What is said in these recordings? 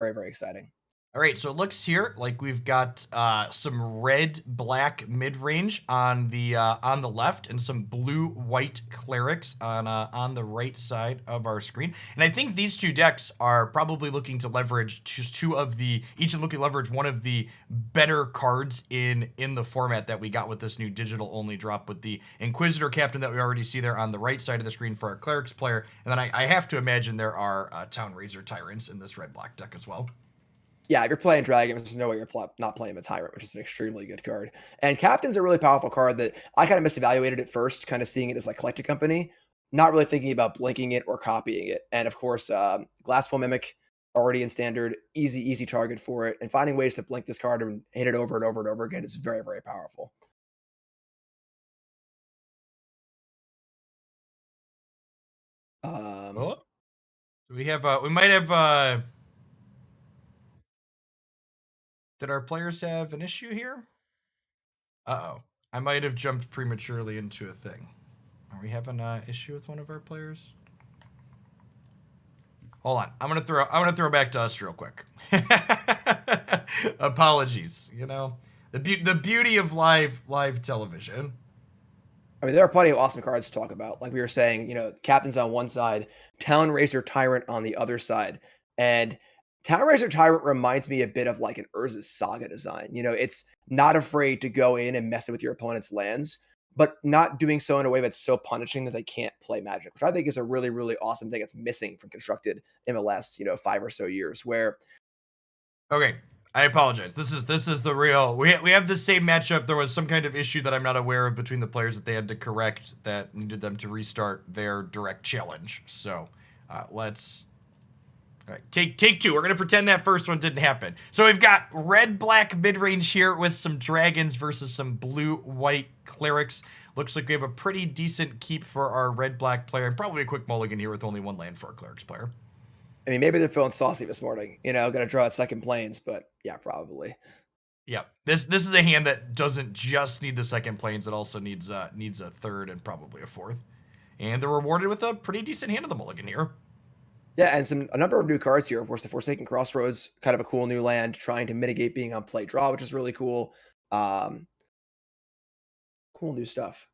Very, very exciting. All right, so it looks here like we've got some red black mid range on the left, and some blue white clerics on the right side of our screen. And I think these two decks are probably looking to leverage just two of the each looking to leverage one of the better cards in the format that we got with this new digital only drop with the Inquisitor Captain that we already see there on the right side of the screen for our clerics player. And then I have to imagine there are Town Razor Tyrants in this red black deck as well. Yeah, if you're playing Dragon, there's no way you're not playing a Tyrant, which is an extremely good card. And Captain's a really powerful card that I kind of misevaluated at first, kind of seeing it as like collected company, not really thinking about blinking it or copying it. And of course, Glasspool Mimic already in standard, easy target for it. And finding ways to blink this card and hit it over and over and over again is very, very powerful. Um, Oh, we might have did our players have an issue here? Uh-oh. I might have jumped prematurely into a thing. Are we having an issue with one of our players? Hold on. I'm gonna throw back to us real quick. Apologies. You know, the beauty of live television. I mean, there are plenty of awesome cards to talk about. Like we were saying, Captain's on one side, Talon Razor Tyrant on the other side. And Talon Razor Tyrant reminds me a bit of like an Urza's Saga design. It's not afraid to go in and mess with your opponent's lands, but not doing so in a way that's so punishing that they can't play Magic, which I think is a really, really awesome thing that's missing from constructed in the last, 5 or so years, where Okay, I apologize. This is the real. We have the same matchup. There was some kind of issue that I'm not aware of between the players that they had to correct that needed them to restart their direct challenge. So let's. All right, take two. We're gonna pretend that first one didn't happen. So we've got red black mid range here with some dragons versus some blue white clerics. Looks like we have a pretty decent keep for our red black player, and probably a quick mulligan here with only one land for our clerics player. I mean, maybe they're feeling saucy this morning, gonna draw at second planes, but yeah, probably. Yeah, this is a hand that doesn't just need the second planes; it also needs a third and probably a fourth. And they're rewarded with a pretty decent hand of the mulligan here. Yeah, and a number of new cards here. Of course, the Forsaken Crossroads, kind of a cool new land, trying to mitigate being on play draw, which is really cool. Um, cool new stuff.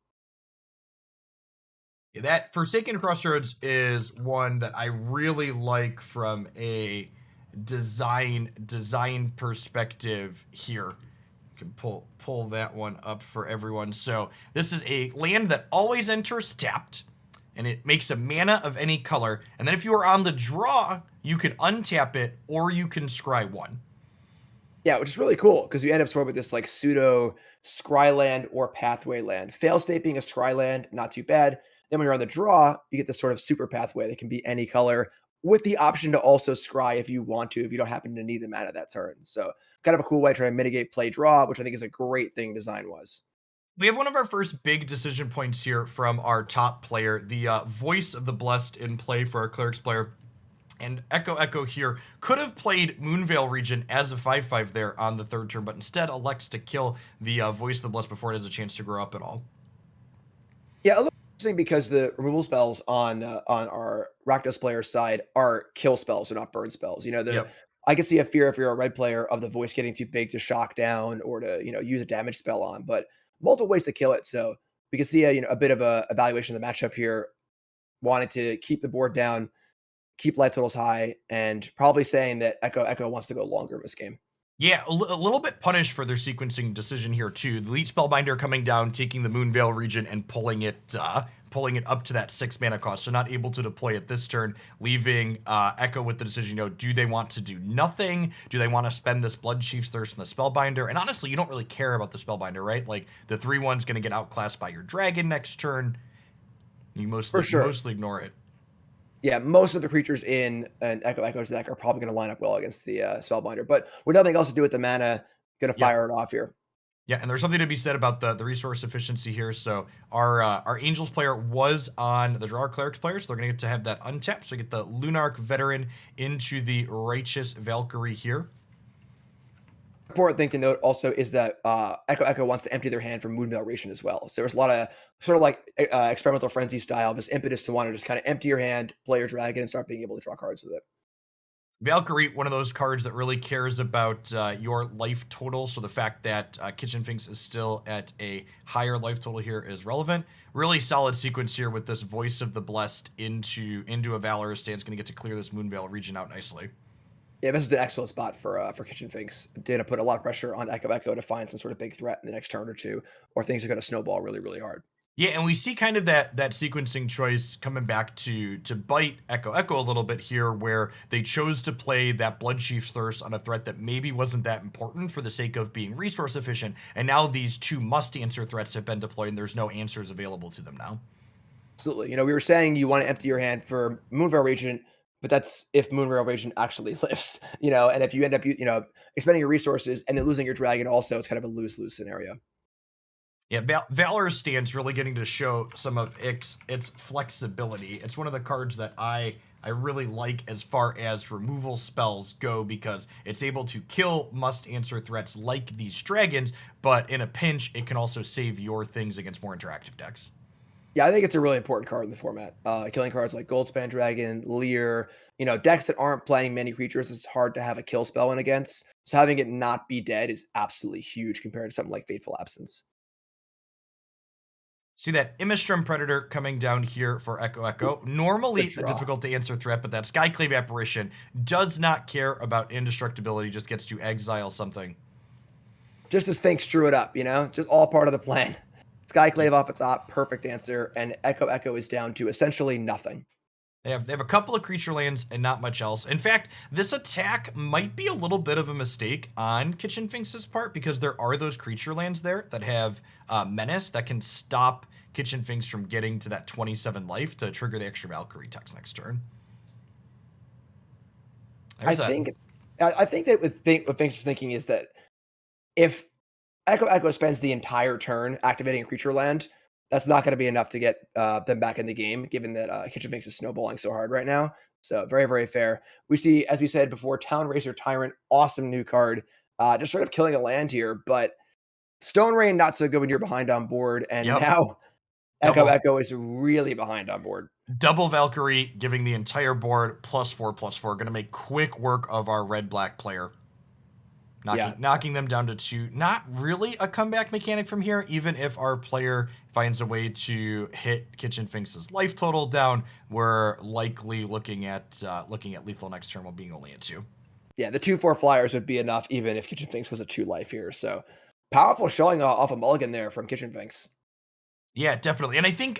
Yeah, that Forsaken Crossroads is one that I really like from a design perspective here. You can pull that one up for everyone. So this is a land that always enters tapped, and it makes a mana of any color. And then if you are on the draw, you can untap it or you can scry one. Yeah, which is really cool because you end up sort of with this like pseudo scry land or pathway land. Fail state being a scry land, not too bad. Then when you're on the draw, you get this sort of super pathway that can be any color with the option to also scry if you want to, if you don't happen to need the mana that turn. So kind of a cool way to try and mitigate play draw, which I think is a great thing design wise. We have one of our first big decision points here from our top player, the voice of the blessed in play for our clerics player. And Echo here could have played Moonveil Region as a 5/5 there on the third turn, but instead elects to kill the Voice of the Blessed before it has a chance to grow up at all. Yeah, a little interesting because the removal spells on our Rakdos player side are kill spells, they're not burn spells. Yep. I can see a fear if you're a red player of the voice getting too big to shock down or to use a damage spell on, but multiple ways to kill it. So we can see a bit of a evaluation of the matchup here. Wanted to keep the board down, keep life totals high, and probably saying that Echo wants to go longer in this game. Yeah, a little bit punished for their sequencing decision here too. The Leech Spellbinder coming down, taking the Moonveil region and pulling it up to that 6 mana cost. So not able to deploy it this turn, leaving Echo with the decision. Do they want to do nothing? Do they want to spend this Blood Chief's Thirst in the Spellbinder? And honestly, you don't really care about the Spellbinder, right? Like the 3/1's going to get outclassed by your Dragon next turn. You For sure. mostly ignore it. Yeah, most of the creatures in an Echo's deck are probably going to line up well against the Spellbinder, but with nothing else to do with the mana, going to Yep. fire it off here. Yeah, and there's something to be said about the resource efficiency here. So our Angels player was on the draw clerics player, so they're gonna get to have that untapped. So we get the Lunarch veteran into the Righteous Valkyrie here. Important thing to note also is that Echo wants to empty their hand from Moon Veneration as well. So there's a lot of sort of like experimental frenzy style, this impetus to want to just kind of empty your hand, play your dragon, and start being able to draw cards with it. Valkyrie, one of those cards that really cares about your life total. So the fact that Kitchen Finks is still at a higher life total here is relevant. Really solid sequence here with this Voice of the Blessed into a Valorous stance. Going to get to clear this Moonveil region out nicely. Yeah, this is an excellent spot for Kitchen Finks. Data put a lot of pressure on Echo Echo to find some sort of big threat in the next turn or two, or things are going to snowball really, really hard. Yeah, and we see kind of that sequencing choice coming back to bite Echo Echo a little bit here, where they chose to play that Bloodchief's Thirst on a threat that maybe wasn't that important for the sake of being resource efficient, and now these two must-answer threats have been deployed, and there's no answers available to them now. Absolutely. We were saying you want to empty your hand for Moonveil Regent, but that's if Moonveil Regent actually lives, and if you end up, expending your resources and then losing your dragon also, it's kind of a lose-lose scenario. Yeah, Valor's stance really getting to show some of its flexibility. It's one of the cards that I really like as far as removal spells go because it's able to kill must-answer threats like these dragons, but in a pinch, it can also save your things against more interactive decks. Yeah, I think it's a really important card in the format. Killing cards like Goldspan Dragon, Leer, decks that aren't playing many creatures, it's hard to have a kill spell in against. So having it not be dead is absolutely huge compared to something like Fateful Absence. See that Imistrum Predator coming down here for Echo Echo. Good Normally a draw. difficult to answer threat, but that Skyclave Apparition does not care about indestructibility, just gets to exile something. Just as Finks drew it up, just all part of the plan. Skyclave off the top, perfect answer, and Echo Echo is down to essentially nothing. They have a couple of creature lands and not much else. In fact, this attack might be a little bit of a mistake on Kitchen Finks' part because there are those creature lands there that have Menace that can stop Kitchen Finks from getting to that 27 life to trigger the extra Valkyrie text next turn. I There's a think I think that what Finks is thinking is that if Echo Echo spends the entire turn activating a creature land, that's not going to be enough to get them back in the game, given that Kitchen Finks is snowballing so hard right now. So very, very fair. We see, as we said before, Town Racer Tyrant, awesome new card. Just straight up killing a land here, but Stone Rain not so good when you're behind on board, and yep, now Echo double Echo is really behind on board. double Valkyrie giving the entire board +4/+4. Going to make quick work of our red black player. Yeah, Knocking them down to 2. Not really a comeback mechanic from here, even if our player finds a way to hit Kitchen Finks' life total down. We're likely looking at lethal next turn while being only at 2. yeah, the 2/4 flyers would be enough, even if Kitchen Finks was a 2 life here. So powerful showing off a mulligan there from Kitchen Finks. Yeah, definitely. And I think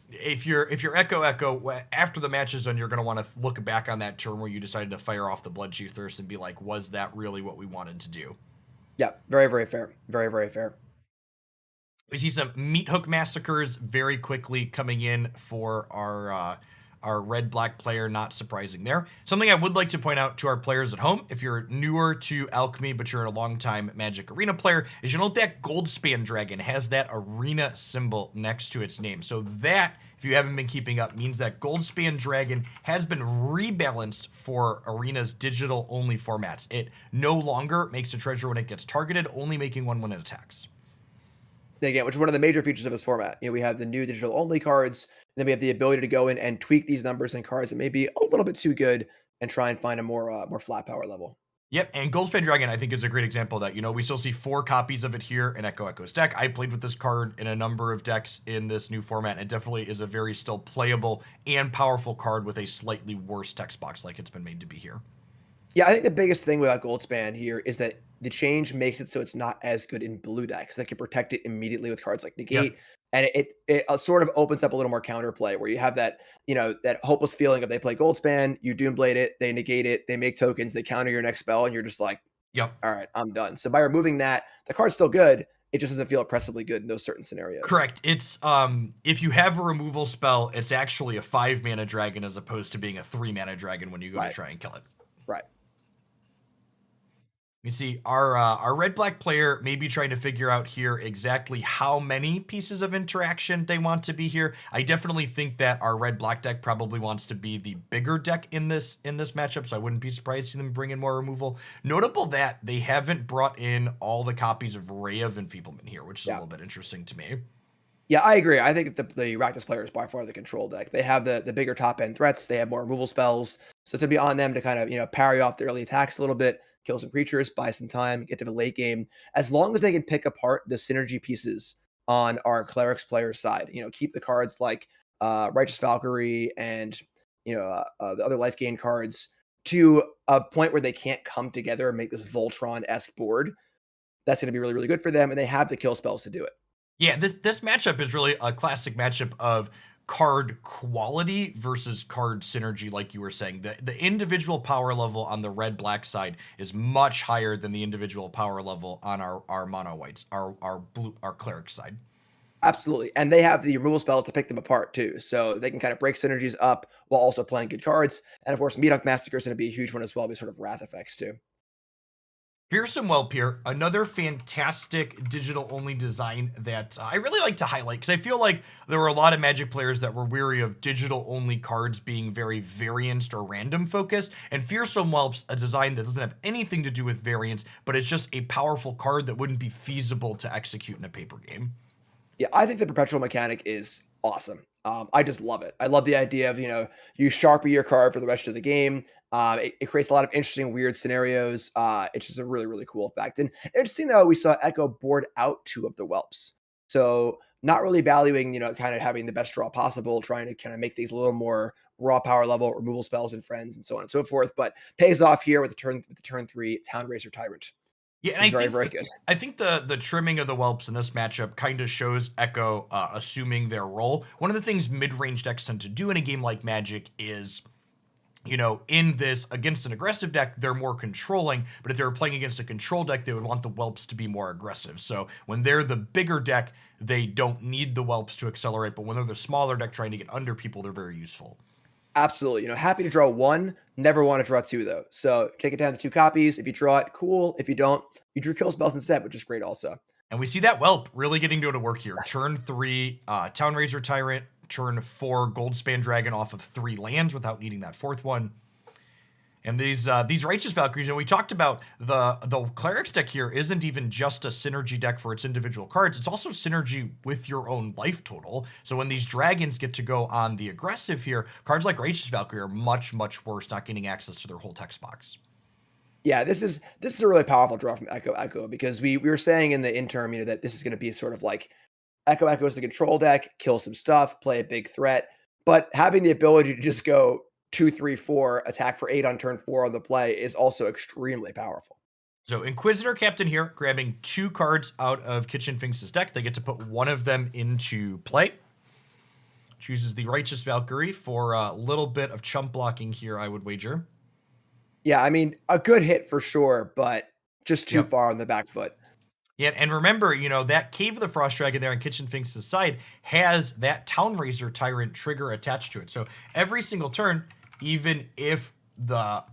if you're Echo Echo after the match is done, you're gonna want to look back on that turn where you decided to fire off the Bloodchief Thirst and be like, was that really what we wanted to do? Yeah, very, very fair. Very, very fair. We see some Meat Hook Massacres very quickly coming in for our red black player, not surprising there. Something I would like to point out to our players at home, if you're newer to Alchemy but you're a long-time Magic Arena player, is you'll note that Goldspan Dragon has that arena symbol next to its name. So that, if you haven't been keeping up, means that Goldspan Dragon has been rebalanced for Arena's digital-only formats. It no longer makes a treasure when it gets targeted, only making one when it attacks. Again, which is one of the major features of this format. We have the new digital only cards, and then we have the ability to go in and tweak these numbers and cards that may be a little bit too good and try and find a more flat power level. Yep, and Goldspan Dragon, I think, is a great example of that. We still see 4 copies of it here in Echo Echo's deck. I played with this card in a number of decks in this new format, and it definitely is a very still playable and powerful card with a slightly worse text box like it's been made to be here. Yeah, I think the biggest thing about Goldspan here is that the change makes it so it's not as good in blue decks that can protect it immediately with cards like Yep. Negate, and it sort of opens up a little more counterplay where you have that that hopeless feeling of they play Goldspan, you Doomblade it, they negate it, they make tokens, they counter your next spell, and you're just like, Yep. all right, I'm done. So by removing that, the card's still good. It just doesn't feel oppressively good in those certain scenarios. Correct. It's if you have a removal spell, it's actually a 5-mana dragon as opposed to being a 3-mana dragon when you go to Right. try and kill it. Right. You see, our red black player may be trying to figure out here exactly how many pieces of interaction they want to be here. I definitely think that our red black deck probably wants to be the bigger deck in this matchup, so I wouldn't be surprised to see them bring in more removal. Notable that they haven't brought in all the copies of Ray of Enfeeblement here, which is a Yeah. little bit interesting to me. Yeah, I agree. I think the Rakdos player is by far the control deck. They have the bigger top end threats. They have more removal spells. So it's gonna be on them to kind of, parry off the early attacks a little bit, kill some creatures, buy some time, get to the late game. As long as they can pick apart the synergy pieces on our clerics player side, keep the cards like Righteous Valkyrie and the other life gain cards to a point where they can't come together and make this Voltron-esque board. That's going to be really, really good for them, and they have the kill spells to do it. Yeah, this matchup is really a classic matchup of card quality versus card synergy, like you were saying. The individual power level on the red-black side is much higher than the individual power level on our mono whites, our cleric side. Absolutely, and they have the removal spells to pick them apart too, so they can kind of break synergies up while also playing good cards. And of course, Meathook Massacre is going to be a huge one as well, with sort of wrath effects too. Fearsome Whelp here, another fantastic digital-only design that I really like to highlight, because I feel like there were a lot of Magic players that were weary of digital-only cards being very variant or random focused, and Fearsome Whelp's a design that doesn't have anything to do with variance, but it's just a powerful card that wouldn't be feasible to execute in a paper game. Yeah, I think the perpetual mechanic is awesome. I just love it. I love the idea of, you sharpie your card for the rest of the game. It creates a lot of interesting, weird scenarios. It's just a really, really cool effect. And interesting though, we saw Echo board out 2 of the whelps. So not really valuing, kind of having the best draw possible, trying to kind of make these a little more raw power level, removal spells and friends and so on and so forth. But pays off here with the turn 3 Town Racer Tyrant. Yeah, and It's very, very good. I think the trimming of the whelps in this matchup kind of shows Echo assuming their role. One of the things mid-range decks tend to do in a game like Magic is, in this against an aggressive deck, they're more controlling, but if they were playing against a control deck, they would want the whelps to be more aggressive. So when they're the bigger deck, they don't need the whelps to accelerate, but when they're the smaller deck trying to get under people, they're very useful. Absolutely. Happy to draw 1, never want to draw 2 though. So take it down to 2 copies. If you draw it, cool. If you don't, you drew kill spells instead, which is great also. And we see that whelp really getting to work here. Turn 3, Town Razor Tyrant. Turn 4, Goldspan Dragon off of 3 lands without needing that 4th one. And these Righteous Valkyries, and we talked about the Clerics deck here isn't even just a synergy deck for its individual cards, it's also synergy with your own life total. So when these dragons get to go on the aggressive here, cards like Righteous Valkyrie are much, much worse not getting access to their whole text box. Yeah, this is a really powerful draw from Echo because we were saying in the interim, that this is going to be sort of like Echo is the control deck, kill some stuff, play a big threat, but having the ability to just go 2, 3, 4, attack for 8 on turn 4 on the play is also extremely powerful. So Inquisitor Captain here, grabbing 2 cards out of Kitchen Finks' deck. They get to put one of them into play. Chooses the Righteous Valkyrie for a little bit of chump blocking here, I would wager. Yeah, I mean, a good hit for sure, but just too far on the back foot. Yeah, and remember, that Cave of the Frost Dragon there on Kitchen Finks' side has that Town Razor Tyrant trigger attached to it. So every single turn, even if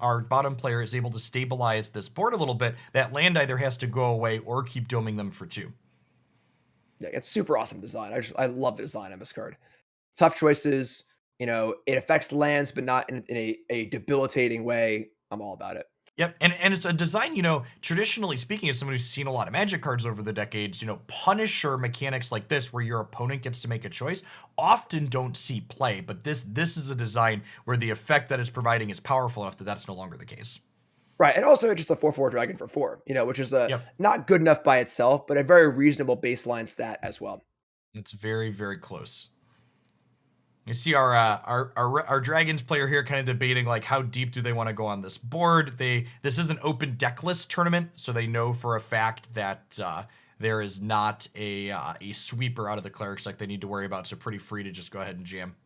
our bottom player is able to stabilize this board a little bit, that land either has to go away or keep doming them for 2. Yeah, it's super awesome design. I love the design on this card. Tough choices. It affects lands, but not in a debilitating way. I'm all about it. Yep, and it's a design, traditionally speaking, as someone who's seen a lot of Magic cards over the decades, Punisher mechanics like this, where your opponent gets to make a choice, often don't see play. But this is a design where the effect that it's providing is powerful enough that that's no longer the case. Right, and also just a 4/4 dragon for 4, which is not good enough by itself, but a very reasonable baseline stat as well. It's very, very close. You see our Dragons player here kind of debating like how deep do they want to go on this board. This is an open deck list tournament, so they know for a fact that there is not a sweeper out of the Clerics deck they need to worry about, so pretty free to just go ahead and jam.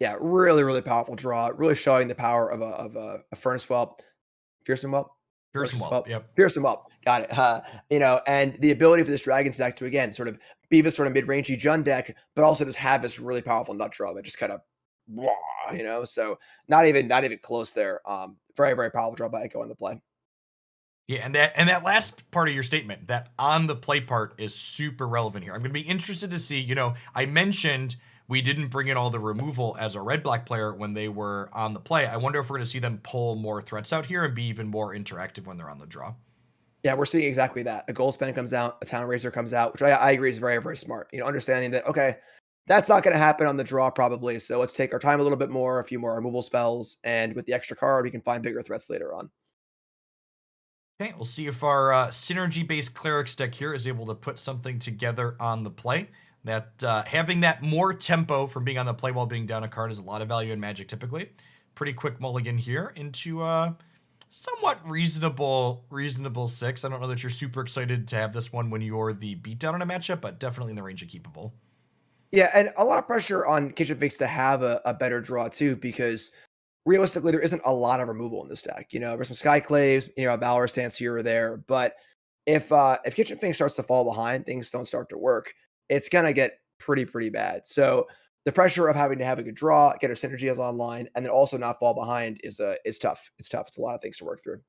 Yeah, really, really powerful draw. Really showing the power of a Furnace Whelp, Fearsome Whelp. Fearsome Whelp, yep. Fearsome Whelp, got it. And the ability for this Dragons deck to, again, sort of be this sort of mid-rangey Jund deck, but also just have this really powerful nut draw that just kind of, so not even close there. Very, very powerful draw by Echo on the play. Yeah, and that last part of your statement, that on the play part, is super relevant here. I'm going to be interested to see, I mentioned we didn't bring in all the removal as a red-black player when they were on the play. I wonder if we're going to see them pull more threats out here and be even more interactive when they're on the draw. Yeah, we're seeing exactly that. A Goldspan comes out, a Town Razor comes out, which I agree is very, very smart. Understanding that, okay, That's not going to happen on the draw probably. So let's take our time a little bit more, a few more removal spells, and with the extra card, we can find bigger threats later on. Okay, we'll see if our synergy-based clerics deck here is able to put something together on the play. That having that more tempo from being on the play while being down a card is a lot of value in Magic typically. Pretty quick mulligan here into somewhat reasonable 6. I don't know that you're super excited to have this one when you're the beatdown in a matchup, but definitely in the range of keepable. Yeah, and a lot of pressure on Kitchen Finks to have a better draw too, because realistically, there isn't a lot of removal in this deck. There's some Skyclaves, a Valor Stance here or there, but if Kitchen Finks starts to fall behind, things don't start to work, it's gonna get pretty bad. So the pressure of having to have a good draw, get our synergies online, and then also not fall behind is tough. It's tough. It's a lot of things to work through.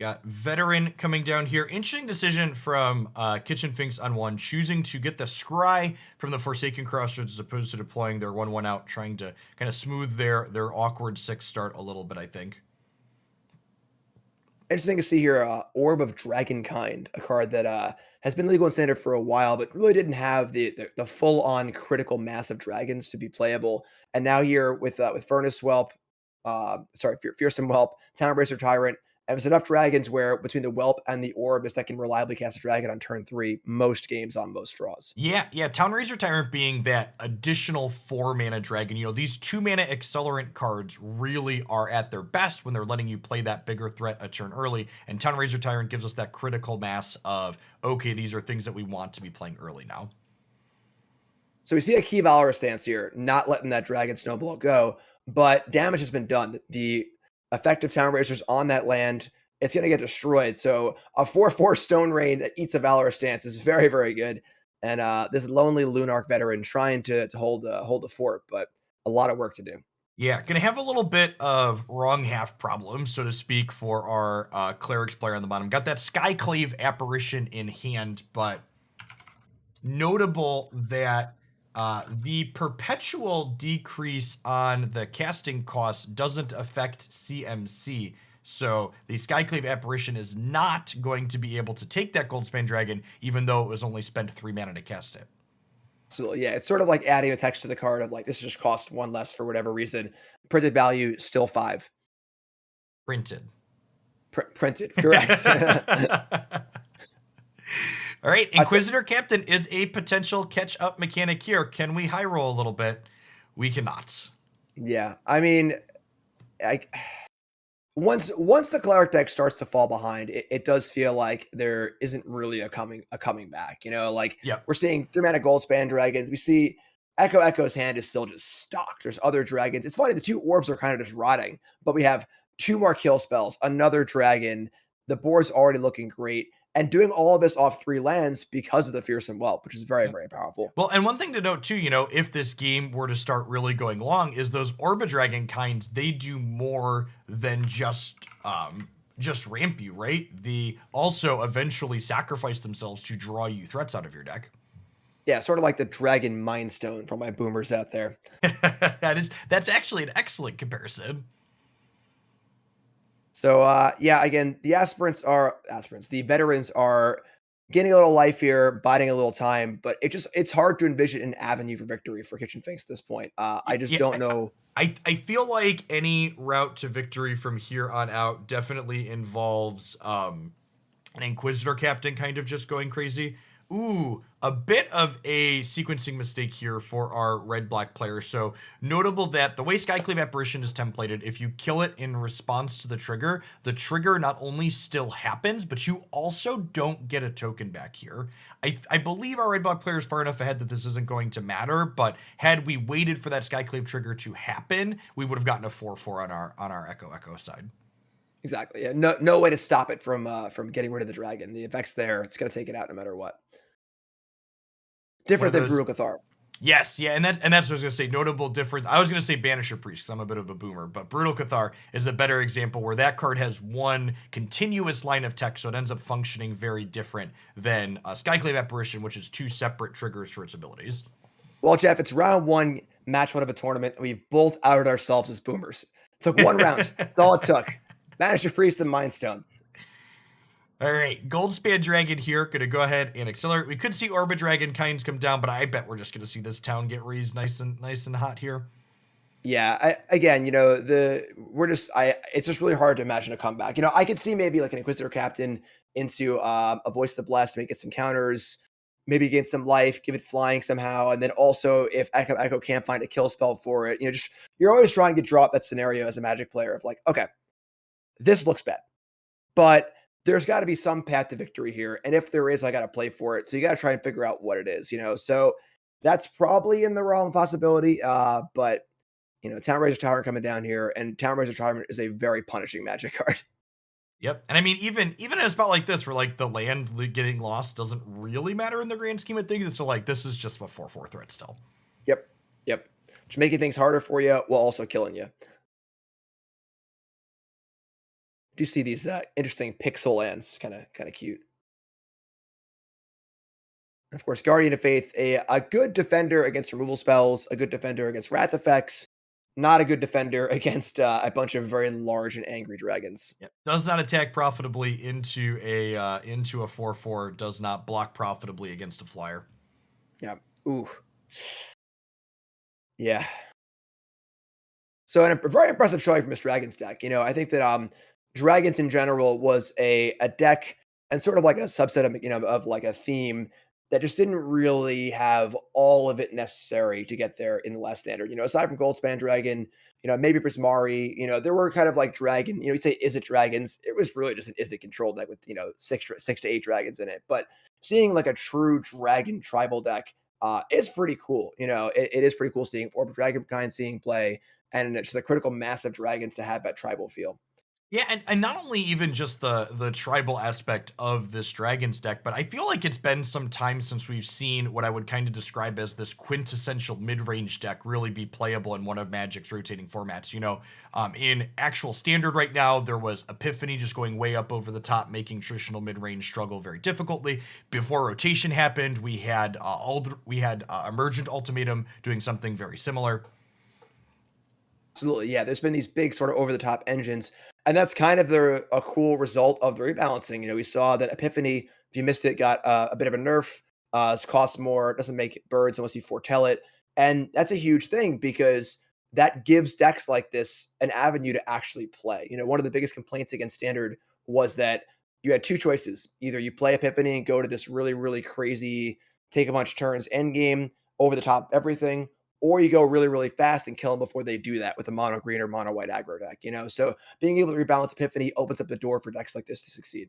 Got Veteran coming down here. Interesting decision from Kitchen Finks on one, choosing to get the Scry from the Forsaken Crossroads as opposed to deploying their 1/1 out, trying to kind of smooth their awkward 6 start a little bit, I think. Interesting to see here, Orb of Dragonkind, a card that has been legal in standard for a while, but really didn't have the full on critical mass of dragons to be playable. And now here with Furnace Whelp, Fearsome Whelp, Town Bracer Tyrant, and there's enough dragons where between the Whelp and the Orb is that can reliably cast a dragon on turn 3 most games on most draws. Yeah. Town Razor Tyrant being that additional 4 mana dragon. These 2 mana accelerant cards really are at their best when they're letting you play that bigger threat a turn early. And Town Razor Tyrant gives us that critical mass of, okay, these are things that we want to be playing early now. So we see a key Valor Stance here, not letting that Dragon Snowball go, but damage has been done. The effective Town Razors on that land, it's going to get destroyed. So a 4/4 Stone Rain that eats a Valor Stance is very good. And this lonely Lunarch veteran trying to hold the fort, but a lot of work to do. Yeah, gonna have a little bit of wrong half problem, so to speak, for our clerics player on the bottom. Got that Skyclave Apparition in hand, but notable that the perpetual decrease on the casting cost doesn't affect CMC. So the Skyclave Apparition is not going to be able to take that Goldspan Dragon, even though it was only spent 3 mana to cast it. So yeah, it's sort of like adding a text to the card of like, this just cost 1 less for whatever reason. Printed value, still 5. Printed. Printed, correct. All right, Inquisitor Captain is a potential catch-up mechanic here. Can we high roll a little bit? We cannot. Yeah, I mean, once the cleric deck starts to fall behind, it does feel like there isn't really a coming back. Yep. We're seeing 3 mana Goldspan dragons. We see Echo's hand is still just stocked. There's other dragons. It's funny, the 2 orbs are kind of just rotting, but we have 2 more kill spells, another dragon. The board's already looking great. And doing all of this off 3 lands because of the Fearsome Whelp, which is very powerful. Well, and one thing to note too, if this game were to start really going long, is those Orba kinds, they do more than just ramp you, right? They also eventually sacrifice themselves to draw you threats out of your deck. Yeah, sort of like the Dragon Mind Stone for my boomers out there. That's actually an excellent comparison. So yeah, again, the the veterans are getting a little life here, biding a little time, but it's hard to envision an avenue for victory for Kitchen Finks at this point. I just don't know. I feel like any route to victory from here on out definitely involves an Inquisitor Captain kind of just going crazy. Ooh, a bit of a sequencing mistake here for our red-black player. So notable that the way Skyclave Apparition is templated, if you kill it in response to the trigger not only still happens, but you also don't get a token back here. I believe our red-black player is far enough ahead that this isn't going to matter, but had we waited for that Skyclave trigger to happen, we would have gotten a 4/4 on our Echo side. Exactly. Yeah. No way to stop it from getting rid of the dragon. The effect's there. It's going to take it out no matter what. Different than Brutal Cathar. Yes, yeah, and that's what I was gonna say. Notable difference. I was gonna say Banisher Priest because I'm a bit of a boomer, but Brutal Cathar is a better example where that card has one continuous line of text, so it ends up functioning very different than Skyclave Apparition, which is 2 separate triggers for its abilities. Well, Jeff, it's round 1, match 1 of a tournament, and we've both outed ourselves as boomers. It took 1 round. That's all it took. Banisher Priest and Mind Stone. All right, Goldspan Dragon here. Gonna go ahead and accelerate. We could see Orbit Dragon kinds come down, but I bet we're just gonna see this town get raised nice and hot here. Yeah, again, the we're just I it's just really hard to imagine a comeback. I could see maybe like an Inquisitor Captain into a Voice of the Blessed, maybe get some counters, maybe gain some life, give it flying somehow, and then also if Echo can't find a kill spell for it, just you're always trying to draw up that scenario as a Magic player of like, okay, this looks bad, but there's got to be some path to victory here, and if there is, I got to play for it. So you got to try and figure out what it is. So that's probably in the realm of possibility, but Town Razor Tyrant coming down here, and Town Razor Tyrant is a very punishing Magic card. Yep. And I mean, even in a spot like this, where like the land getting lost doesn't really matter in the grand scheme of things. So like this is just a 4/4 threat still. Yep, yep. Just making things harder for you while also killing you. Do you see these interesting pixel lands? Kind of cute. And of course, Guardian of Faith, a good defender against removal spells, a good defender against wrath effects, not a good defender against a bunch of very large and angry dragons. Yep. Does not attack profitably into a 4/4. Does not block profitably against a flyer. Yeah. Ooh. Yeah. So a very impressive showing from this Dragons deck. I think that Dragons in general was a deck and sort of like a subset of of like a theme that just didn't really have all of it necessary to get there in the last standard. Aside from Goldspan Dragon, maybe Prismari, there were kind of like dragon, you'd say is it dragons? It was really just an is it control deck with six to eight dragons in it. But seeing like a true dragon tribal deck is pretty cool. It is pretty cool seeing Orb Dragon kind seeing play and it's the critical mass of dragons to have that tribal feel. Yeah, and not only even just the tribal aspect of this Dragons deck, but I feel like it's been some time since we've seen what I would kind of describe as this quintessential mid-range deck really be playable in one of Magic's rotating formats. In actual standard right now, there was Epiphany just going way up over the top, making traditional mid-range struggle very difficultly. Before rotation happened, we had Emergent Ultimatum doing something very similar. Absolutely, yeah. There's been these big sort of over the top engines, and that's kind of a cool result of the rebalancing. We saw that Epiphany, if you missed it, got a bit of a nerf. It costs more, doesn't make birds unless you foretell it, and that's a huge thing because that gives decks like this an avenue to actually play. One of the biggest complaints against standard was that you had two choices: either you play Epiphany and go to this really really crazy take a bunch of turns end game over the top of everything, or you go really, really fast and kill them before they do that with a mono green or mono white aggro deck. So being able to rebalance Epiphany opens up the door for decks like this to succeed.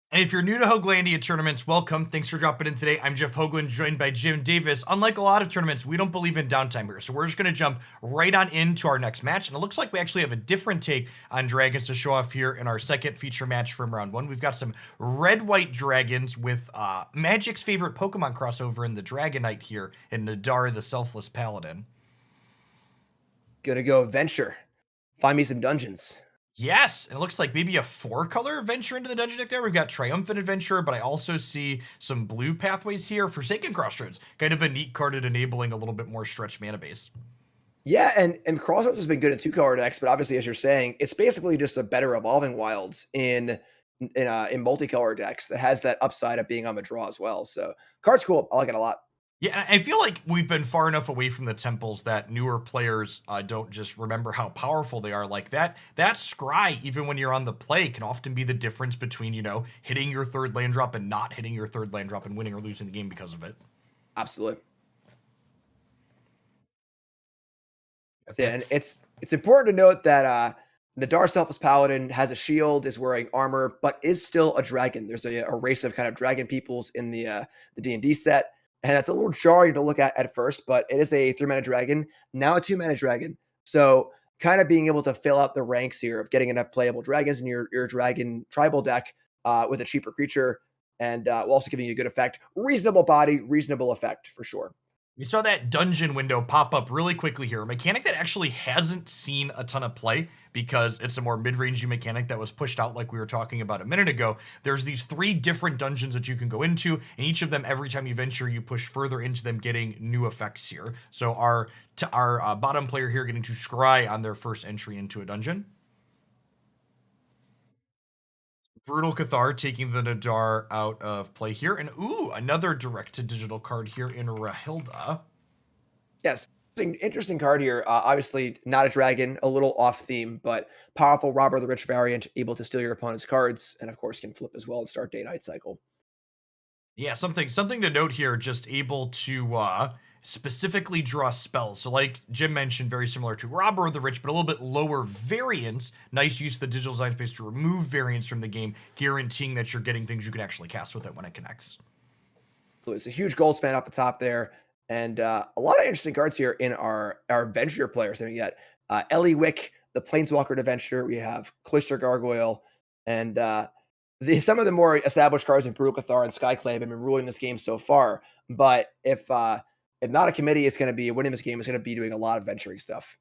And if you're new to Hooglandia tournaments, welcome. Thanks for dropping in today. I'm Jeff Hoogland, joined by Jim Davis. Unlike a lot of tournaments, we don't believe in downtime here. So we're just going to jump right on into our next match. And it looks like we actually have a different take on dragons to show off here in our second feature match from round one. We've got some red-white dragons with Magic's favorite Pokemon crossover in the Dragonite here in Nadar the Selfless Paladin. Gonna go venture. Find me some dungeons. Yes, and it looks like maybe a 4-color adventure into the dungeon deck there. We've got Triumphant Adventure, but I also see some blue pathways here. Forsaken Crossroads, kind of a neat card at enabling a little bit more stretch mana base. Yeah, and Crossroads has been good in 2-color decks, but obviously, as you're saying, it's basically just a better Evolving Wilds in multicolor decks that has that upside of being on the draw as well. So card's cool. I like it a lot. Yeah, I feel like we've been far enough away from the temples that newer players don't just remember how powerful they are. Like that scry, even when you're on the play, can often be the difference between, hitting your third land drop and not hitting your third land drop and winning or losing the game because of it. Absolutely. Yeah, and it's important to note that Nadar Selfless Paladin has a shield, is wearing armor, but is still a dragon. There's a race of kind of dragon peoples in the D&D set, and that's a little jarring to look at first, but it is a 3-mana dragon, now a 2-mana dragon. So kind of being able to fill out the ranks here of getting enough playable dragons in your dragon tribal deck with a cheaper creature, and while also giving you a good effect. Reasonable body, reasonable effect for sure. We saw that dungeon window pop up really quickly here. A mechanic that actually hasn't seen a ton of play because it's a more mid-rangey mechanic that was pushed out like we were talking about a minute ago. There's these 3 different dungeons that you can go into, and each of them, every time you venture, you push further into them, getting new effects here. So our bottom player here getting to scry on their first entry into a dungeon. Brutal Cathar taking the Nadar out of play here. And ooh, another direct to digital card here in Rahilda. Yes, interesting card here. Obviously, not a dragon, a little off theme, but powerful Robber the Rich variant, able to steal your opponent's cards, and of course can flip as well and start day-night cycle. Yeah, something to note here, just able to specifically draw spells. So like Jim mentioned, very similar to Robber of the Rich, but a little bit lower variance. Nice use of the digital design space to remove variance from the game, guaranteeing that you're getting things you can actually cast with it when it connects. So it's a huge gold span off the top there, and a lot of interesting cards here in our adventure players that we get. Ellie Wick, the Planeswalker adventure. We have Cloister Gargoyle, and some of the more established cards in Brutal Cathar and Skyclave have been ruling this game so far. But if not a committee is going to be winning this game, is going to be doing a lot of venturing stuff.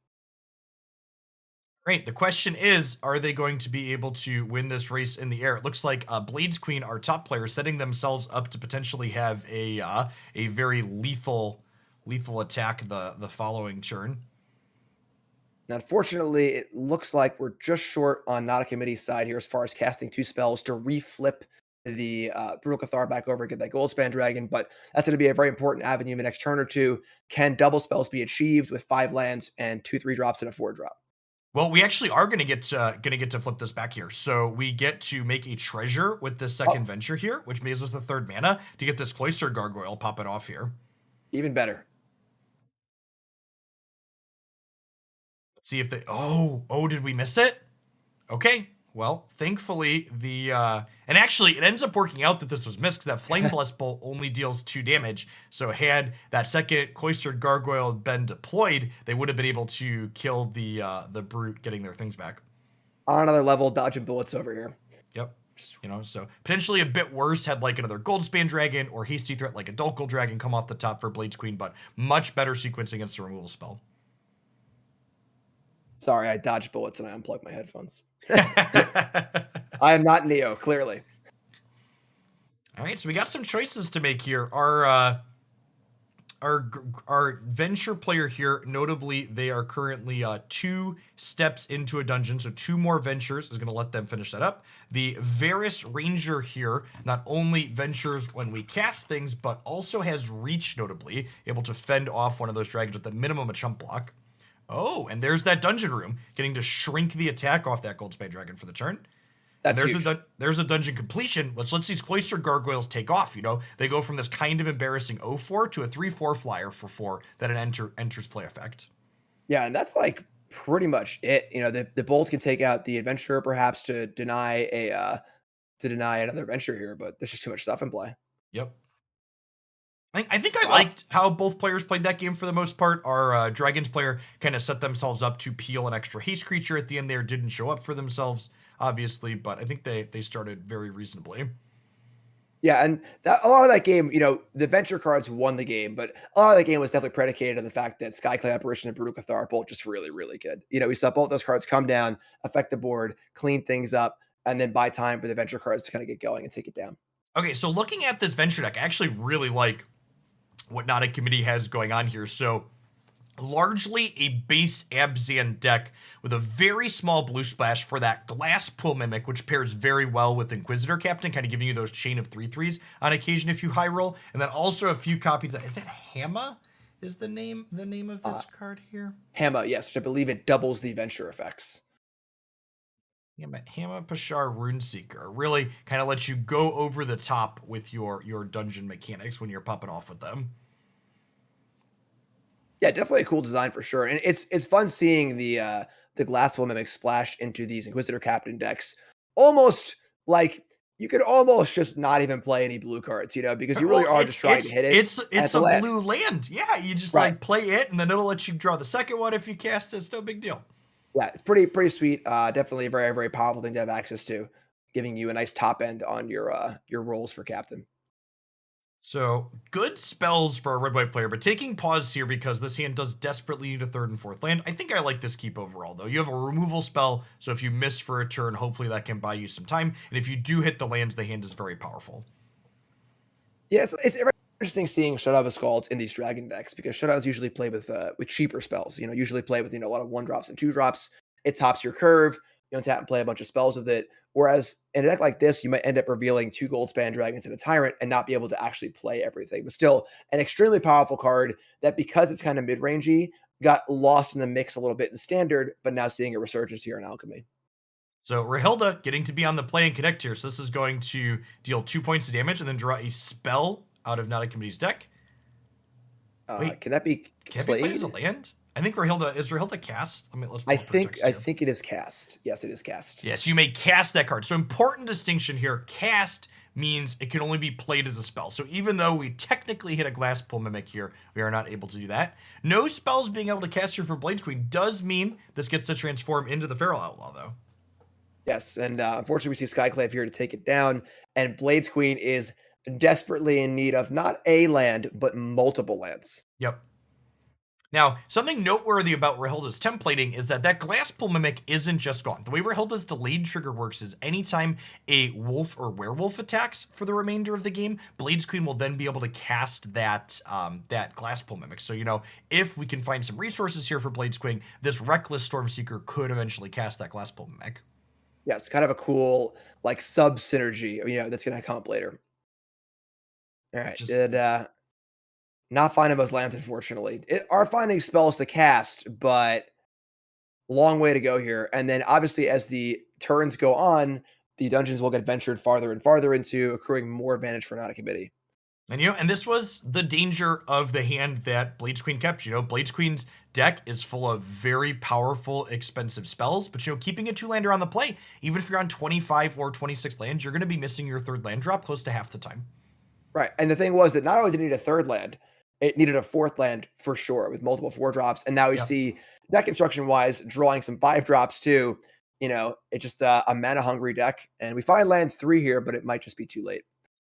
Great. The question is, are they going to be able to win this race in the air? It looks like Blades Queen, our top player, setting themselves up to potentially have a very lethal attack the following turn. Now, unfortunately, it looks like we're just short on not a committee side here as far as casting 2 spells to reflip the Brutal Cathar back over and get that Goldspan Dragon, but that's going to be a very important avenue in the next turn or two. Can double spells be achieved with 5 lands and 2/3 drops and a 4 drop? Well, we actually are going to get to flip this back here. So we get to make a treasure with this second Oh, venture here, which gives us the 3rd mana to get this Cloister Gargoyle pop it off here. even better. Let's see if they. Oh, did we miss it? Okay. Well, thankfully and actually it ends up working out that this was missed because that Flame Blessed Bolt only deals 2 damage. So had that second Cloistered Gargoyle been deployed, they would have been able to kill the brute, getting their things back. On another level, dodging bullets over here. Yep. So potentially a bit worse had like another Goldspan Dragon or hasty threat like a Dulkle Dragon come off the top for Blades Queen, but much better sequence against the removal spell. Sorry, I dodged bullets and I unplugged my headphones. I am not Neo, clearly. All right, so we got some choices to make here. Our venture player here, notably, they are currently 2 steps into a dungeon, so 2 more ventures is going to let them finish that up. The Varus Ranger here not only ventures when we cast things, but also has reach, notably, able to fend off one of those dragons with a minimum of chump block. Oh, and there's that dungeon room, getting to shrink the attack off that Goldspan Dragon for the turn. That's there's a dungeon completion. Let's these Cloister Gargoyles take off. They go from this kind of embarrassing 0/4 to a 3/4 flyer for 4 that an enters play effect. Yeah, and that's like pretty much it. The bolt can take out the adventurer perhaps to deny another adventure here, but there's just too much stuff in play. Yep. I think I Wow. liked how both players played that game for the most part. Our Dragons player kind of set themselves up to peel an extra haste creature at the end there, didn't show up for themselves, obviously, but I think they started very reasonably. Yeah, and a lot of that game, the venture cards won the game, but a lot of that game was definitely predicated on the fact that Skyclave Apparition and Brutal Cathar are both just really, really good. We saw both those cards come down, affect the board, clean things up, and then buy time for the venture cards to kind of get going and take it down. Okay, so looking at this venture deck, I actually really like what Not a Committee has going on here. So largely a base Abzan deck with a very small blue splash for that Glass Pool Mimic, which pairs very well with Inquisitor Captain, kind of giving you those chain of 3/3s on occasion if you high roll. And then also a few copies. Is that Hamma? Is the name of this card here? Hamma, yes, which I believe it doubles the venture effects. Hamma Pashar Runeseeker really kind of lets you go over the top with your dungeon mechanics when you're popping off with them. Yeah, definitely a cool design for sure, and it's fun seeing the Glass Woman Mimic splash into these Inquisitor Captain decks. Almost like you could almost just not even play any blue cards, because you really are just trying to hit it. It's a blue land. Yeah, you just Right. like play it, and then it'll let you draw the second one if you cast it. It's no big deal. Yeah, it's pretty sweet. Definitely a very, very powerful thing to have access to, giving you a nice top end on your rolls for captain. So good spells for a red-white player, but taking pause here because this hand does desperately need a 3rd and 4th land. I think I like this keep overall, though. You have a removal spell, so if you miss for a turn, hopefully that can buy you some time. And if you do hit the lands, the hand is very powerful. Yeah, it's very interesting seeing Shut Out of Scalds in these dragon decks because shutouts usually play with cheaper spells. Usually play with a lot of 1 drops and 2 drops. It tops your curve. You don't tap and play a bunch of spells with it. Whereas in a deck like this, you might end up revealing 2 Goldspan Dragons and a Tyrant and not be able to actually play everything. But still, an extremely powerful card that, because it's kind of mid-rangey, got lost in the mix a little bit in Standard, but now seeing a resurgence here in Alchemy. So Rahilda getting to be on the play and connect here. So this is going to deal 2 points of damage and then draw a spell out of Not a Committee's deck. Wait, Can that be can it be played as a played? land? I think Rahilda cast. Let's I pull up her think text I here. think it is cast. Yes, it is cast. Yes, you may cast that card. So important distinction here. Cast means it can only be played as a spell. So even though we technically hit a Glasspool Mimic here, we are not able to do that. No spells being able to cast here for Blades Queen does mean this gets to transform into the Feral Outlaw, though. Yes, and unfortunately, we see Skyclave here to take it down, and Blades Queen is desperately in need of not a land, but multiple lands. Yep. Now, something noteworthy about Rahilda's templating is that Glasspool Mimic isn't just gone. The way Rahilda's delayed trigger works is anytime a wolf or werewolf attacks for the remainder of the game, Blades Queen will then be able to cast that Glasspool Mimic. So, if we can find some resources here for Blades Queen, this Reckless Stormseeker could eventually cast that Glasspool Mimic. Yes, kind of a cool like sub synergy, that's going to come up later. All right, not finding those lands, unfortunately. Are finding spells to cast, but long way to go here. And then obviously, as the turns go on, the dungeons will get ventured farther and farther into, accruing more advantage for Not a Committee. And this was the danger of the hand that Blades Queen kept. Blades Queen's deck is full of very powerful, expensive spells, but keeping a 2-lander on the play, even if you're on 25 or 26 lands, you're going to be missing your 3rd land drop close to half the time. Right. And the thing was that not only did it need a 3rd land, it needed a 4th land for sure, with multiple 4 drops. And now we see deck construction wise drawing some 5 drops too. It's just a mana hungry deck. And we find land 3 here, but it might just be too late.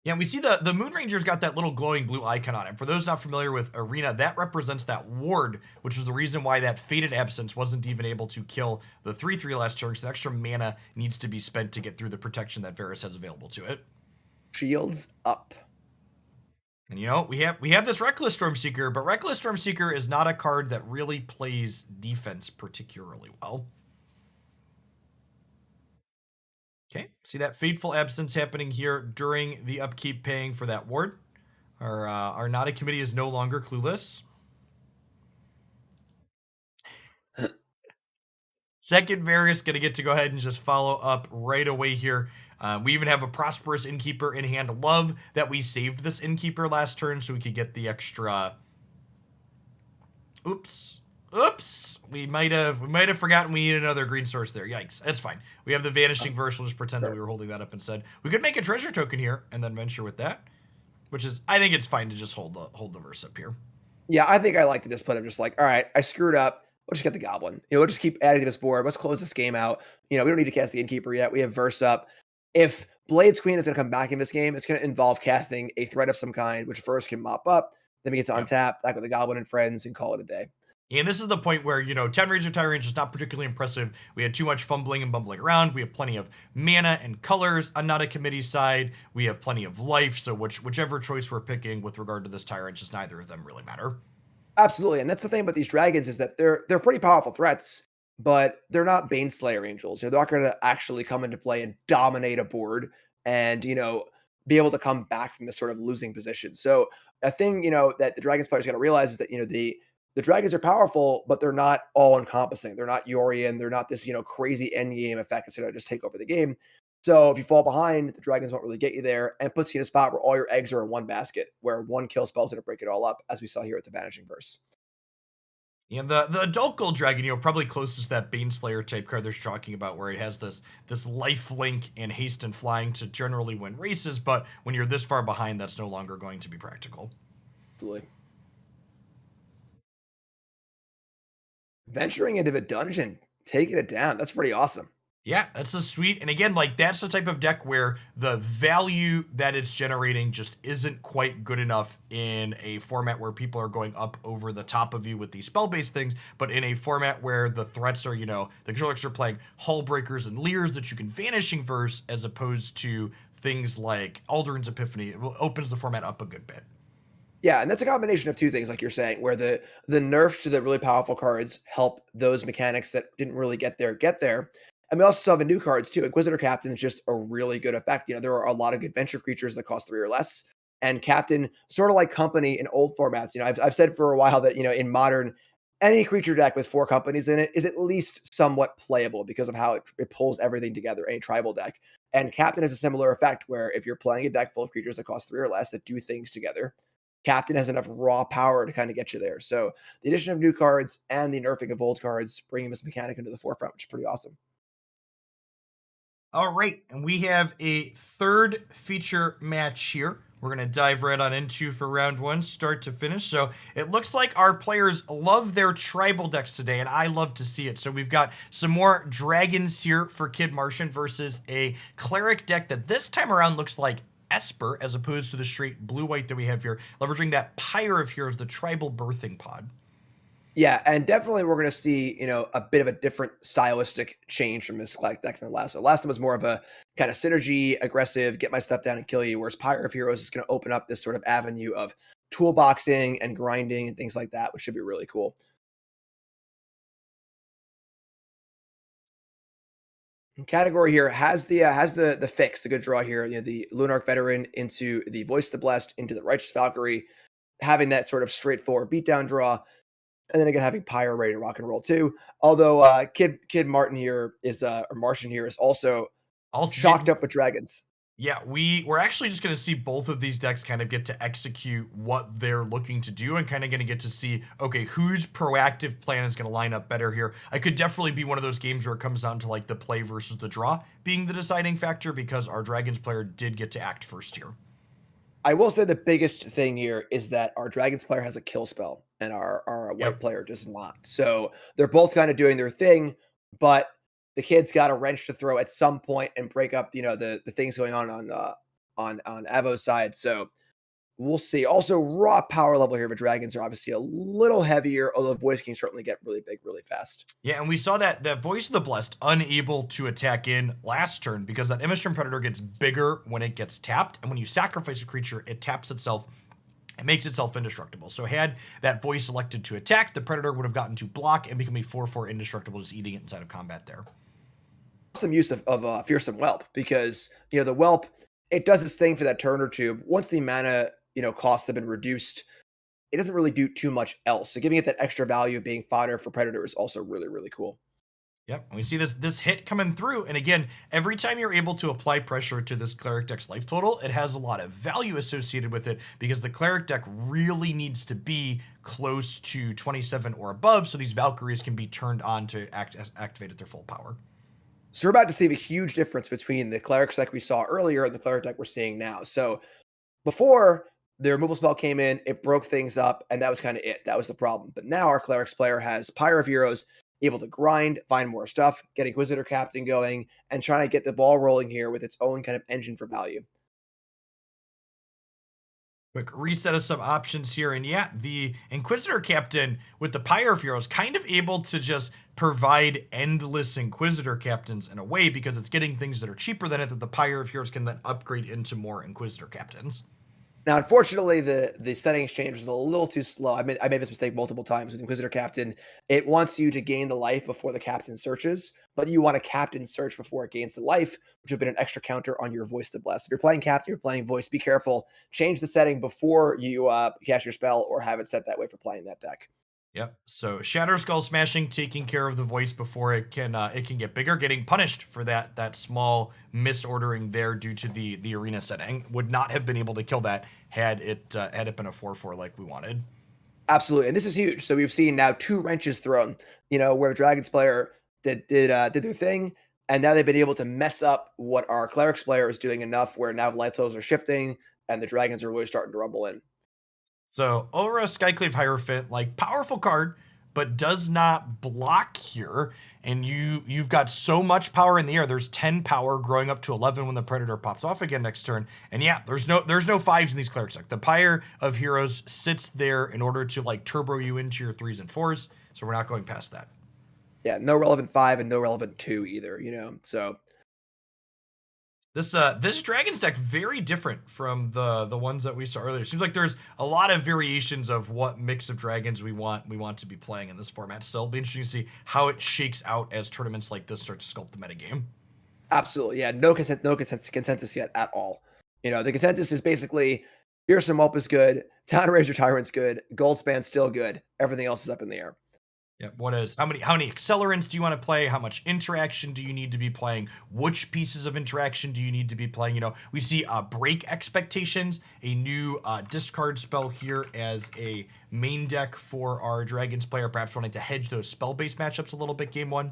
Yeah, we see the Moon Ranger's got that little glowing blue icon on it. For those not familiar with Arena, that represents that ward, which was the reason why that Fated Absence wasn't even able to kill the 3/3 last turn, because extra mana needs to be spent to get through the protection that Varus has available to it. Shields up. And we have this Reckless Stormseeker, but Reckless Stormseeker is not a card that really plays defense particularly well. Okay, see that Fateful Absence happening here during the upkeep, paying for that ward. Our Not a Committee is no longer clueless. Second Varus going to get to go ahead and just follow up right away here. We even have a Prosperous Innkeeper in hand. Love that we saved this Innkeeper last turn so we could get the extra... Oops. We might have forgotten we needed another green source there. Yikes. That's fine. We have the Vanishing Verse. We'll just pretend that we were holding that up instead. We could make a treasure token here and then venture with that, which is, I think it's fine to just hold the verse up here. Yeah, I think I like the discipline of just like, all right, I screwed up. Let's just get the Goblin. We'll just keep adding to this board. Let's close this game out. We don't need to cast the Innkeeper yet. We have verse up. If Blades Queen is going to come back in this game, it's going to involve casting a threat of some kind, which first can mop up. Then we get to untap, back with the Goblin and friends, and call it a day. And this is the point where, 10 Razor Tyrant is not particularly impressive. We had too much fumbling and bumbling around. We have plenty of mana and colors on Not a Committee side. We have plenty of life. So whichever choice we're picking with regard to this Tyrant, just neither of them really matter. Absolutely. And that's the thing about these dragons is that they're pretty powerful threats, but they're not Baneslayer Angels. They're not going to actually come into play and dominate a board and, be able to come back from this sort of losing position. So a thing, that the Dragons players got to realize is that, the dragons are powerful, but they're not all encompassing. They're not Yorion. They're not this, crazy end game effect that's going to just take over the game. So if you fall behind, the dragons won't really get you there, and puts you in a spot where all your eggs are in one basket, where one kill spell is going to break it all up, as we saw here at the Vanishing Verse. And the Adult Gold Dragon, probably closest to that Baneslayer type card they're talking about, where it has this life link and haste and flying to generally win races, but when you're this far behind, that's no longer going to be practical. Absolutely. Venturing into the dungeon, taking it down. That's pretty awesome. Yeah, that's a sweet. And again, that's the type of deck where the value that it's generating just isn't quite good enough in a format where people are going up over the top of you with these spell-based things, but in a format where the threats are, the controllers are playing Hull Breakers and Leers that you can Vanishing Verse, as opposed to things like Aldrin's Epiphany. It opens the format up a good bit. Yeah, and that's a combination of two things, like you're saying, where the nerfs to the really powerful cards help those mechanics that didn't really get there. And we also saw the new cards too. Inquisitor Captain is just a really good effect. There are a lot of good venture creatures that cost 3 or less. And Captain, sort of like Company in old formats. I've said for a while that, in modern, any creature deck with 4 companies in it is at least somewhat playable because of how it pulls everything together, any tribal deck. And Captain has a similar effect where if you're playing a deck full of creatures that cost 3 or less that do things together, Captain has enough raw power to kind of get you there. So the addition of new cards and the nerfing of old cards bringing this mechanic into the forefront, which is pretty awesome. All right, and we have a third feature match here. We're going to dive right on into for round one, start to finish. So it looks like our players love their tribal decks today, and I love to see it. So we've got some more dragons here for Kid Martian versus a cleric deck that this time around looks like Esper as opposed to the straight blue-white that we have here, leveraging that Pyre of Heroes, the tribal birthing pod. Yeah, and definitely we're going to see, a bit of a different stylistic change from this deck than the last. So last time was more of a kind of synergy, aggressive, get my stuff down and kill you, whereas Pyre of Heroes is going to open up this sort of avenue of toolboxing and grinding and things like that, which should be really cool. And category here has the fix, the good draw here. The Lunarch Veteran into the Voice of the Blessed into the Righteous Valkyrie, having that sort of straightforward beatdown draw. And then again, having Pyre ready to rock and roll too. Although Kid Martin here is or Martian here is also Also shocked getting up with dragons. Yeah, we're actually just going to see both of these decks kind of get to execute what they're looking to do and kind of going to get to see, okay, whose proactive plan is going to line up better here. I could definitely be one of those games where it comes down to like the play versus the draw being the deciding factor because our Dragons player did get to act first here. I will say the biggest thing here is that our dragons player has a kill spell and our white Yep. player does not. So they're both kind of doing their thing, but the kid's got a wrench to throw at some point and break up, the things going on Avo's side. So we'll see. Also, raw power level here, but dragons are obviously a little heavier, although voice can certainly get really big really fast. Yeah, and we saw that Voice of the Blessed unable to attack in last turn because that Image Predator gets bigger when it gets tapped, and when you sacrifice a creature, it taps itself. It makes itself indestructible. So had that voice elected to attack, the Predator would have gotten to block and become a 4/4 indestructible, just eating it inside of combat there. Some use of fearsome whelp because the whelp it does this thing for that turn or two. Once the mana costs have been reduced, it doesn't really do too much else. So giving it that extra value of being fodder for predator is also really really cool. Yep, and we see this hit coming through, and again, every time you're able to apply pressure to this cleric deck's life total, it has a lot of value associated with it because the cleric deck really needs to be close to 27 or above, so these Valkyries can be turned on to activate at their full power. So we're about to see the huge difference between the clerics deck we saw earlier and the cleric deck we're seeing now. So before the removal spell came in, it broke things up, and that was kind of it. That was the problem. But now our clerics player has Pyre of Heroes, able to grind, find more stuff, get Inquisitor Captain going, and trying to get the ball rolling here with its own kind of engine for value. Quick reset of some options here, and yeah, the Inquisitor Captain with the Pyre of Heroes kind of able to just provide endless Inquisitor Captains in a way because it's getting things that are cheaper than it that the Pyre of Heroes can then upgrade into more Inquisitor Captains. Now, unfortunately, the settings change was a little too slow. I made this mistake multiple times with Inquisitor Captain. It wants you to gain the life before the captain searches, but you want a captain search before it gains the life, which would have been an extra counter on your voice to bless. If you're playing captain, you're playing voice. Be careful. Change the setting before you cast your spell, or have it set that way for playing that deck. Yep. So Shatter Skull Smashing taking care of the voice before it can get bigger, getting punished for that small misordering there due to the arena setting. Would not have been able to kill that had it been a 4/4 like we wanted. Absolutely, and this is huge. So we've seen now 2 wrenches thrown. Where the Dragons player did their thing, and now they've been able to mess up what our Clerics player is doing enough. Where now life totals are shifting, and the Dragons are really starting to rumble in. So over a Skyclave Hierophant, like powerful card, but does not block here. And you've got so much power in the air. There's 10 power growing up to 11 when the Predator pops off again next turn. And yeah, there's no fives in these clerics deck. The Pyre of Heroes sits there in order to like turbo you into your 3s and 4s. So we're not going past that. Yeah, no relevant 5 and no relevant 2 either. So This Dragons deck very different from the ones that we saw earlier. Seems like there's a lot of variations of what mix of dragons we want to be playing in this format. So it'll be interesting to see how it shakes out as tournaments like this start to sculpt the metagame. Absolutely, yeah. No consensus yet at all. The consensus is basically Fearsome Whelp is good, Town Razor Tyrant's good, Goldspan's still good. Everything else is up in the air. Yeah, how many accelerants do you want to play? How much interaction do you need to be playing? Which pieces of interaction do you need to be playing? We see break expectations, a new discard spell here as a main deck for our Dragons player, perhaps wanting to hedge those spell-based matchups a little bit game one.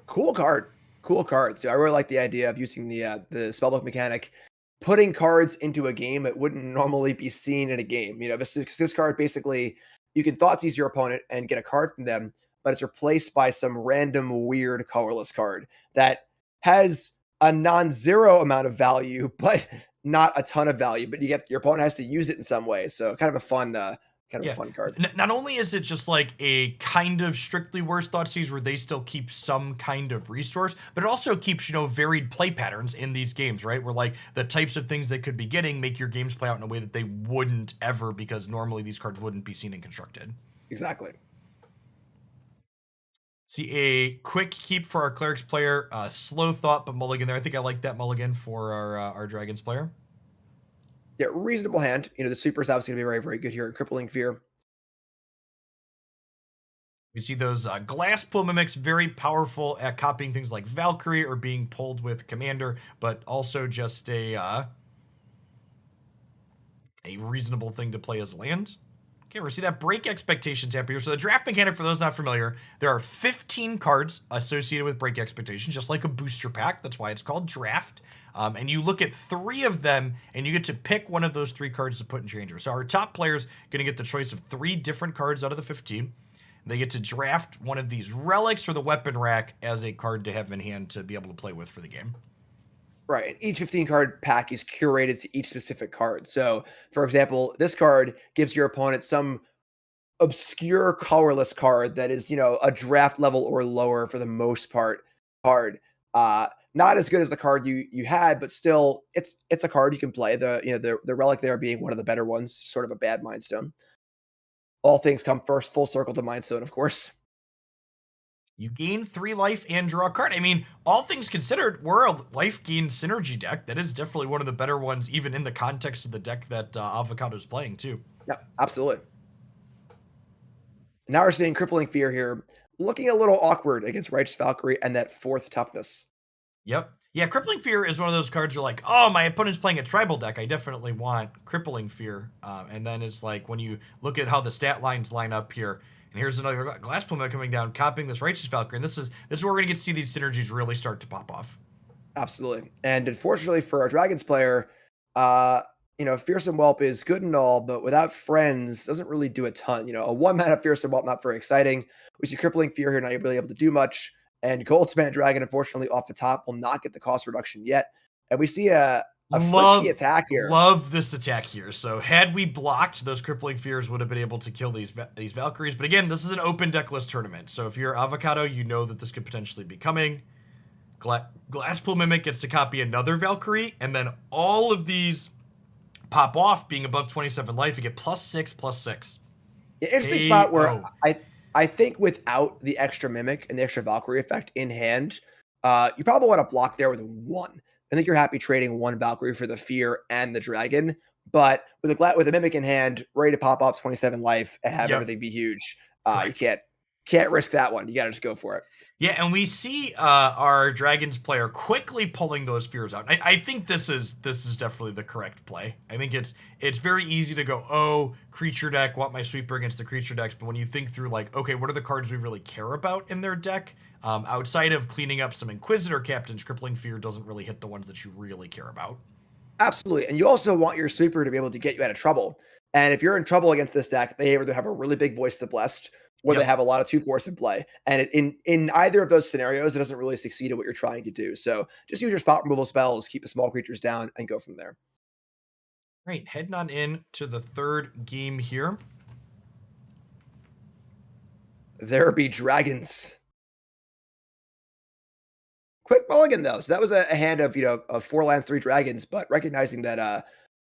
Cool card. Cool card. So I really like the idea of using the spellbook mechanic, putting cards into a game that wouldn't normally be seen in a game. This card basically you can Thoughtseize your opponent and get a card from them, but it's replaced by some random weird colorless card that has a non-zero amount of value, but not a ton of value. But your opponent has to use it in some way. So kind of a Yeah. fun card. Not only is it just like a kind of strictly worse Thoughtseize where they still keep some kind of resource, but it also keeps, varied play patterns in these games, right? Where like the types of things they could be getting make your games play out in a way that they wouldn't ever because normally these cards wouldn't be seen and constructed. Exactly. See a quick keep for our Clerics player, slow thought, but mulligan there. I think I like that mulligan for our Dragons player. Yeah, reasonable hand. The super is obviously going to be very, very good here in Crippling Fear. We see those glass pool mimics very powerful at copying things like Valkyrie or being pulled with Commander, but also just a reasonable thing to play as land. Okay, we see that break expectations happen here. So the draft mechanic, for those not familiar, there are 15 cards associated with break expectations, just like a booster pack. That's why it's called draft. And you look at 3 of them, and you get to pick one of those 3 cards to put in your hand. So our top player's going to get the choice of 3 different cards out of the 15. They get to draft one of these relics or the weapon rack as a card to have in hand to be able to play with for the game. Right. And each 15 card pack is curated to each specific card. So, for example, this card gives your opponent some obscure colorless card that is, a draft level or lower for the most part card. Not as good as the card you had, but still it's a card you can play. The relic there being one of the better ones, sort of a bad Mind Stone. All things come first, full circle to Mind Stone, of course. You gain 3 life and draw a card. I mean, all things considered, we're a life gain synergy deck. That is definitely one of the better ones, even in the context of the deck that Avocado's playing, too. Yeah, absolutely. Now we're seeing Crippling Fear here, looking a little awkward against Righteous Valkyrie and that 4th toughness. Yep. Yeah, Crippling Fear is one of those cards you're like, oh, my opponent's playing a tribal deck. I definitely want Crippling Fear. And then it's like when you look at how the stat lines line up here, and here's another glass plummet coming down, copying this Righteous Valkyrie. And this is where we're going to get to see these synergies really start to pop off. Absolutely. And unfortunately for our Dragons player, Fearsome Whelp is good and all, but without friends, doesn't really do a ton. A 1-mana Fearsome Whelp, not very exciting. We see Crippling Fear here, not really able to do much. And Goldspan Dragon, unfortunately, off the top, will not get the cost reduction yet. And we see a frisky attack here. Love this attack here. So had we blocked, those Crippling Fears would have been able to kill these Valkyries. But again, this is an open deck list tournament. So if you're Avocado, you know that this could potentially be coming. Glasspool Mimic gets to copy another Valkyrie, and then all of these pop off being above 27 life. You get +6/+6. Yeah, interesting spot where I think without the extra Mimic and the extra Valkyrie effect in hand, you probably want to block there with 1. I think you're happy trading 1 Valkyrie for the Fear and the Dragon, but with a Mimic in hand, ready to pop off 27 life and have everything be huge, you can't risk that one. You got to just go for it. Yeah, and we see our Dragons player quickly pulling those Fears out. I think this is definitely the correct play. I think it's very easy to go, oh, creature deck, want my sweeper against the creature decks. But when you think through like, okay, what are the cards we really care about in their deck? Outside of cleaning up some Inquisitor captains, Crippling Fear doesn't really hit the ones that you really care about. Absolutely. And you also want your sweeper to be able to get you out of trouble. And if you're in trouble against this deck, they either have a really big Voice of the Blessed, or they have a lot of 2/4 in play. And in either of those scenarios, it doesn't really succeed at what you're trying to do. So just use your spot removal spells, keep the small creatures down, and go from there. Right, heading on in to the 3rd game here. There be dragons. Quick mulligan though. So that was a hand of, of 4 lands, 3 dragons, but recognizing that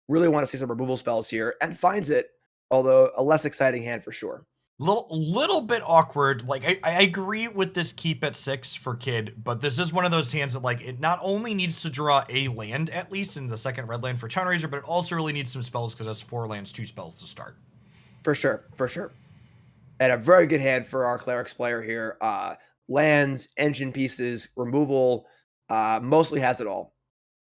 really want to see some removal spells here and finds it, although a less exciting hand for sure. Little bit awkward. Like I agree with this keep at 6 for Kid, but this is one of those hands that like it not only needs to draw a land at least in the second red land for Town Raiser, but it also really needs some spells because it has 4 lands, 2 spells to start. For sure, for sure. And a very good hand for our clerics player here. Lands, engine pieces, removal, mostly has it all.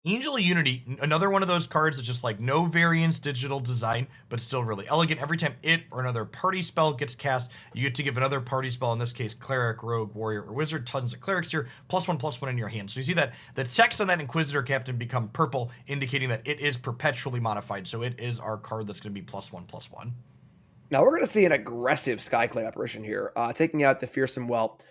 Angel of Unity, another one of those cards that's just like no variance digital design, but still really elegant. Every time it or another party spell gets cast, you get to give another party spell, in this case, cleric, rogue, warrior, or wizard. Tons of clerics here, +1/+1 in your hand. So you see that the text on that Inquisitor Captain become purple, indicating that it is perpetually modified. So it is our card that's going to be +1/+1. Now we're going to see an aggressive Skyclave apparition here, taking out the Fearsome Whelp.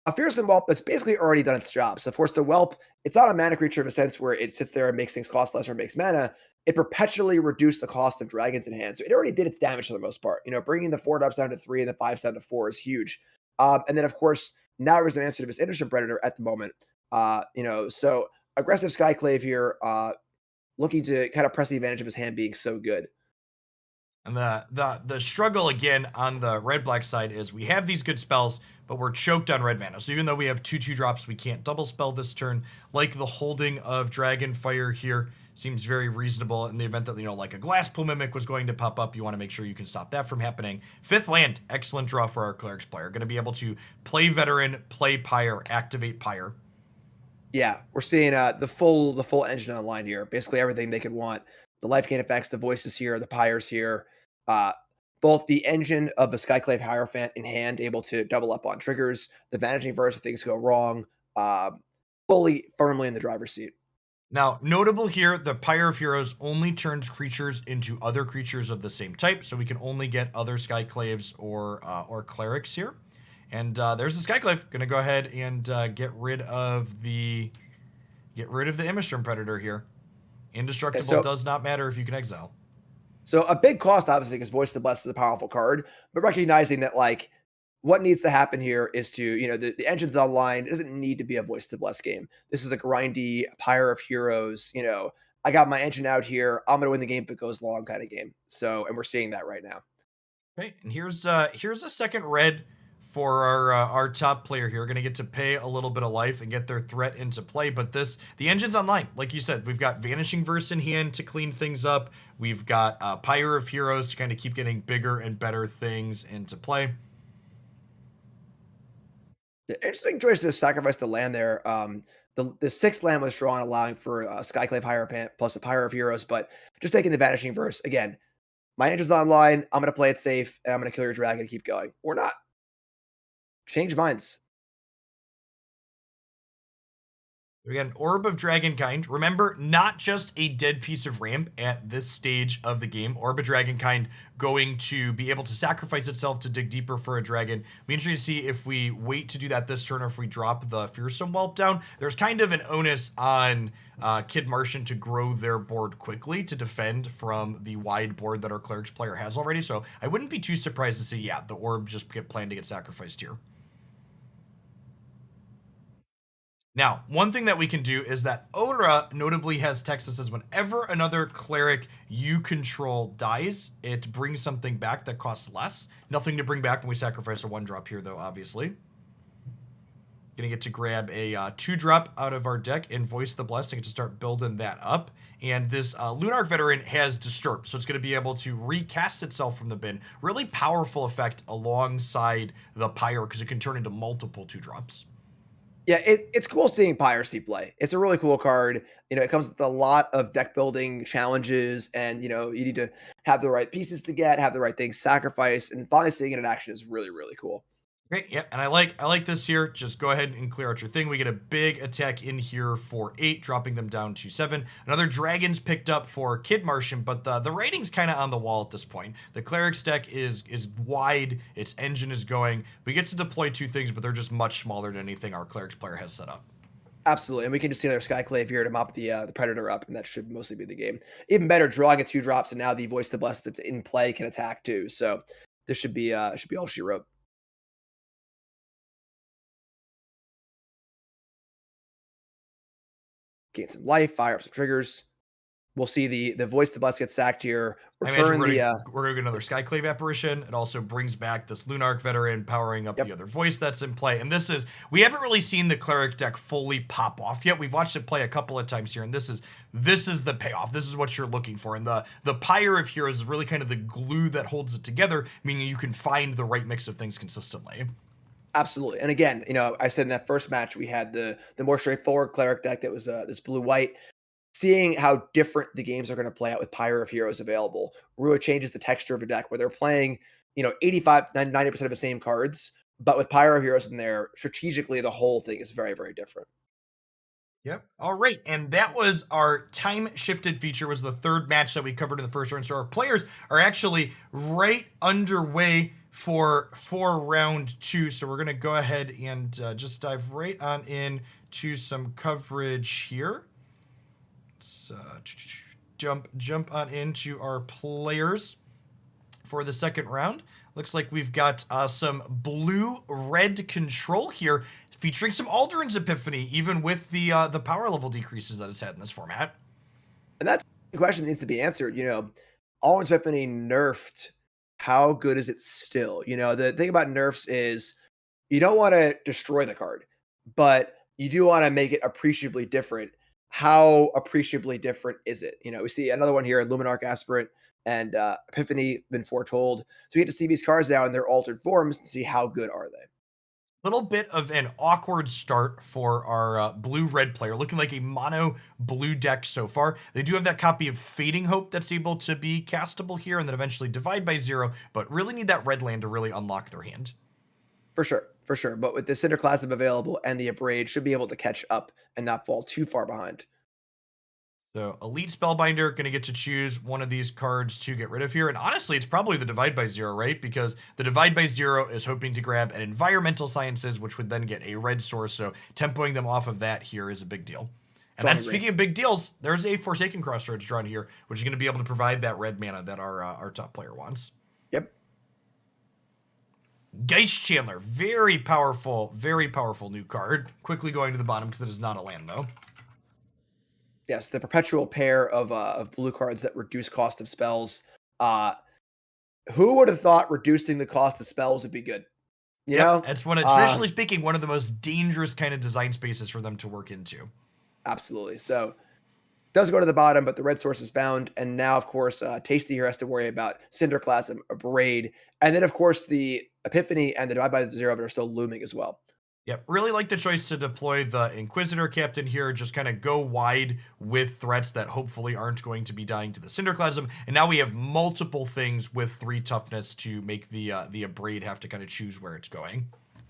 A Fearsome Whelp that's basically already done its job. So, of course, the Whelp, it's not a mana creature in a sense where it sits there and makes things cost less or makes mana. It perpetually reduced the cost of dragons in hand. So it already did its damage for the most part. Bringing the 4 drops down to 3 and the 5s down to 4 is huge. And then, of course, now there's an answer to this Innocent Predator at the moment. So aggressive Skyclave here, looking to kind of press the advantage of his hand being so good. And the struggle again on the red black side is we have these good spells, but we're choked on red mana. So even though we have 2/2 drops, we can't double spell this turn. Like the holding of Dragonfire here seems very reasonable in the event that, like a Glasspool Mimic was going to pop up. You want to make sure you can stop that from happening. 5th land, excellent draw for our Clerics player. Going to be able to play Veteran, play Pyre, activate Pyre. Yeah, we're seeing the full engine online here. Basically everything they could want. The life gain effects, the voices here, the pyres here. Uh, Both the engine of the Skyclave Hierophant in hand, able to double up on triggers, the Vanishing Verse if things go wrong. Fully firmly in the driver's seat. Now, notable here, the Pyre of Heroes only turns creatures into other creatures of the same type, so we can only get other Skyclaves or Clerics here. And there's the Skyclave. Gonna go ahead and get rid of the Imistrum Predator here. Indestructible does not matter if you can exile. So a big cost, obviously, because Voice of the Blessed is a powerful card, but recognizing that, like, what needs to happen here is to, the engine's online. It doesn't need to be a Voice of the Blessed game. This is a grindy Pyre of Heroes, I got my engine out here. I'm going to win the game if it goes long kind of game. So, and we're seeing that right now. Okay, and here's a second red for our top player here. Going to get to pay a little bit of life and get their threat into play. But the engine's online. Like you said, we've got Vanishing Verse in hand to clean things up. We've got Pyre of Heroes to kind of keep getting bigger and better things into play. The interesting choice to sacrifice the land there. The 6th land was drawn, allowing for a Skyclave Hierophant plus a Pyre of Heroes, but just taking the Vanishing Verse. Again, my engine's online. I'm going to play it safe, and I'm going to kill your dragon and keep going. Or not. Change minds. We got an Orb of Dragonkind. Remember, not just a dead piece of ramp at this stage of the game. Orb of Dragonkind going to be able to sacrifice itself to dig deeper for a dragon. Be interesting to see if we wait to do that this turn or if we drop the Fearsome Whelp down. There's kind of an onus on Kid Martian to grow their board quickly to defend from the wide board that our Clerics player has already. So I wouldn't be too surprised to see, yeah, the Orb just get planned to get sacrificed here. Now, one thing that we can do is that Odra notably has text that says whenever another cleric you control dies, it brings something back that costs less. Nothing to bring back when we sacrifice a 1-drop here, though, obviously. Gonna get to grab a 2-drop out of our deck and Voice the Blessing to start building that up. And this Lunarch Veteran has Disturb, so it's going to be able to recast itself from the bin. Really powerful effect alongside the Pyre because it can turn into multiple 2-drops. Yeah, it's cool seeing Piracy play. It's a really cool card. It comes with a lot of deck building challenges, and you need to have the right pieces to get, have the right things sacrifice, and finally seeing it in action is really, really cool. Great, yeah, and I like this here. Just go ahead and clear out your thing. We get a big attack in here for 8, dropping them down to 7. Another Dragon's picked up for Kid Martian, but the rating's kind of on the wall at this point. The Cleric's deck is wide. Its engine is going. We get to deploy 2 things, but they're just much smaller than anything our Cleric's player has set up. Absolutely, and we can just see another Skyclave here to mop the Predator up, and that should mostly be the game. Even better, drawing a 2-drops, and now the Voice of the Blessed that's in play can attack too. So this should be all she wrote. gain some life, fire up some triggers. We'll see the voice of the bus get sacked here. I imagine Return the we're gonna get another Skyclave apparition. It also brings back this Lunarch veteran, powering up the yep, other voice that's in play. And this is we haven't really seen the cleric deck fully pop off yet. We've watched it play a couple of times here, and this is the payoff. This is what you're looking for. And the Pyre of Heroes is really kind of the glue that holds it together, meaning you can find the right mix of things consistently. absolutely. And again, I said in that first match we had the more straightforward cleric deck that was this blue white. Seeing how different the games are going to play out with Pyre of Heroes available, Rua changes the texture of the deck where they're playing, 85, 90% of the same cards, but with Pyre of Heroes in there, strategically, the whole thing is very, very different. Yep. All right. And that was our time shifted feature, was the third match that we covered in the first round. So our players are actually right underway for round 2. So we're going to go ahead and just dive right on in to some coverage here. So jump on into our players for the second round. Looks like we've got some blue-red control here, featuring some Aldrin's Epiphany, even with the power level decreases that it's had in this format. And that's the question that needs to be answered. Aldrin's Epiphany nerfed. How good is it still? The thing about nerfs is you don't want to destroy the card, but you do want to make it appreciably different. How appreciably different is it? We see another one here, Luminarch Aspirant and Epiphany, been foretold. So we get to see these cards now in their altered forms and see how good are they. Little bit of an awkward start for our blue-red player, looking like a mono blue deck so far. They do have that copy of Fading Hope that's able to be castable here and then eventually divide by 0, but really need that red land to really unlock their hand. For sure. But with the Cinderclasm available and the Abrade, should be able to catch up and not fall too far behind. So Elite Spellbinder going to get to choose one of these cards to get rid of here. And honestly, it's probably the Divide by 0, right? Because the Divide by 0 is hoping to grab an Environmental Sciences, which would then get a red source. So tempoing them off of that here is a big deal. And then speaking of big deals, there's a Forsaken Crossroads drawn here, which is going to be able to provide that red mana that our top player wants. Yep. Geist Chandler, very powerful new card. Quickly going to the bottom because it is not a land, though. Yes, the perpetual pair of blue cards that reduce cost of spells. Who would have thought reducing the cost of spells would be good? You know? It's traditionally speaking, one of the most dangerous kind of design spaces for them to work into. Absolutely. So does go to the bottom, but the red source is found. And now, of course, Tasty here has to worry about Cinderclasm, Abrade, and then, of course, the Epiphany and the Divide by 0 are still looming as well. Yep, really like the choice to deploy the Inquisitor Captain here, just kind of go wide with threats that hopefully aren't going to be dying to the Cinderclasm. And now we have multiple things with 3 toughness to make the Abrade have to kind of choose where it's going.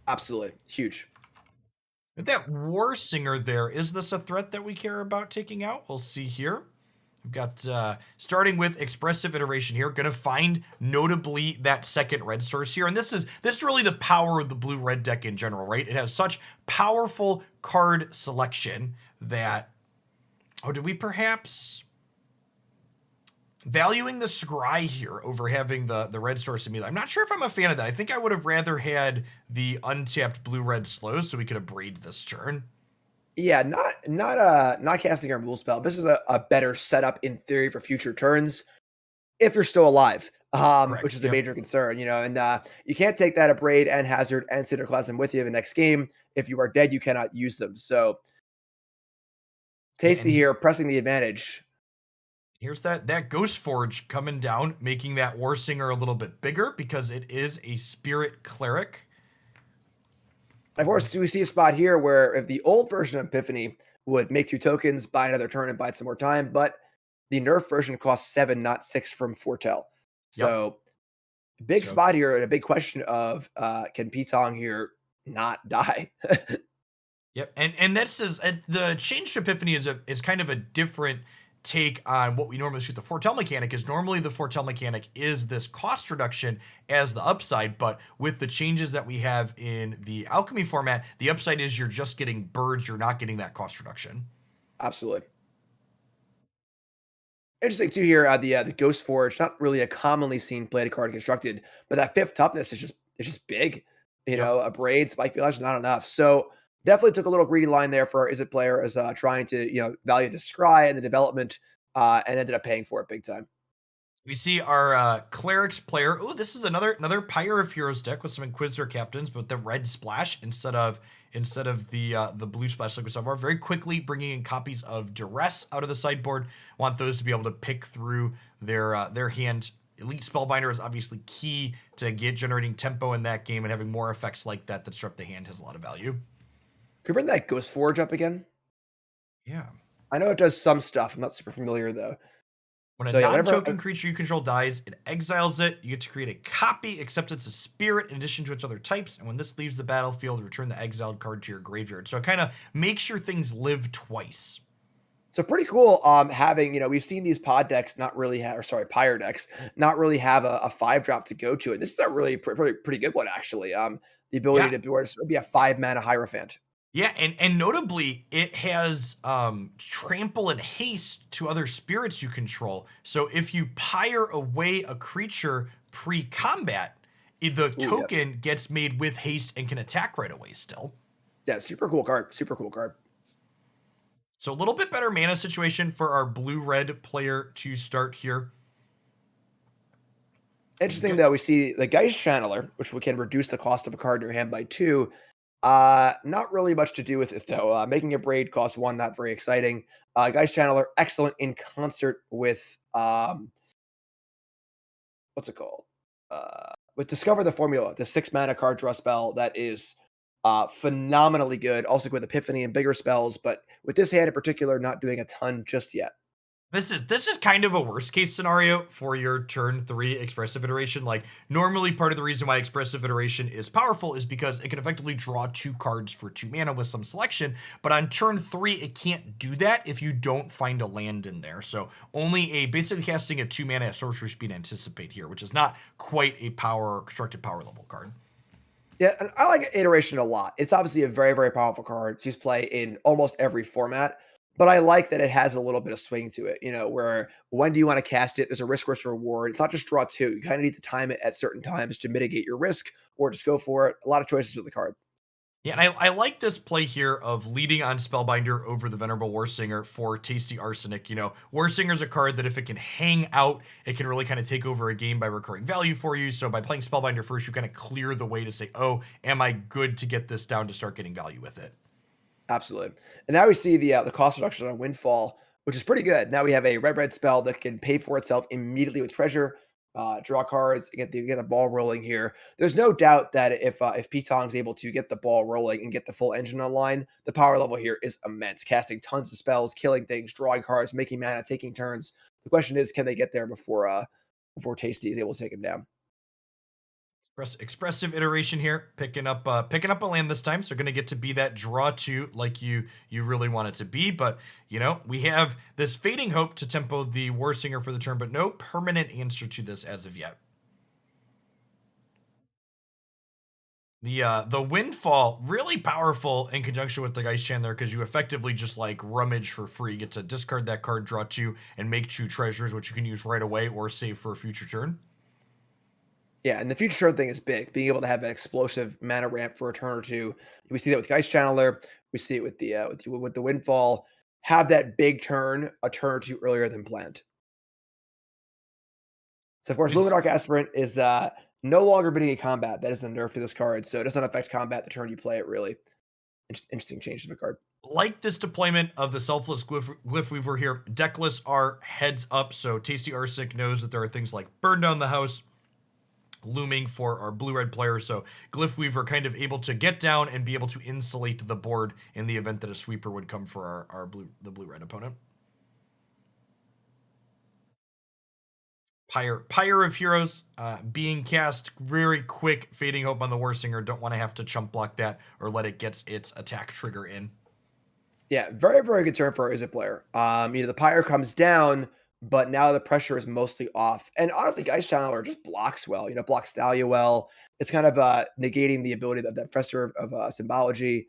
Absolutely. Huge. With that War Singer there, is this a threat that we care about taking out? We'll see here. We've got, starting with Expressive Iteration here, going to find notably that second red source here. And this is really the power of the blue-red deck in general, right? It has such powerful card selection that, did we perhaps... Valuing the Scry here over having the red source immediately. I'm not sure if I'm a fan of that. I think I would have rather had the untapped blue-red slows so we could Abrade this turn. Yeah, not casting our rule spell. This is a better setup in theory for future turns if you're still alive, which is the major concern, and you can't take that Abrade and Hazard and Cinderclasm with you the next game. If you are dead, you cannot use them. So Tasty here pressing the advantage. Here's that Ghost Forge coming down, making that War Singer a little bit bigger because it is a Spirit Cleric. Of course, we see a spot here where if the old version of Epiphany would make 2 tokens, buy another turn, and buy some more time, but the nerf version costs 7, not 6 from Foretell. So big spot here and a big question of can Pitong here not die? Yep, and this is the change to Epiphany is kind of a different take on what we normally see. The Foretell mechanic is normally the Foretell mechanic is this cost reduction as the upside, but with the changes that we have in the Alchemy format, the upside is you're just getting birds, you're not getting that cost reduction. Absolutely. Interesting too here, the Ghost Forge, not really a commonly seen played card constructed, but that 5th toughness is just big. Abrade, Spike Village, not enough. So Definitely took a little greedy line there for Is It player as trying to value the scry and the development, and ended up paying for it big time. We see our clerics player. Oh, this is another Pyre of Heroes deck with some Inquisitor captains, but the red splash instead of the blue splash like we saw before. Very quickly bringing in copies of Duress out of the sideboard. Want those to be able to pick through their hand. Elite Spellbinder is obviously key to generating tempo in that game, and having more effects like that disrupt the hand has a lot of value. Could we bring that Ghost Forge up again? Yeah. I know it does some stuff. I'm not super familiar though. When a So yeah, whenever non-token creature you control dies, it exiles it. You get to create a copy, except it's a spirit in addition to its other types. And when this leaves the battlefield, return the exiled card to your graveyard. So it kind of makes sure things live twice. So pretty cool. Having we've seen these pod decks not really have, or sorry, pyre decks not really have a 5 drop to go to it. This is a really pretty good one actually. The ability Yeah, to be a 5 mana Hierophant. yeah, and notably, it has trample and haste to other spirits you control. So if you pyre away a creature pre-combat, the Ooh, yeah, token gets made with haste and can attack right away still. yeah, super cool card. Super cool card. So a little bit better mana situation for our blue-red player to start here. Interesting Good. though, we see the Geist Channeler, which we can reduce the cost of a card in your hand by 2. Not really much to do with it though. Making a braid cost 1, not very exciting. Geist Channeler, excellent in concert with what's it called? With Discover the Formula, the 6 mana card draw spell that is phenomenally good. Also with Epiphany and bigger spells, but with this hand in particular, not doing a ton just yet. This is kind of a worst case scenario for your turn 3 expressive iteration. Like, normally part of the reason why expressive iteration is powerful is because it can effectively draw 2 cards for 2 mana with some selection, but on turn 3 it can't do that if you don't find a land in there. So only basically casting a 2 mana sorcery speed Anticipate here, which is not quite a power constructed power level card. Yeah, and I like Iteration a lot. It's obviously a very, very powerful card. It's used to play in almost every format, but I like that it has a little bit of swing to it, where when do you want to cast it? There's a risk versus reward. It's not just draw 2. You kind of need to time it at certain times to mitigate your risk or just go for it. A lot of choices with the card. Yeah, and I like this play here of leading on Spellbinder over the Venerable Warsinger for Tasty Arsenic. Warsinger's a card that if it can hang out, it can really kind of take over a game by recurring value for you. So by playing Spellbinder first, you kind of clear the way to say, oh, am I good to get this down to start getting value with it? Absolutely. And now we see the cost reduction on Windfall, which is pretty good. Now we have a red spell that can pay for itself immediately with treasure, draw cards, get the ball rolling here. There's no doubt that if Petong's able to get the ball rolling and get the full engine online, the power level here is immense. Casting tons of spells, killing things, drawing cards, making mana, taking turns. The question is, can they get there before Tasty is able to take him down? Expressive iteration here, picking up a land this time, so going to get to be that draw 2 like you really want it to be. But we have this Fading Hope to tempo the Warsinger for the turn, but no permanent answer to this as of yet. The Windfall, really powerful in conjunction with the Geist Chandler, because you effectively just like rummage for free. You get to discard that card, draw 2, and make 2 treasures, which you can use right away or save for a future turn. Yeah, and the future turn thing is big. Being able to have an explosive mana ramp for a turn or 2. We see that with Geist Channeler. We see it with the Windfall. Have that big turn a turn or 2 earlier than planned. So of course, We Luminarch Aspirant is no longer bidding a combat. That is the nerf to this card, so it doesn't affect combat the turn you play it. Really interesting change to the card. like this deployment of the Selfless Glyph Weaver here. Decklists are heads up, so Tasty Arsenic knows that there are things like Burn Down the House looming for our blue-red player, so Glyph Weaver kind of able to get down and be able to insulate the board in the event that a sweeper would come for the blue-red opponent. Pyre of Heroes being cast, very quick Fading Hope on the Warsinger. Don't want to have to chump block that or let it get its attack trigger in. Yeah, very, very good turn for a Izzet player. The Pyre comes down, but now the pressure is mostly off. And honestly, Geist Channeler just blocks well, blocks Thalia well. It's kind of negating the ability of that Professor of Symbology.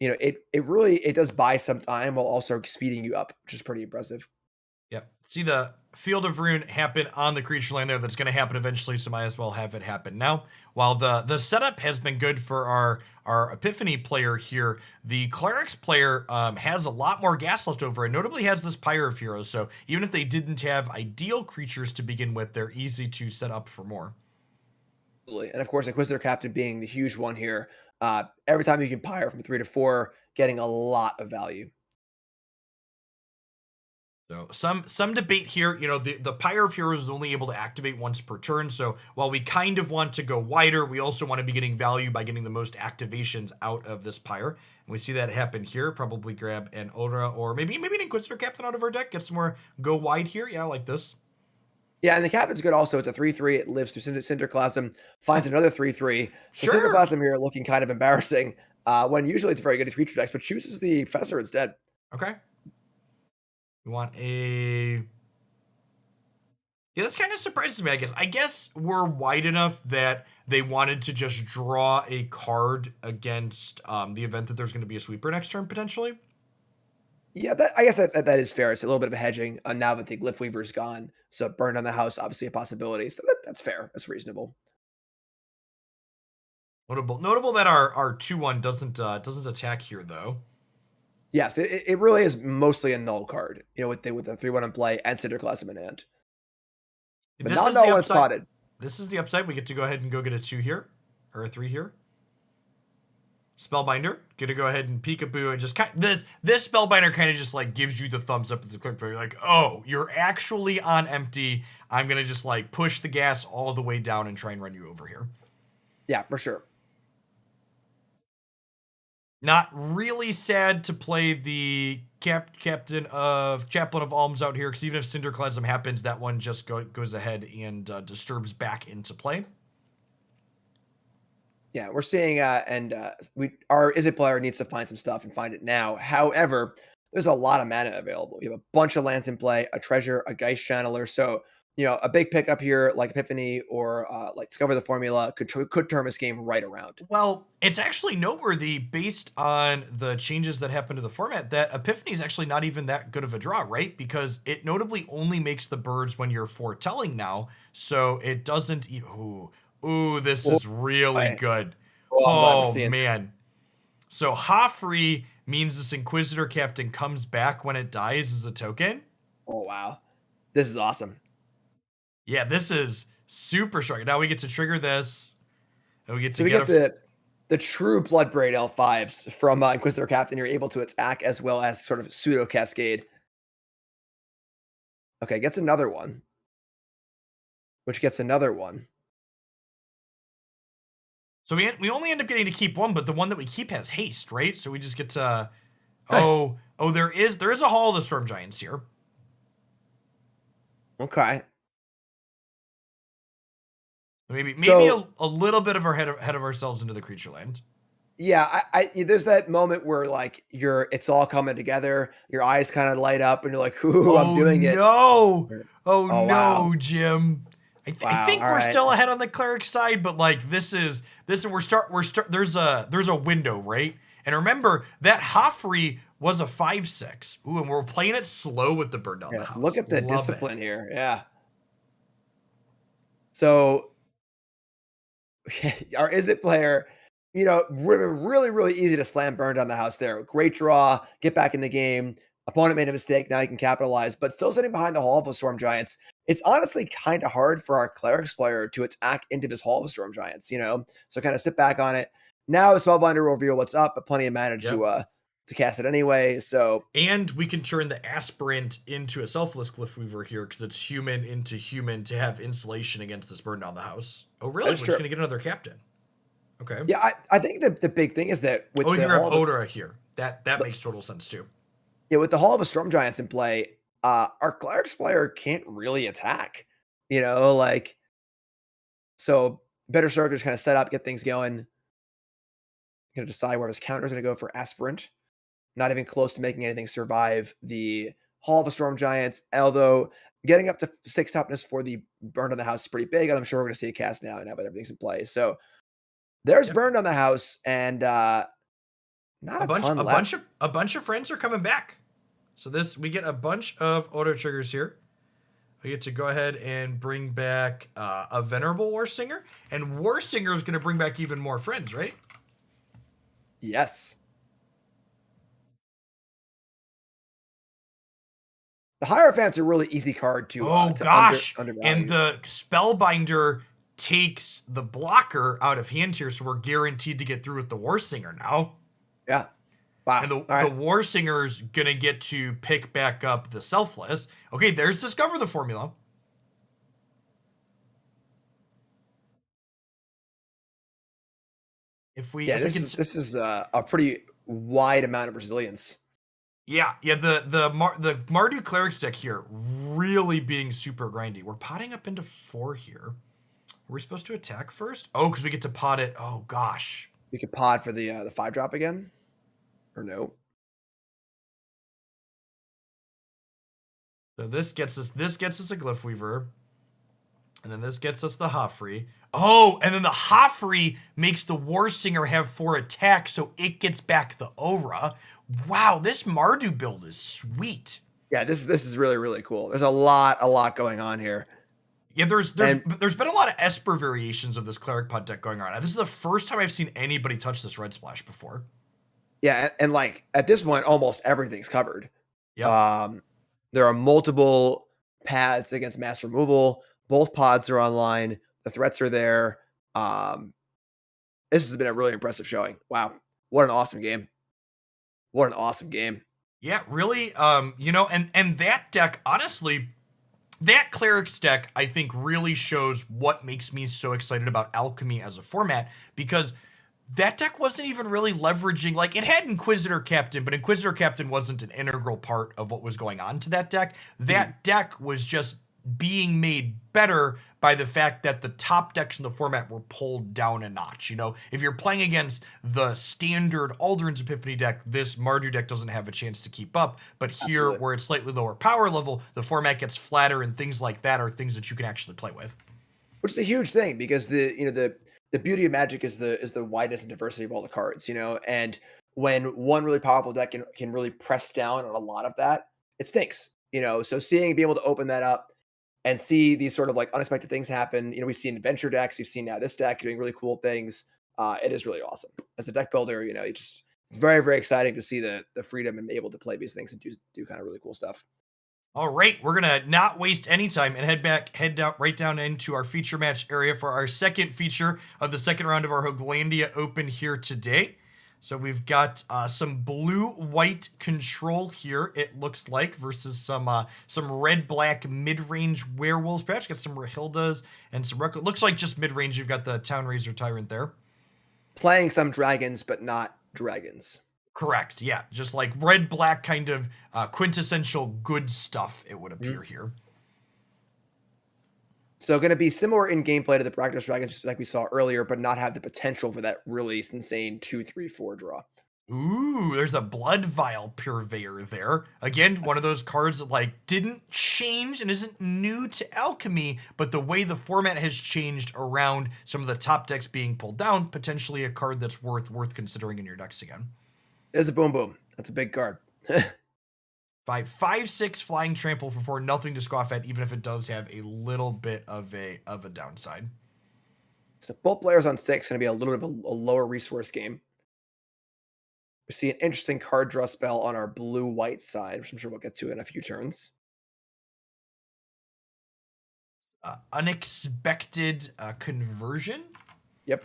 It really it does buy some time while also speeding you up, which is pretty impressive. Yep. See the Field of Ruin happen on the creature land there. That's going to happen eventually, so might as well have it happen now. While the setup has been good for our Epiphany player here, the Clerics player has a lot more gas left over, and notably has this Pyre of Heroes. So even if they didn't have ideal creatures to begin with, they're easy to set up for more. Absolutely. And of course, Inquisitor Captain being the huge one here. Every time you can pyre from 3 to 4, getting a lot of value. So some debate here. You know, the Pyre of Heroes is only able to activate once per turn. So while we kind of want to go wider, we also want to be getting value by getting the most activations out of this Pyre. And we see that happen here. Probably grab an Aura or maybe an Inquisitor Captain out of our deck. Get some more go wide here. Yeah, I like this. Yeah, and the Captain's good also. It's a 3/3. It lives through Cinderclasm, finds another 3/3. So Sure. Cinderclasm here looking kind of embarrassing when usually it's very good at creature decks, but chooses the Professor instead. Okay. We want a. Yeah, this kind of surprises me, I guess. I guess we're wide enough that they wanted to just draw a card against the event that there's going to be a sweeper next turn, potentially. Yeah, I guess that is fair. It's a little bit of a hedging now that the Glyph Weaver's gone. So burn on the house, obviously a possibility. So that's fair. That's reasonable. Notable that our 2/1 doesn't attack here though. Yes, it really is mostly a null card, with the 3/1 in play and Cinderclasm in hand. But This not is the null when it's upside. spotted. This is the upside. We get to go ahead and go get a 2 here or a 3 here. Spellbinder, gonna go ahead and peekaboo and just this Spellbinder kind of just like gives you the thumbs up as a quick player. You're like, oh, you're actually on empty. I'm gonna just like push the gas all the way down and try and run you over here. Yeah, for sure. Not really sad to play the Chaplain of Alms out here, because even if Cinderclasm happens, that one just goes ahead and disturbs back into play. Yeah, we're seeing, our Izzet player needs to find some stuff and find it now. However, there's a lot of mana available. You have a bunch of lands in play, a treasure, a Geist Channeler. So, a big pickup here like Epiphany or like Discover the Formula could turn this game right around. Well, it's actually noteworthy based on the changes that happened to the format that Epiphany is actually not even that good of a draw, right? Because it notably only makes the birds when you're foretelling now, so it doesn't. Ooh, this Oh, is really boy. good. Oh, I'm glad we're Oh seeing. man. So Hoffrey means this Inquisitor Captain comes back when it dies as a token. Oh, wow. This is awesome. Yeah, this is super strong. Now we get to trigger this, and we get So to we get get a. the true Bloodbraid L5s from Inquisitor Captain. You're able to attack as well as sort of pseudo cascade. Okay, gets another one, which gets another one. So we only end up getting to keep one, but the one that we keep has haste, right? So we just get to. Hey, There is a Hall of the Storm Giants here. okay. Maybe So a little bit of our ahead of ourselves into the creature land. yeah, there's that moment where like it's all coming together. Your eyes kind of light up, and you're like, "Ooh, I'm Oh doing it." no! Oh Oh wow, no, Jim. I wow. think All we're right. still ahead on the cleric side, but like this we're start there's a window, right? And remember that Hoffrey was a 5/6. Ooh, and we're playing it slow with the burn down the Yeah, look house. at the Love it. discipline here. Yeah. So our Izzet player, really, really easy to slam burn down the house there. Great draw, get back in the game. Opponent made a mistake. Now you can capitalize, but still sitting behind the Hall of the Storm Giants. It's honestly kind of hard for our Clerics player to attack into this Hall of Storm Giants. So kind of sit back on it. Now Spellbinder will reveal what's up, but plenty of mana Yep. to cast it anyway. So And we can turn the aspirant into a selfless Glyph Weaver here because it's human into human to have insulation against this burn down the house. Oh, really? that's We're true. just gonna get another captain. Okay. Yeah, I think the big thing is that with Oh, the you have Hall of the Odra here. That makes total sense too. Yeah, with the Hall of the Storm Giants in play, our Clerics player can't really attack. Like so better served to just kind of set up, get things going. Gonna decide where his counter is gonna go for Aspirant. Not even close to making anything survive the Hall of the Storm Giants, although getting up to 6 toughness for the Burn on the House is pretty big, and I'm sure we're gonna see a cast now that everything's in play. So there's Yep. Burned on the House, and not a ton left. A bunch of friends are coming back. So we get a bunch of auto triggers here. We get to go ahead and bring back a Venerable Warsinger. And Warsinger is going to bring back even more friends, right? Yes. The Hierophant's a really easy card Oh to gosh. And undervalue. the Spellbinder takes the blocker out of hand here, so we're guaranteed to get through with the Warsinger now. Yeah. Wow. And the All right. Warsinger's going to get to pick back up the Selfless. Okay, there's Discover the Formula. Yeah, If we can this is a pretty wide amount of resilience. Yeah, the Mardu Clerics deck here really being super grindy. We're potting up into 4 here. We're we supposed to attack first? Oh, because we get to pot it. Oh gosh. We could pod for the 5-drop again, or no? So this gets us a Glyph Weaver. And then this gets us the Hoffrey. Oh, and then the Hoffrey makes the Warsinger have 4 attacks, so it gets back the Aura. Wow, this Mardu build is sweet. Yeah, this is really cool. There's a lot going on here. Yeah, there's been a lot of Esper variations of this Cleric Pod deck going on. This is the first time I've seen anybody touch this Red Splash before. Yeah, and like at this point, almost everything's covered. Yep. There are multiple paths against mass removal. Both pods are online. The threats are there. This has been a really impressive showing. Wow, what an awesome game! What an awesome game! Yeah, really. And that deck, honestly, that Clerics deck, I think, really shows what makes me so excited about Alchemy as a format, because that deck wasn't even really leveraging, like, it had Inquisitor Captain, but Inquisitor Captain wasn't an integral part of what was going on to that deck. That deck was just being made better by the fact that the top decks in the format were pulled down a notch. You know, if you're playing against the standard Aldrin's Epiphany deck, this Mardu deck doesn't have a chance to keep up. But here, Absolutely. where it's slightly lower power level, the format gets flatter, and things like that are things that you can actually play with. Which is a huge thing, because the beauty of Magic is the wideness and diversity of all the cards, and when one really powerful deck can really press down on a lot of that, it stinks. So being able to open that up and see these sort of like unexpected things happen. We've seen adventure decks, we've seen now this deck doing really cool things. It is really awesome. As a deck builder, it's very, very exciting to see the freedom and be able to play these things and do kind of really cool stuff. All right, we're gonna not waste any time and head down right down into our feature match area for our second feature of the second round of our Hooglandia Open here today. So we've got some blue-white control here, it looks like, versus some red-black mid-range werewolves. Perhaps got some Rahildas and some looks like just mid-range. You've got the Town Razor Tyrant there. Playing some dragons, but not dragons. Correct. Yeah, just like red-black kind of quintessential good stuff, it would appear here. So going to be similar in gameplay to the practice dragons like we saw earlier, but not have the potential for that really insane 2-3-4 draw. Ooh, there's a Blood Vial Purveyor there. Again, one of those cards that like didn't change and isn't new to Alchemy, but the way the format has changed around some of the top decks being pulled down, potentially a card that's worth considering in your decks again. There's a boom. That's a big card. 5/6 flying trample for 4, nothing to scoff at, even if it does have a little bit of a downside. So both players on 6 going to be a little bit of a lower resource game. We see an interesting card draw spell on our blue-white side, which I'm sure we'll get to in a few turns. Unexpected conversion. Yep.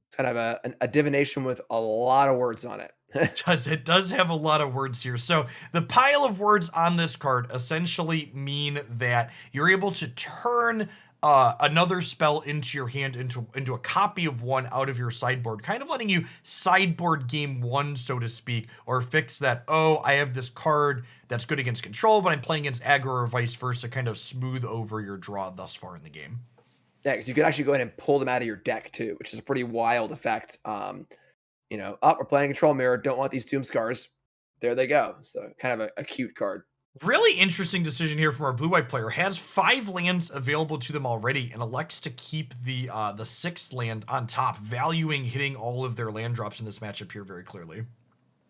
It's kind of a divination with a lot of words on it. It does have a lot of words here. So the pile of words on this card essentially mean that you're able to turn another spell into your hand into a copy of one out of your sideboard, kind of letting you sideboard game 1, so to speak, or fix that, oh, I have this card that's good against control, but I'm playing against aggro, or vice versa, kind of smooth over your draw thus far in the game. Yeah, because you could actually go ahead and pull them out of your deck too, which is a pretty wild effect. We're playing Control Mirror, don't want these Doom Scars. There they go. So kind of a cute card. Really interesting decision here from our blue-white player. Has 5 lands available to them already and elects to keep the 6th land on top, valuing hitting all of their land drops in this matchup here very clearly.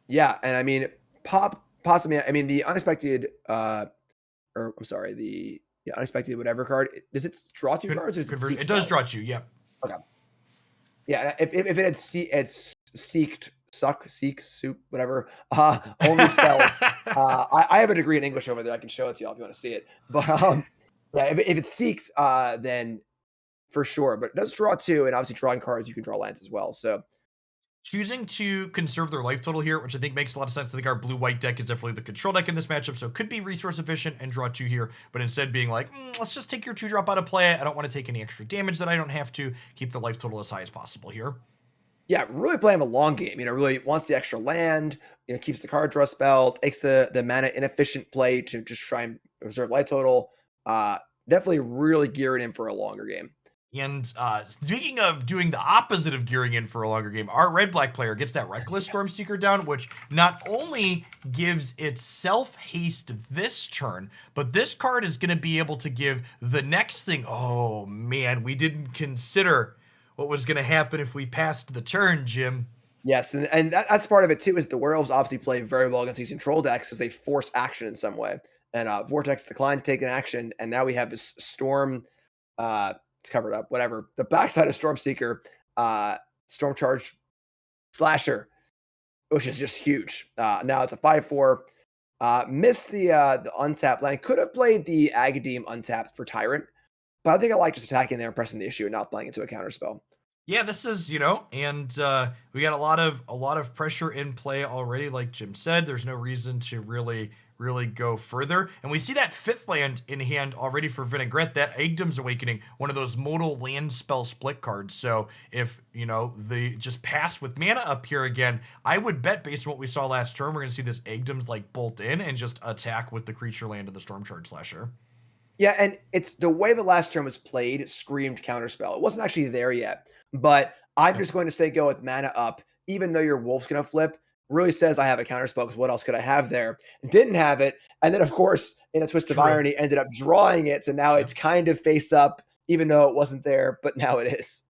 Yeah, and I mean, pop possibly. I mean, the unexpected, or I'm sorry, the unexpected whatever card. Does it draw two cards or does it Conversion. seek It does draw spells? 2. Yep. Okay. Yeah, if it had seeked, seek, soup, whatever, only spells. I have a degree in English over there. I can show it to you if you want to see it. But yeah, if it seeks, then for sure. But it does draw two, and obviously drawing cards, you can draw lands as well. So Choosing to conserve their life total here, which I think makes a lot of sense. I think our blue-white deck is definitely the control deck in this matchup, so it could be resource efficient and draw 2 here, but instead being like, let's just take your 2-drop out of play. I don't want to take any extra damage that I don't have to. Keep the life total as high as possible here. yeah, really playing a long game. Really wants the extra land. Keeps the card draw spell, takes the mana inefficient play to just try and preserve life total. Definitely really gearing in for a longer game. And speaking of doing the opposite of gearing in for a longer game, our red-black player gets that Reckless Stormseeker down, which not only gives itself haste this turn, but this card is going to be able to give the next thing. Oh, man, we didn't consider what was going to happen if we passed the turn, Jim. Yes, and that's part of it too. Is the werewolves obviously play very well against these control decks because they force action in some way. And Vortex declined to take an action, and now we have this Storm. It's covered up. Whatever. The backside of Stormseeker, Storm Charge Slasher, which is just huge. Now it's a 5/4. Missed the untapped land. Could have played the Agadeem untapped for Tyrant, but I think I like just attacking there and pressing the issue and not playing into a counterspell. Yeah, this is, and we got a lot of pressure in play already. Like Jim said, there's no reason to really go further. And we see that 5th land in hand already for Vinaigrette, that Agdom's Awakening, one of those modal land spell split cards. So if, they just pass with mana up here again, I would bet based on what we saw last turn, we're going to see this Agdom's like bolt in and just attack with the creature land and the Storm Charge Slasher. Yeah, and it's the way the last turn was played screamed counterspell. It wasn't actually there yet, but I'm Yep. just going to say go with mana up, even though your wolf's going to flip. Really says I have a counterspell because what else could I have there? Didn't have it, and then of course in a twist of True. irony ended up drawing it. So now Yep. it's kind of face up, even though it wasn't there, but now it is.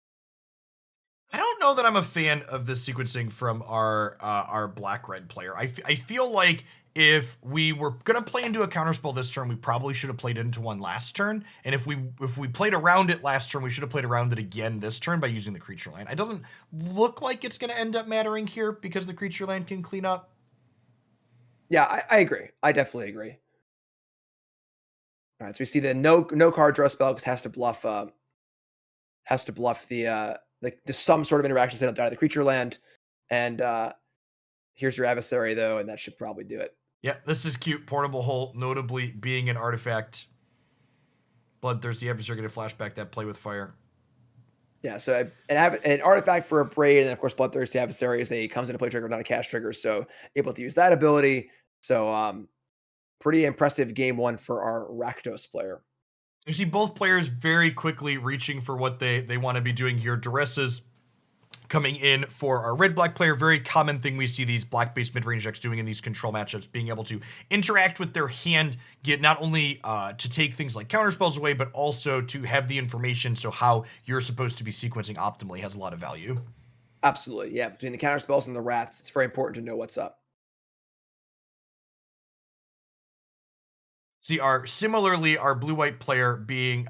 I don't know that I'm a fan of this sequencing from our black red player. I feel like if we were gonna play into a counterspell this turn, we probably should have played into one last turn. And if we played around it last turn, we should have played around it again this turn by using the creature land. It doesn't look like it's gonna end up mattering here because the creature land can clean up. Yeah, I agree. I definitely agree. All right, so we see the no card draw spell because has to bluff the some sort of interaction set up out of the creature land. And here's your adversary though, and that should probably do it. Yeah, this is cute. Portable Hole, notably being an artifact. Bloodthirsty Adversary going to flashback that play with fire. Yeah, so an artifact for a braid, and of course, Bloodthirsty Adversary comes into play trigger, not a cast trigger, so able to use that ability. So pretty impressive game one for our Rakdos player. You see both players very quickly reaching for what they want to be doing here. Duresses coming in for our red-black player. Very common thing we see these black-based mid-range decks doing in these control matchups, being able to interact with their hand, get not only to take things like counterspells away, but also to have the information so how you're supposed to be sequencing optimally has a lot of value. Absolutely, yeah. Between the counter spells and the wraths, it's very important to know what's up. See, our blue-white player being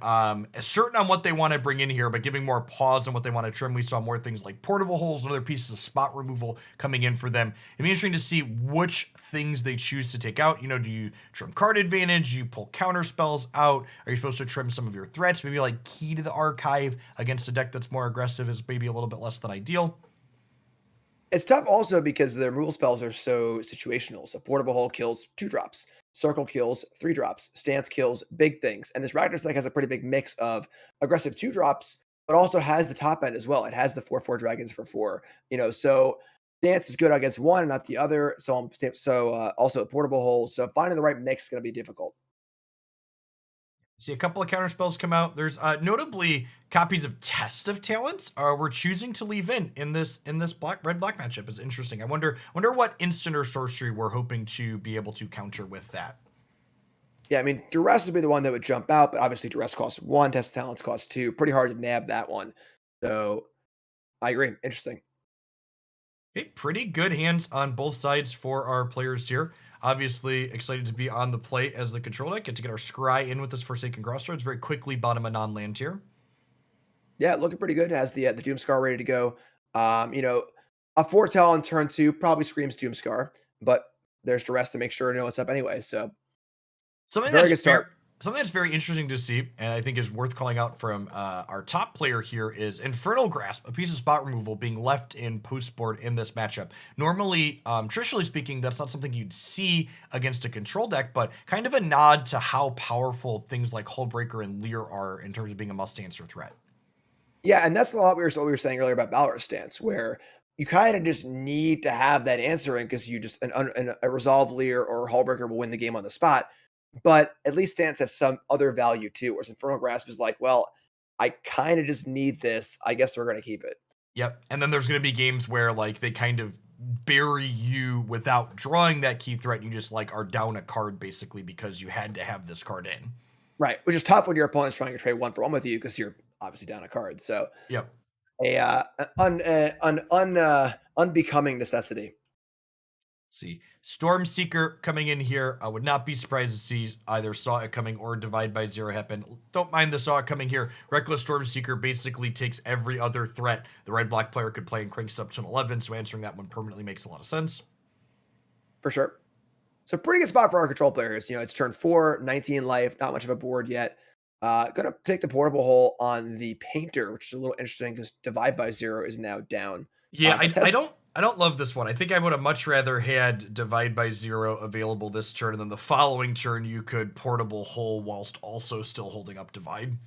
certain on what they want to bring in here, but giving more pause on what they want to trim. We saw more things like portable holes and other pieces of spot removal coming in for them. It'd be interesting to see which things they choose to take out. Do you trim card advantage? Do you pull counter spells out? Are you supposed to trim some of your threats? Maybe like Key to the Archive against a deck that's more aggressive is maybe a little bit less than ideal. It's tough also because the removal spells are so situational. So portable hole kills 2 drops, circle kills 3 drops, stance kills big things. And this Rakdos deck has a pretty big mix of aggressive 2 drops, but also has the top end as well. It has the 4/4 dragons for 4. So stance is good against one and not the other. Also portable holes. So finding the right mix is going to be difficult. See a couple of counter spells come out. There's notably copies of Test of Talents. We're choosing to leave in this red black matchup is interesting. I wonder what instant or sorcery we're hoping to be able to counter with that. Yeah, I mean, Duress would be the one that would jump out, but obviously Duress costs 1, Test Talents costs 2. Pretty hard to nab that one. So I agree. Interesting. Okay, pretty good hands on both sides for our players here. Obviously, excited to be on the plate as the control deck. Get to get our Scry in with this Forsaken Crossroads very quickly, bottom a non-land tier. Yeah, looking pretty good. Has the Doomscar ready to go. You know, a foretell on turn two probably screams Doomscar, but there's duress to make sure to know what's up anyway. So Something very that's good fair. start. Something that's very interesting to see, and I think is worth calling out from our top player here is Infernal Grasp, a piece of spot removal being left in post board in this matchup. Normally, traditionally speaking, that's not something you'd see against a control deck, but kind of a nod to how powerful things like Hullbreaker and Lear are in terms of being a must-answer threat. Yeah, and that's a lot what we were saying earlier about Valor's stance, where you kind of just need to have that answer in because you just a resolve Lear or Hullbreaker will win the game on the spot. But at least stance have some other value too. Whereas Infernal Grasp is like, well, I kind of just need this. I guess we're gonna keep it. Yep. And then there's going to be games where like they kind of bury you without drawing that key threat. And you just like are down a card basically because you had to have this card in. Right, which is tough when your opponent's trying to trade one for one with you because you're obviously down a card. So Yep. an unbecoming necessity. See, Stormseeker coming in here. I would not be surprised to see either Saw It Coming or Divide by Zero happen. Don't mind the Saw It Coming here. Reckless Stormseeker basically takes every other threat the red black player could play and cranks up to an 11, so answering that one permanently makes a lot of sense. For sure. So pretty good spot for our control players. You know, it's turn 4, 19 life, not much of a board yet. Gonna take the portable hole on the painter, which is a little interesting because divide by zero is now down. Yeah, But I don't love this one. I think I would have much rather had Divide by Zero available this turn, and then the following turn you could portable hole whilst also still holding up Divide.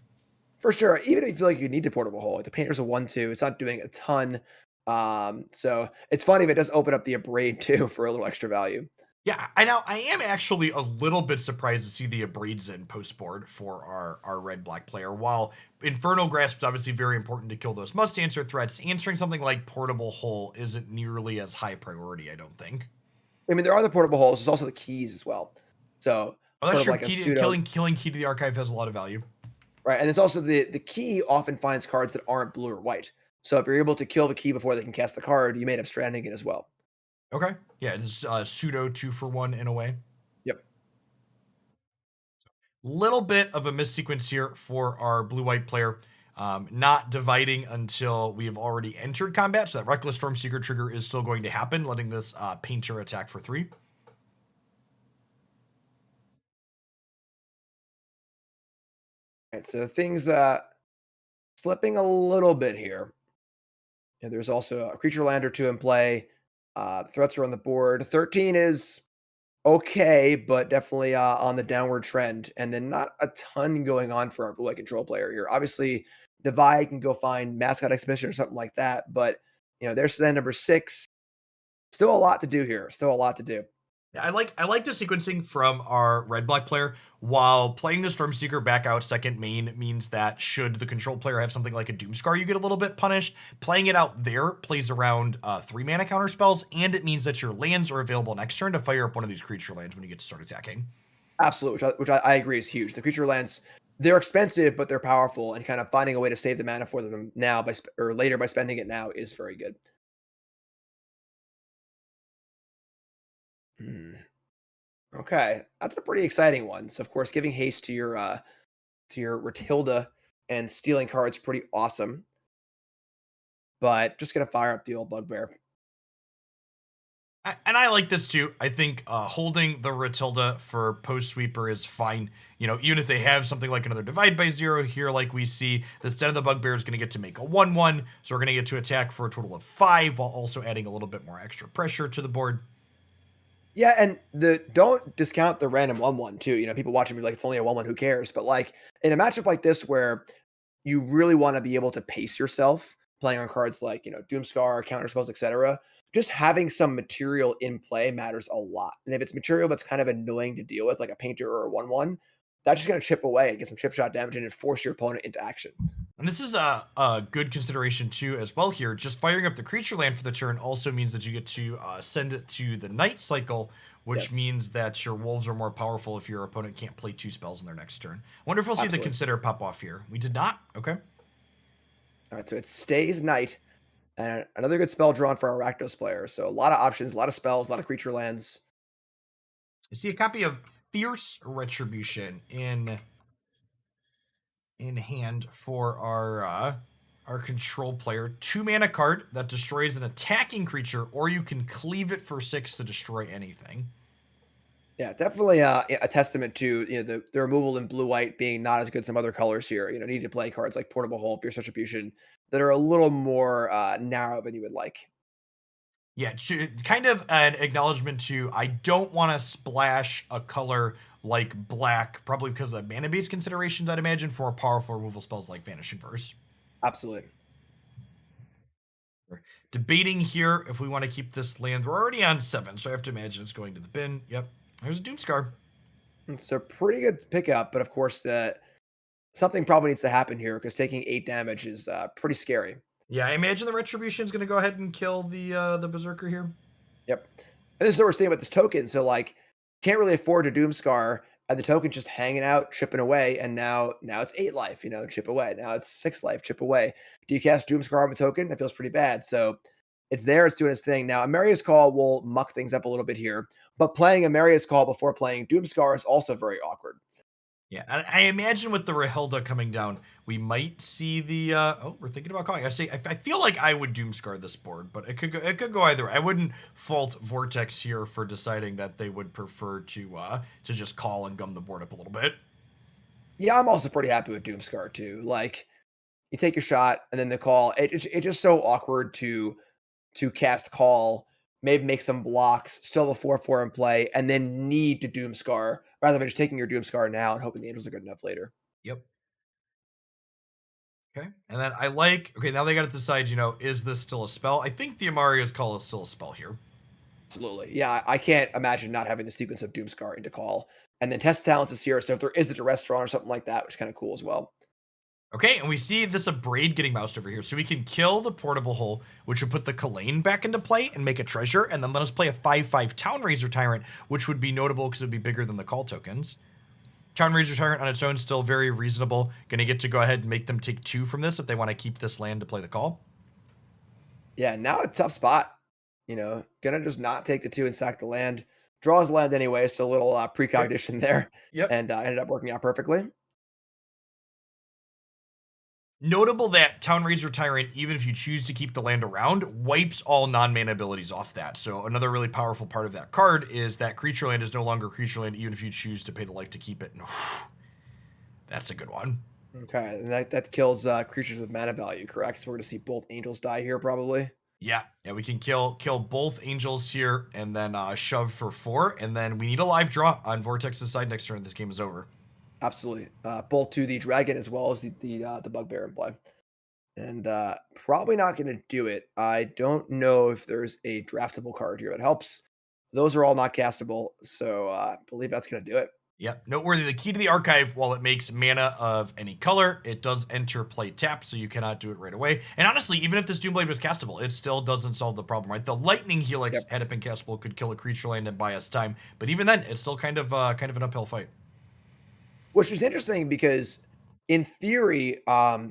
for sure, even if you feel like you need the portable hole, like the painter's a 1/2, it's not doing a ton. So it's funny if it does open up the abrade too for a little extra value. Yeah, I am actually a little bit surprised to see the Abrades in post board for our red black player. While Infernal Grasp is obviously very important to kill those must answer threats, answering something like Portable Hole isn't nearly as high priority, I don't think. I mean, there are the portable holes. There's also the keys as well. So Oh, sort that's of true. like a Key to, pseudo killing Key to the Archive has a lot of value. right. And it's also the key often finds cards that aren't blue or white. So if you're able to kill the key before they can cast the card, you may end up stranding it as well. Okay. Yeah, it's pseudo 2-for-1 in a way. Yep. Little bit of a missequence here for our blue-white player. Not dividing until we have already entered combat, so that Reckless Stormseeker trigger is still going to happen, letting this painter attack for 3. And so things slipping a little bit here. And there's also a creature land or two in play. The threats are on the board. 13 is okay, but definitely on the downward trend. And then not a ton going on for our blue light control player here. Obviously, Divide can go find Mascot Exhibition or something like that. But, you know, there's then number 6. Still a lot to do here. Still a lot to do. I like the sequencing from our red black player. While playing the Stormseeker back out second main means that should the control player have something like a Doomscar, you get a little bit punished. Playing it out there plays around 3 mana counter spells, and it means that your lands are available next turn to fire up one of these creature lands when you get to start attacking. Absolutely, which I agree is huge. The creature lands, they're expensive, but they're powerful, and kind of finding a way to save the mana for them now or later by spending it now is very good. Hmm. Okay, that's a pretty exciting one. So, of course, giving haste to your Ratilda and stealing cards pretty awesome. But just gonna fire up the old bugbear. And I like this too. I think holding the Ratilda for post sweeper is fine. You know, even if they have something like another divide by zero here, like we see, the Den of the Bugbear is going to get to make a 1/1. So we're going to get to attack for a total of 5 while also adding a little bit more extra pressure to the board. Yeah, and the don't discount the random 1/1 too. You know, people watching me like it's only a 1/1, who cares? But like in a matchup like this where you really want to be able to pace yourself playing on cards like, you know, Doomscar, counter spells, etc. Just having some material in play matters a lot. And if it's material that's kind of annoying to deal with, like a painter or a 1/1, that's just gonna chip away and get some chip shot damage and force your opponent into action. And this is a good consideration too as well here. Just firing up the creature land for the turn also means that you get to send it to the night cycle, which Yes, means that your wolves are more powerful if your opponent can't play 2 spells in their next turn. Wonder if we'll see the absolutely. consider pop off here. We did not. Okay. All right, so it stays night. And another good spell drawn for our Rakdos player. So a lot of options, a lot of spells, a lot of creature lands. I see a copy of Fierce Retribution in hand for our control player. 2 mana card that destroys an attacking creature, or you can cleave it for 6 to destroy anything. Yeah, definitely a testament to the removal in blue white being not as good as some other colors here. Need to play cards like Portable Hole, Fierce Retribution that are a little more narrow than you would like. Yeah, kind of an acknowledgement to I don't want to splash a color like black, probably because of mana based considerations, I'd imagine, for powerful removal spells like Vanishing Verse. Absolutely. We're debating here if we want to keep this land. We're already on 7, so I have to imagine it's going to the bin. Yep. There's a Doomscar. It's a pretty good pickup, but of course, something probably needs to happen here because taking 8 damage is pretty scary. Yeah, I imagine the Retribution is going to go ahead and kill the Berserker here. Yep. And this is what we're seeing about this token. So like, can't really afford a Doomscar, and the token's just hanging out, chipping away, and now it's 8 life. Chip away. Now it's 6 life, chip away. Do you cast Doomscar on the token? That feels pretty bad. So it's there. It's doing its thing. Now, Ameria's Call will muck things up a little bit here, but playing Ameria's Call before playing Doomscar is also very awkward. Yeah, I imagine with the Rahilda coming down, we might see the. Oh, we're thinking about calling. I feel like I would Doomscar this board, but it could go either way. I wouldn't fault Vortex here for deciding that they would prefer to just call and gum the board up a little bit. Yeah, I'm also pretty happy with Doomscar too. Like, you take your shot and then the call. It's just so awkward to cast call, maybe make some blocks, still have a 4/4 in play, and then need to Doomscar rather than just taking your Doomscar now and hoping the angels are good enough later. Yep. Okay, and then I like. Okay, now they got to decide. Is this still a spell? I think the Amaria's Call is still a spell here. Absolutely. Yeah, I can't imagine not having the sequence of Doomscar into call. And then Test Talents is here, so if there is a Duress Drawn or something like that, which is kind of cool as well. Okay, and we see this Abrade getting moused over here. So we can kill the Portable Hole, which would put the Kalane back into play and make a treasure, and then let us play a 5/5 Town Razor Tyrant, which would be notable because it would be bigger than the call tokens. Town Razor Tyrant on its own still very reasonable. Gonna get to go ahead and make them take 2 from this if they want to keep this land to play the call. Yeah, now a tough spot. Gonna just not take the 2 and sack the land. Draws land anyway, so a little precognition there. Yep. And ended up working out perfectly. Notable that Town Razor Tyrant, even if you choose to keep the land around, wipes all non-mana abilities off that. So another really powerful part of that card is that creature land is no longer creature land, even if you choose to pay the life to keep it. And that's a good one. Okay, and that kills creatures with mana value, correct? So we're gonna see both angels die here, probably. Yeah, we can kill both angels here and then shove for 4, and then we need a live draw on Vortex's side next turn. This game is over. Absolutely, both to the dragon as well as the bugbear in play, and probably not going to do it. I don't know if there's a draftable card here that helps. Those are all not castable, so I believe that's going to do it. Yep. Noteworthy, the key to the archive, while it makes mana of any color, it does enter play tapped, so you cannot do it right away. And honestly, even if this Doomblade was castable, it still doesn't solve the problem, right? The Lightning Helix, Yep. had it been castable, could kill a creature land and buy us time. But even then, it's still kind of an uphill fight. Which is interesting because, in theory,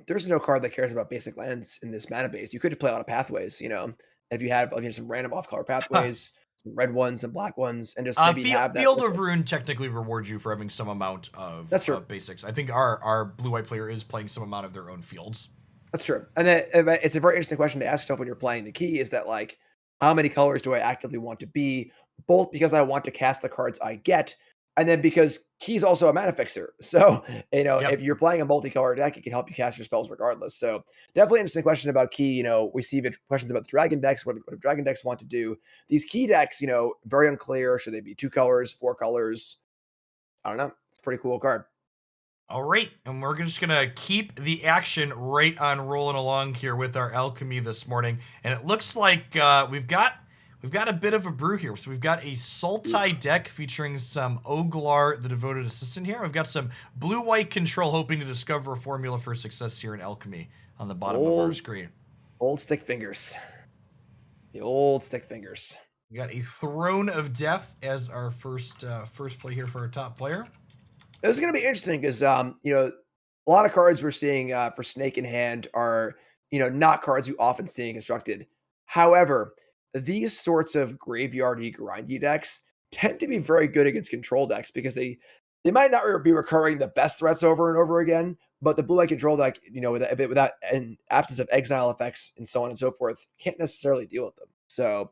there's no card that cares about basic lands in this mana base. You could play a lot of pathways, if you had some random off-color pathways, some red ones and black ones, and just maybe have that. Field of Ruin technically rewards you for having some amount of, That's true. Basics. I think our blue-white player is playing some amount of their own fields. That's true. And then it's a very interesting question to ask yourself when you're playing. The key is that, like, how many colors do I actively want to be? Both because I want to cast the cards I get, and then because key's also a mana fixer. So, Yep. if you're playing a multicolor deck, it can help you cast your spells regardless. So, definitely an interesting question about key. We see questions about the dragon decks. What do dragon decks want to do? These key decks, very unclear. Should they be 2 colors, 4 colors? I don't know. It's a pretty cool card. All right, and we're just gonna keep the action right on rolling along here with our alchemy this morning, and it looks like we've got a bit of a brew here. So we've got a Sultai deck featuring some Oglar, the devoted assistant here. We've got some blue-white control hoping to discover a formula for success here in alchemy on the bottom of our screen. Old stick fingers. The old stick fingers. We got a Throne of Death as our first play here for our top player. This is going to be interesting because, a lot of cards we're seeing for Snake in Hand are, not cards you often see constructed. However, these sorts of graveyardy, grindy decks tend to be very good against control decks because they might not be recurring the best threats over and over again, but the blue white control deck, without an absence of exile effects and so on and so forth, can't necessarily deal with them. So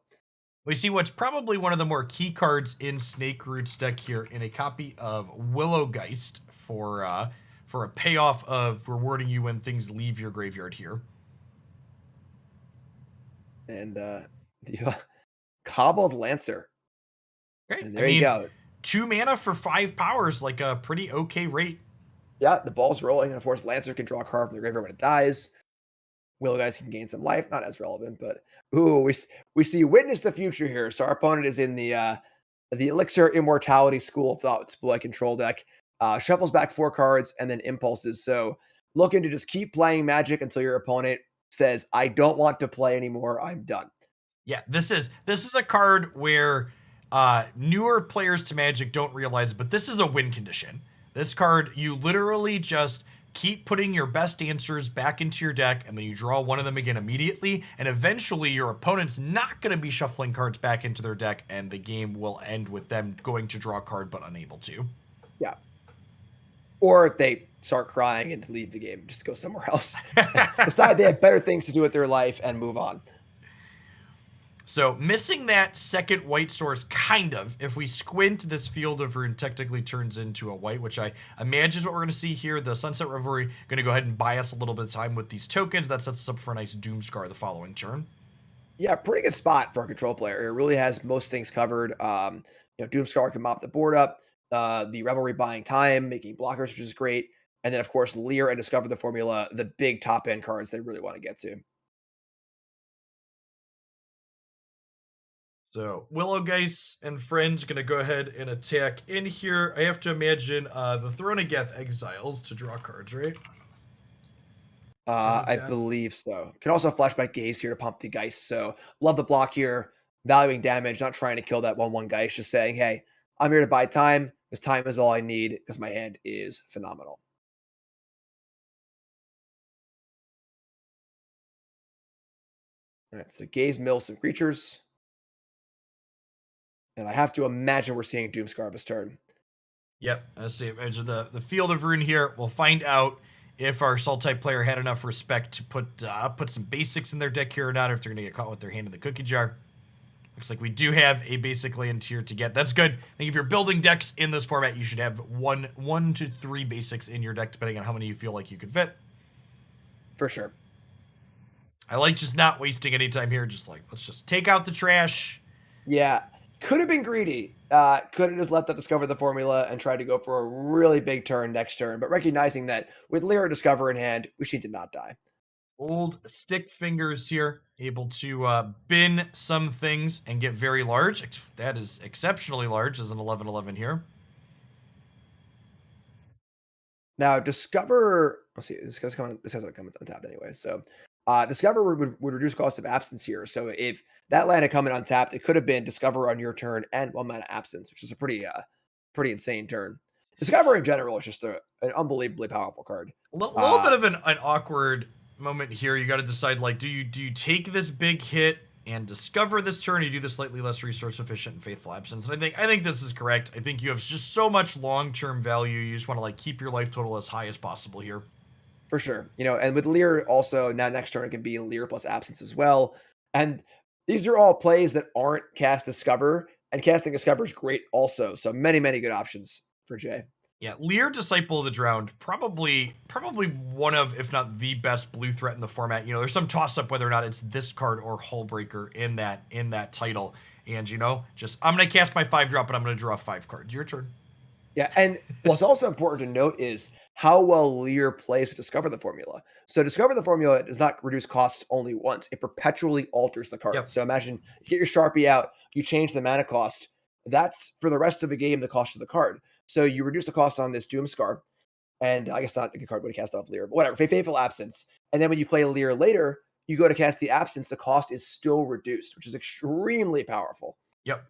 We see what's probably one of the more key cards in Snake Root's deck here in a copy of Willowgeist for a payoff of rewarding you when things leave your graveyard here. and the Cobbled Lancer. Great. And I there you mean, go. 2 mana for 5 powers, like a pretty okay rate. Yeah, the ball's rolling, and of course, Lancer can draw a card from the graveyard when it dies. Willow guys can gain some life, not as relevant, but ooh, we see witness the future here. So our opponent is in the Elixir Immortality School of Thought Blue Eye control deck. Shuffles back 4 cards and then impulses. So looking to just keep playing Magic until your opponent says, "I don't want to play anymore. I'm done." Yeah, this is a card where newer players to Magic don't realize, but this is a win condition. This card, you literally just keep putting your best answers back into your deck, and then you draw one of them again immediately, and eventually your opponent's not going to be shuffling cards back into their deck, and the game will end with them going to draw a card but unable to. Yeah. Or if they start crying and to leave the game, just go somewhere else. Decide they have better things to do with their life and move on. So missing that second white source, kind of. If we squint, this Field of Ruin technically turns into a white, which I imagine is what we're going to see here. The Sunset Revelry going to go ahead and buy us a little bit of time with these tokens. That sets us up for a nice Doomscar the following turn. Yeah, pretty good spot for a control player. It really has most things covered. Doomscar can mop the board up. The Revelry buying time, making blockers, which is great. And then, of course, Leer and Discover the Formula, the big top end cards they really want to get to. So Willowgeist and friends going to go ahead and attack in here. I have to imagine the Throne of Geth exiles to draw cards, right? I believe so. Can also flashback Gaze here to pump the Geist. So love the block here. Valuing damage, not trying to kill that 1/1 Geist, just saying, hey, I'm here to buy time because time is all I need because my hand is phenomenal. All right, so Gaze mills some creatures. And I have to imagine we're seeing Doomscar this turn. Yep, let's see. Imagine the Field of Ruin here. We'll find out if our Soul type player had enough respect to put some basics in their deck here or not, or if they're gonna get caught with their hand in the cookie jar. Looks like we do have a basic land here to get. That's good. I think if you're building decks in this format, you should have one to 3 basics in your deck, depending on how many you feel like you could fit. For sure. I like just not wasting any time here. Just like, let's just take out the trash. Yeah. Could have been greedy. Could have just let that Discover the Formula and tried to go for a really big turn next turn, but recognizing that with Lyra Discover in hand, we need to not die. Old stick fingers here, able to bin some things and get very large. That is exceptionally large as an 11/11 here. Now, Discover, let's see, this hasn't come untapped anyway. So, Discover would reduce cost of absence here. So, if that land had come in untapped, it could have been Discover on your turn and 1 mana absence, which is a pretty insane turn. Discover in general is just an unbelievably powerful card. A little bit of an awkward moment here. You got to decide, like, do you take this big hit and discover this turn, or you do the slightly less resource efficient and Faithful Absence? And I think this is correct. I think you have just so much long-term value. You just want to like keep your life total as high as possible here. For sure. And with Leer also, now next turn it can be Leer plus absence as well. And these are all plays that aren't cast Discover, and casting Discover is great also. So many, many good options for Jay. Yeah, Leer, Disciple of the Drowned, probably one of, if not the best blue threat in the format. There's some toss-up whether or not it's this card or Hullbreaker in that title. And, just, I'm going to cast my 5-drop, and I'm going to draw 5 cards. Your turn. Yeah, and what's also important to note is how well Leer plays with Discover the Formula. So Discover the Formula does not reduce costs only once. It perpetually alters the card. Yep. So imagine you get your Sharpie out, you change the mana cost. That's for the rest of the game the cost of the card. So you reduce the cost on this Doomscar, and I guess not a good card when you cast off Leer, but whatever, Faithful Absence. And then when you play Leer later, you go to cast the Absence, the cost is still reduced, which is extremely powerful. Yep.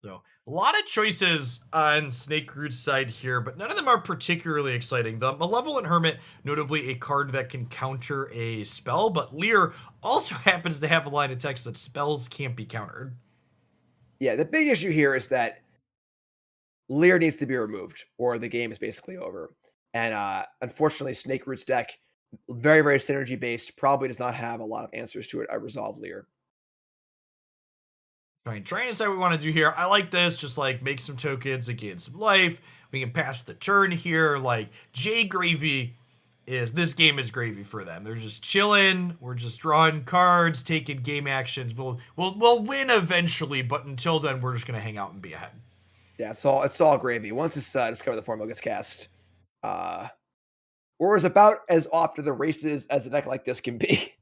So a lot of choices on Snake Root's side here, but none of them are particularly exciting. The Malevolent Hermit, notably a card that can counter a spell, but Leer also happens to have a line of text that spells can't be countered. Yeah, the big issue here is that Lear needs to be removed, or the game is basically over. And unfortunately, Snake Root's deck, very, very synergy based, probably does not have a lot of answers to it. I resolve Lear. Right, trying to decide what we want to do here. I like this, just like make some tokens and gain some life. We can pass the turn here. Like J Gravy this game is gravy for them. They're just chilling. We're just drawing cards, taking game actions. We'll win eventually, but until then, we're just gonna hang out and be ahead. Yeah, it's all gravy. Once this Discover the Formula gets cast, or is about as off to the races as a deck like this can be.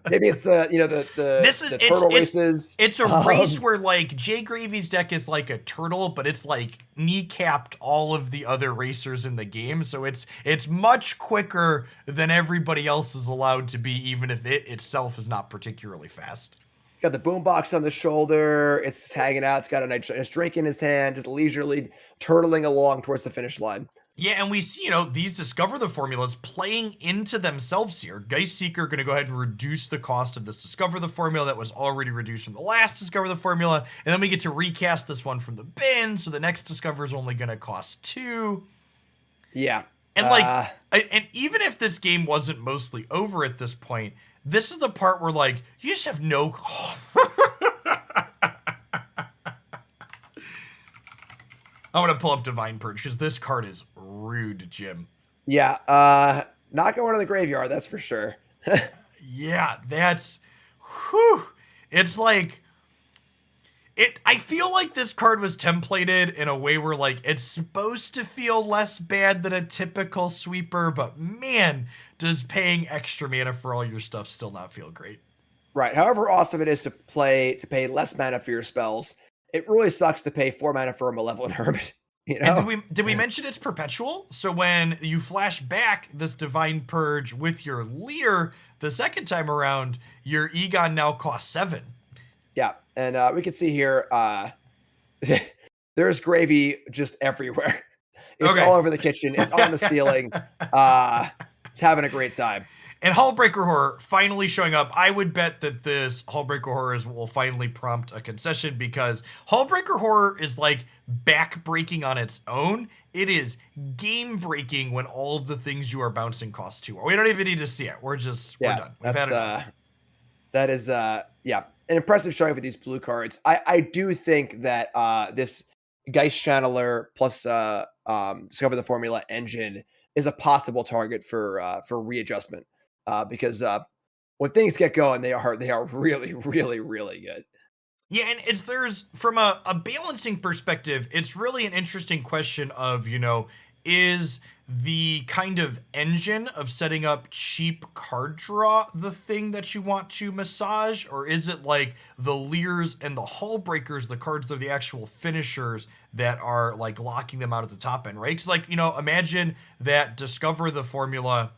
Maybe it's the This is the turtle races. it's a race where like Jay Gravy's deck is like a turtle, but it's like kneecapped all of the other racers in the game, so it's much quicker than everybody else is allowed to be, even if it itself is not particularly fast. Got the boombox on the shoulder. It's just hanging out. It's got a nice drink in his hand, just leisurely turtling along towards the finish line. Yeah, and we see, these Discover the Formulas playing into themselves here. Geist Seeker going to go ahead and reduce the cost of this Discover the Formula that was already reduced from the last Discover the Formula, and then we get to recast this one from the bin, so the next Discover is only going to cost 2. Yeah. And and even if this game wasn't mostly over at this point, this is the part where, like, you just have no... I want to pull up Divine Purge, because this card is rude, Jim. Yeah, not going to the graveyard, that's for sure. Yeah, that's... Whew. It's like... I feel like this card was templated in a way where, like, it's supposed to feel less bad than a typical sweeper, but man, does paying extra mana for all your stuff still not feel great. Right. However awesome it is to pay less mana for your spells, it really sucks to pay 4 mana for a Malevolent Hermit. And did we mention it's perpetual? So when you flash back this Divine Purge with your Leer the second time around, your Egon now costs 7. Yeah, and we can see here, there's gravy just everywhere. It's all over the kitchen. It's on the ceiling. It's having a great time. And Hullbreaker Horror finally showing up. I would bet that this Hullbreaker Horror will finally prompt a concession, because Hullbreaker Horror is like back-breaking on its own. It is game-breaking when all of the things you are bouncing cost 2. We don't even need to see it. We're done. We've had enough. That is, an impressive showing for these blue cards. I do think that this Geist Channeler plus Discover the Formula engine is a possible target for readjustment. Because when things get going, they are really, really, really good. Yeah, and there's from a balancing perspective, it's really an interesting question of, is the kind of engine of setting up cheap card draw the thing that you want to massage, or is it like the Leers and the Hullbreakers, the cards that are the actual finishers that are like locking them out at the top end, right? Because like, imagine that Discover the Formula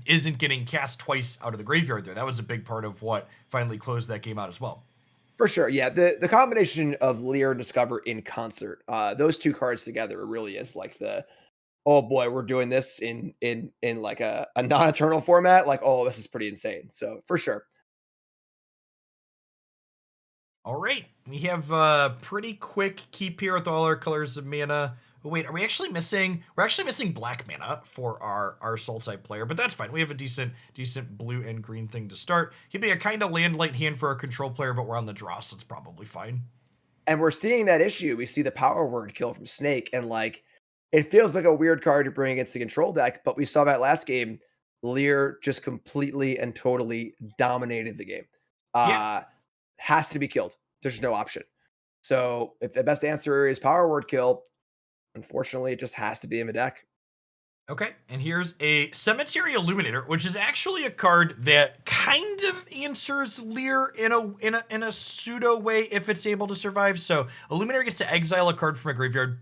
isn't getting cast twice out of the graveyard there. That was a big part of what finally closed that game out as well. For sure, yeah. The combination of Leer and Discover in concert, those two cards together really is like oh boy, we're doing this in like a non-eternal format. Like, oh, this is pretty insane. So for sure. All right, we have a pretty quick keep here with all our colors of mana. Oh, wait, are we actually missing? We're actually missing black mana for our soul type player, but that's fine. We have a decent blue and green thing to start. Keeping a kind of land light hand for our control player, but we're on the draw, so it's probably fine. And we're seeing that issue. We see the power word kill from Snake, and like it feels like a weird card to bring against the control deck, but we saw that last game. Leer just completely and totally dominated the game. Has to be killed. There's no option. So if the best answer is power word kill, unfortunately, it just has to be in the deck. Okay, and here's a Cemetery Illuminator, which is actually a card that kind of answers Leer in a pseudo way if it's able to survive. So Illuminator gets to exile a card from a graveyard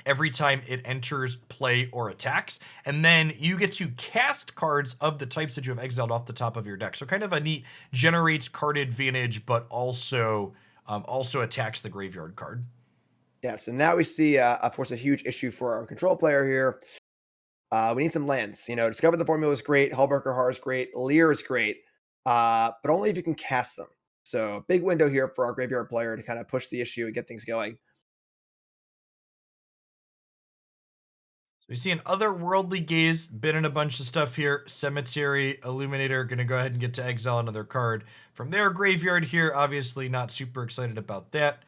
every time it enters play or attacks, and then you get to cast cards of the types that you have exiled off the top of your deck. So kind of a neat, generates card advantage, but also attacks the graveyard card. Yes, and now we see, of course, a huge issue for our control player here. We need some lands. Discover the Formula is great. Hullbreaker Horror is great. Leer is great, but only if you can cast them. So big window here for our graveyard player to kind of push the issue and get things going. So we see an otherworldly gaze, been in a bunch of stuff here. Cemetery, Illuminator, gonna go ahead and get to exile another card from their graveyard here. Obviously, not super excited about that.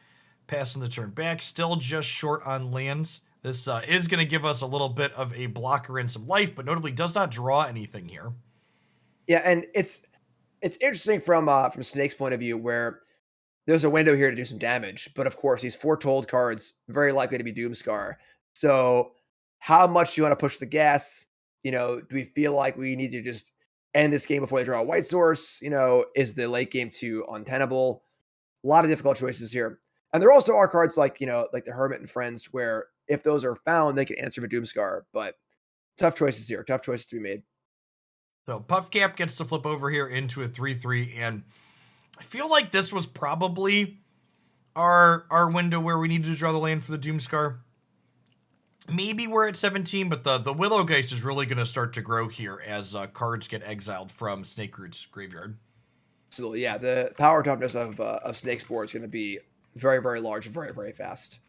Passing the turn back, still just short on lands. This is going to give us a little bit of a blocker and some life, but notably does not draw anything here. Yeah, and it's interesting from Snake's point of view where there's a window here to do some damage, but of course these foretold cards very likely to be Doomscar. So how much do you want to push the gas? Do we feel like we need to just end this game before they draw a white source? Is the late game too untenable? A lot of difficult choices here. And there also are cards like the Hermit and Friends, where if those are found, they can answer for Doomscar. But tough choices here, tough choices to be made. So Puffcap gets to flip over here into a 3/3, and I feel like this was probably our window where we needed to draw the land for the Doomscar. Maybe we're at 17, but the Willow Geist is really going to start to grow here as cards get exiled from Snakeroot's graveyard. Absolutely, yeah. The power toughness of Snake's board is going to be very, very large, very, very fast.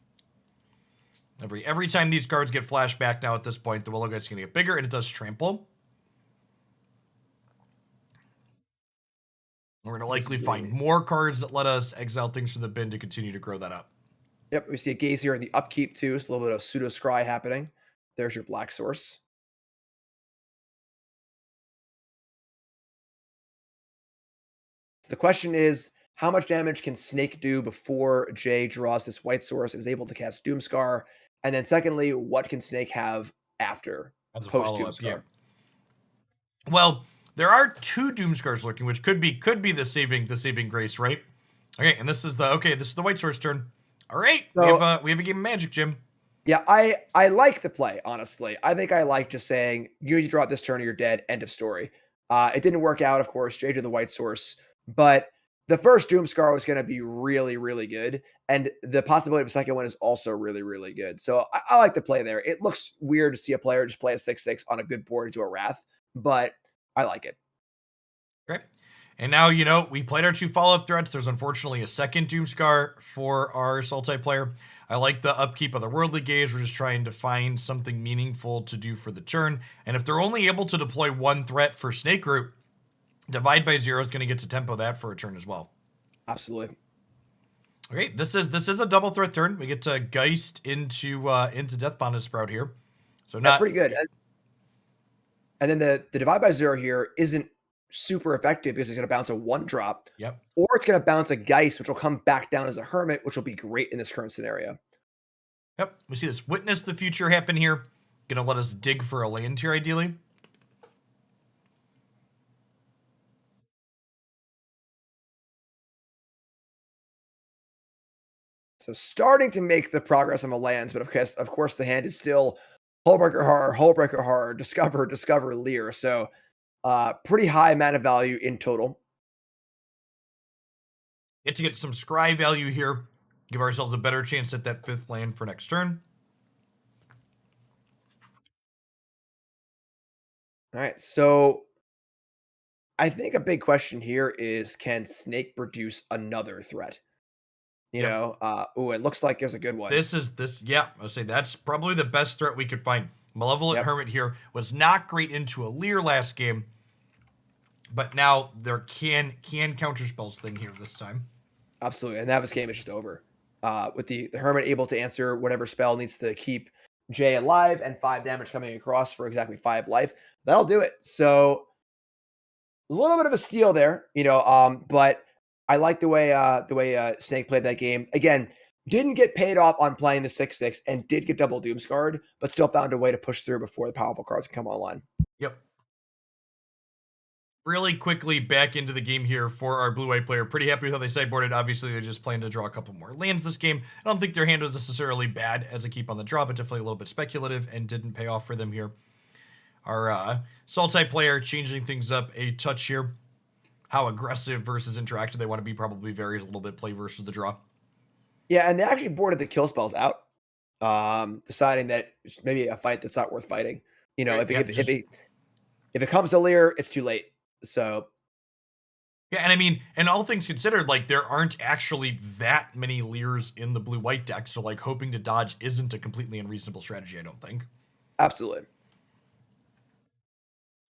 Every time these cards get flashed back now at this point, the Willow Geist is going to get bigger, and it does trample. We're going to likely find more cards that let us exile things from the bin to continue to grow that up. Yep, we see a gaze here in the upkeep too. So a little bit of pseudo scry happening. There's your black source. So the question is, how much damage can Snake do before Jay draws this white source and is able to cast Doomscar? And then secondly, what can Snake have after As a post follow-up, yeah. Doomscar? Well, there are two Doomscars lurking, which could be the saving grace, right? Okay, and this is the white source turn. All right, So, we have a game of Magic, Jim. yeah, I like the play, honestly. I think I like just saying, you draw it this turn or you're dead, end of story. It didn't work out, of course, Jay to the white source, but the first Doomscar was going to be really, really good. And the possibility of a second one is also really, really good. So I like the play there. It looks weird to see a player just play a 6/6 on a good board into a Wrath, but I like it. Great. And now, we played our two follow-up threats. There's unfortunately a second Doomscar for our Sultai player. I like the upkeep of the Worldly Gaze. We're just trying to find something meaningful to do for the turn. And if they're only able to deploy one threat for Snakeroot, Divide by Zero is going to get to tempo that for a turn as well. Absolutely. Okay, this is a double threat turn. We get to Geist into Death Bonded Sprout here. So not pretty good. And then the Divide by Zero here isn't super effective because it's going to bounce a 1-drop. Yep. Or it's going to bounce a Geist, which will come back down as a Hermit, which will be great in this current scenario. Yep. We see this Witness the Future happen here. Going to let us dig for a land here, ideally. So starting to make the progress on the lands, but of course, the hand is still Hullbreaker Horror, Discover, Leer. So pretty high mana value in total. Get to get some scry value here. Give ourselves a better chance at that 5th land for next turn. All right, so I think a big question here is, can Snake produce another threat? It looks like there's a good one. Yeah, I'll say that's probably the best threat we could find. Malevolent Hermit here was not great into a Leer last game, but now there can counter spells thing here this time. Absolutely, and Navis game is just over. With the Hermit able to answer whatever spell needs to keep Jay alive and 5 damage coming across for exactly 5 life, that'll do it. So a little bit of a steal there, but I like the way Snake played that game. Again, didn't get paid off on playing the 6/6 and did get double Doomscarred, but still found a way to push through before the powerful cards can come online. Yep. Really quickly back into the game here for our blue-white player. Pretty happy with how they sideboarded. Obviously, they just plan to draw a couple more lands this game. I don't think their hand was necessarily bad as a keep on the draw, but definitely a little bit speculative and didn't pay off for them here. Our Sultai player changing things up a touch here. How aggressive versus interactive they want to be probably varies a little bit, play versus the draw. Yeah, and they actually boarded the kill spells out, deciding that it's maybe a fight that's not worth fighting. If it comes to Leer, it's too late. So Yeah, and I mean, and all things considered, like there aren't actually that many Leers in the blue-white deck, so like hoping to dodge isn't a completely unreasonable strategy, I don't think. Absolutely.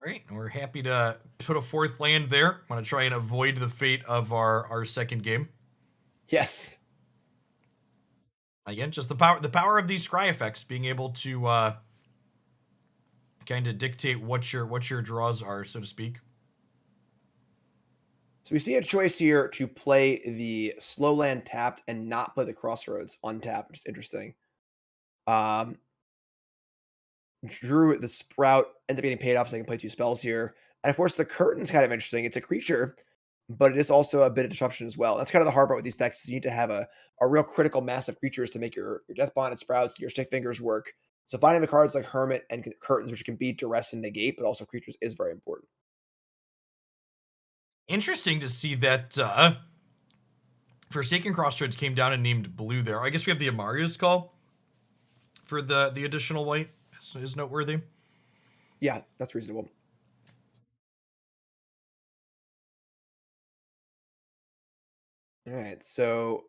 Great, and we're happy to put a fourth land there. Want to try and avoid the fate of our second game. Yes. Again, just the power of these scry effects, being able to kind of dictate what your draws are, so to speak. So we see a choice here to play the slow land tapped and not play the crossroads untapped, which is interesting. Um, Drew the Sprout ended up getting paid off so they can play 2 spells here. And of course, the Curtain's kind of interesting. It's a creature, but it is also a bit of disruption as well. That's kind of the hard part with these decks is you need to have a real critical mass of creatures to make your Death Bond and Sprouts, your Stick Fingers work. So finding the cards like Hermit and Curtains, which can beat Duress and Negate, but also creatures, is very important. Interesting to see that Forsaken Crossroads came down and named blue there. I guess we have the Amarius call for the additional white is noteworthy. Yeah, that's reasonable. All right, so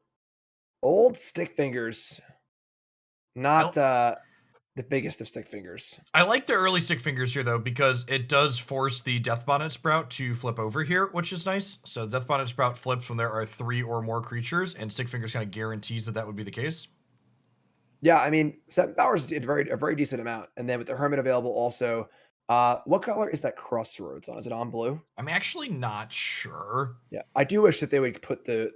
old Stick Fingers, not I, the biggest of Stick Fingers. I like the early Stick Fingers here though because it does force the Death Bonnet Sprout to flip over here, which is nice. So Death Bonnet Sprout flips when there are 3 or more creatures, and Stick Fingers kind of guarantees that would be the case. Yeah, I mean, 7 powers is a very decent amount, and then with the Hermit available also, what color is that Crossroads on? Is it on blue? I'm actually not sure. Yeah, I do wish that they would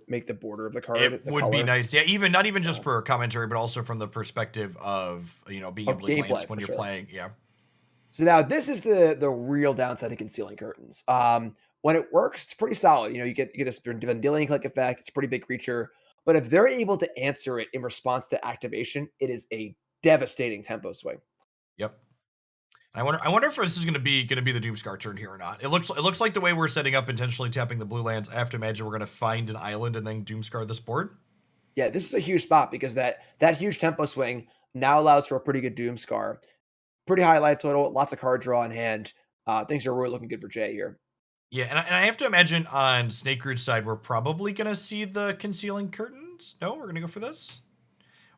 make the border of the It card the would be color. nice, yeah. Even not even just Uh, for commentary, but also from the perspective of being able to glance gameplay when for you're sure. playing. Yeah, So now this is the real downside to concealing curtains. When it works, it's pretty solid. You get this Vendilion click effect. It's a pretty big creature, but if they're able to answer it in response to activation, it is a devastating tempo swing. yep. I wonder if this is gonna be the Doomscar turn here or not. It looks like the way we're setting up intentionally tapping the blue lands. I have to imagine we're gonna find an island and then Doomscar this board. Yeah, this is a huge spot because that huge tempo swing now allows for a pretty good Doom Scar. Pretty high life total, lots of card draw in hand. Things are really looking good for Jay here. Yeah, and I have to imagine on Snake Root's side we're probably gonna see the concealing curtains. No, we're gonna go for this.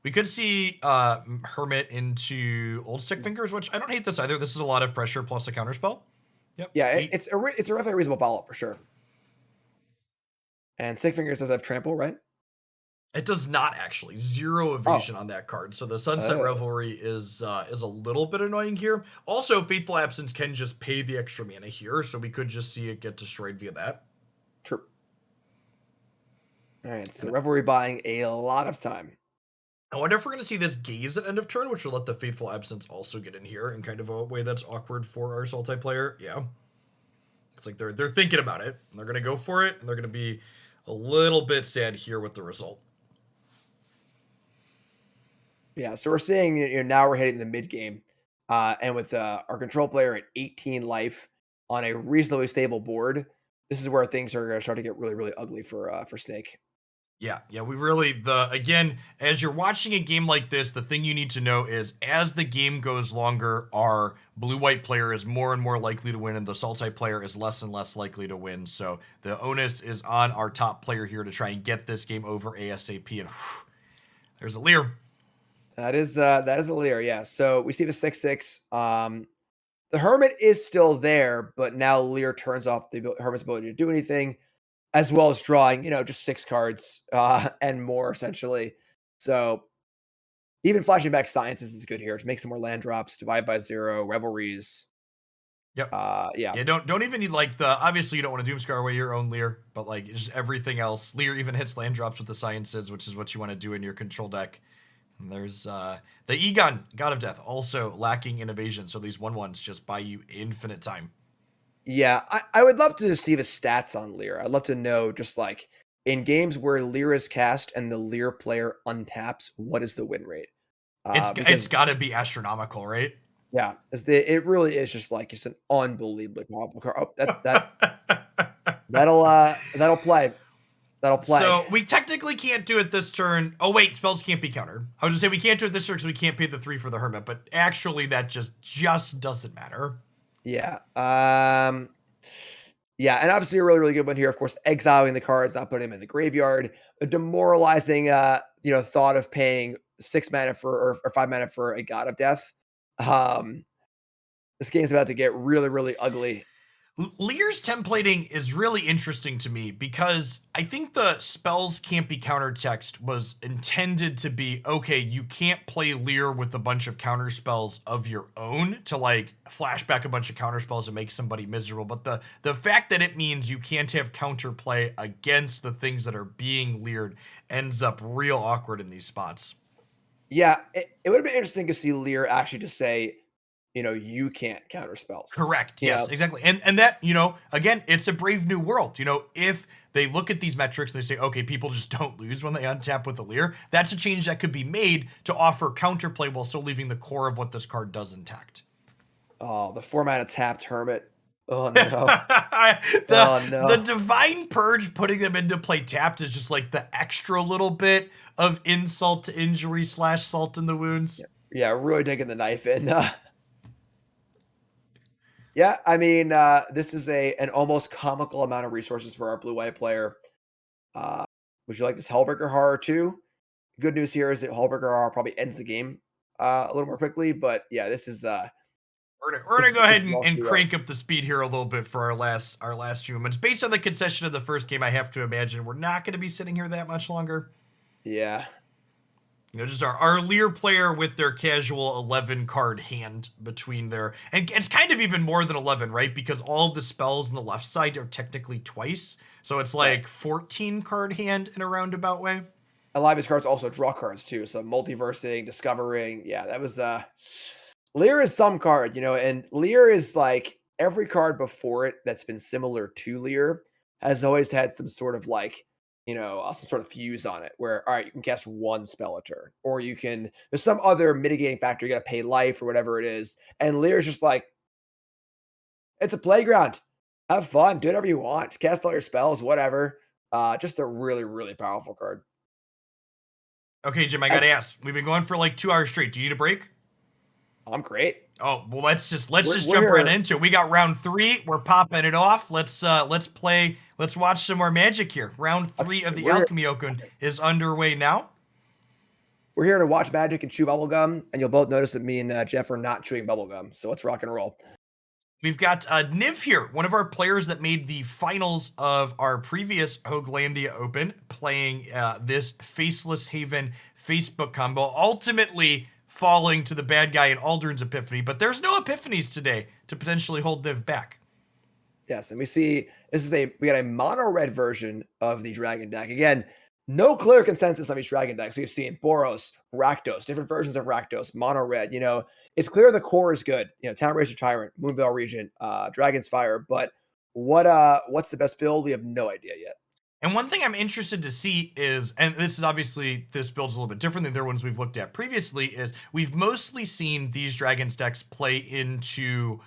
We could see Hermit into Old Stick Fingers, which I don't hate this either. This is a lot of pressure plus a counterspell. Yep, Yeah, eight. it's a definitely reasonable follow up for sure. And Stick Fingers does have trample, right? It does not actually. Zero Oh, evasion on that card. So the Sunset oh, Revelry is a little bit annoying here. Also, Faithful Absence can just pay the extra mana here, so we could just see it get destroyed via that. true. All right, so And Revelry buying a lot of time. I wonder if we're going to see this Gaze at end of turn, which will let the Faithful Absence also get in here in kind of a way that's awkward for our Sultai player. Yeah. It's like they're thinking about it, and they're going to go for it, and they're going to be a little bit sad here with the result. Yeah, so we're seeing now we're hitting the mid game, and with our control player at 18 life on a reasonably stable board, this is where things are going to start to get really really ugly for Snake. Yeah, we really again, as you're watching a game like this, the thing you need to know is as the game goes longer, our blue-white player is more and more likely to win, and the Sultai player is less and less likely to win. So the onus is on our top player here to try and get this game over ASAP. And whew, there's a Leer. That is a Lear, yeah. So we see the 6/6. The Hermit is still there, but now Lear turns off the Hermit's ability to do anything, as well as drawing, just 6 cards and more essentially. So even flashing back sciences is good here to make some more land drops, divide by zero, revelries. Yep. Yeah, Yeah, don't even need like the obviously you don't want to Doomscar away your own Leer, but like just everything else. Leer even hits land drops with the sciences, which is what you want to do in your control deck. And there's the Egon, God of Death, also lacking in evasion, so these 1/1s just buy you infinite time. yeah. I would love to see the stats on Lear. I'd love to know just like in games where Lear is cast and the Lear player untaps, what is the win rate? It's Because got to be astronomical, right? yeah, it really is just like just an unbelievably powerful card. Oh, that'll play. That'll play. So we technically can't do it this turn. Oh wait, spells can't be countered. I was gonna say we can't do it this turn because we can't pay the 3 for the Hermit, but actually that just doesn't matter. Yeah. Yeah, and obviously a really, really good one here, of course, exiling the cards, not putting them in the graveyard, a demoralizing, thought of paying 6 mana for or 5 mana for a God of Death. Um, this game's about to get really, really ugly. Lear's templating is really interesting to me because I think the spells can't be counter text was intended to be okay, you can't play Lear with a bunch of counter spells of your own to like flashback a bunch of counter spells and make somebody miserable. But the fact that it means you can't have counterplay against the things that are being leered ends up real awkward in these spots. Yeah, it would have been interesting to see Lear actually just say, "You can't counter spells." Correct. You Yes, know? exactly. And that, again, it's a brave new world. If they look at these metrics and they say, okay, people just don't lose when they untap with a Lear, that's a change that could be made to offer counterplay while still leaving the core of what this card does intact. Oh, the 4 mana tapped Hermit. Oh, no. the Oh, the no. divine purge putting them into play tapped is just like the extra little bit of insult to injury / salt in the wounds. Yeah, yeah, really digging the knife in. Yeah, I mean, this is an almost comical amount of resources for our blue-white player. Uh, would you like this Hellbreaker Horror too? Good news here is that Hellbreaker Horror probably ends the game a little more quickly, but yeah, We're gonna go this ahead is and, all she and wrote. crank up the speed here a little bit for our last few moments. Based on the concession of the first game, I have to imagine we're not going to be sitting here that much longer. Yeah. Just our Lear player with their casual 11 card hand between their, and it's kind of even more than 11, right? Because all of the spells on the left side are technically twice, so it's Right. like 14 card hand in a roundabout way. A lot of his cards also draw cards too, so multiversing, discovering. Yeah, that was Lear is some card, and Lear is like every card before it that's been similar to Lear has always had some sort of like, some sort of fuse on it where, all right, you can cast one spell a turn, or there's some other mitigating factor. You got to pay life or whatever it is. And Lear is just like, it's a playground. Have fun. Do whatever you want. Cast all your spells, whatever. Just a really, really powerful card. Okay, Jim, I As gotta ask. We've been going for like 2 hours straight. Do you need a break? I'm great. Oh well, let's just We're jump right here. into it. We got round 3. We're popping it off. Let's play. Let's watch some more Magic here. Round Let's, 3 of the we're here. Alchemy Open is underway now. We're here to watch Magic and chew bubblegum, and you'll both notice that me and Jeff are not chewing bubblegum. So let's rock and roll. We've got Niv here, one of our players that made the finals of our previous Hooglandia Open, playing this Faceless Haven Facebook combo, ultimately falling to the bad guy in Aldrin's Epiphany. But there's no Epiphanies today to potentially hold Niv back. Yes, and we got a mono red version of the dragon deck. Again, no clear consensus on these dragon decks. We've seen Boros, Rakdos, different versions of Rakdos, mono red. It's clear the core is good. Town Racer Tyrant, Moonveil Regent, Dragon's Fire, but what's the best build? We have no idea yet. And one thing I'm interested to see is, and this build's a little bit different than the ones we've looked at previously, is we've mostly seen these Dragons decks play into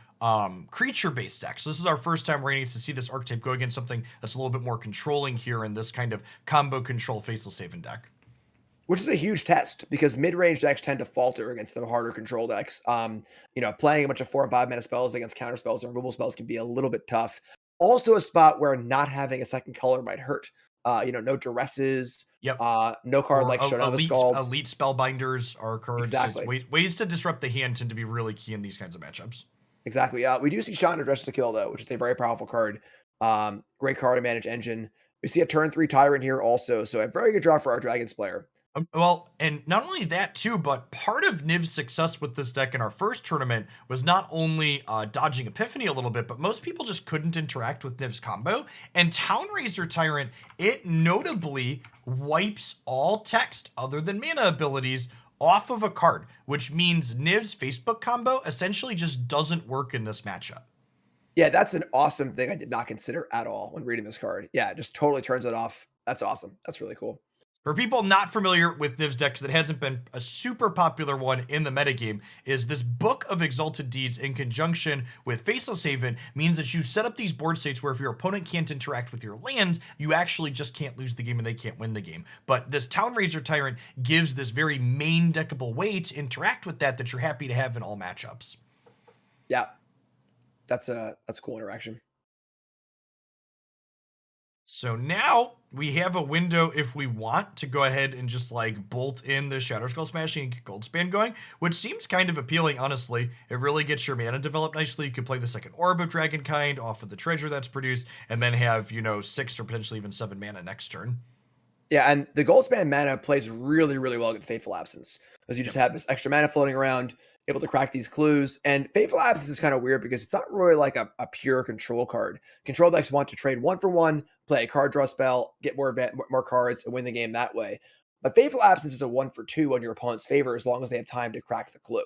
creature-based decks. So this is our first time we're going to see this archetype go against something that's a little bit more controlling here in this kind of combo control Faceless Haven deck. Which is a huge test because mid-range decks tend to falter against the harder control decks. Playing a bunch of 4 and 5 mana spells against counter spells or removal spells can be a little bit tough. Also, a spot where not having a second color might hurt. No duresses, Yep. no card Or like Shonova Scalds. elite spellbinders are cards. Exactly. Ways to disrupt the hand tend to be really key in these kinds of matchups. Exactly. We do see Chandra Dress to Kill, though, which is a very powerful card. Great card to manage Engine. We see a turn 3 Tyrant here also, so a very good draw for our Dragons player. Well, and not only that too, but part of Niv's success with this deck in our first tournament was not only dodging Epiphany a little bit, but most people just couldn't interact with Niv's combo. And Town Racer Tyrant, it notably wipes all text other than mana abilities off of a card, which means Niv's Facebook combo essentially just doesn't work in this matchup. Yeah, that's an awesome thing I did not consider at all when reading this card. Yeah, it just totally turns it off. That's awesome. That's really cool. For people not familiar with Niv's deck, because it hasn't been a super popular one in the metagame, is this Book of Exalted Deeds in conjunction with Faceless Haven means that you set up these board states where if your opponent can't interact with your lands, you actually just can't lose the game and they can't win the game. But this Town Racer Tyrant gives this very main deckable way to interact with that you're happy to have in all matchups. Yeah, that's a cool interaction. So now we have a window if we want to go ahead and just like bolt in the Shadow Skull Smashing and get Goldspan going, which seems kind of appealing, honestly. It really gets your mana developed nicely. You could play the second Orb of Dragonkind off of the treasure that's produced, and then have, 6 or potentially even 7 mana next turn. Yeah, and the Goldspan mana plays really, really well against Fateful Absence, because you just Yep. have this extra mana floating around, able to crack these clues. And Fateful Absence is kind of weird because it's not really like a pure control card. Control decks want to trade one for one, play a card draw spell, get more cards, and win the game that way. But Fateful Absence is a one for two on your opponent's favor as long as they have time to crack the clue.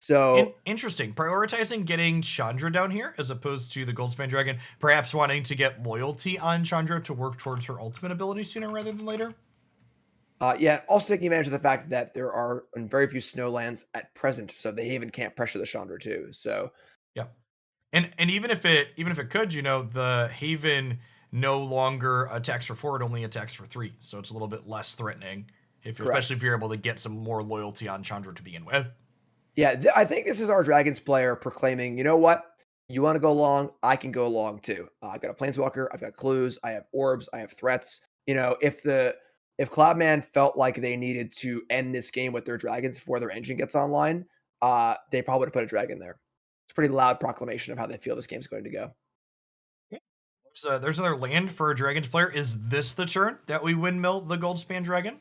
So Interesting. Prioritizing getting Chandra down here as opposed to the Goldspan Dragon, perhaps wanting to get loyalty on Chandra to work towards her ultimate ability sooner rather than later. yeah, also taking advantage of the fact that there are very few snowlands at present, so they even can't pressure the Chandra too. So Yeah. And even if it could, the Haven no longer attacks for 4, it only attacks for 3. So it's a little bit less threatening, correct. especially if you're able to get some more loyalty on Chandra to begin with. Yeah, I think this is our Dragons player proclaiming, you know what? You want to go long? I can go long too. I've got a Planeswalker, I've got clues, I have orbs, I have threats. If Cloudman felt like they needed to end this game with their dragons before their engine gets online, they probably would have put a dragon there. It's a pretty loud proclamation of how they feel this game's going to go. There's another land for a Dragons player. Is this the turn that we windmill the Goldspan Dragon?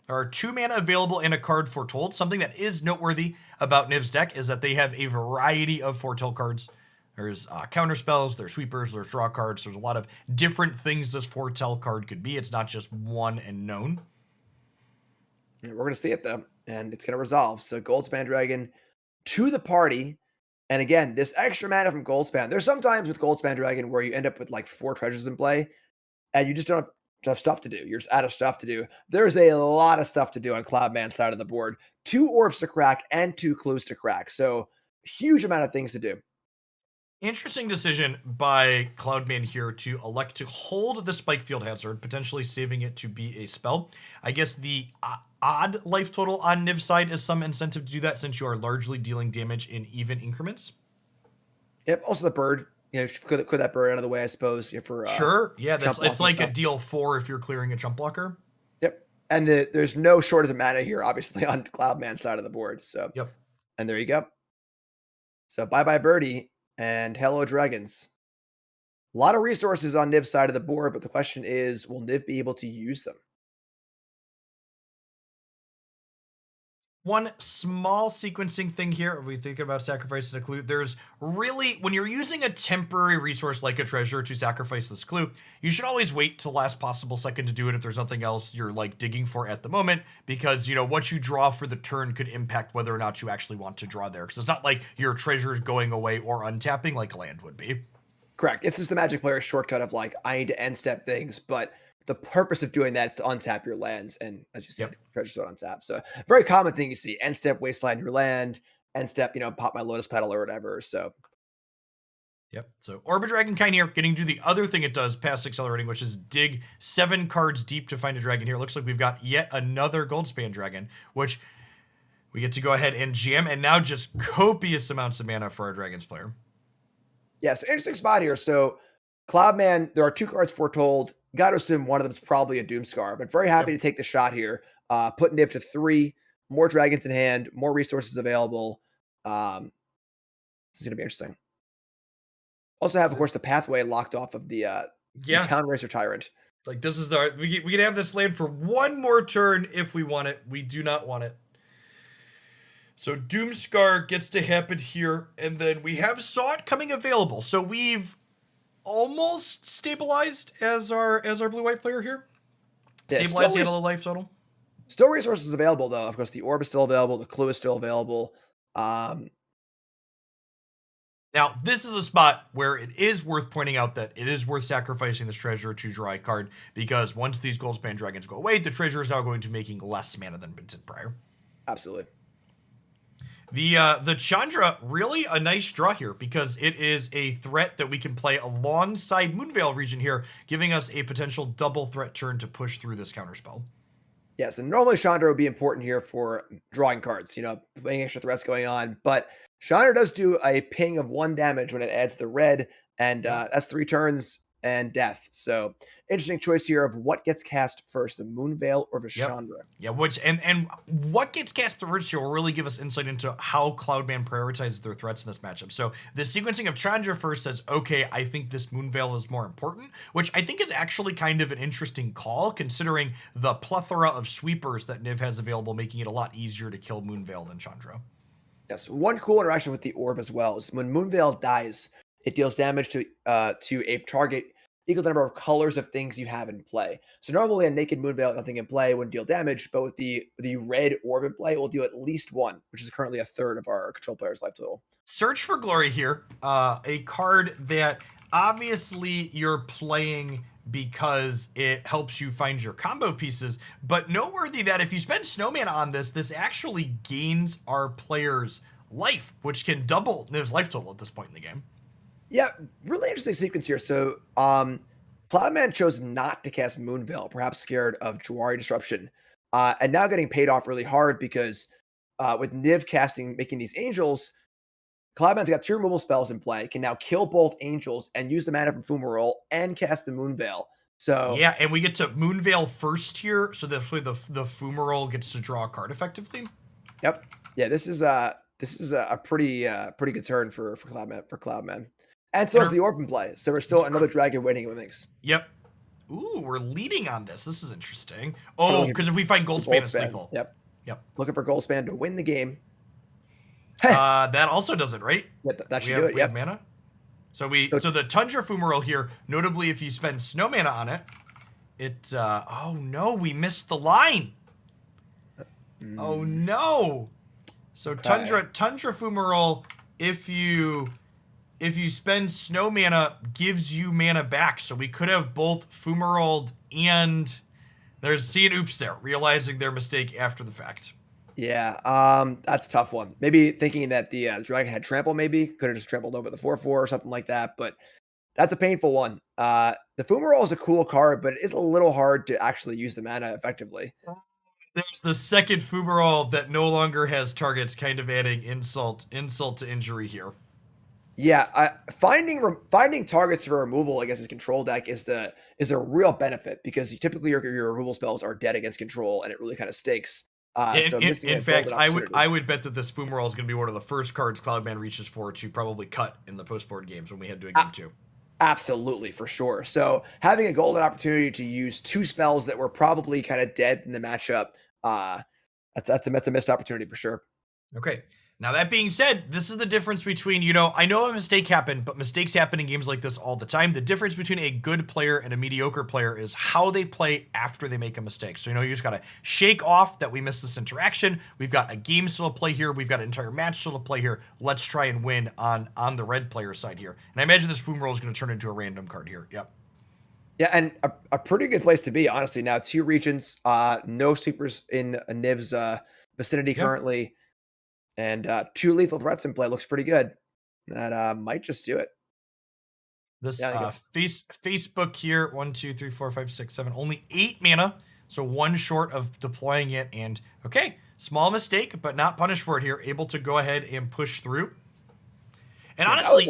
There are 2 mana available in a card Foretold. Something that is noteworthy about Niv's deck is that they have a variety of Foretell cards. There's counter spells, there's sweepers, there's draw cards. There's a lot of different things this Foretell card could be. It's not just one and known. And we're going to see it though, and it's going to resolve. So Goldspan Dragon to the party. And again, this extra mana from Goldspan. There's sometimes with Goldspan Dragon where you end up with like 4 treasures in play and you just don't have stuff to do. You're just out of stuff to do. There's a lot of stuff to do on Cloudman's side of the board. 2 orbs to crack and 2 clues to crack. So huge amount of things to do. Interesting decision by Cloudman here to elect to hold the Spikefield Hazard, potentially saving it to be a spell. I guess the odd life total on Niv's side is some incentive to do that since you are largely dealing damage in even increments. Yep. Also the bird. Clear that bird out of the way, I suppose, for Sure, yeah, jump it's blocking like a stuff. deal 4 if you're clearing a jump blocker. Yep. And there's no shortage of mana here, obviously, on Cloudman's side of the board. So, Yep. and there you go. So bye bye birdie and hello dragons. A lot of resources on Niv's side of the board, but the question is, will Niv be able to use them? One small sequencing thing here, if we think about sacrificing a clue, there's really, when you're using a temporary resource like a treasure to sacrifice this clue, you should always wait till the last possible second to do it if there's nothing else you're like digging for at the moment, because, what you draw for the turn could impact whether or not you actually want to draw there. Because it's not like your treasure is going away or untapping like land would be. Correct. It's just the Magic player's shortcut of like, I need to end step things, but the purpose of doing that is to untap your lands. And as you said, Yep. treasures don't untap. So very common thing you see. End step, wasteland your land, end step, pop my lotus petal or whatever. So Yep. So Orbit Dragonkind here, getting to do the other thing it does past accelerating, which is dig 7 cards deep to find a dragon here. Looks like we've got yet another Goldspan Dragon, which we get to go ahead and jam, and now just copious amounts of mana for our Dragons player. yeah, so interesting spot here. So Cloudman, there are 2 cards foretold. Got to assume one of them is probably a Doomscar, but very happy Yep. to take the shot here. Put Niv to 3, more dragons in hand, more resources available. This is going to be interesting. Also have, of course, the pathway locked off of the Yeah. Town Racer Tyrant. Like, this is we can have this land for one more turn if we want it. We do not want it. So Doomscar gets to happen here, and then we have Saw It coming available. So we've almost stabilized as our blue-white player here. Yeah, Stabilized the yellow life total. Still resources available, though. Of course, the orb is still available. The clue is still available. Now, this is a spot where it is worth pointing out that it is worth sacrificing this treasure to draw a card, because once these Goldspan Dragons go away, the treasure is now going to be making less mana than it did prior. Absolutely. The Chandra, really a nice draw here, because it is a threat that we can play alongside Moonveil region here, giving us a potential double threat turn to push through this counterspell. Yes, and normally Chandra would be important here for drawing cards, putting extra threats going on. But Chandra does do a ping of 1 damage when it adds the red, and that's 3 turns. and Death. So interesting choice here of what gets cast first, the Moonveil or Yep. Vishandra. Yeah, which and what gets cast first here will really give us insight into how Cloudman prioritizes their threats in this matchup. So the sequencing of Chandra first says, okay, I think this Moonveil is more important, which I think is actually kind of an interesting call considering the plethora of sweepers that Niv has available, making it a lot easier to kill Moonveil than Chandra. Yes, one cool interaction with the orb as well is when Moonveil dies, it deals damage to a target equal to the number of colors of things you have in play. So normally a naked Moonveil, nothing in play, wouldn't deal damage, but with the red orb in play, it will deal at least one, which is currently a third of our control player's life total. Search for Glory here, a card that obviously you're playing because it helps you find your combo pieces, but noteworthy that if you spend Snowman on this, this actually gains our player's life, which can double Niv's life total at this point in the game. Yeah, really interesting sequence here. So Cloudman chose not to cast Moonveil, perhaps scared of Jawari Disruption, and now getting paid off really hard because with Niv casting, making these angels, Cloudman's got 2 removal spells in play, can now kill both angels and use the mana from Fumarole and cast the Moonveil. So yeah, and we get to Moonveil first here, so that way the Fumarole gets to draw a card effectively. Yep. Yeah, this is a pretty good turn for Cloudman. And so is the Orb in play. So we're still another dragon waiting wings. Yep. Ooh, we're leading on this. This is interesting. Oh, because if we find Goldspan, it's lethal. Yep. Yep. Looking for Goldspan to win the game. That also does it, right? Yeah, that should do it. We have mana. So the Tundra Fumarole here, notably if you spend snow mana on it, oh no, we missed the line. Oh no. So okay. Tundra Fumarole, if you spend snow mana, gives you mana back. So we could have both Fumaroled and there's seeing oops there, realizing their mistake after the fact. Yeah, that's a tough one. Maybe thinking that the dragon had trample, maybe could have just trampled over the 4/4 or something like that. But that's a painful one. The Fumarole is a cool card, but it is a little hard to actually use the mana effectively. There's the second Fumarole that no longer has targets, kind of adding insult to injury here. Yeah, finding targets for removal against his control deck is a real benefit because typically your removal spells are dead against control, and it really kind of stakes. In fact, I would bet that this Fumarole is going to be one of the first cards Cloudman reaches for to probably cut in the postboard games when we head to a game 2. Absolutely, for sure. So having a golden opportunity to use 2 spells that were probably kind of dead in the matchup, that's a missed opportunity for sure. Okay. Now, that being said, this is the difference between, I know a mistake happened, but mistakes happen in games like this all the time. The difference between a good player and a mediocre player is how they play after they make a mistake. So, you just got to shake off that we missed this interaction. We've got a game still to play here. We've got an entire match still to play here. Let's try and win on the red player side here. And I imagine this Fumarole is going to turn into a random card here. Yep. Yeah, and a pretty good place to be, honestly. Now, 2 regions, no sweepers in Niv's vicinity currently. And 2 lethal threats in play looks pretty good. That might just do it. This Facebook here, 1, 2, 3, 4, 5, 6, 7, only 8 mana. So 1 short of deploying it. And okay, small mistake, but not punished for it here. Able to go ahead and push through. And honestly,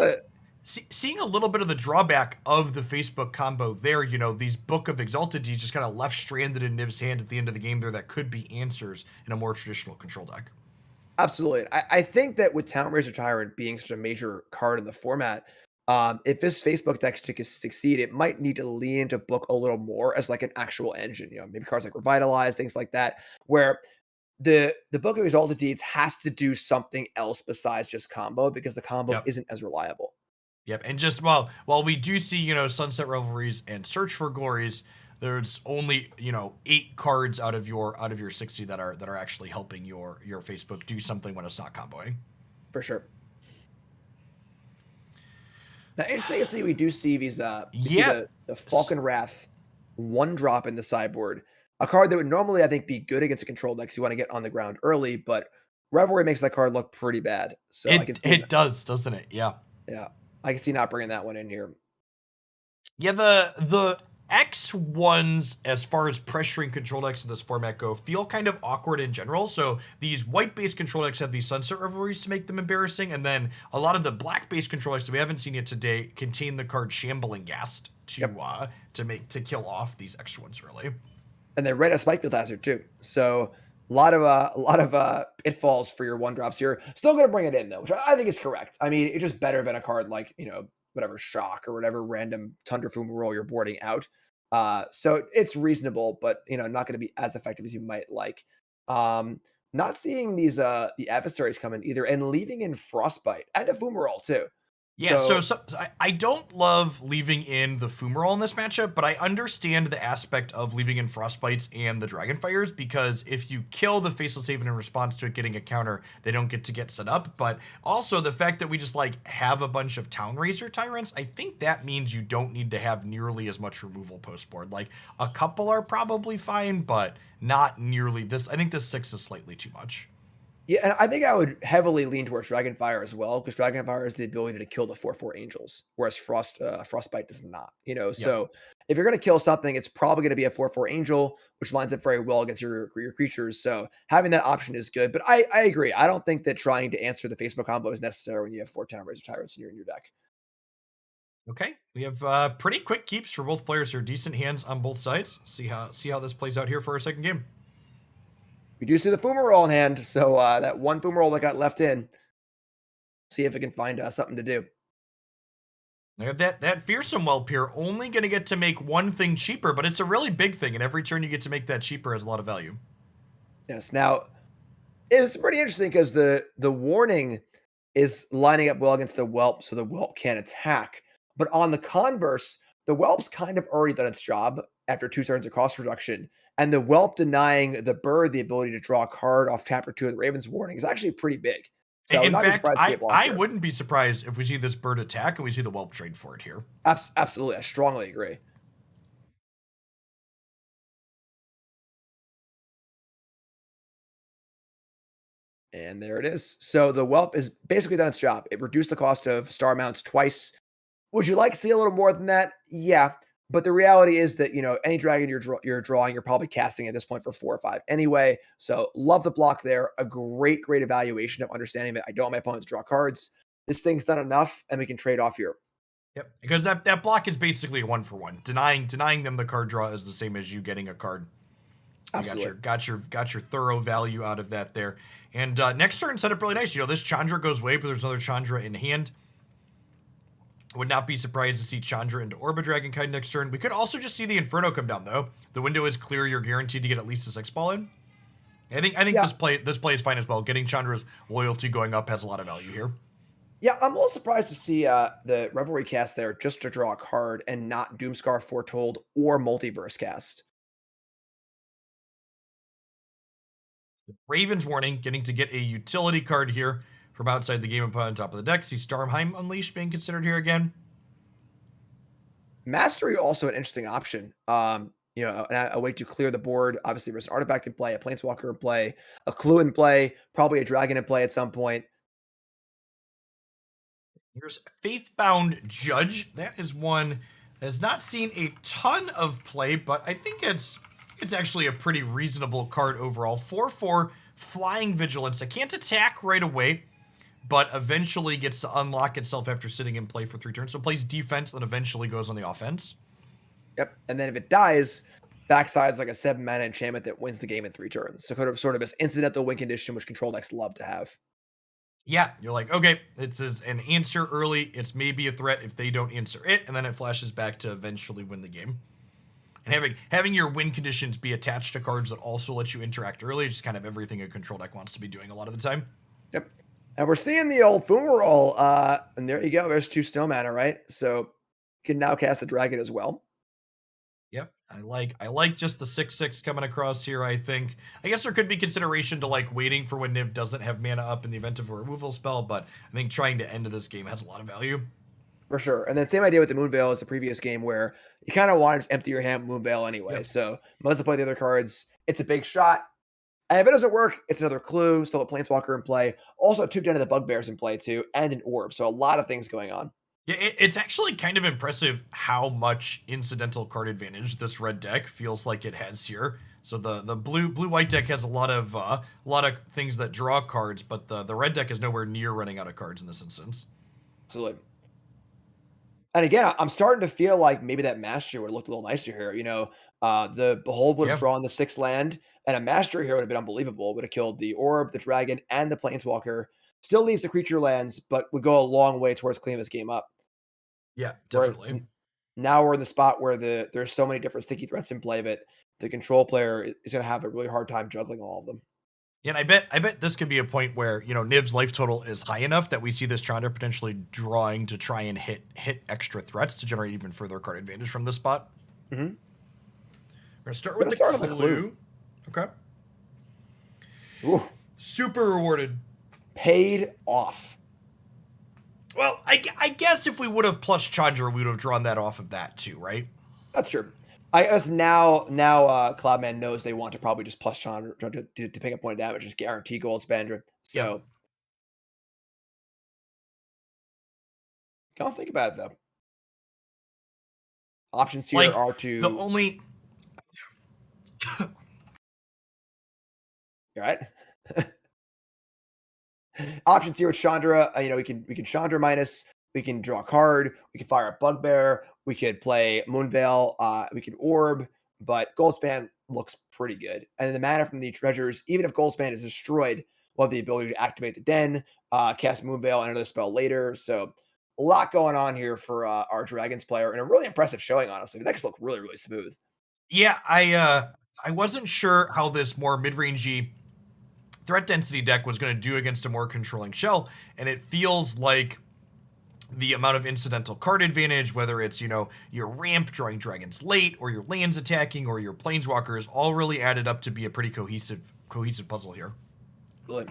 seeing a little bit of the drawback of the Facebook combo there, these Book of Exalted Deeds just kind of left stranded in Niv's hand at the end of the game there that could be answers in a more traditional control deck. Absolutely. I think that with Talent Razor Tyrant being such a major card in the format, if this Facebook deck to succeed, it might need to lean into Book a little more as like an actual engine. Maybe cards like Revitalize, things like that, where the Book of Exalted Deeds has to do something else besides just combo because the combo isn't as reliable. Yep, and just while we do see Sunset Revelries and Search for Glories, there's only 8 cards out of your 60 that are actually helping your Facebook do something when it's not comboing. For sure. Now, interestingly, we do see these the Falcon Wrath 1-drop in the sideboard, a card that would normally I think be good against a control deck. So you want to get on the ground early, but Revelry makes that card look pretty bad. So it does, doesn't it? Yeah. Yeah, I can see not bringing that one in here. Yeah, the X1s, as far as pressuring control decks in this format go, feel kind of awkward in general. So these white-based control decks have these Sunset Revelries to make them embarrassing, and then a lot of the black-based control decks that we haven't seen yet today contain the card Shambling Ghast Yep. to kill off these X1s really. And then red has Spike Field Hazard too. So a lot of pitfalls for your one drops here. Still gonna bring it in though, which I think is correct. I mean, it's just better than a card like, whatever Shock or whatever random Tundra Fumarole you're boarding out. So it's reasonable, but not gonna be as effective as you might like. Um, Not seeing these the adversaries come in either and leaving in Frostbite and a Fumarole too. Yeah, so, So so I don't love leaving in the Fumarole in this matchup, but I understand the aspect of leaving in Frostbites and the Dragonfires, because if you kill the Faceless Haven in response to it getting a counter, they don't get to get set up. But also the fact that we just have a bunch of Town Razor Tyrants, I think that means you don't need to have nearly as much removal post board. Like a couple are probably fine, but not nearly this. I think this 6 is slightly too much. yeah, and I think I would heavily lean towards Dragonfire as well, because Dragonfire has the ability to kill the 4/4 angels, whereas Frostbite does not. Yep. So if you're gonna kill something, it's probably gonna be a 4/4 angel, which lines up very well against your creatures. So having that option is good. But I agree. I don't think that trying to answer the Facebook combo is necessary when you have 4 Razor Tyrants in your deck. Okay, we have pretty quick keeps for both players here. Decent hands on both sides. See how this plays out here for our second game. We do see the Fumarole in hand, so that one Fumarole that got left in. See if it can find something to do. We have that fearsome whelp here, only going to get to make one thing cheaper, but it's a really big thing, and every turn you get to make that cheaper has a lot of value. Yes. Now it's pretty interesting because the warning is lining up well against the whelp, so the whelp can't attack. But on the converse, the whelp's kind of already done its job after 2 turns of cost reduction, and the whelp denying the bird the ability to draw a card off chapter 2 of the Raven's warning is actually pretty big. So I would In not be fact, surprised to see I it block I here. wouldn't be surprised if we see this bird attack and we see the whelp trade for it here. Absolutely, I strongly agree. And there it is. So the whelp is basically done its job. It reduced the cost of star mounts twice. Would you like to see a little more than that? Yeah. But the reality is that, any dragon you're drawing, you're probably casting at this point for 4 or 5 anyway. So love the block there. A great evaluation of understanding that I don't want my opponent to draw cards. This thing's done enough, and we can trade off here. Yep, because that block is basically a 1-for-1. Denying them the card draw is the same as you getting a card. You got Absolutely. your thorough value out of that there. And next turn set up really nice. This Chandra goes away, but there's another Chandra in hand. Would not be surprised to see Chandra into Orba Dragonkite next turn. We could also just see the Inferno come down though. The window is clear. You're guaranteed to get at least a 6-ball in. I think Yeah. this play is fine as well. Getting Chandra's loyalty going up has a lot of value here. Yeah, I'm a little surprised to see the Revelry cast there just to draw a card and not Doomscar Foretold or Multiverse cast. Raven's Warning, getting to get a utility card here from outside the game and put on top of the deck. See Starmheim Unleashed being considered here again. Mastery also an interesting option. A way to clear the board. Obviously, there's an artifact in play, a planeswalker in play, a clue in play, probably a dragon in play at some point. Here's Faithbound Judge. That is one that has not seen a ton of play, but I think it's actually a pretty reasonable card overall. 4/4 Flying Vigilance. It can't attack right away, but eventually gets to unlock itself after sitting in play for 3 turns. So it plays defense, then eventually goes on the offense. Yep. And then if it dies, backside's like a 7 mana enchantment that wins the game in 3 turns. So sort of this incidental win condition, which control decks love to have. Yeah, you're like, okay, it's an answer early. It's maybe a threat if they don't answer it, and then it flashes back to eventually win the game. And having your win conditions be attached to cards that also let you interact early, just kind of everything a control deck wants to be doing a lot of the time. Yep. And we're seeing the old Fumarole, and there you go. There's 2 snow mana, right? So you can now cast the dragon as well. Yep, I like just the 6/6 coming across here. I guess there could be consideration to waiting for when Niv doesn't have mana up in the event of a removal spell, but I think trying to end this game has a lot of value. For sure. And then same idea with the Moonveil as the previous game where you kind of want to just empty your hand with Moonveil anyway. Yep. So most of play the other cards. It's a big shot. And if it doesn't work, it's another clue. Still a Planeswalker in play. Also, 2 Den of the Bugbears in play too, and an Orb. So a lot of things going on. Yeah, it's actually kind of impressive how much incidental card advantage this red deck feels like it has here. So the blue white deck has a lot of things that draw cards, but the red deck is nowhere near running out of cards in this instance. Absolutely. And again, I'm starting to feel like maybe that mastery would have looked a little nicer here. The Behold would have Yeah, drawn the sixth land, and a mastery here would have been unbelievable. Would have killed the orb, the dragon, and the planeswalker. Still leaves the creature lands, but would go a long way towards cleaning this game up. yeah, Where definitely. now we're in the spot where there's so many different sticky threats in play that the control player is going to have a really hard time juggling all of them. Yeah, and I bet this could be a point where Niv's life total is high enough that we see this Chandra potentially drawing to try and hit extra threats to generate even further card advantage from this spot. Mhm. We're gonna start We're with gonna the start on the clue. clue. Okay. Ooh, Super rewarded. paid off. Well, I guess if we would have plus Chandra, we would have drawn that off of that too, right? That's true. I guess now Cloudman knows they want to probably just plus Chandra to pick up point of damage, just guarantee gold spender. Yep. So don't think about it though. Options here Like are the to only right. Options here with Chandra, we can Chandra minus, we can draw a card, we can fire a Bugbear, we could play Moonveil, we could Orb, but Goldspan looks pretty good. And then the mana from the treasures, even if Goldspan is destroyed, we'll have the ability to activate the Den, cast Moonveil and another spell later. So a lot going on here for our Dragons player, and a really impressive showing, honestly. The decks look really, really smooth. yeah, I wasn't sure how this more mid-rangey threat density deck was going to do against a more controlling shell, and it feels like the amount of incidental card advantage, whether it's, your ramp drawing dragons late, or your lands attacking, or your planeswalkers, all really added up to be a pretty cohesive puzzle here. Really.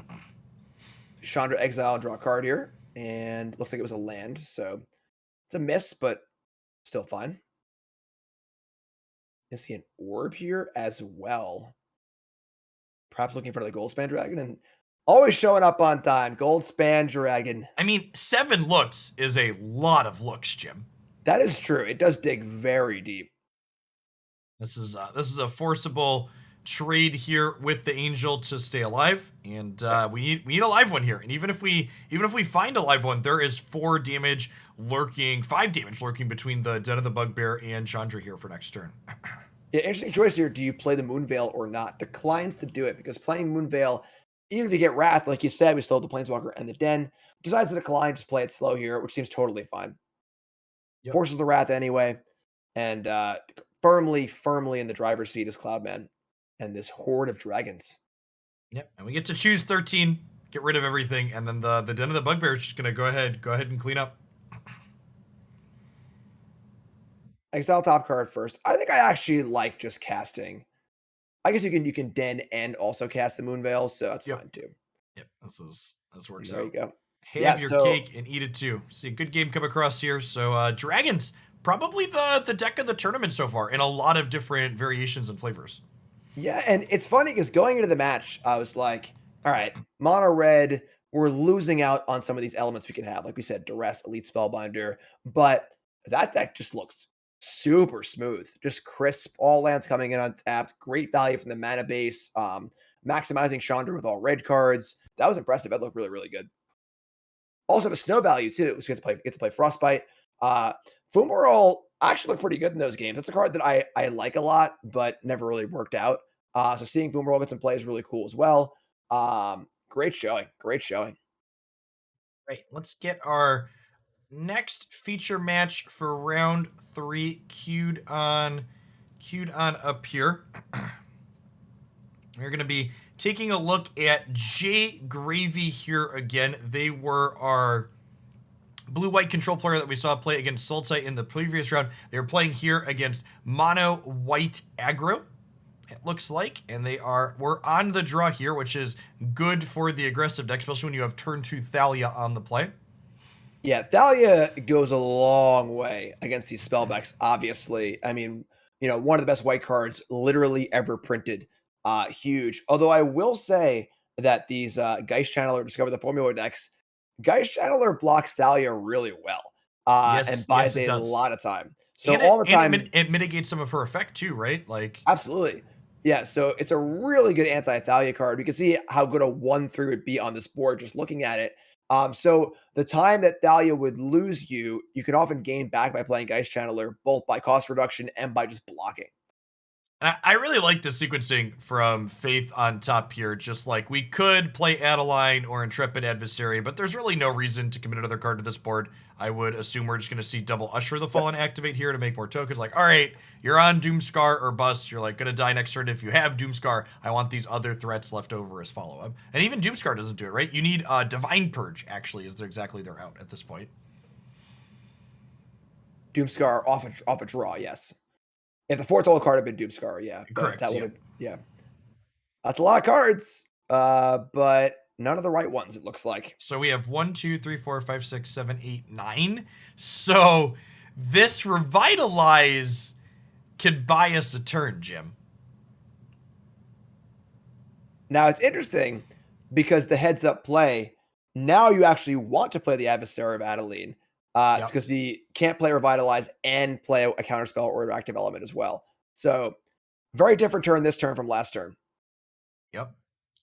Chandra exile and draw a card here, and looks like it was a land, so it's a miss, but still fine. I see an orb here as well. Perhaps looking for the Goldspan Dragon, and always showing up on time. Goldspan Dragon. I mean, 7 looks is a lot of looks, Jim. That is true. It does dig very deep. This is a forcible trade here with the angel to stay alive, and Yep. we need a live one here. And even if we find a live one, there is 5 damage lurking between the Den of the Bugbear and Chandra here for next turn. Yeah, interesting choice here. Do you play the Moonveil or not? Declines to do it because playing Moonveil, even if you get Wrath, like you said, we still have the Planeswalker and the Den. Decides to decline, just play it slow here, which seems totally fine. Yep. Forces the Wrath anyway, and firmly in the driver's seat is Cloudman and this horde of dragons. Yep. And we get to choose 13, get rid of everything, and then the Den of the Bugbear is just gonna go ahead and clean up. Exile top card first. I think I actually like just casting. I guess you can Den and also cast the Moonveil, so that's Yep. fine too. Yep. This And works there you out. go. Yeah, Have your so cake and eat it too. See a good game come across here. So dragons, probably the deck of the tournament so far in a lot of different variations and flavors. yeah, and it's funny because going into the match, I was like, all right, mono red, we're losing out on some of these elements we can have. Like we said, Duress, Elite Spellbinder, but that deck just looks super smooth, just crisp, all lands coming in untapped, great value from the mana base, maximizing Chandra with all red cards. That was impressive. That looked really, really good. Also the snow value too, so you get to play Frostbite. Uh Fumarole actually looked pretty good in those games. That's a card that I like a lot, but never really worked out. So seeing Fumarole get some play is really cool as well. Great showing. Great showing. Right. Let's get our next feature match for round 3 queued on up here. We're going to be taking a look at J Gravy here again. They were our blue-white control player that we saw play against Sultai in the previous round. They were playing here against mono-white aggro, it looks like, and we're on the draw here, which is good for the aggressive deck, especially when you have turn 2 Thalia on the play. Yeah, Thalia goes a long way against these spellbacks, obviously. I mean, one of the best white cards literally ever printed. Huge. Although I will say that these Geist Channeler Discover the Formula decks, Geist Channeler blocks Thalia really well. Yes, and yes, buys it a does. lot of time. So And all the time, it mitigates some of her effect too, right? Like, absolutely. Yeah, so it's a really good anti-Thalia card. We can see how good a 1/3 would be on this board just looking at it. So the time that Thalia would lose you, you can often gain back by playing Geist Channeler, both by cost reduction and by just blocking. and I really like the sequencing from Faith on top here. Just like we could play Adeline or Intrepid Adversary, but there's really no reason to commit another card to this board. I would assume we're just going to see double Usher the Yep. Fallen activate here to make more tokens. Like, all right, you're on Doomscar or Bust. You're like going to die next turn. If you have Doomscar, I want these other threats left over as follow up. And even Doomscar doesn't do it, right? You need Divine Purge, actually, is exactly their out at this point. Doomscar off a draw, yes. If the fourth total card had been Doomscar, yeah, but Correct. that would Yep. have, yeah. That's a lot of cards, but none of the right ones, it looks like. So we have 1, 2, 3, 4, 5, 6, 7, 8, 9. So this revitalize can buy us a turn, Jim. Now it's interesting because the heads up play, now you actually want to play the Adversary of Adeline. It's Yep. because we can't play Revitalize and play a counterspell or an active element as well. So very different turn this turn from last turn. Yep.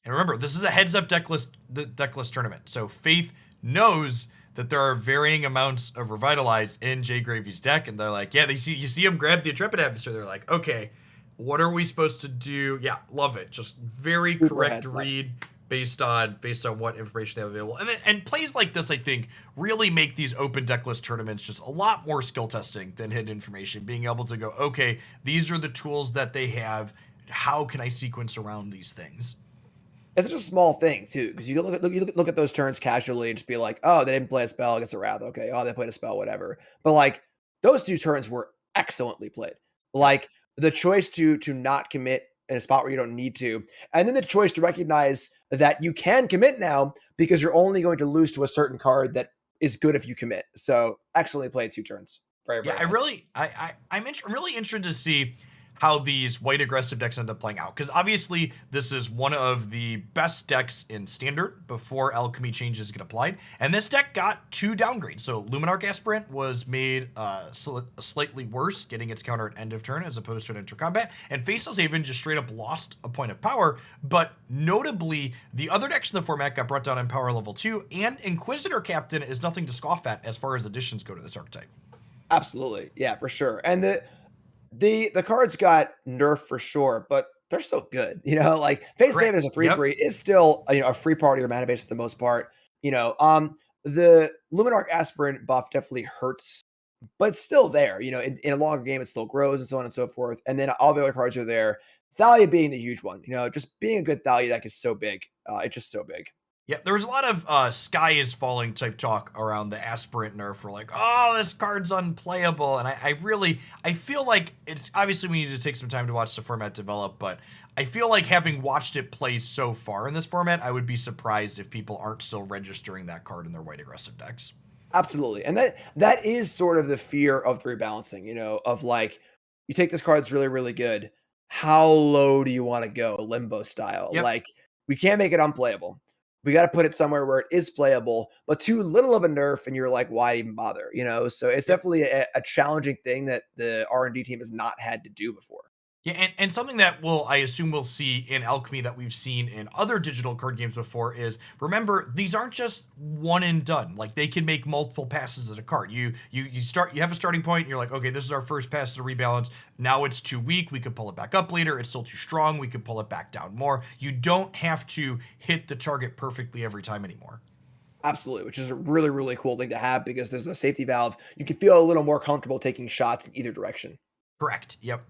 And remember, this is a heads up decklist tournament. So Faith knows that there are varying amounts of Revitalize in Jay Gravy's deck, and they're like, yeah, you see him grab the Intrepid Adversary. They're like, okay, what are we supposed to do? Yeah, love it. Just very Super correct heads up. read based on what information they have available. And plays like this, I think, really make these open decklist tournaments just a lot more skill testing than hidden information. Being able to go, okay, these are the tools that they have. How can I sequence around these things? It's just a small thing too, because you look at those turns casually and just be like, oh, they didn't play a spell against a Wrath. Okay, oh, they played a spell, whatever. But like those two turns were excellently played. Yep. Like the choice to not commit in a spot where you don't need to, and then the choice to recognize that you can commit now because you're only going to lose to a certain card that is good if you commit. So excellently played two turns. Very, Yeah, very nice. I'm really interested to see how these white aggressive decks end up playing out, because obviously this is one of the best decks in standard before alchemy changes get applied, and this deck got two downgrades. So Luminarch Aspirant was made slightly worse, getting its counter at end of turn as opposed to an enter combat, and Faceless Haven just straight up lost a point of power. But notably, the other decks in the format got brought down in power level 2, and Inquisitor Captain is nothing to scoff at as far as additions go to this archetype. Absolutely, yeah, for sure. And the cards got nerfed for sure, but they're still good. Like Face Haven as a Correct. Yep. 3/3 is still a free party or mana base for the most part. The Luminarch Aspirant buff definitely hurts, but it's still there. In a longer game, it still grows and so on and so forth. And then all the other cards are there. Thalia being the huge one. Just being a good Thalia deck is so big. It's just so big. Yeah, there was a lot of sky is falling type talk around the aspirant nerf for like, oh, this card's unplayable. And I feel like it's obviously we need to take some time to watch the format develop, but I feel like having watched it play so far in this format, I would be surprised if people aren't still registering that card in their white aggressive decks. Absolutely. And that is sort of the fear of the rebalancing, of like you take this card that's really, really good. How low do you want to go? Limbo style. Yep. Like we can't make it unplayable. We got to put it somewhere where it is playable, but too little of a nerf, and you're like, why even bother? So it's Yep. definitely a challenging thing that the R&D team has not had to do before. Yeah, and something that I assume we'll see in Alchemy that we've seen in other digital card games before is, remember, these aren't just one and done. Like they can make multiple passes at a card. You have a starting point, and you're like, okay, this is our first pass to rebalance. Now it's too weak, we could pull it back up later. It's still too strong, we could pull it back down more. You don't have to hit the target perfectly every time anymore. Absolutely, which is a really, really cool thing to have because there's a safety valve. You can feel a little more comfortable taking shots in either direction. Correct. Yep.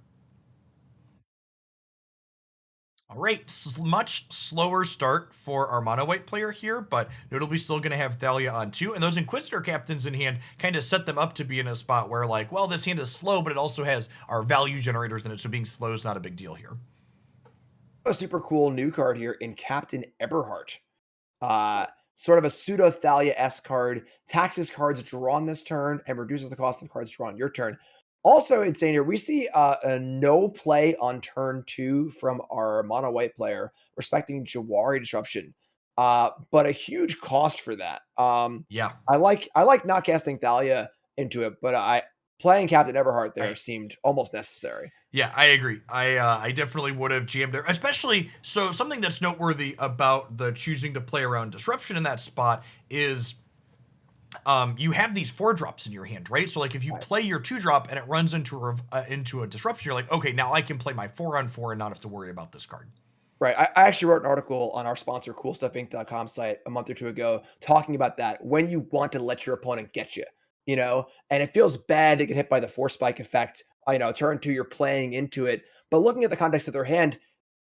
All right, much slower start for our mono white player here, but notably still going to have Thalia on 2, and those Inquisitor captains in hand kind of set them up to be in a spot where, like, well, this hand is slow, but it also has our value generators in it, so being slow is not a big deal here. A super cool new card here in Captain Eberhardt. Sort of a pseudo Thalia-esque card. Taxes cards drawn this turn and reduces the cost of cards drawn your turn. Also insane here, we see a no play on turn 2 from our mono white player, respecting Jawari Disruption. But a huge cost for that. Yeah. I like not casting Thalia into it, but I playing Captain Everheart there I seemed almost necessary. Yeah, I agree. I definitely would have jammed there, especially so. Something that's noteworthy about the choosing to play around disruption in that spot is you have these 4 drops in your hand, right? So like if you Right. play your 2 drop and it runs into a disruption, you're like, okay, now I can play my 4 on 4 and not have to worry about this card. Right. I actually wrote an article on our sponsor, CoolStuffInc.com site a month or two ago talking about that. When you want to let your opponent get you, and it feels bad to get hit by the force spike effect. Turn two, you're playing into it. But looking at the context of their hand,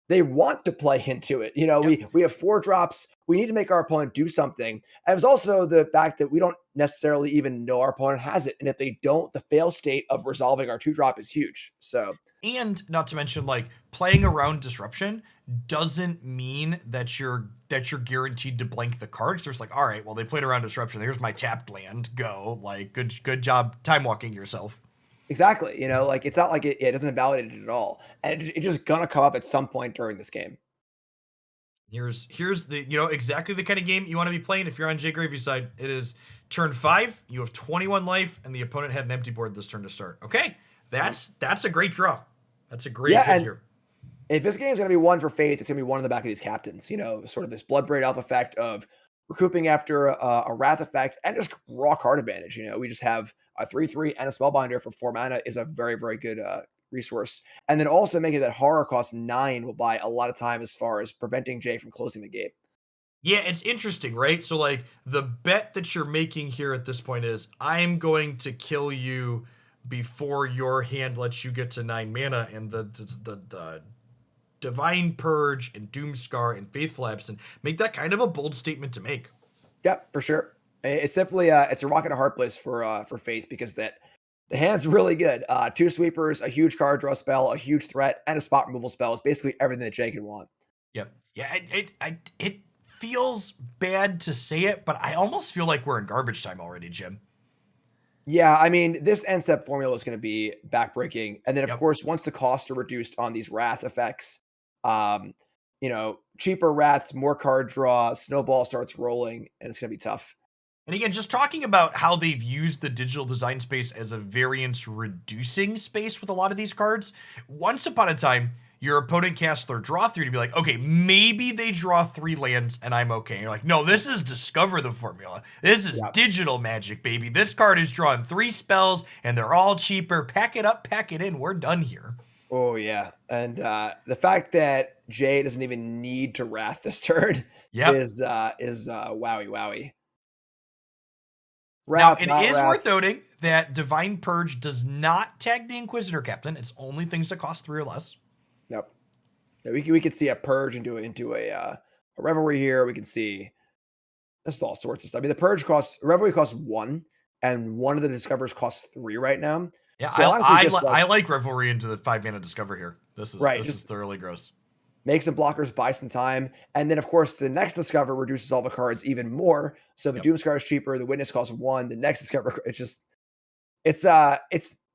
they want to play into it. Yep. We have 4 drops. We need to make our opponent do something. And it was also the fact that we don't necessarily even know our opponent has it. And if they don't, the fail state of resolving our 2 drop is huge. So And not to mention, like, playing around disruption doesn't mean that you're guaranteed to blank the cards. There's like, all right, well, they played around disruption. Here's my tapped land. Go. Like, good job time walking yourself. exactly, like it's not like it doesn't invalidate it at all. And it's just gonna come up at some point during this game. Here's the exactly the kind of game you want to be playing if you're on Jay Gravy's side. It is turn 5, you have 21 life, and the opponent had an empty board this turn to start. Okay, that's a great draw. That's a great Yeah, hit and here. if this game's gonna be one for Faith, it's gonna be one in the back of these captains. Sort of this Bloodbraid Elf effect of recouping after a Wrath effect and just raw card advantage. We just have a 3/3 and a Spellbinder for 4 mana is a very, very good resource. And then also making that horror cost 9 will buy a lot of time as far as preventing Jay from closing the game. Yeah, it's interesting, right? So like the bet that you're making here at this point is I'm going to kill you before your hand lets you get to 9 mana, and the Divine Purge and Doomscar and Faithful Absent make that kind of a bold statement to make. Yep, for sure. It's definitely it's a rock and a hard place for Faith because the hand's really good. 2 sweepers, a huge card draw spell, a huge threat, and a spot removal spell is basically everything that Jay can want. Yep. Yeah, it feels bad to say it, but I almost feel like we're in garbage time already, Jim. Yeah, I mean, this end step formula is going to be backbreaking. And then, of Yep. course, once the costs are reduced on these wrath effects, um, cheaper wraths, more card draw, snowball starts rolling, and it's going to be tough. And again, just talking about how they've used the digital design space as a variance reducing space with a lot of these cards. Once upon a time, your opponent casts their draw 3 to be like, okay, maybe they draw 3 lands and I'm okay. And you're like, no, this is discover the formula. This is Yep. digital magic, baby. This card is drawing 3 spells and they're all cheaper. Pack it up, pack it in. We're done here. Oh, yeah. And the fact that Jay doesn't even need to wrath this turn Yep. is wowie wowie. Now, Wrath, it not is worth wrath. noting that Divine Purge does not tag the Inquisitor Captain. It's only things that cost 3 or less. Nope. Yeah, we could see a purge into a revelry here. We can see this is all sorts of stuff. I mean, the purge costs revelry costs 1, and one of the discovers costs 3 right now. Yeah, So honestly, just I like Revelry into the 5 mana Discover here. right, This is just thoroughly gross. make some blockers, buy some time, and then of course the next discover reduces all the cards even more. So the Yep. Doomscar is cheaper. The Witness costs 1. The next discover, it's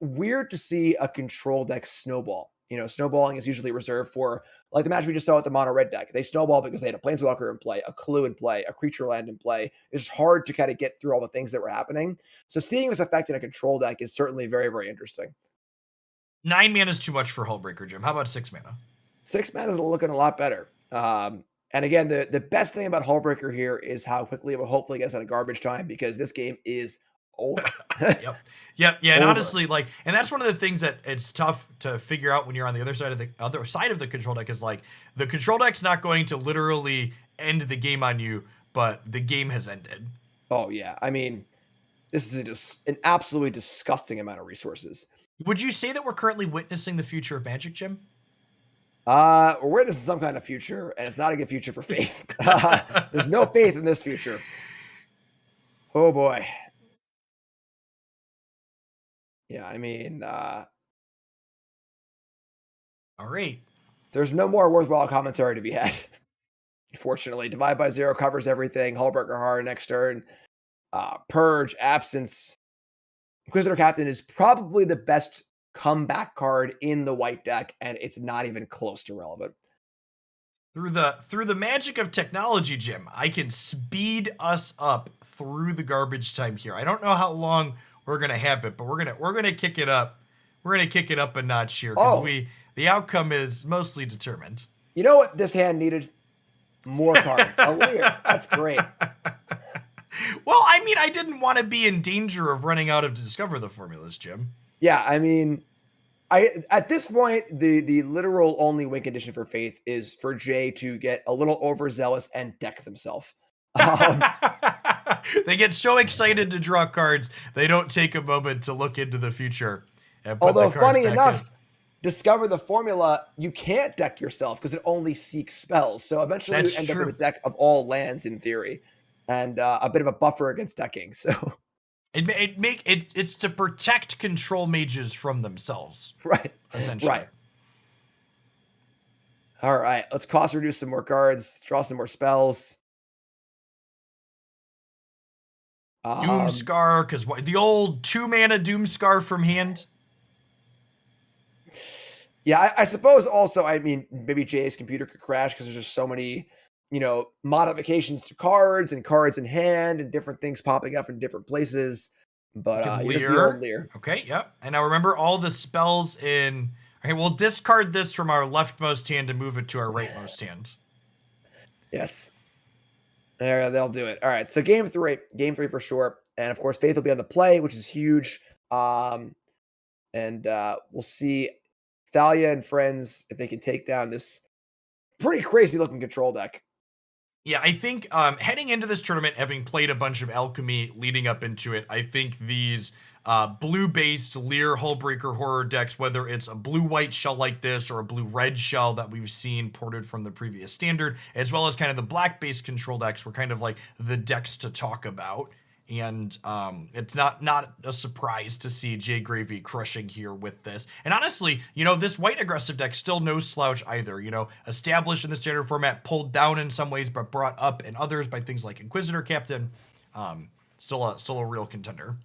weird to see a control deck snowball. Snowballing is usually reserved for like the match we just saw with the mono red deck. They snowball because they had a planeswalker in play, a clue in play, a creature land in play. It's hard to kind of get through all the things that were happening. So seeing this effect in a control deck is certainly very, very interesting. 9 mana is too much for Hullbreaker, Jim. How about 6 mana? 6 mana is looking a lot better. And again, the best thing about Hullbreaker here is how quickly it will hopefully get out of garbage time because this game is over. Yep. Yeah, and Over. honestly, like, and that's one of the things that it's tough to figure out when you're on the other side of the control deck is like the control deck's not going to literally end the game on you, but the game has ended. Oh yeah, I mean, this is just an absolutely disgusting amount of resources. Would you say that we're currently witnessing the future of Magic, Jim? We're witnessing some kind of future, and it's not a good future for Faith. There's no faith in this future. Oh boy. Yeah, I mean, All right. there's no more worthwhile commentary to be had. Unfortunately, Divide by Zero covers everything. Hullbreaker hard next turn. Purge, Absence. Inquisitor Captain is probably the best comeback card in the white deck, and it's not even close to relevant. Through the magic of technology, Jim, I can speed us up through the garbage time here. I don't know how long we're gonna have it, but we're gonna kick it up. We're gonna kick it up a notch here because Oh, the outcome is mostly determined. you know what this hand needed? More cards. A Lear. That's great. Well, I mean, I didn't want to be in danger of running out of Discover the Formulas, Jim. Yeah, I mean, I at this point, the literal only win condition for Faith is for Jay to get a little overzealous and deck themselves. Um, They get so excited to draw cards, they don't take a moment to look into the future and put the although cards funny back in. enough, discover the formula, you can't deck yourself because it only seeks spells. So eventually you That's end up with true. a deck of all lands in theory, and a bit of a buffer against decking. So It's to protect control mages from themselves, right, essentially. right. All right, let's cost reduce some more cards, draw some more spells. Um, Doomscar, because the old 2-mana Doomscar from hand. yeah, I suppose also, I mean, maybe Jay's computer could crash because there's just so many, modifications to cards and cards in hand and different things popping up in different places. We But can you're just the old Leer. Lear. Okay, yep. And now remember all the spells in. Okay, we'll discard this from our leftmost hand and move it to our rightmost hand. Yes. There, they'll do it. All right. So game three for sure. And of course, Faith will be on the play, which is huge. And we'll see Thalia and friends if they can take down this pretty crazy looking control deck. Yeah, I think heading into this tournament, having played a bunch of Alchemy leading up into it, I think these blue-based Lear Hullbreaker horror decks, whether it's a blue-white shell like this or a blue-red shell that we've seen ported from the previous standard, as well as kind of the black-based control decks, were kind of like the decks to talk about. And it's not a surprise to see Jay Gravy crushing here with this. And honestly, this white aggressive deck still no slouch either. Established in the standard format, pulled down in some ways, but brought up in others by things like Inquisitor Captain. Still a real contender.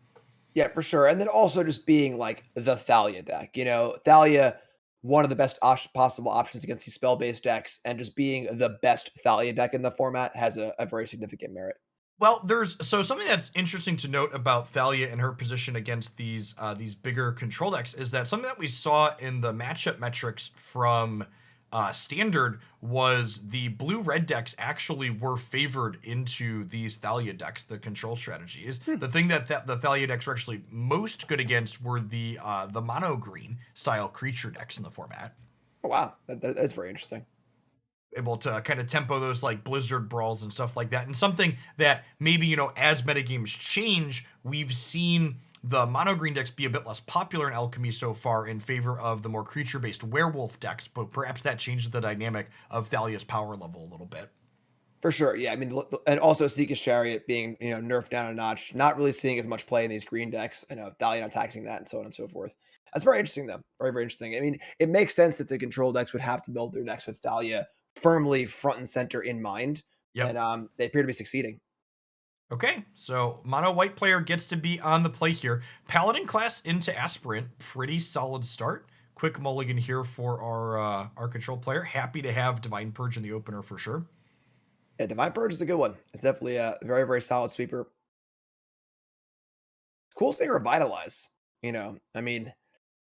Yeah, for sure. And then also just being like the Thalia deck. Thalia, one of the best possible options against these spell based decks, and just being the best Thalia deck in the format has a very significant merit. Well, there's something that's interesting to note about Thalia and her position against these bigger control decks is that something that we saw in the matchup metrics from standard was the blue-red decks actually were favored into these Thalia decks. The control strategies. The thing that the Thalia decks were actually most good against were the mono green style creature decks in the format. Oh, wow. That's very interesting. Able to kind of tempo those like blizzard brawls and stuff like that. And something that maybe, as metagames change, we've seen the mono green decks be a bit less popular in Alchemy so far in favor of the more creature based werewolf decks, but perhaps that changes the dynamic of Thalia's power level a little bit. For sure. Yeah. I mean, and also Seeker's Chariot being, nerfed down a notch, not really seeing as much play in these green decks. I know Thalia not taxing that and so on and so forth. That's very interesting, though. Very, very interesting. I mean, it makes sense that the control decks would have to build their decks with Thalia firmly front and center in mind. Yep. And they appear to be succeeding. Okay, so mono white player gets to be on the play here. Paladin class into aspirant, pretty solid start. Quick mulligan here for our control player. Happy to have Divine Purge in the opener for sure. Yeah, Divine Purge is a good one. It's definitely a very, very solid sweeper. Cool thing, Revitalize. I mean,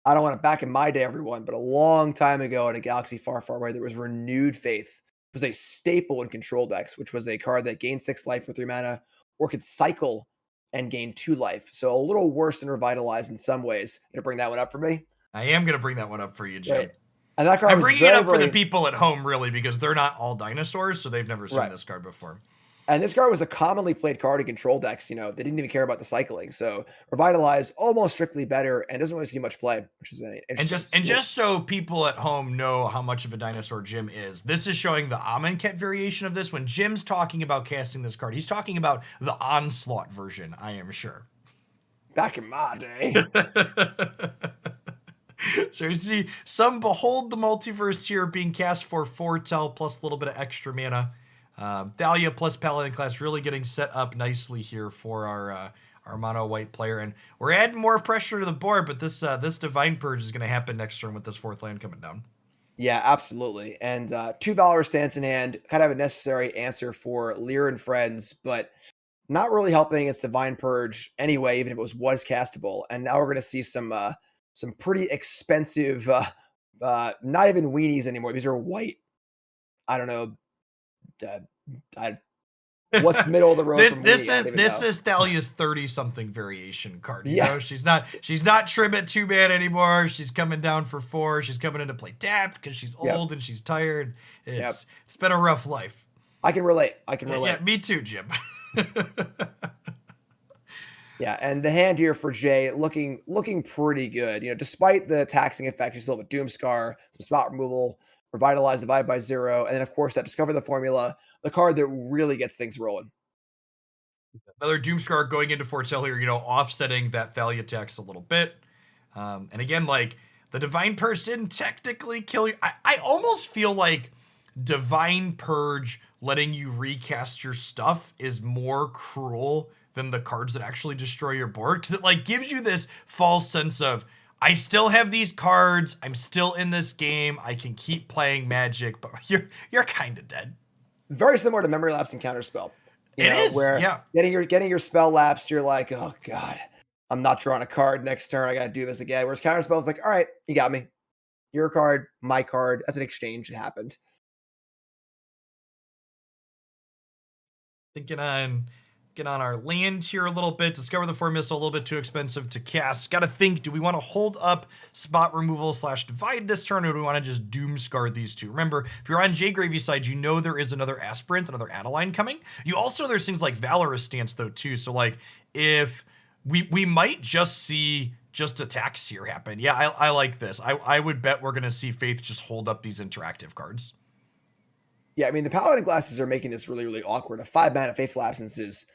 I don't want to back in my day, everyone, but a long time ago in a galaxy far, far away, there was Renewed Faith. It was a staple in control decks, which was a card that gained 6 life for 3 mana or could cycle and gain 2 life. So a little worse than Revitalize in some ways. You gonna bring that one up for me? I am going to bring that one up for you, Jim. Right. And that card I'm was bringing very, it up for the very people at home, really, because they're not all dinosaurs, so they've never seen right. this card before. And this card was a commonly played card in control decks. They didn't even care about the cycling. So Revitalize almost strictly better and doesn't really see much play, which is an interesting. And just so people at home know how much of a dinosaur Jim is, this is showing the Amonkhet variation of this. When Jim's talking about casting this card, he's talking about the Onslaught version, I am sure. Back in my day. So you see some Behold the Multiverse here being cast for Foretell plus a little bit of extra mana. Thalia plus Paladin class really getting set up nicely here for our mono white player, and we're adding more pressure to the board. But this Divine Purge is going to happen next turn with this 4th land coming down. Yeah, absolutely. And $2 stance in hand, kind of a necessary answer for Lear and friends, but not really helping its Divine Purge anyway, even if it was castable. And now we're going to see some pretty expensive, not even weenies anymore. These are white. I don't know. Uh, I, what's middle of the road this from this weenie? I don't is even this know. is Thalia's 30 something variation card. You Yeah. know, she's not trim at 2 man anymore. She's coming down for 4. She's coming in to play tap because she's Yep. old and she's tired. Yep. It's been a rough life. I can relate. I can Yeah, relate. me too, Jim. Yeah, and the hand here for Jay looking pretty good. Despite the taxing effect, you still have a Doomscar, some spot removal, revitalize, divide by 0, and then of course that discover the formula, the card that really gets things rolling. Another Doomscar going into Foretell here, offsetting that Thalia tax a little bit. And again, like, the Divine Purge didn't technically kill you. I almost feel like Divine Purge letting you recast your stuff is more cruel than the cards that actually destroy your board, because it like gives you this false sense of, I still have these cards, I'm still in this game, I can keep playing Magic, but you're kind of dead. Very similar to Memory Lapse and Counterspell. It is, where yeah. getting your spell lapsed, you're like, oh god, I'm not drawing a card next turn. I got to do this again. Whereas Counterspell is like, all right, you got me. Your card, my card. As an exchange, it happened. Thinking on get on our land here a little bit. Discover the formula is a little bit too expensive to cast. Got to think, do we want to hold up spot removal / divide this turn, or do we want to just Doomscar these two? Remember, if you're on Jay Gravy's side, you know there is another Aspirant, another Adeline coming. You also, there's things like Valorous Stance though too. So like, if we might just see just attacks here happen. Yeah, I like this. I would bet we're going to see Faith just hold up these interactive cards. Yeah, I mean, the Paladin glasses are making this really, really awkward. A 5-mana Faithful Absence is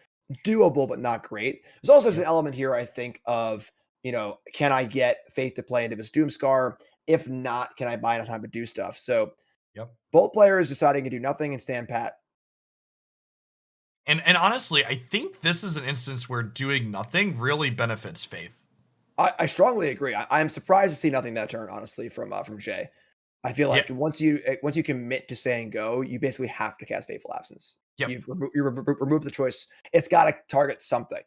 doable, but not great. There's also an element here, I think, of, can I get Faith to play into this Doomscar? If not, can I buy enough time to do stuff? So, Yep. both players deciding to do nothing and stand pat. And honestly, I think this is an instance where doing nothing really benefits Faith. I strongly agree. I am surprised to see nothing that turn, honestly, from Jay. I feel like once you commit to saying go, you basically have to cast Fateful Absence. Yep. You've removed the choice. It's got to target something.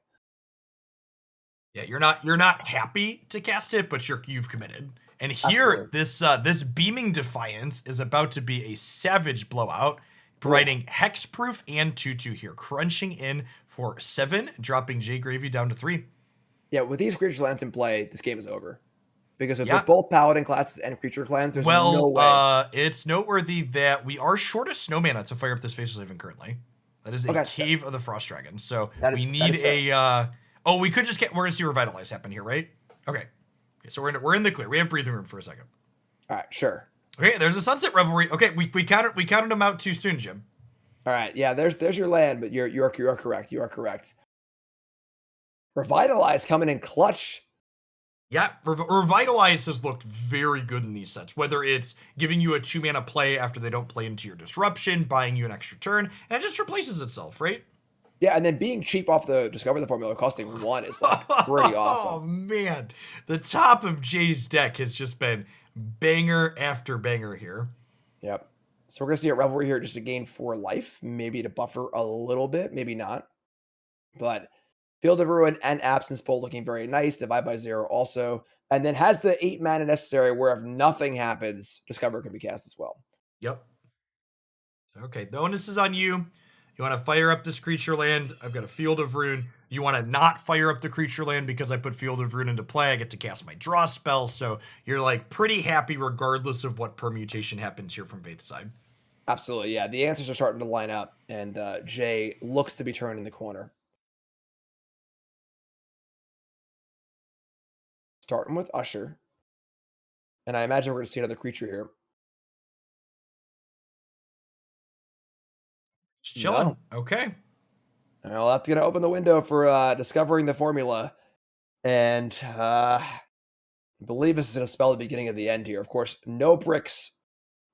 Yeah, you're not happy to cast it, but you've committed. And here, Absolutely. this Beaming Defiance is about to be a savage blowout, providing hexproof and 2/2 here, crunching in for 7, dropping Jay Gravy down to 3. Yeah, with these creature lands in play, this game is over. Because with both Paladin classes and creature clans, there's no way. It's noteworthy that we are short of snow mana to fire up this Faceless Haven currently. That is a Cave of the Frost Dragon. So we need we could just we're going to see Revitalize happen here, right? Okay, so we're in the clear. We have breathing room for a second. All right, sure. Okay, there's a Sunset Revelry. Okay, we counted them out too soon, Jim. All right, yeah, there's your land, but you're correct. You are correct. Revitalize coming in clutch. Yeah, Revitalize has looked very good in these sets, whether it's giving you a 2-mana play after they don't play into your disruption, buying you an extra turn, and it just replaces itself, right? Yeah, and then being cheap off the Discover the Formula costing 1 is like pretty awesome. Oh, man. The top of Jay's deck has just been banger after banger here. Yep. So we're going to see a Revelry here just to gain 4 life, maybe to buffer a little bit, maybe not. But Field of Ruin and Absence Bolt looking very nice. Divide by 0 also. And then has the 8 mana necessary where if nothing happens, Discover can be cast as well. Yep. Okay, the onus is on you. You want to fire up this creature land. I've got a Field of Ruin. You want to not fire up the creature land because I put Field of Ruin into play. I get to cast my draw spell. So you're like pretty happy regardless of what permutation happens here from Faith's side. Absolutely, yeah. The answers are starting to line up, and Jay looks to be turning the corner. Starting with Usher. And I imagine we're going to see another creature here. Just chilling. No. Okay. Well, that's going to open the window for discovering the formula. And I believe this is going to spell the beginning of the end here. Of course, no bricks,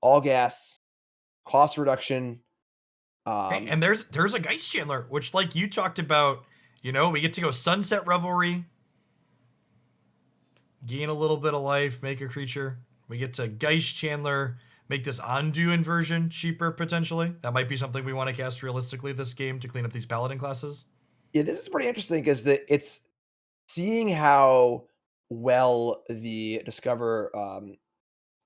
all gas, cost reduction. Okay, and there's a Geist Chandler, which like you talked about, we get to go Sunset Revelry, gain a little bit of life, make a creature. We get to Geist Chandler, make this Undo inversion cheaper potentially. That might be something we want to cast realistically this game to clean up these Paladin classes. Yeah, this is pretty interesting because it's seeing how well the Discover,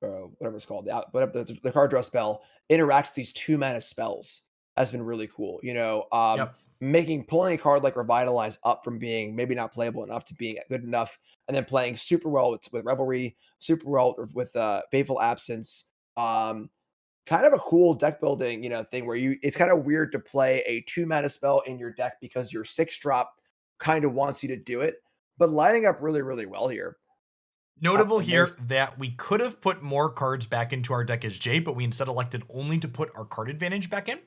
whatever it's called, whatever the card draw spell interacts with these 2 mana spells has been really cool. Yep. Making pulling a card like Revitalize up from being maybe not playable enough to being good enough, and then playing super well with Revelry, super well with Fateful Absence. Um, Kind of a cool deck building, thing where it's kind of weird to play a 2 mana spell in your deck because your 6 drop kind of wants you to do it, but lining up really, really well here. Notable The here most that we could have put more cards back into our deck as J, but we instead elected only to put our card advantage back in.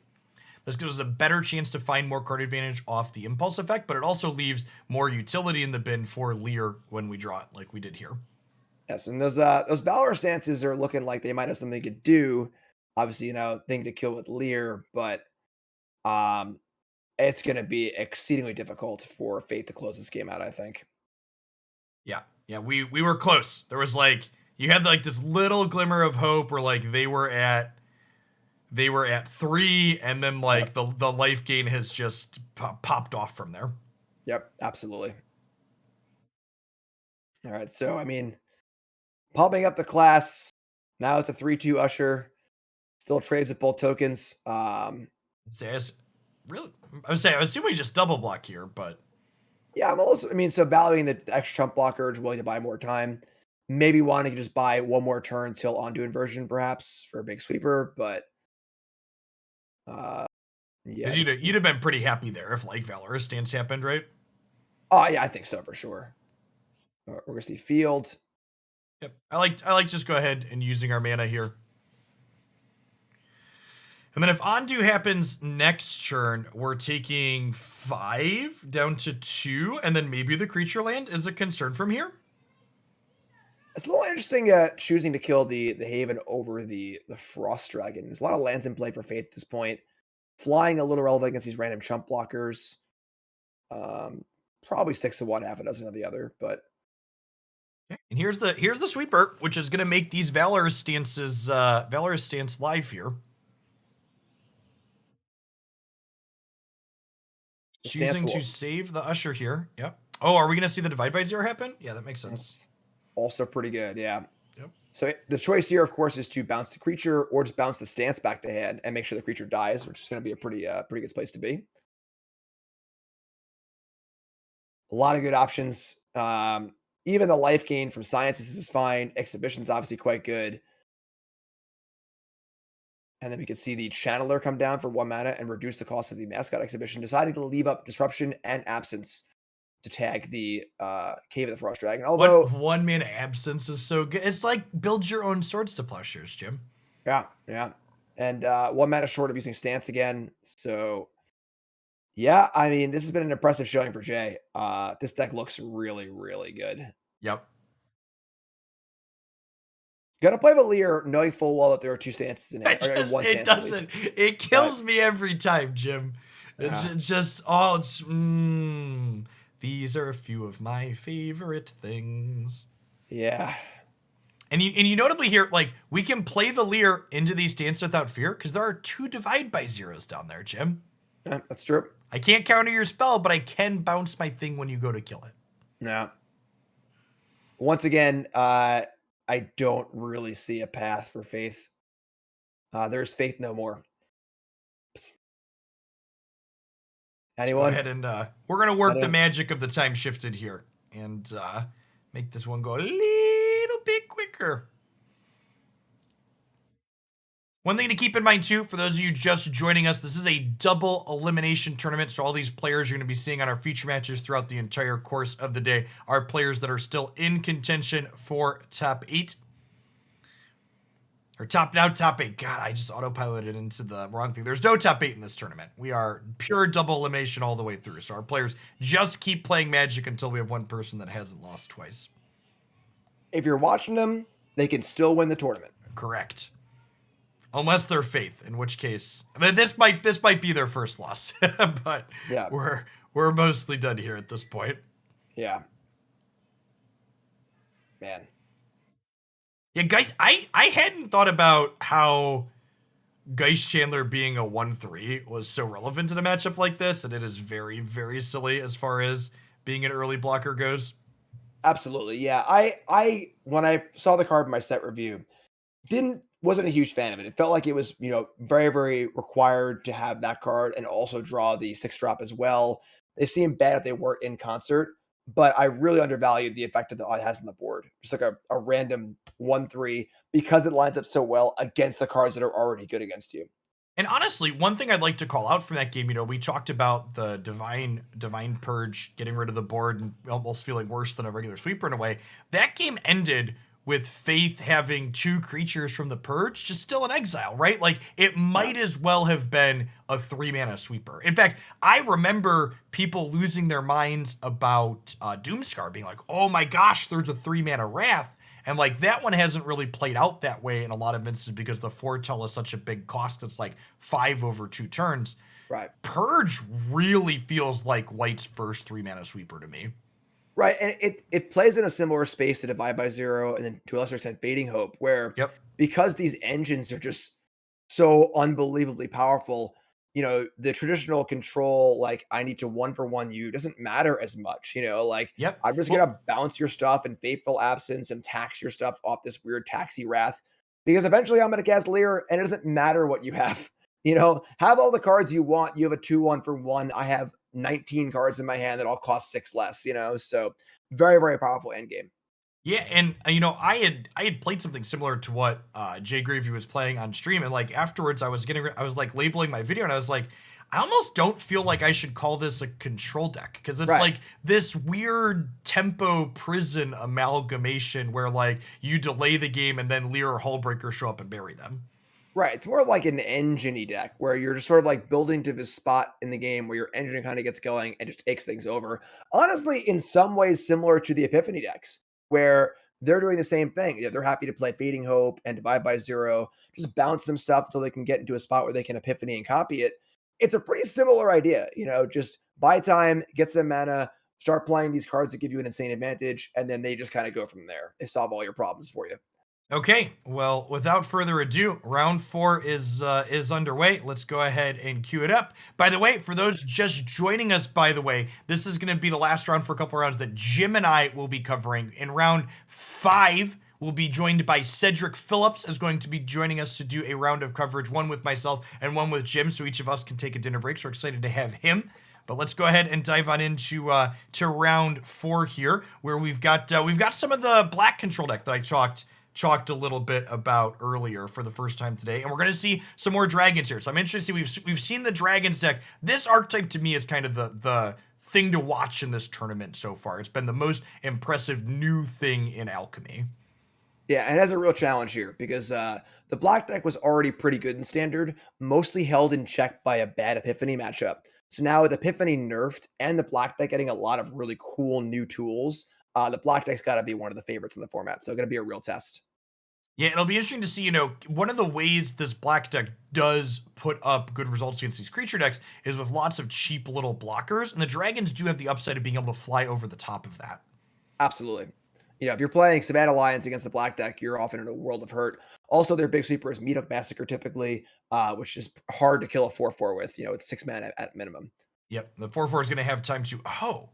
This gives us a better chance to find more card advantage off the impulse effect, but it also leaves more utility in the bin for Lear when we draw it, like we did here. Yes, and those Valor stances are looking like they might have something to do. Obviously, thing to kill with Lear, but um, it's going to be exceedingly difficult for Fate to close this game out, I think. Yeah, yeah, we were close. There was like you had like this little glimmer of hope where like they were at 3, and then Yep. like the life gain has just popped off from there. Yep, absolutely. All right, so I mean, popping up the class. Now it's a 3-2 Usher. Still trades with both tokens. Say as really, I would say I assume we just double block here, but Yeah, so valuing the extra chump blocker is willing to buy more time. Maybe wanting to just buy one more turn till onto inversion, perhaps, for a big sweeper, but uh yeah, because you'd have been pretty happy there if like Valorous stance happened, right? oh yeah, I think so for sure. We're gonna see field. Yep. I like just go ahead and using our mana here. And then if undo happens next turn, we're taking 5 down to 2, and then maybe the creature land is a concern from here. It's a little interesting choosing to kill the Haven over the Frost Dragon. There's a lot of lands in play for Faith at this point. Flying a little relevant against these random chump blockers. Probably 6 of one, half a dozen of the other, but And here's the sweeper, which is gonna make these Valorous stance live here. the stance Choosing to will save the Usher here. Yep. Oh, are we gonna see the divide by 0 happen? Yeah, that makes sense. that's also pretty good, yeah. Yep. So the choice here, of course, is to bounce the creature or just bounce the stance back to hand and make sure the creature dies, which is going to be a pretty good place to be. A lot of good options. Even the life gain from Sciences is fine. Exhibition's obviously quite good. And then we can see the Channeler come down for 1 mana and reduce the cost of the Mascot Exhibition, deciding to leave up Disruption and Absence to tag the Cave of the Frost Dragon. Although, One mana absence is so good. It's like build your own swords to plowshares, Jim. yeah. And 1 mana short of using Stance again. So yeah, I mean, this has been an impressive showing for Jay. This deck looks really, really good. Yep. Gonna play Valier knowing full well that there are 2 stances in it, or one It stance at least. doesn't. It But kills me every time, Jim. It's yeah, just these are a few of my favorite things. yeah, And you notably here, like we can play the Lear into these stances without fear because there are 2 divide by zeros down there, Jim. yeah, that's true. I can't counter your spell, but I can bounce my thing when you go to kill it. Yeah. Once again, I don't really see a path for Faith. There's Faith no more. Let's go Anyone? ahead and we're gonna work the Anyone? magic of the time shifted here and make this one go a little bit quicker. One thing to keep in mind too, for those of you just joining us, this is a double elimination tournament. So all these players you're going to be seeing on our feature matches throughout the entire course of the day are players that are still in contention for top 8. Or top 8. God, I just autopiloted into the wrong thing. There's no top 8 in this tournament. We are pure double elimination all the way through. So our players just keep playing Magic until we have one person that hasn't lost twice. If you're watching them, they can still win the tournament. Correct. Unless they're Faith, in which case this might be their first loss. But Yeah, we're mostly done here at this point. yeah, man. Yeah, guys, I hadn't thought about how Geist Chandler being a 1/3 was so relevant in a matchup like this, and it is very, very silly as far as being an early blocker goes. Absolutely. Yeah. I when I saw the card in my set review, didn't wasn't a huge fan of it. It felt like it was, very, very required to have that card and also draw the 6 drop as well. They seemed bad if they weren't in concert, but I really undervalued the effect that it has on the board. Just like a random 1/3 because it lines up so well against the cards that are already good against you. And honestly, one thing I'd like to call out from that game, we talked about the divine purge getting rid of the board and almost feeling worse than a regular sweeper in a way. That game ended with Faith having 2 creatures from the purge just still in exile, right? Like it Yeah. might as well have been a 3 mana sweeper. In fact, I remember people losing their minds about Doomscar being like, "Oh my gosh, there's a 3 mana Wrath." And like that one hasn't really played out that way in a lot of instances because the foretell is such a big cost. It's like 5 over 2 turns. Right. Purge really feels like White's first 3 mana sweeper to me. Right, and it plays in a similar space to Divide by Zero and then to a lesser extent Fading Hope, where Yep. because these engines are just so unbelievably powerful, the traditional control, like I need to one for one you doesn't matter as much, like Yep. I'm just Well, gonna bounce your stuff in Fateful Absence and tax your stuff off this weird taxi wrath because eventually I'm gonna cast Leer and it doesn't matter what you have. Have all the cards you want. You have a 2/1 for one. I have 19 cards in my hand that all cost 6 less, so very, very powerful end game. yeah, and I had played something similar to what Jay Gravy was playing on stream, and like afterwards, I was like labeling my video, and I was like, I almost don't feel like I should call this a control deck because it's Right. like this weird tempo prison amalgamation where like you delay the game and then Lear or Hullbreaker show up and bury them. Right. It's more like an engine deck where you're just sort of like building to this spot in the game where your engine kind of gets going and just takes things over. Honestly, in some ways similar to the Epiphany decks, where they're doing the same thing. Yeah, they're happy to play Fading Hope and Divide by Zero, just bounce some stuff until they can get into a spot where they can Epiphany and copy it. It's a pretty similar idea, just buy time, get some mana, start playing these cards that give you an insane advantage, and then they just kind of go from there. They solve all your problems for you. Okay, well, without further ado, round 4 is underway. Let's go ahead and cue it up. By the way, for those just joining us, by the way, this is going to be the last round for a couple rounds that Jim and I will be covering. In round 5, we'll be joined by Cedric Phillips, is going to be joining us to do a round of coverage, one with myself and one with Jim, so each of us can take a dinner break. So we're excited to have him. But let's go ahead and dive on into to round 4 here, where we've got some of the black control deck that I chalked a little bit about earlier for the first time today, and we're going to see some more dragons here. So I'm interested to see, we've seen the dragons deck. This archetype to me is kind of the thing to watch in this tournament so far. It's been the most impressive new thing in Alchemy. Yeah, and it has a real challenge here because the black deck was already pretty good in standard, mostly held in check by a bad Epiphany matchup. So now with Epiphany nerfed and the black deck getting a lot of really cool new tools, the black deck's got to be one of the favorites in the format. So going to be a real test. Yeah, it'll be interesting to see, one of the ways this black deck does put up good results against these creature decks is with lots of cheap little blockers, and the dragons do have the upside of being able to fly over the top of that. Absolutely. If you're playing Savannah Lions against the black deck, you're often in a world of hurt. Also, their big sleeper is Meetup Massacre typically, which is hard to kill a 4/4 with. It's 6 mana at minimum. Yep, the 4/4 is going to have time to. Oh,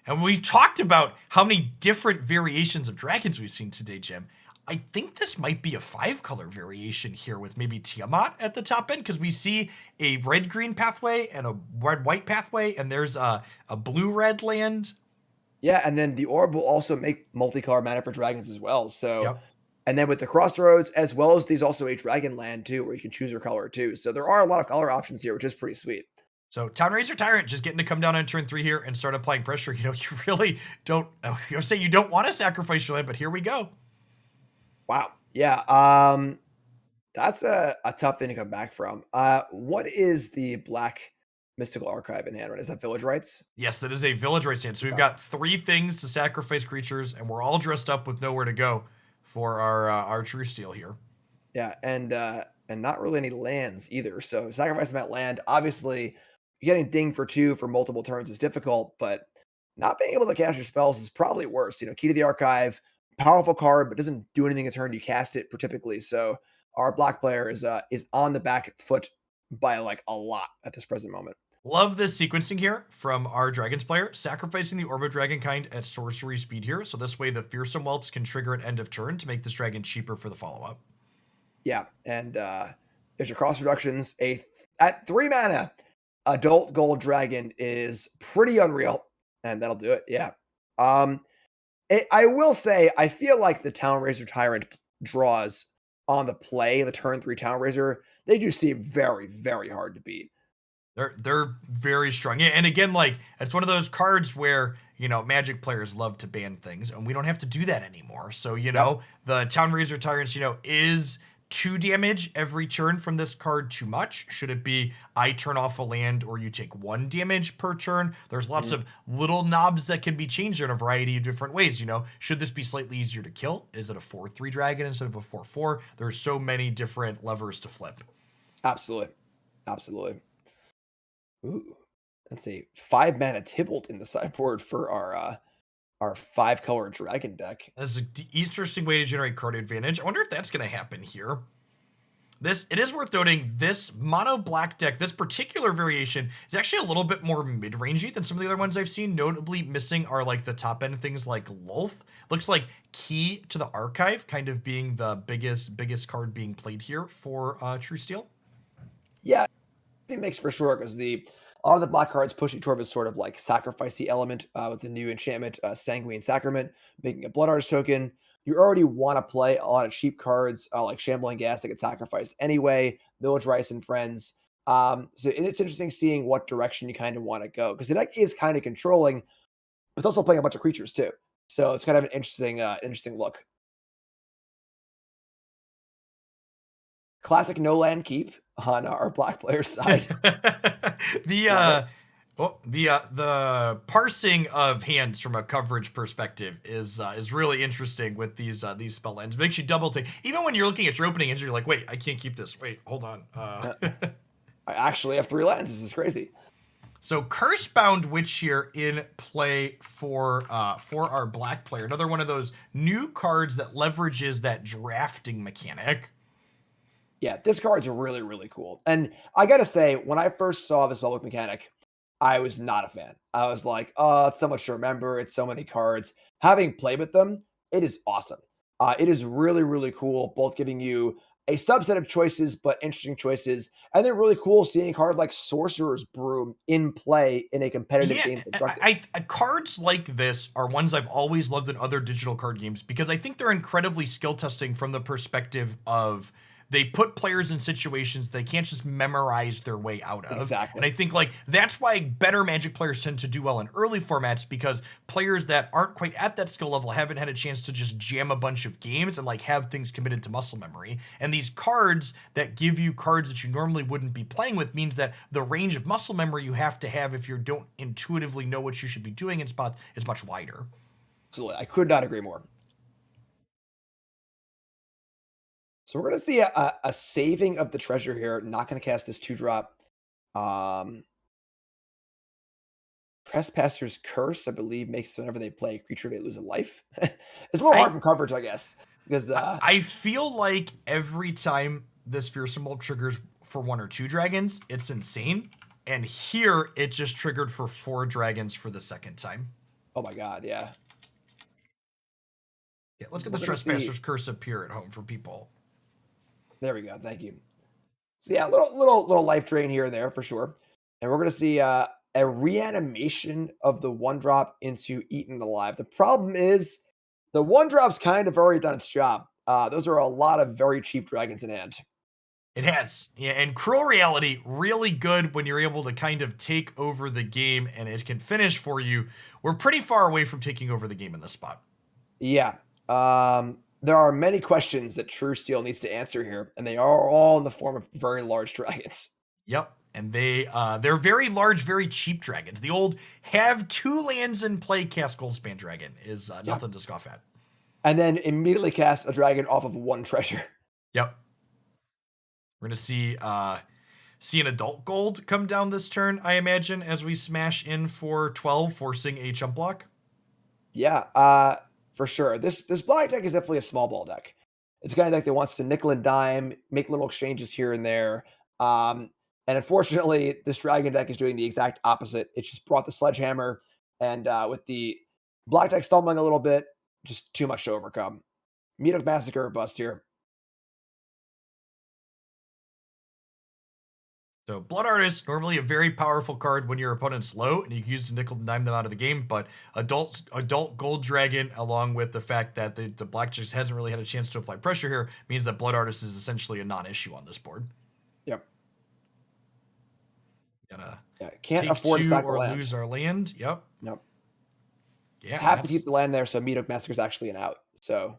and we've talked about how many different variations of dragons we've seen today, Jim. I think this might be a 5-color variation here with maybe Tiamat at the top end because we see a red-green pathway and a red-white pathway, and there's a blue-red land. Yeah, and then the orb will also make multicolor mana for dragons as well. So, Yep. and then with the crossroads, as well as these also a dragon land too, where you can choose your color too. So there are a lot of color options here, which is pretty sweet. So Town Razor Tyrant just getting to come down on turn 3 here and start applying pressure. You really don't. You'll say you don't want to sacrifice your land, but here we go. Wow. Yeah. That's a tough thing to come back from. What is the black mystical archive in hand? Right? Is that Village Rites? Yes, that is a village right stand. So we've Okay. got 3 things to sacrifice creatures, and we're all dressed up with nowhere to go for our true steel here. Yeah, and not really any lands either. So sacrificing that land, obviously, getting dinged for 2 for multiple turns is difficult, but not being able to cast your spells is probably worse. Key to the Archive, powerful card, but doesn't do anything a turn you cast it typically. So our black player is on the back foot by like a lot at this present moment. Love this sequencing here from our Dragons player, sacrificing the Orbit Dragon kind at sorcery speed here. So this way the Fearsome Whelps can trigger at end of turn to make this dragon cheaper for the follow-up. Yeah, and there's your cross reductions. At 3 mana, adult gold dragon is pretty unreal, and that'll do it. Yeah. I will say I feel like the Town Raiser Tyrant draws on the play, the turn 3 Town Raiser, they do seem very, very hard to beat. They're very strong. Yeah, and again, like it's one of those cards where Magic players love to ban things, and we don't have to do that anymore. So the Town Raiser Tyrants, is 2 damage every turn from this card too much? Should it be I turn off a land or you take 1 damage per turn? There's lots of little knobs that can be changed in a variety of different ways. Should this be slightly easier to kill? Is it a 4/3 dragon instead of a 4/4? There's so many different levers to flip. Absolutely, absolutely. Ooh, let's see, 5 mana Tybalt in the sideboard for our 5-color dragon deck. That's an interesting way to generate card advantage. I wonder if that's going to happen here. It is worth noting, this mono black deck, this particular variation, is actually a little bit more mid-rangey than some of the other ones I've seen. Notably missing are like the top end things like Lolth. Looks like Key to the Archive kind of being the biggest card being played here for True Steel. Yeah, it makes for sure because all of the black cards pushing toward this sort of like sacrificey element with the new enchantment, Sanguine Sacrament, making a Blood Artist token. You already want to play a lot of cheap cards like Shambling Gas that get sacrificed anyway, Village Rice and Friends. So it's interesting seeing what direction you kind of want to go because the deck is kind of controlling, but it's also playing a bunch of creatures too. So it's kind of an interesting look. Classic no land keep on our black player side. The parsing of hands from a coverage perspective is really interesting with these spell lands. It makes you double take. Even when you're looking at your opening hands, you're like, wait, I can't keep this. Wait, hold on. I actually have 3 lands. This is crazy. So Cursebound Witch here in play for our black player. Another one of those new cards that leverages that drafting mechanic. Yeah, this card's really, really cool. And I gotta say, when I first saw this spellbook mechanic, I was not a fan. I was like, oh, it's so much to remember. It's so many cards. Having played with them, it is awesome. It is really, really cool, both giving you a subset of choices, but interesting choices. And then really cool seeing a card like Sorcerer's Broom in play in a competitive game. Cards like this are ones I've always loved in other digital card games because I think they're incredibly skill testing from the perspective of they put players in situations they can't just memorize their way out of. Exactly. And I think like that's why better Magic players tend to do well in early formats because players that aren't quite at that skill level haven't had a chance to just jam a bunch of games and like have things committed to muscle memory. And these cards that give you cards that you normally wouldn't be playing with means that the range of muscle memory you have to have if you don't intuitively know what you should be doing in spots is much wider. Absolutely. I could not agree more. So we're going to see a saving of the treasure here. Not going to cast this 2-drop. Trespasser's Curse, I believe, makes whenever they play a creature, they lose a life. It's a little hard from coverage, I guess. Because I feel like every time this Fearsome Whelp triggers for 1 or 2 dragons, it's insane. And here, it just triggered for 4 dragons for the second time. Oh my god, yeah. Yeah, let's get the Trespasser's Curse up here at home for people. There we go. Thank you. So yeah, little life drain here and there for sure. And we're going to see a reanimation of the 1-drop into Eaten Alive. The problem is the 1-drop's kind of already done its job. Those are a lot of very cheap dragons in hand. It has. Yeah, and Cruel Reality, really good when you're able to kind of take over the game and it can finish for you. We're pretty far away from taking over the game in this spot. Yeah. There are many questions that True Steel needs to answer here, and they are all in the form of very large dragons. Yep, and they're very large, very cheap dragons. The old have 2 lands in play cast Goldspan dragon is nothing to scoff at. And then immediately cast a dragon off of 1 treasure. Yep. We're gonna see an adult gold come down this turn, I imagine, as we smash in for 12, forcing a chump block. Yeah, for sure. This black deck is definitely a small ball deck. It's a kind of deck that wants to nickel and dime, make little exchanges here and there. Um, and unfortunately, this dragon deck is doing the exact opposite. It just brought the sledgehammer, and with the black deck stumbling a little bit, just too much to overcome. Meat Massacre or bust here. So Blood Artist, normally a very powerful card when your opponent's low, and you can use to nickel and dime them out of the game. But adult Gold Dragon, along with the fact that the black just hasn't really had a chance to apply pressure here, means that Blood Artist is essentially a non-issue on this board. Yep. Gotta Can't take afford to two sack the or land. lose our land. Yep. Nope. Yeah, Have to keep the land there, so Meat Massacre is actually an out. So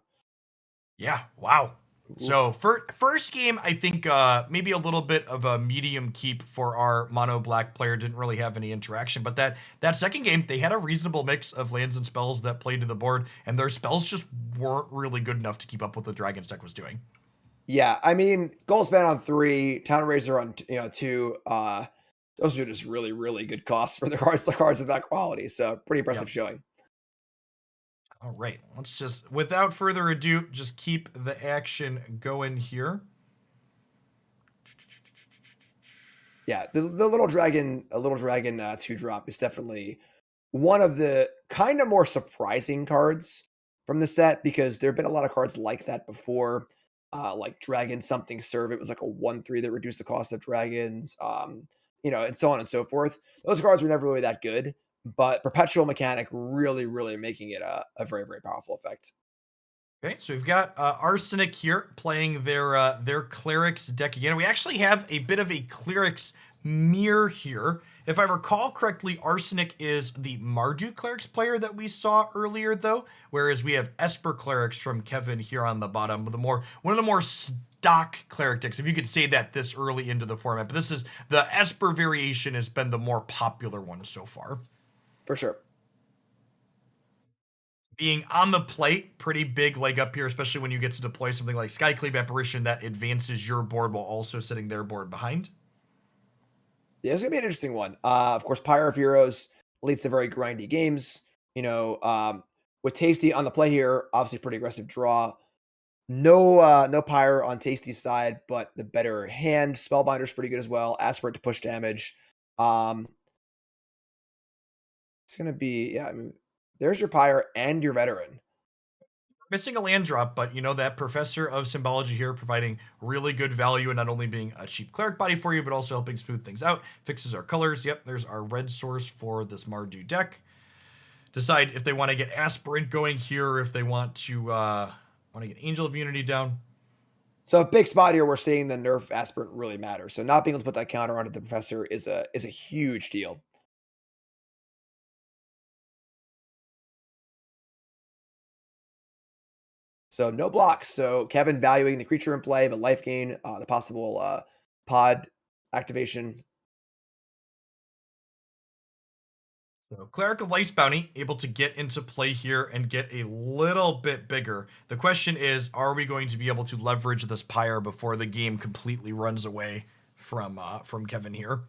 yeah, wow. oof. So first game, I think maybe a little bit of a medium keep for our mono black player. Didn't really have any interaction, but that second game, they had a reasonable mix of lands and spells that played to the board, and their spells just weren't really good enough to keep up with what the Dragon's deck was doing. Yeah, I mean, Goldspan on 3, Town Razor on 2. Those are just really, really good costs for the cards of that quality. So pretty impressive Yep. showing. All right, let's just, without further ado, just keep the action going here. Yeah, the little dragon, a little dragon 2-drop is definitely one of the kind of more surprising cards from the set because there have been a lot of cards like that before. Like Dragon Something Serve, it was like a 1/3 that reduced the cost of dragons, and so on and so forth. Those cards were never really that good, but Perpetual Mechanic really, really making it a very, very powerful effect. Okay, so we've got Arsenic here playing their Clerics deck again. We actually have a bit of a Clerics mirror here. If I recall correctly, Arsenic is the Mardu Clerics player that we saw earlier, though, whereas we have Esper Clerics from Kevin here on the bottom, one of the more stock cleric decks, if you could say that this early into the format. But this is the Esper variation has been the more popular one so far. For sure. Being on the plate, pretty big leg up here, especially when you get to deploy something like Skyclave Apparition that advances your board while also sitting their board behind. Yeah, it's gonna be an interesting one. Of course, Pyre of Heroes leads to very grindy games. With Tasty on the play here, obviously pretty aggressive draw. No Pyre on Tasty's side, but the better hand. Spellbinder's pretty good as well. Aspirate to push damage. Um, it's gonna be I mean, there's your Pyre and your veteran. Missing a land drop, but that Professor of Symbology here providing really good value and not only being a cheap cleric body for you, but also helping smooth things out. Fixes our colors. Yep, there's our red source for this Mardu deck. Decide if they want to get Aspirant going here, or if they want to get Angel of Unity down. So a big spot here, we're seeing the nerf aspirant really matter. So not being able to put that counter onto the professor is a huge deal. So no blocks. So Kevin valuing the creature in play, the life gain, the possible pod activation. So Cleric of Life's Bounty, able to get into play here and get a little bit bigger. The question is, are we going to be able to leverage this Pyre before the game completely runs away from Kevin here?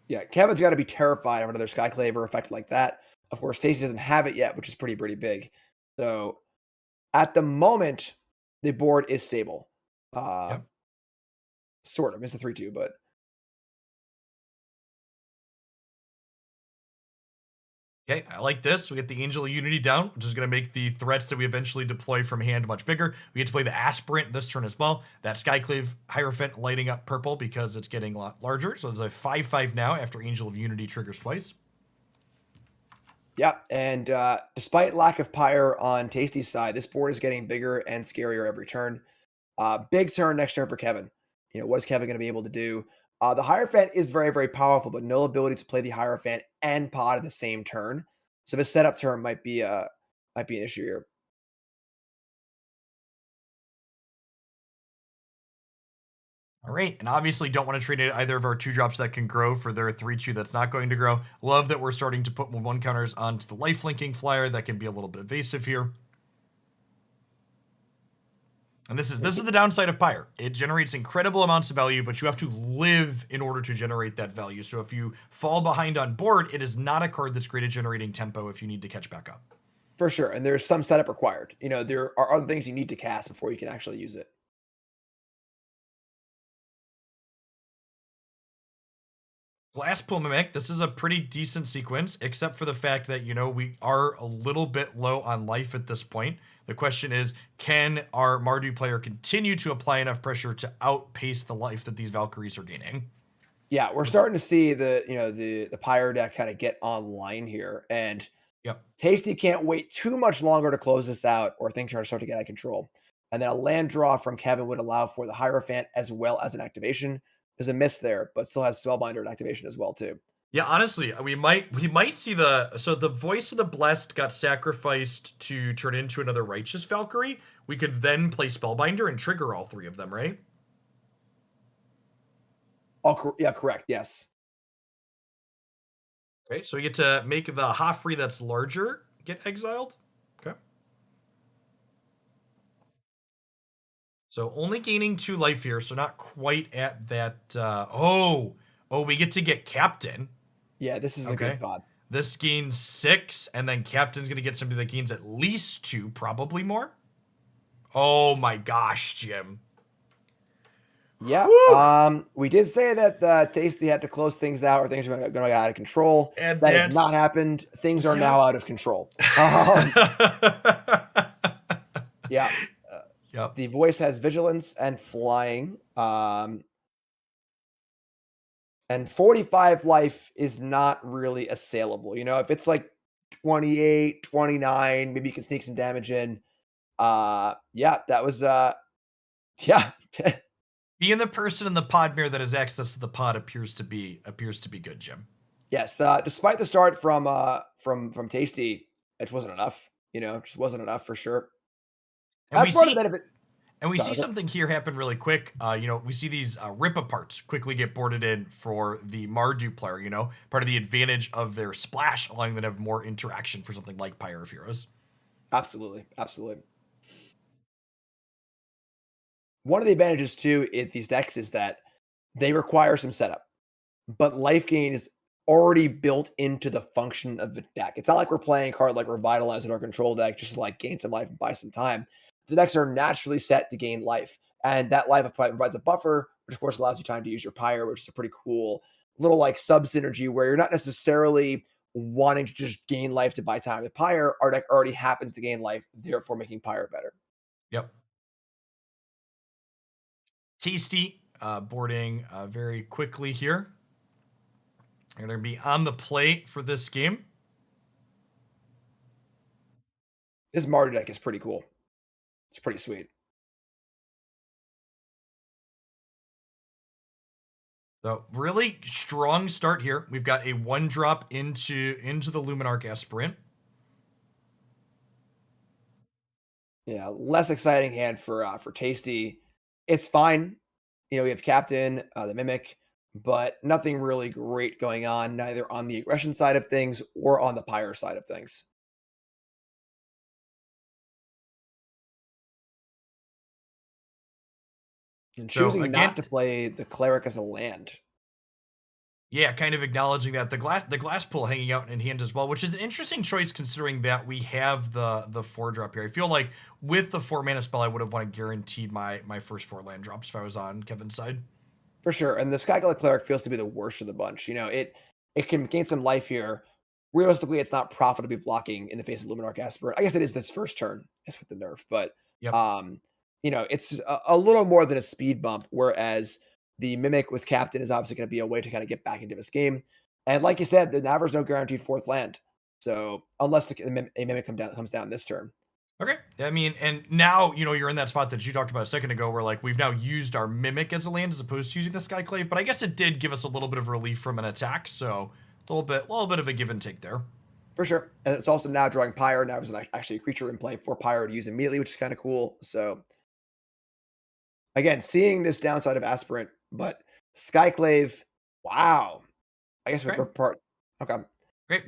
Yeah, Kevin's got to be terrified of another Skyclaver effect like that. Of course, Tasty doesn't have it yet, which is pretty big. So at the moment, the board is stable. Yep. Sort of. It's a 3-2, but Okay, I like this. We get the Angel of Unity down, which is going to make the threats that we eventually deploy from hand much bigger. We get to play the Aspirant this turn as well. That Skyclave Hierophant lighting up purple because it's getting a lot larger. So it's a 5/5 now after Angel of Unity triggers twice. yeah. And despite lack of Pyre on Tasty's side, this board is getting bigger and scarier every turn. Big turn next turn for Kevin. What is Kevin going to be able to do? The Hierophant is very powerful, but no ability to play the Hierophant and Pod in the same turn. So the setup turn might be an issue here. All right, and obviously don't want to trade either of our 2-drops that can grow for their 3/2 that's not going to grow. Love that we're starting to put 1 counters onto the life linking flyer that can be a little bit evasive here. And this is the downside of Pyre. It generates incredible amounts of value, but you have to live in order to generate that value. So if you fall behind on board, it is not a card that's great at generating tempo if you need to catch back up. For sure, and there's some setup required. You know, there are other things you need to cast before you can actually use it. Glasspool Mimic, this is a pretty decent sequence, except for the fact that, we are a little bit low on life at this point. The question is, can our Mardu player continue to apply enough pressure to outpace the life that these Valkyries are gaining? Yeah, we're starting to see the Pyre deck kind of get online here, and Yep. Tasty can't wait too much longer to close this out, or things are start to get out of control. And then a land draw from Kevin would allow for the Hierophant as well as an activation. There's a miss there, but still has Spellbinder and activation as well too. Yeah, honestly, we might see the voice of the blessed got sacrificed to turn into another righteous Valkyrie. We could then play Spellbinder and trigger all three of them, right? Yeah, correct. Yes. Okay, so we get to make the Hoffrey that's larger get exiled. Okay. So only gaining 2 life here, so not quite at that. Oh, we get to get Captain. Yeah, this is a good Okay. pod. This gains 6, and then Captain's going to get somebody that gains at least 2, probably more. Oh my gosh, Jim. Yeah. Whew! We did say that Tasty had to close things out, or things are going to get out of control. And That has not that's. happened. Things are Yep. now out of control. Um, yeah. Yep. The voice has vigilance and flying. And 45 life is not really assailable. You know, if it's like 28, 29, maybe you can sneak some damage in. Yeah, that was yeah. Being the person in the pod mirror that has access to the pod appears to be good, Jim. Yes, despite the start from Tasty, it wasn't enough. You know, just wasn't enough for sure. And we That's part of the see benefit. And we Sorry, see something here happen really quick. We see these rip aparts quickly get boarded in for the Mardu player, part of the advantage of their splash, allowing them to have more interaction for something like Pyre of Heroes. Absolutely, absolutely. One of the advantages too in these decks is that they require some setup, but life gain is already built into the function of the deck. It's not like we're playing a card like Revitalize in our control deck just to like gain some life and buy some time. The decks are naturally set to gain life, and that life provides a buffer, which of course allows you time to use your Pyre, which is a pretty cool little like sub synergy where you're not necessarily wanting to just gain life to buy time. With Pyre, our deck already happens to gain life, therefore making Pyre better. Yep. Tasty boarding very quickly here. They're going to be on the plate for this game. This Mardu deck is pretty cool. It's pretty sweet. So really strong start here. We've got a 1-drop into the Luminarch Aspirant. Yeah, less exciting hand for Tasty. It's fine. You know, we have Captain, the Mimic, but nothing really great going on, neither on the aggression side of things or on the Pyre side of things. And So choosing again, not to play the Cleric as a land. yeah, kind of acknowledging that the glass pool hanging out in hand as well, which is an interesting choice considering that we have the 4-drop here. I feel like with the 4-mana spell, I would have wanted guaranteed my first 4 land drops if I was on Kevin's side. For sure. And the Skyclad Cleric feels to be the worst of the bunch. You know, it can gain some life here. Realistically, it's not profitably blocking in the face of Luminarch Aspirant. I guess it is this first turn, it's with the nerf, but Yep. um, it's a little more than a speed bump, whereas the Mimic with Captain is obviously going to be a way to kind of get back into this game. And like you said, the Navarre's no guaranteed 4th land. So unless a Mimic comes down this turn. Okay. I mean, and now, you're in that spot that you talked about a second ago where, like, we've now used our Mimic as a land as opposed to using the Skyclave, but I guess it did give us a little bit of relief from an attack, so a little bit of a give and take there. For sure. And it's also now drawing Pyre. Now there's actually a creature in play for Pyre to use immediately, which is kind of cool. So again, seeing this downside of Aspirant, but Skyclave, wow. I guess with Okay. Rip Apart. Okay. Great.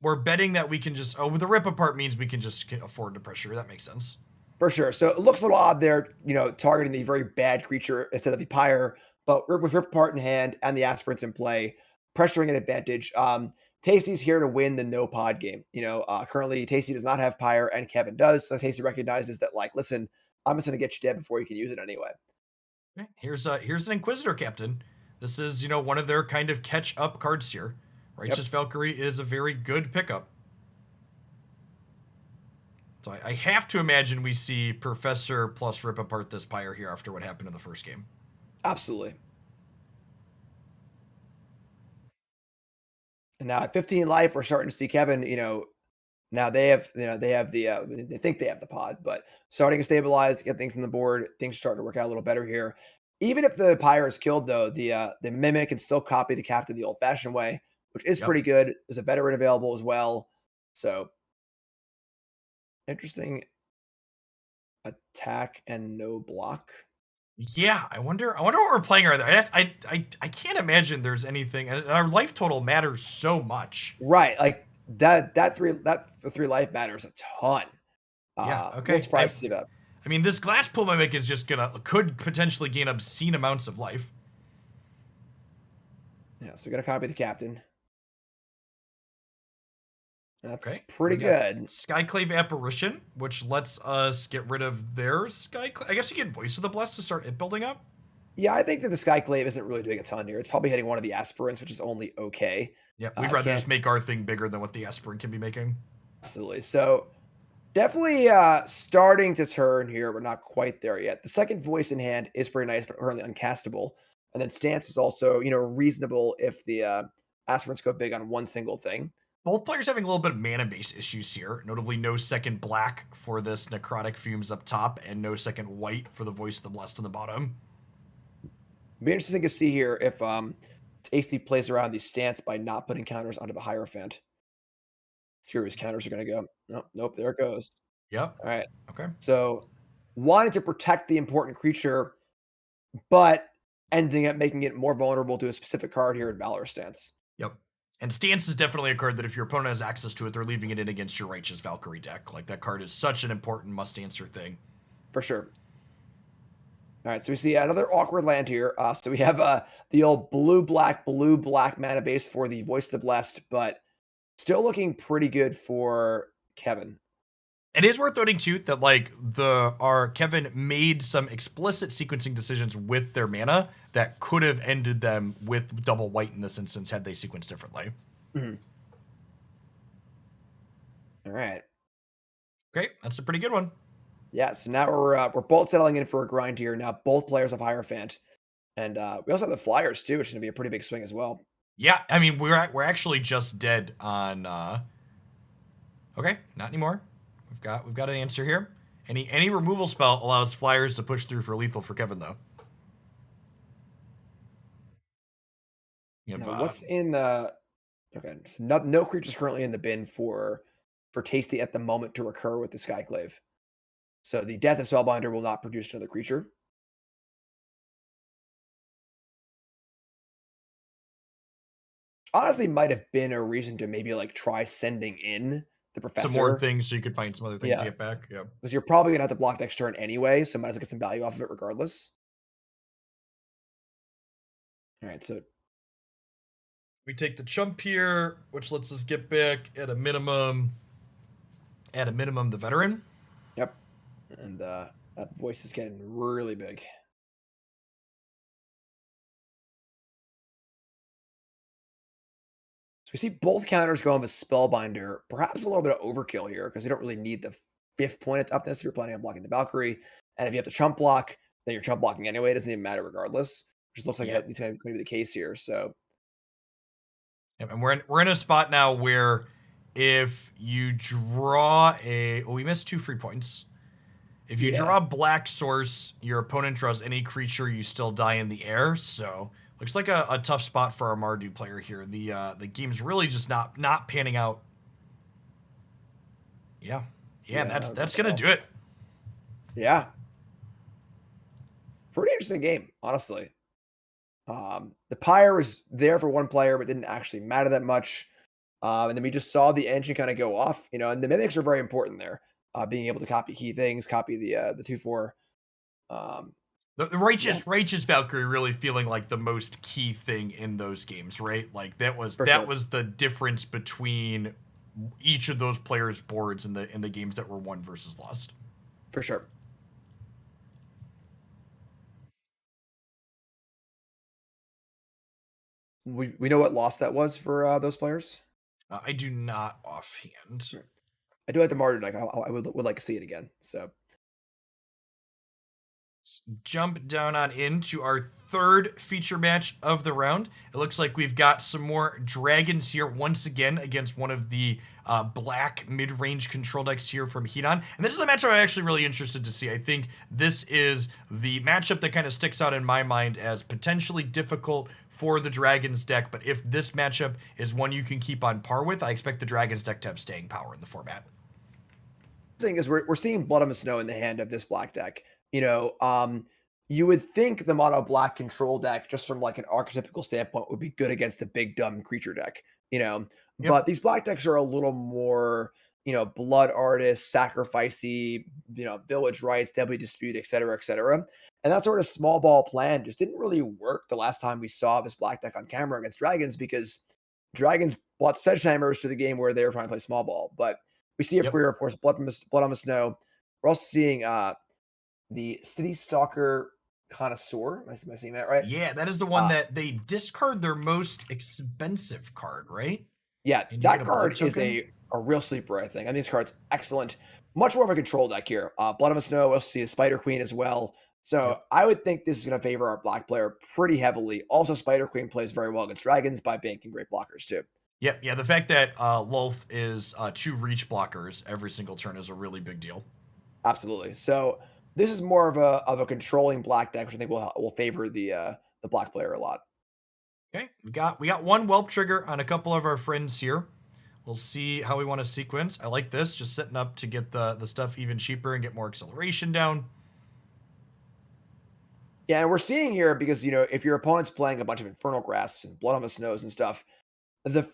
We're betting that we can just the rip apart means we can just afford to pressure. That makes sense. For sure. So it looks a little odd there, targeting the very bad creature instead of the Pyre, but with Rip Apart in hand and the Aspirants in play, pressuring an advantage. Tasty's here to win the no pod game. Currently Tasty does not have Pyre and Kevin does, so Tasty recognizes that, like, listen, I'm just gonna get you dead before you can use it anyway. Okay, here's an Inquisitor Captain. This is one of their kind of catch up cards here. Righteous Yep, Valkyrie is a very good pickup. So I have to imagine we see Professor plus rip apart this Pyre here after what happened in the first game. absolutely. And now at 15 life, we're starting to see Kevin, now they think they have the pod, but starting to stabilize, get things on the board, things are starting to work out a little better here. Even if the Pyre is killed, though, the Mimic can still copy the Captain the old-fashioned way, which is Yep. pretty good. There's a veteran available as well. So interesting attack and no block. Yeah, I wonder what we're playing right there. I can't imagine there's anything. And our life total matters so much. Right, like that for 3 life matters a ton. Yeah. A little Okay. surprised to see that. I mean, this glass pool mimic is just could potentially gain obscene amounts of life. Yeah, so we gotta copy the Captain. That's Okay. pretty We got good. Skyclave Apparition, which lets us get rid of their Skyclave. I guess you get Voice of the Blessed to start it building up. Yeah, I think that the Skyclave isn't really doing a ton here. It's probably hitting one of the aspirants, which is only okay. Yeah, we'd It rather can't just make our thing bigger than what the aspirant can be making. absolutely. So definitely starting to turn here, but not quite there yet. The second voice in hand is pretty nice, but currently uncastable. And then stance is also, reasonable if the aspirants go big on one single thing. Both players having a little bit of mana base issues here. Notably, no second black for this Necrotic Fumes up top, and no second white for the Voice of the Blessed on the bottom. Be interesting to see here if Tasty plays around the stance by not putting counters onto the Hierophant. See where his counters are going to go. Nope, there it goes. Yep. All right. Okay. So wanted to protect the important creature, but ending up making it more vulnerable to a specific card here in Valor Stance. Yep. And Stance is definitely a card that if your opponent has access to it, they're leaving it in against your Righteous Valkyrie deck. Like, that card is such an important must-answer thing. For sure. All right, so we see another awkward land here. So we have the old blue-black mana base for the Voice of the Blessed, but still looking pretty good for Kevin. It is worth noting too that like our Kevin made some explicit sequencing decisions with their mana that could have ended them with double white in this instance had they sequenced differently. Mhm. All right. Okay, that's a pretty good one. Yeah, so now we're both settling in for a grind here. Now both players have Hierophant. And we also have the Flyers too, which is gonna be a pretty big swing as well. Yeah, I mean we're actually just dead on okay, not anymore. We've got an answer here. Any removal spell allows Flyers to push through for lethal for Kevin though. Now, what's in the okay? So no creatures currently in the bin for Tasty at the moment to recur with the Skyclave. So the Death of Spellbinder will not produce another creature. Honestly, might have been a reason to maybe like try sending in the some more Professor. things so you could find some other things to Yeah, get back. Yeah. because you're probably gonna have to block next turn anyway, so might as well get some value off of it regardless. All right, so We take the chump here, which lets us get back at a minimum the veteran. yep, and that voice is getting really big. So we see both counters going with Spellbinder. Perhaps a little bit of overkill here because you don't really need the 5th point of toughness if you're planning on blocking the Valkyrie. And if you have to chump block, then you're chump blocking anyway. It doesn't even matter regardless, which looks like Yeah. it's going to be the case here. So And we're in a spot now where if you draw we missed 2 free points. If you yeah, draw Black Source, your opponent draws any creature, you still die in the air. So looks like a tough spot for our Mardu player here. The game's really just not panning out. Yeah. Yeah, yeah, that's gonna do it. yeah. Pretty interesting game, honestly. The Pyre was there for one player, but didn't actually matter that much. And then we just saw the engine kind of go off, and the mimics are very important there. Being able to copy key things, copy the 2/4. Um, The Yeah, righteous Valkyrie really feeling like the most key thing in those games, right? Like for that sure, was the difference between each of those players' boards in the games that were won versus lost. for sure. We know what loss that was for those players. I do not offhand. Right. I do like the Martyr deck. I would like to see it again. So Jump down on into our third feature match of the round. It looks like we've got some more dragons here once again against one of the black mid-range control decks here from Hedon. And this is a matchup I'm actually really interested to see. I think this is the matchup that kind of sticks out in my mind as potentially difficult for the dragons deck. But if this matchup is one you can keep on par with, I expect the dragons deck to have staying power in the format. thing is we're seeing Blood on the Snow in the hand of this black deck. You know, you would think the mono black control deck, just from like an archetypical standpoint, would be good against the big dumb creature deck. You know, Yep. but these black decks are a little more, blood artist, sacrificey, village rights, deadly dispute, etc., etc. And that sort of small ball plan just didn't really work the last time we saw this black deck on camera against dragons because dragons brought sledgehammers to the game where they were trying to play small ball. But we see Yep. everywhere, of course, Blood on the Snow. We're also seeing the City Stalker Connoisseur. Am I saying that right? Yeah, that is the one Uh, that they discard their most expensive card, right? yeah, And you get that a blood card is token. a real sleeper, I think. I mean, this card's excellent. Much more of a control deck here. Blood on the Snow. We'll also see a Spider Queen as well. So Yep. I would think this is going to favor our black player pretty heavily. Also, Spider Queen plays very well against dragons by banking great blockers too. Yep. Yeah. The fact that Lolth is two reach blockers every single turn is a really big deal. Absolutely. So this is more of a controlling black deck, which I think will favor the black player a lot. Okay. We got one whelp trigger on a couple of our friends here. We'll see how we want to sequence. I like this, just setting up to get the stuff even cheaper and get more acceleration down. Yeah, and we're seeing here because if your opponent's playing a bunch of Infernal Grasps and Blood on the Snows and stuff, the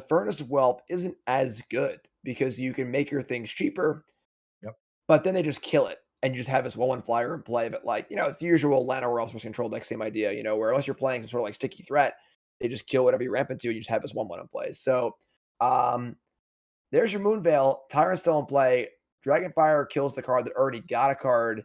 Furnace Whelp isn't as good because you can make your things cheaper, Yep. but then they just kill it. And you just have this 1/1 flyer in play. But it's the usual Lana or else control deck, same idea, where unless you're playing some sort of like sticky threat, they just kill whatever you ramp into and you just have this 1/1 in play. So um there's your Moonveil. Tyrant's still in play. Dragonfire kills the card that already got a card.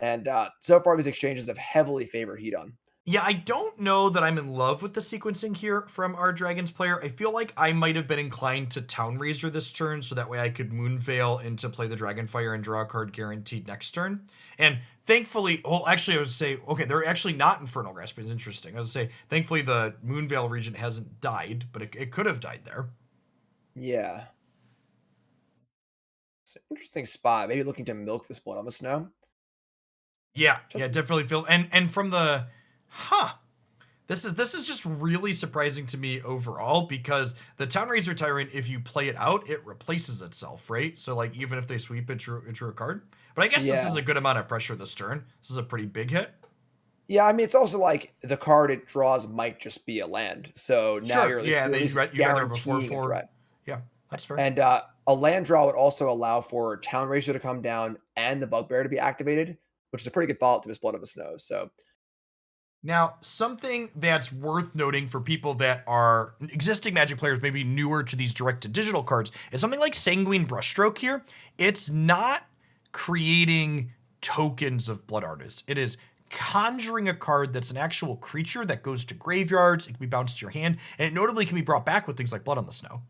And so far, these exchanges have heavily favored Hedon. Yeah, I don't know that I'm in love with the sequencing here from our Dragons player. I feel like I might have been inclined to Town Razor this turn, so that way I could Moonveil into play the Dragonfire and draw a card guaranteed next turn. And thankfully, well, actually, I would say, okay, they're actually not Infernal Grasp. It's interesting. I would say, thankfully, the Moonveil regent hasn't died, but it could have died there. Yeah. It's an interesting spot. Maybe looking to milk this Blood on the Snow. Yeah, yeah, Just definitely feel and from the huh. This is just really surprising to me overall because the Town Razor Tyrant, if you play it out, it replaces itself, right? So like even if they sweep it, drew a card. But I guess this is yeah. a good amount of pressure this turn. This is a pretty big hit. Yeah, I mean, it's also like the card it draws might just be a land. So now Sure, you're yeah, and at then least you'd rather have a four guaranteeing a four. threat. Yeah, that's fair. And a land draw would also allow for Town Razor to come down and the Bugbear to be activated, which is a pretty good follow-up to this Blood of the Snow. So Now, something that's worth noting for people that are existing Magic players, maybe newer to these direct to digital cards, is something like Sanguine Brushstroke here. It's not creating tokens of Blood Artists. It is conjuring a card that's an actual creature that goes to graveyards. It can be bounced to your hand, and it notably can be brought back with things like Blood on the Snow.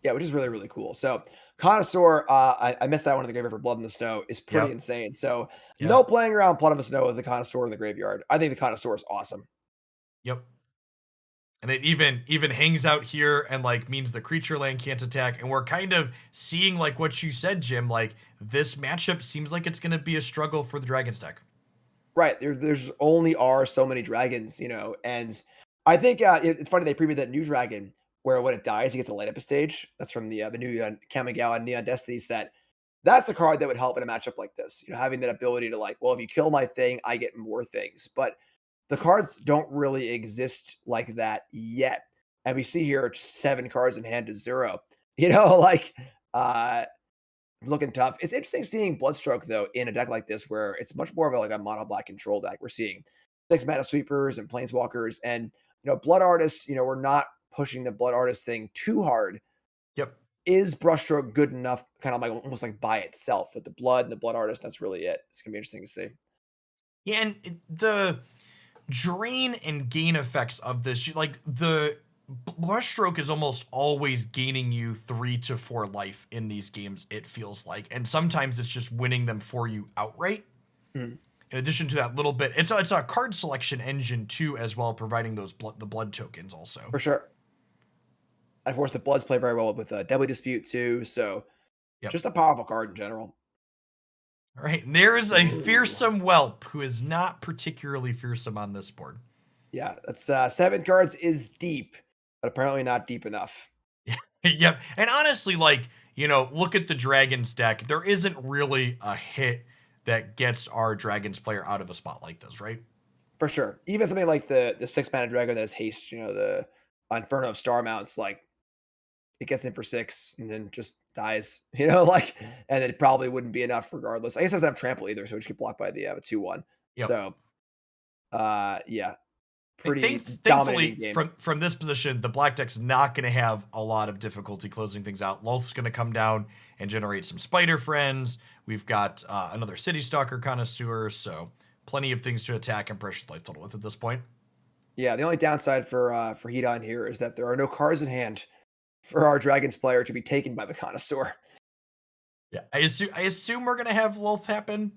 yeah, which is really, really cool. So Connoisseur, I missed that one in the graveyard for Blood in the Snow, is pretty Yep. insane. So Yeah. no playing around Blood in the Snow with the Connoisseur in the graveyard. I think the Connoisseur is awesome. Yep. And it even hangs out here and like means the creature land can't attack. And we're kind of seeing like what you said, Jim. Like this matchup seems like it's going to be a struggle for the Dragons deck. Right. There's only are so many dragons, and I think it's funny they previewed that new dragon where when it dies, he gets to light up a stage. That's from the new Kamigawa and Neon Destiny set. That's a card that would help in a matchup like this. Having that ability to like, well, if you kill my thing, I get more things. But the cards don't really exist like that yet. And we see here 7 cards in hand to 0. Like uh looking tough. It's interesting seeing Bloodstroke though in a deck like this where it's much more of a, like a mono black control deck. We're seeing 6 mana sweepers and planeswalkers, and Blood Artists. We're not pushing the Blood Artist thing too hard. Yep. Is Brushstroke good enough, kind of like almost like by itself with the blood and the Blood Artist? That's really it. It's gonna be interesting to see. Yeah, and the drain and gain effects of this, like the brushstroke is almost always gaining you 3 to 4 life in these games, it feels like, and sometimes it's just winning them for you outright. Mhm. In addition to that little bit, it's a card selection engine too, as well, providing those the blood tokens also. For sure. Of course, the Bloods play very well with Deadly Dispute too. So Yep. just a powerful card in general. All right, and there is a Ooh. fearsome whelp who is not particularly fearsome on this board. Yeah, that's 7 cards is deep, but apparently not deep enough. Yep. And honestly, like, look at the Dragons deck. There isn't really a hit that gets our Dragons player out of a spot like this, right? For sure. Even something like the 6 mana dragon that has haste, the Inferno of Star Mounts, like it gets in for 6 and then just dies, like, and it probably wouldn't be enough regardless. I guess it doesn't have trample either, so it just get blocked by the 2/1. Yep. So yeah, And pretty thankfully, dominating game. from this position, the black deck's not going to have a lot of difficulty closing things out. Loth's going to come down and generate some Spider Friends. We've got another City Stalker Connoisseur, so plenty of things to attack and pressure life total with at this point. Yeah, the only downside for Hedon here is that there are no cards in hand for our Dragons player to be taken by the Connoisseur. Yeah, I assume we're going to have Loth happen.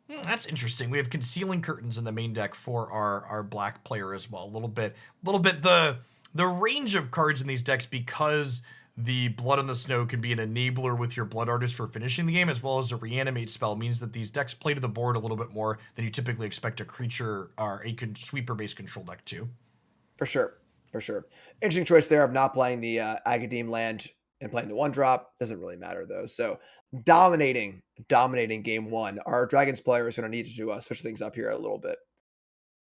That's interesting. We have Concealing Curtains in the main deck for our black player as well. A little bit the range of cards in these decks, because the Blood on the Snow can be an enabler with your Blood Artist for finishing the game, as well as a reanimate spell, means that these decks play to the board a little bit more than you typically expect a creature or a sweeper based control deck to. For sure. For sure. Interesting choice there of not playing the Agademe land and playing the 1-drop. Doesn't really matter though. So dominating game one. Our Dragons player is going to need to switch things up here a little bit.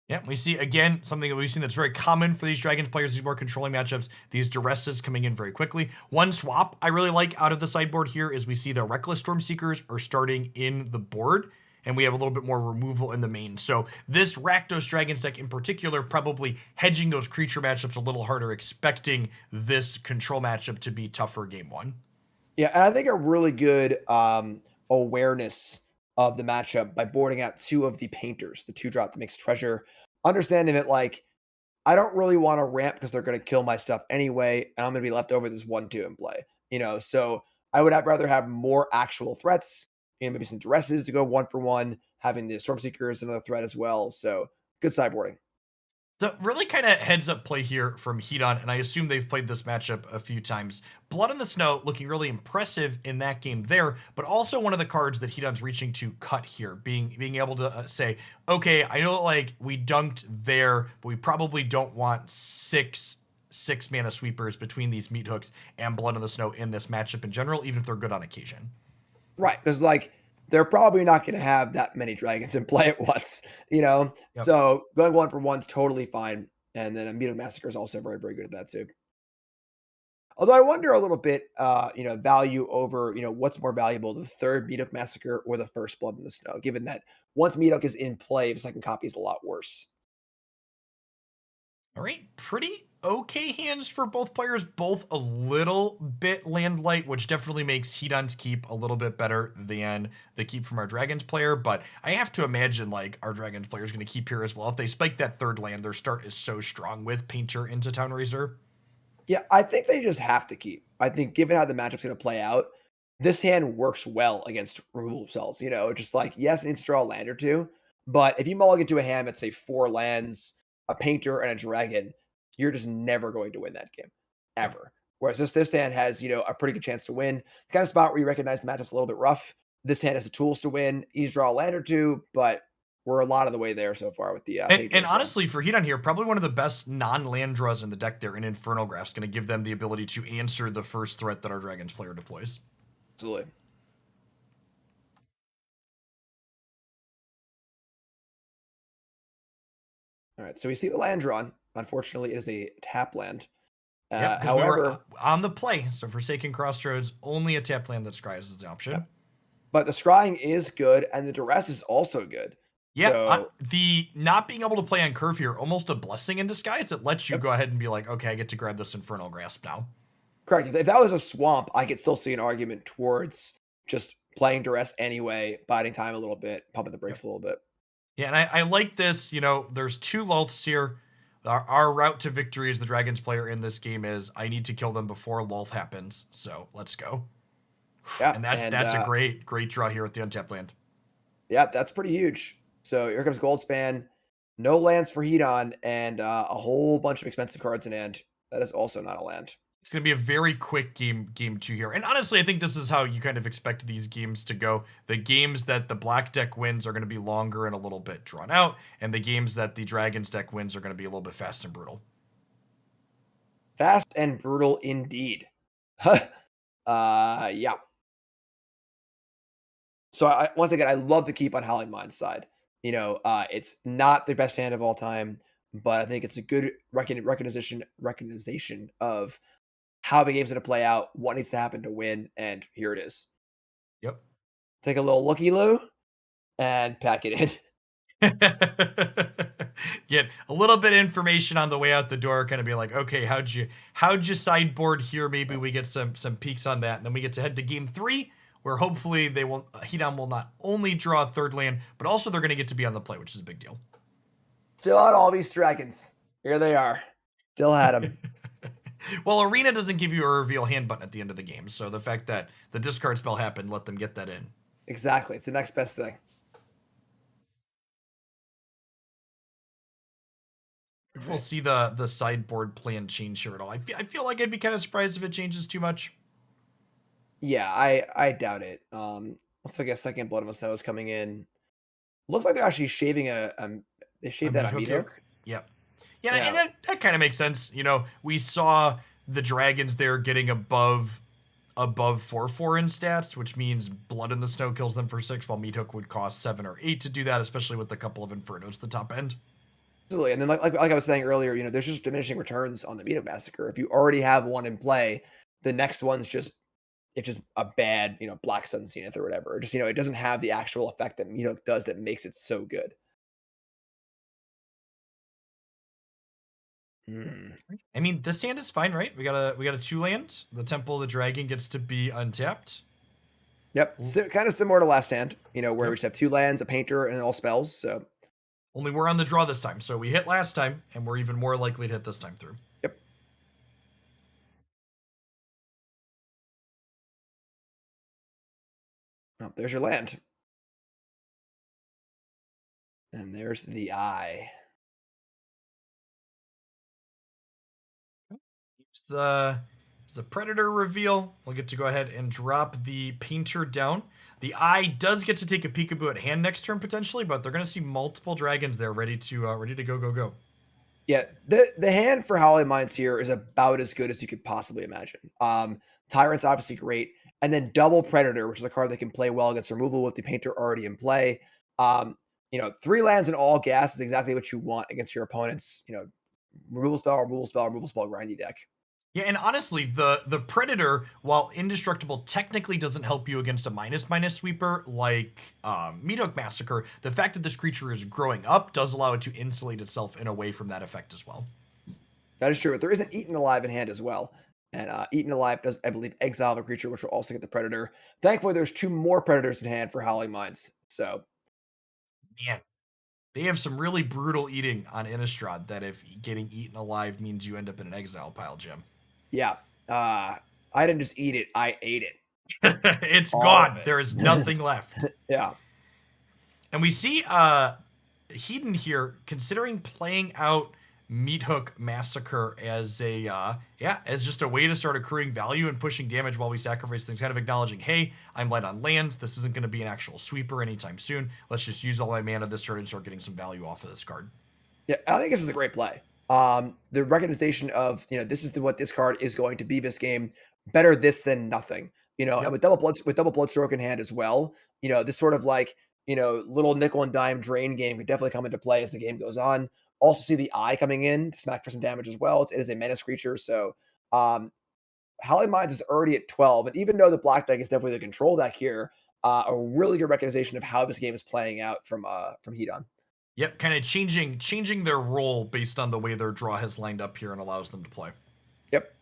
Yeah, we see again something that we've seen that's very common for these Dragons players, these more controlling matchups, these duresses coming in very quickly. One swap I really like out of the sideboard here is we see the Reckless Stormseekers are starting in the board, and we have a little bit more removal in the main. So this Rakdos Dragons deck in particular, probably hedging those creature matchups a little harder, expecting this control matchup to be tougher game one. Yeah, and I think a really good awareness of the matchup by boarding out 2 of the painters, the 2-drop that makes treasure, understanding that like I don't really want to ramp because they're going to kill my stuff anyway, and I'm going to be left over this 1/2 in play. So I would rather have more actual threats, maybe some dresses to go 1 for 1, having the Stormseeker is another threat as well. So good sideboarding. The really kind of heads up play here from Hedon, and I assume they've played this matchup a few times. Blood in the Snow looking really impressive in that game there, but also one of the cards that Hedon's reaching to cut here, being able to say, okay, I know like we dunked there, but we probably don't want six mana sweepers between these meat hooks and Blood in the Snow in this matchup in general, even if they're good on occasion. Right, because like they're probably not going to have that many dragons in play at once. Yep. So going 1 for 1's totally fine, and then Amino Massacre is also very very good at that too. Although I wonder a little bit, value over, what's more valuable, the third Meadook Massacre or the first Blood in the Snow, given that once Meadook is in play, the second copy is a lot worse. All right, pretty okay hands for both players, both a little bit land light, which definitely makes Hedon's keep a little bit better than the keep from our Dragons player. But I have to imagine like our Dragons player is going to keep here as well. If they spike that third land, their start is so strong with Painter into Town Razor. Yeah, I think they just have to keep. I think given how the matchup's going to play out, this hand works well against removal spells. Just like, yes, it needs to draw a land or two, but if you mulligan to a hand that's say 4 lands, a painter, and a dragon, you're just never going to win that game, Yep. ever. Whereas this hand has, a pretty good chance to win. The kind of spot where you recognize the matchup's a little bit rough. This hand has the tools to win. Easy draw a land or two, but we're a lot of the way there so far with the And, painter and as well. honestly, for Hedon here, probably one of the best non-land draws in the deck there in Infernal Grasp, going to give them the ability to answer the first threat that our Dragons player deploys. Absolutely. All right, so we see the land drawn. Unfortunately, it is a tap land. Yep, because we were However, on the play. So Forsaken Crossroads, only a tap land that scries is the option. yep, but the scrying is good, and the duress is also good. Yeah, So, the not being able to play on curve here, almost a blessing in disguise. It lets you yep, go ahead and be like, okay, I get to grab this Infernal Grasp now. correct. If that was a swamp, I could still see an argument towards just playing duress anyway, biding time a little bit, pumping the Yep. brakes a little bit. Yeah, and I like this. There's two Lulths here. Our route to victory as the Dragons player in this game is I need to kill them before Lulth happens. So let's go. Yeah, And that's and that's a great draw here with the untapped land. yeah, that's pretty huge. So here comes Goldspan, no lands for Hedon, and a whole bunch of expensive cards in hand. That is also not a land. It's gonna be a very quick game two here. And honestly, I think this is how you kind of expect these games to go. The games that the black deck wins are gonna be longer and a little bit drawn out, and the games that the Dragons deck wins are gonna be a little bit fast and brutal. Fast and brutal indeed. Yeah. So once again, I love to keep on Howling Mind's side. It's not the best hand of all time, but I think it's a good recognition of how the game's going to play out, what needs to happen to win, and here it is. Yep. Take a little looky loo and pack it in. Get a little bit of information on the way out the door, kind of be like, okay, how'd you sideboard here? Maybe we get some peeks on that, and then we get to head to game three, where hopefully Hedon will not only draw a third land, but also they're going to get to be on the play, which is a big deal. Still out all these dragons. Here they are. Still had them. Well, Arena doesn't give you a reveal hand button at the end of the game, so the fact that the discard spell happened let them get that in. Exactly. It's the next best thing. If we'll see the sideboard plan change here at all. I feel like I'd be kind of surprised if it changes too much. Yeah, I doubt it. Looks like a second Blood of a Snow is coming in. Looks like they're actually shaving they shaved that on Meat Hook. Yep. Yeah, Yeah. and that kind of makes sense. We saw the Dragons there getting above 4/4 in stats, which means Blood in the Snow kills them for 6, while Meat Hook would cost 7 or 8 to do that, especially with a couple of Infernos at the top end. Absolutely. And then like I was saying earlier, there's just diminishing returns on the Meat Hook Massacre. If you already have one in play, the next one's just a bad, Black Sun Zenith or whatever. Just, it doesn't have the actual effect that Meat Hook does that makes it so good. I mean, this hand is fine, right? We got a 2-land. The Temple of the Dragon gets to be untapped. Yep. So, kind of similar to last hand, where Yep. we just have 2 lands, a painter, and all spells. So Only we're on the draw this time. So we hit last time, and we're even more likely to hit this time through. yep. Oh, there's your land. And there's the eye. The Predator reveal. We'll get to go ahead and drop the Painter down. The Eye does get to take a peekaboo at hand next turn potentially, but they're going to see multiple dragons there ready to go. Yeah, the hand for Howling Minds here is about as good as you could possibly imagine. Tyrant's obviously great, and then Double Predator, which is a card that can play well against removal with the Painter already in play. 3 lands and all gas is exactly what you want against your opponent's, removal spell, grindy deck. Yeah, and honestly, the Predator, while indestructible, technically doesn't help you against a minus sweeper like Meat Hook Massacre. The fact that this creature is growing up does allow it to insulate itself in a way from that effect as well. That is true. But there is an Eaten Alive in hand as well. And Eaten Alive does, I believe, exile the creature, which will also get the Predator. Thankfully, there's 2 more Predators in hand for Howling Minds. So, Man, they have some really brutal eating on Innistrad that if getting eaten alive means you end up in an exile pile, Jim. yeah. I didn't just eat it. I ate it. It's All gone. of it. There is nothing left. Yeah. And we see Hedon here considering playing out Meat Hook Massacre as as just a way to start accruing value and pushing damage while we sacrifice things, kind of acknowledging, hey, I'm light on lands. This isn't going to be an actual sweeper anytime soon. Let's just use all my mana this turn and start getting some value off of this card. Yeah, I think this is a great play. The recognition of, this is what this card is going to be this game. Better this than nothing. Yep. And with double Bloodstroke in hand as well, this sort of like, little nickel and dime drain game could definitely come into play as the game goes on. Also see the Eye coming in to smack for some damage as well. It is a menace creature, so Howling Minds is already at 12, and even though the black deck is definitely the control deck here, a really good recognition of how this game is playing out from Hedon. Yep, kind of changing their role based on the way their draw has lined up here and allows them to play. Yep.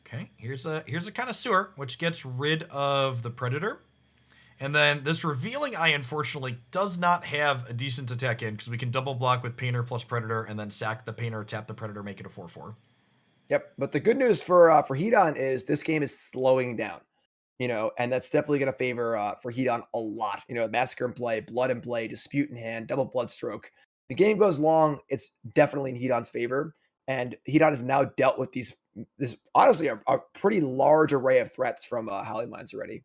Okay, here's a connoisseur, which gets rid of the predator. And then this revealing eye, unfortunately, does not have a decent attack in because we can double block with Painter plus Predator and then sack the Painter, tap the Predator, make it a 4/4. Yep. But the good news for Hedon is this game is slowing down. And that's definitely going to favor for Hedon a lot. Massacre in play, blood in play, dispute in hand, double blood stroke. The game goes long. It's definitely in Hedon's favor, and Hedon has now dealt with this honestly a pretty large array of threats from Howling Minds already.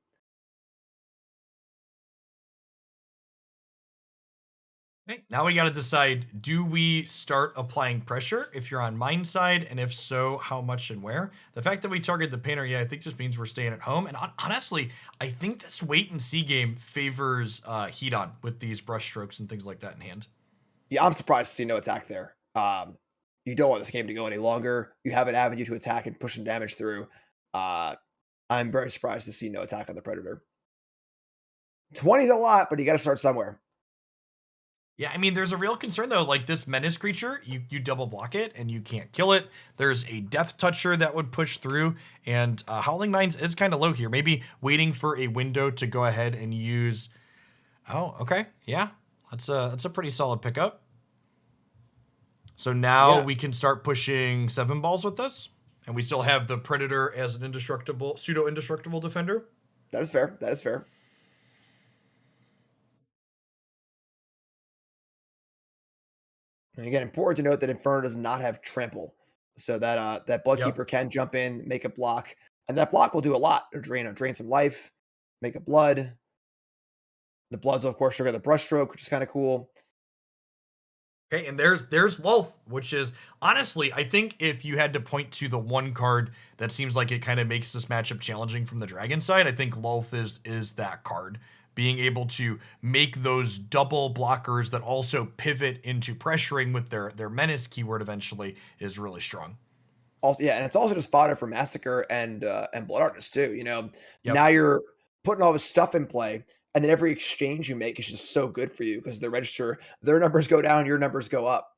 Okay, now we got to decide, do we start applying pressure if you're on mine side, and if so, how much and where? The fact that we target the painter, yeah, I think just means we're staying at home. And honestly, I think this wait and see game favors Hedon with these brush strokes and things like that in hand. Yeah, I'm surprised to see no attack there. You don't want this game to go any longer. You have an avenue to attack and push some damage through. Uh, I'm very surprised to see no attack on the Predator. 20 is a lot, but you got to start somewhere. Yeah, I mean, there's a real concern though. Like this menace creature, you double block it and you can't kill it. There's a death toucher that would push through, and Howling Minds is kind of low here. Maybe waiting for a window to go ahead and use. Oh, okay, yeah, that's a pretty solid pickup. So now Yeah, we can start pushing 7 balls with this, and we still have the Predator as an indestructible, pseudo indestructible defender. that is fair. That is fair. And again, important to note that Inferno does not have trample, so that Yep. Bloodkeeper can jump in, make a block, and that block will do a lot. It'll drain some life, make a blood. The bloods, of course, trigger the brush stroke, which is kind of cool. Okay, and there's Lolth, which is honestly, I think if you had to point to the one card that seems like it kind of makes this matchup challenging from the Dragon side, I think Lolth is that card. Being able to make those double blockers that also pivot into pressuring with their menace keyword eventually is really strong. Also, yeah, and it's also just fodder for Massacre and Blood Artist too. Now Yep. you're putting all this stuff in play, and then every exchange you make is just so good for you because the register, their numbers go down, your numbers go up.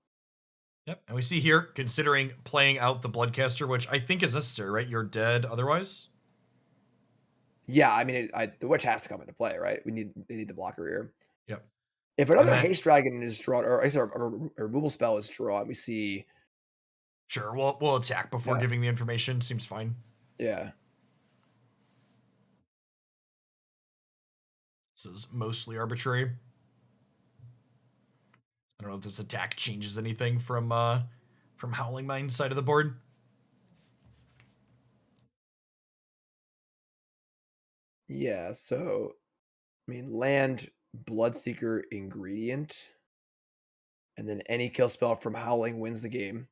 Yep. And we see here, considering playing out the Bloodcaster, which I think is necessary, right? You're dead otherwise. Yeah, I mean, the witch has to come into play, right? They need the blocker here. Yep. If And another then haste dragon is drawn, or I guess a removal spell is drawn, we see. sure, we'll attack before Yeah, giving the information. Seems fine. yeah, This is mostly arbitrary. I don't know if this attack changes anything from Howling Mind's side of the board. yeah. So, I mean, land Bloodseeker ingredient, and then any kill spell from Howling wins the game.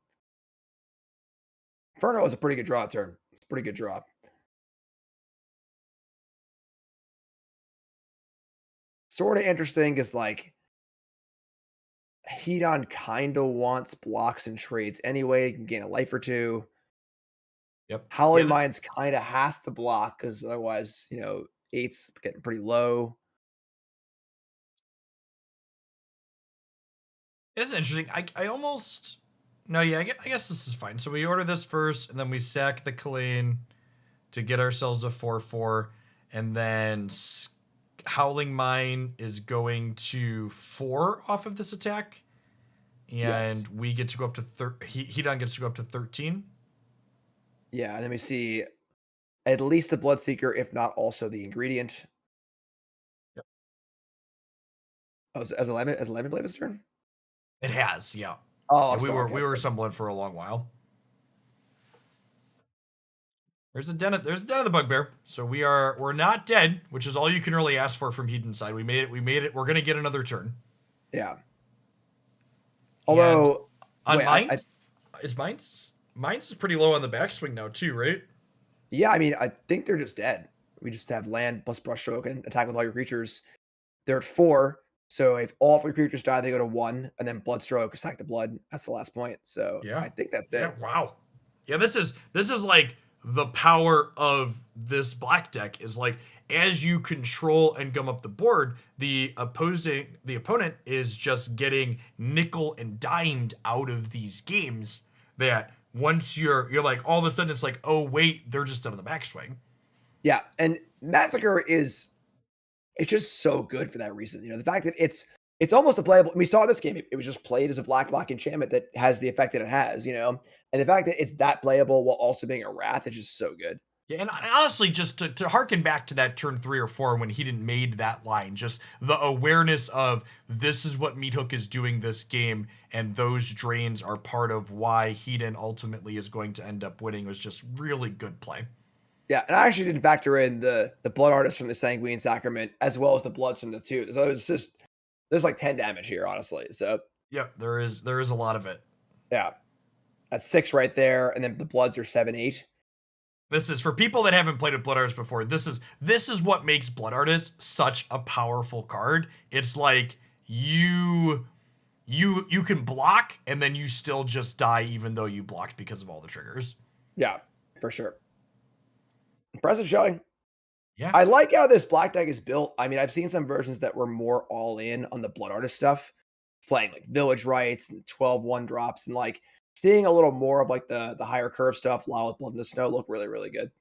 Inferno is a pretty good draw turn. It's a pretty good draw. Sort of interesting is like Hedon kind of wants blocks and trades anyway. He can gain a life or two. Yep. Yeah, Howling Minds kind of has to block because otherwise, eight's getting pretty low. it's interesting. I almost no, yeah. I guess this is fine. So we order this first, and then we sack the Kalane to get ourselves a 4/4, and then Howling Mine is going to 4 off of this attack, Yes. and we get to go up to Hedon gets to go up to 13. Yeah. And then we see at least the Bloodseeker, if not also the ingredient. Yep. Oh, as a lemon play this turn? It has, yeah. Oh, Yeah, I'm sorry. Okay, we that's were good. somewhat for a long while. There's a den of the bugbear. So we're not dead, which is all you can really ask for from Hedon's side. We made it. We're gonna get another turn. Yeah. And Although, on wait, I mine's is pretty low on the backswing now too, right? yeah, I mean, I think they're just dead. We just have land plus brushstroke and attack with all your creatures. They're at 4. So if all 3 creatures die, they go to 1, and then Bloodstroke, attack the blood. That's the last point. So Yeah. I think that's Yeah. it. Wow. Yeah, this is like the power of this black deck is like as you control and gum up the board, the opponent is just getting nickel and dimed out of these games that once you're like all of a sudden it's like, oh wait, they're just on the backswing. Yeah, and Massacre is it's just so good for that reason. The fact that it's almost a playable. We saw this game; it was just played as a black enchantment that has the effect that it has. And the fact that it's that playable while also being a wrath is just so good. Yeah, and honestly, just to harken back to that turn 3 or 4 when Heaton made that line, just the awareness of this is what Meathook is doing this game, and those drains are part of why Heaton ultimately is going to end up winning was just really good play. Yeah, and I actually didn't factor in the blood artist from the Sanguine Sacrament as well as the bloods from the two. So it's just there's like 10 damage here, honestly. So yeah, there is a lot of it. yeah, that's 6 right there, and then the bloods are 7, 8. This is for people that haven't played a Blood Artist before. This is what makes Blood Artist such a powerful card. It's like you can block and then you still just die even though you blocked because of all the triggers. Yeah, for sure. Impressive showing. Yeah. I like how this black deck is built. I mean, I've seen some versions that were more all in on the blood artist stuff, playing like village rights and 12-1 drops, and like seeing a little more of like the higher curve stuff, Law with Blood in the Snow, look really, really good.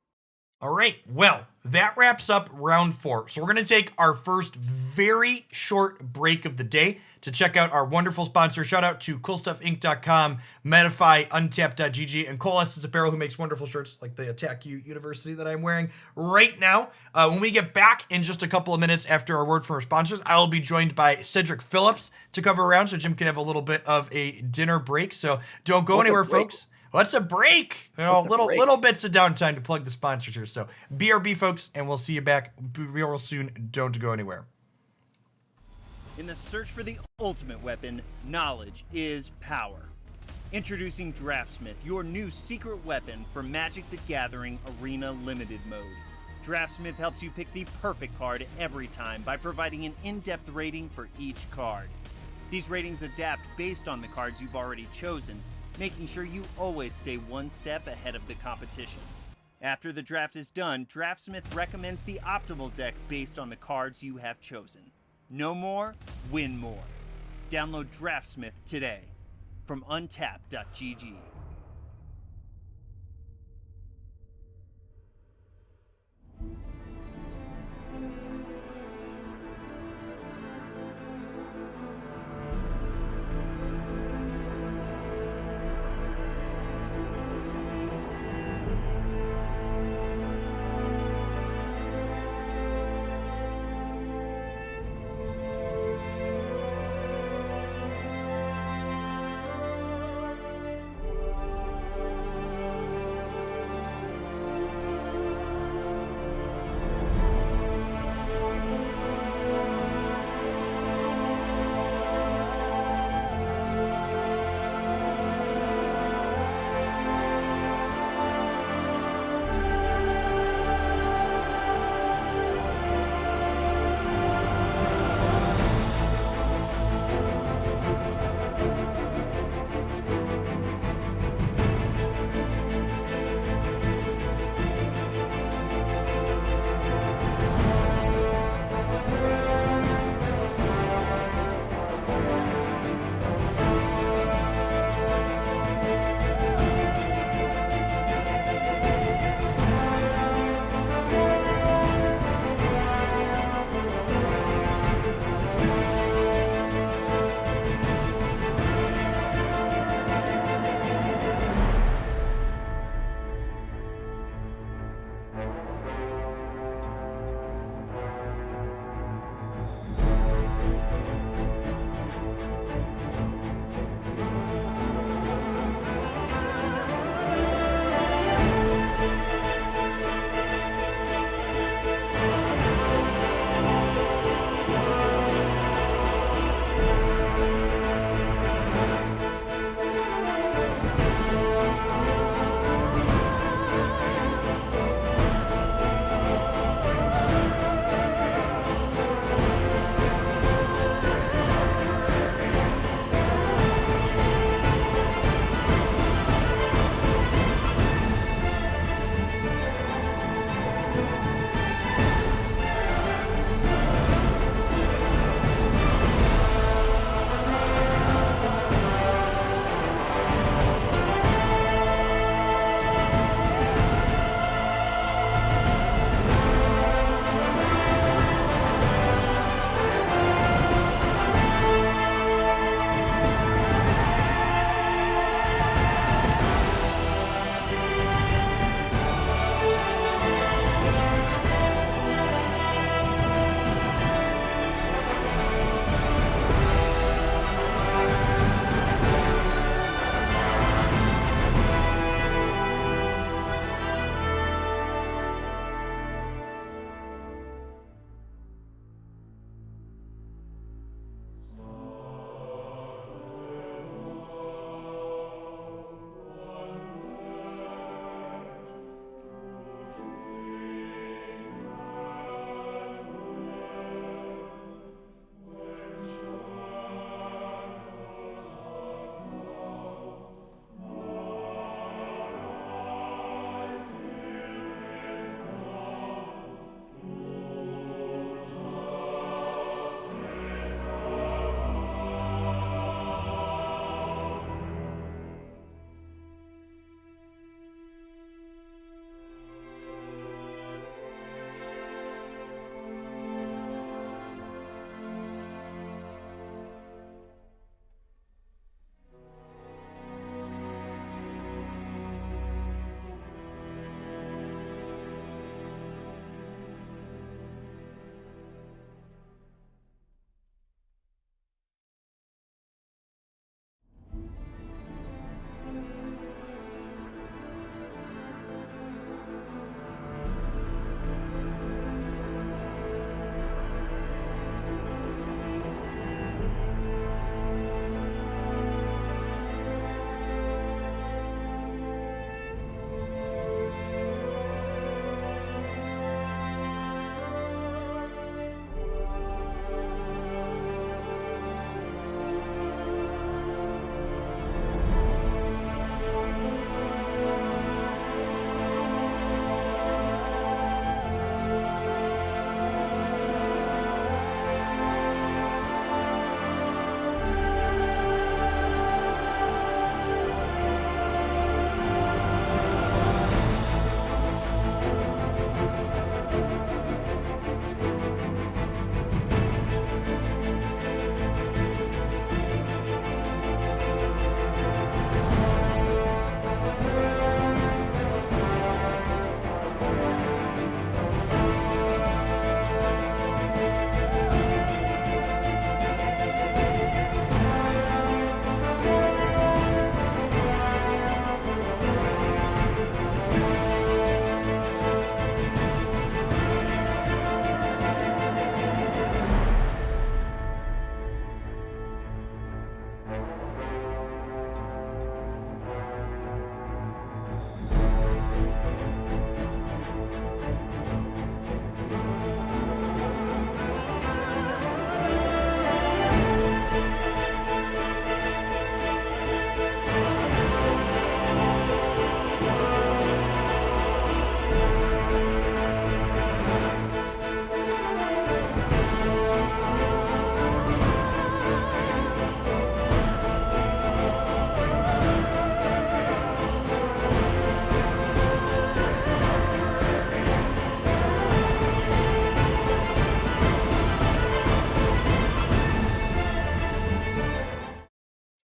All right. Well, that wraps up round 4. So we're going to take our first very short break of the day to check out our wonderful sponsor. Shout out to CoolStuffInc.com, Medify, Untap.gg, and Cole Essence Apparel, who makes wonderful shirts like the Attack U University that I'm wearing right now. When we get back in just a couple of minutes after our word from our sponsors, I will be joined by Cedric Phillips to cover around so Jim can have a little bit of a dinner break. So don't go anywhere, folks. What's a break? Little bits of downtime to plug the sponsors here. So BRB, folks, and we'll see you back real soon. Don't go anywhere. In the search for the ultimate weapon, knowledge is power. Introducing Draftsmith, your new secret weapon for Magic the Gathering Arena Limited Mode. Draftsmith helps you pick the perfect card every time by providing an in-depth rating for each card. These ratings adapt based on the cards you've already chosen, making sure you always stay one step ahead of the competition. After the draft is done, Draftsmith recommends the optimal deck based on the cards you have chosen. No more, win more. Download Draftsmith today from untap.gg.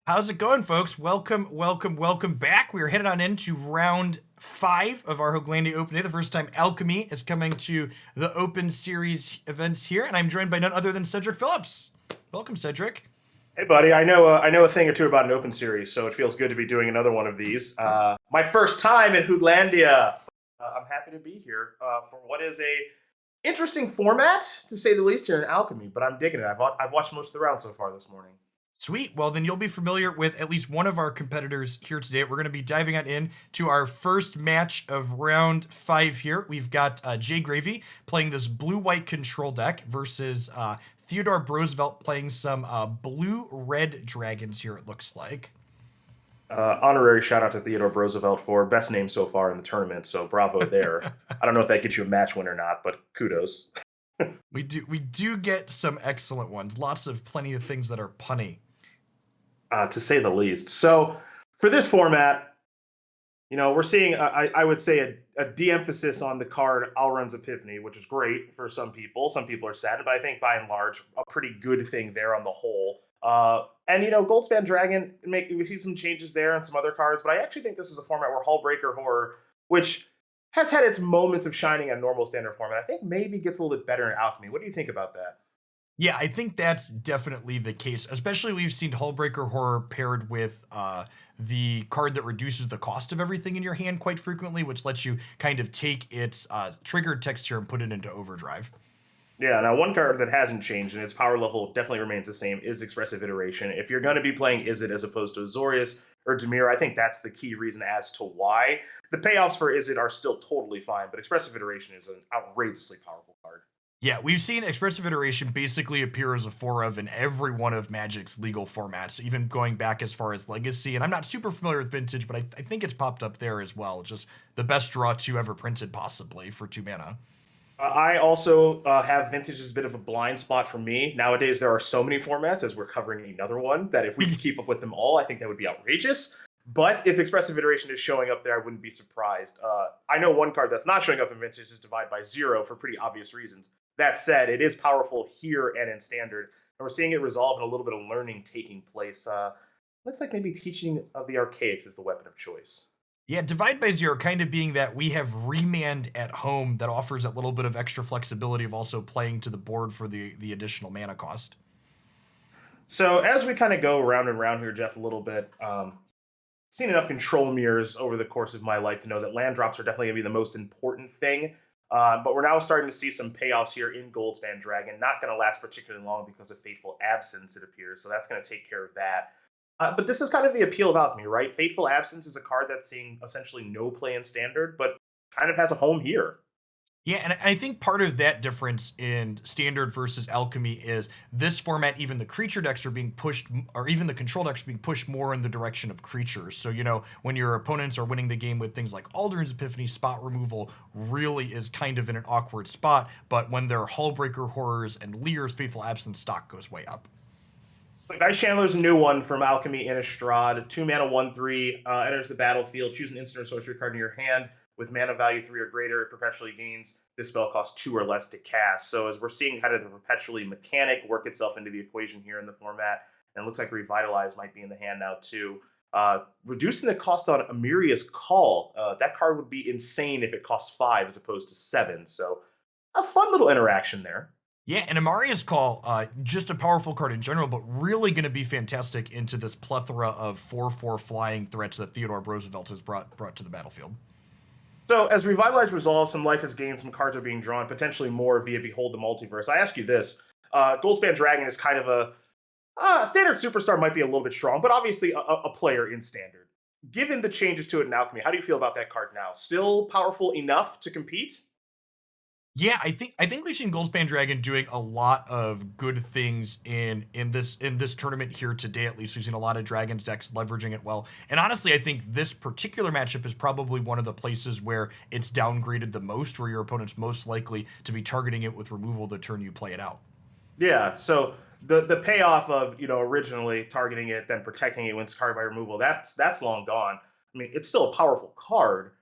How's it going, folks? Welcome, welcome, welcome back. We are headed on into round 5 of our Hooglandia Open Day. The first time Alchemy is coming to the Open Series events here, and I'm joined by none other than Cedric Phillips. Welcome, Cedric. Hey, buddy. I know a thing or two about an open series, so it feels good to be doing another one of these. My first time in Hooglandia. I'm happy to be here for what is a interesting format, to say the least, here in Alchemy. But I'm digging it. I've watched most of the round so far this morning. Sweet. Well, then you'll be familiar with at least one of our competitors here today. We're going to be diving on in to our first match of round 5 here. We've got Jay Gravy playing this blue-white control deck versus Theodore Roosevelt playing some blue-red dragons here, it looks like. Honorary shout out to Theodore Roosevelt for best name so far in the tournament. So bravo there. I don't know if that gets you a match win or not, but kudos. We do get some excellent ones. Plenty of things that are punny. To say the least. So for this format, we're seeing, I would say, a de-emphasis on the card Alrund's Epiphany, which is great for some people. Some people are sad, but I think by and large, a pretty good thing there on the whole. Goldspan Dragon, we see some changes there on some other cards, but I actually think this is a format where Hullbreaker Horror, which has had its moments of shining on normal standard format, I think maybe gets a little bit better in Alchemy. What do you think about that? Yeah, I think that's definitely the case. Especially we've seen Hullbreaker Horror paired with the card that reduces the cost of everything in your hand quite frequently, which lets you kind of take its triggered text here and put it into overdrive. Yeah, now one card that hasn't changed and its power level definitely remains the same is Expressive Iteration. If you're going to be playing Izzet as opposed to Azorius or Dimir, I think that's the key reason as to why. The payoffs for Izzet are still totally fine, but Expressive Iteration is an outrageously powerful card. Yeah, we've seen Expressive Iteration basically appear as a 4-of in every one of Magic's legal formats, even going back as far as Legacy. And I'm not super familiar with Vintage, but I think it's popped up there as well. Just the best draw 2 ever printed, possibly, for 2 mana. I also have Vintage as a bit of a blind spot for me. Nowadays, there are so many formats, as we're covering another one, that if we could keep up with them all, I think that would be outrageous. But if Expressive Iteration is showing up there, I wouldn't be surprised. I know one card that's not showing up in Vintage is Divide by Zero for pretty obvious reasons. That said, it is powerful here and in Standard, and we're seeing it resolve and a little bit of learning taking place. Looks like maybe Teaching of the Archaics is the weapon of choice. Yeah, Divide by Zero kind of being that we have Remand at home that offers a little bit of extra flexibility of also playing to the board for the additional mana cost. So as we kind of go round and round here, Jeff, a little bit, seen enough control mirrors over the course of my life to know that land drops are definitely going to be the most important thing. But we're now starting to see some payoffs here in Goldspan Dragon. Not going to last particularly long because of Fateful Absence, it appears. So that's going to take care of that. But this is kind of the appeal of Alchemy, right? Fateful Absence is a card that's seeing essentially no play in Standard, but kind of has a home here. Yeah, and I think part of that difference in Standard versus Alchemy is this format, even the creature decks are being pushed, or even the control decks are being pushed more in the direction of creatures. So, when your opponents are winning the game with things like Alduin's Epiphany, spot removal really is kind of in an awkward spot. But when they're Hullbreaker Horrors and Lear's, Fateful Absence stock goes way up. Ice Chandler's a new one from Alchemy Innistrad. 2 mana, 1/3, enters the battlefield. Choose an instant or sorcery card in your hand with mana value 3 or greater. It perpetually gains. This spell costs 2 or less to cast. So as we're seeing kind of the perpetually mechanic work itself into the equation here in the format, and it looks like Revitalize might be in the hand now too. Reducing the cost on Amiria's Call. That card would be insane if it cost 5 as opposed to 7. So a fun little interaction there. Yeah, and Amaria's Call, just a powerful card in general, but really going to be fantastic into this plethora of 4/4 flying threats that Theodore Roosevelt has brought to the battlefield. So as Revitalize resolves, some life is gained, some cards are being drawn, potentially more via Behold the Multiverse. I ask you this. Goldspan Dragon is kind of a Standard Superstar might be a little bit strong, but obviously a player in Standard. Given the changes to it in Alchemy, how do you feel about that card now? Still powerful enough to compete? Yeah, I think we've seen Goldspan Dragon doing a lot of good things in this tournament here today. At least we've seen a lot of Dragons decks leveraging it well. And honestly, I think this particular matchup is probably one of the places where it's downgraded the most, where your opponent's most likely to be targeting it with removal the turn you play it out. Yeah. So the payoff of originally targeting it, then protecting it when it's targeted by removal, that's long gone. I mean, it's still a powerful card.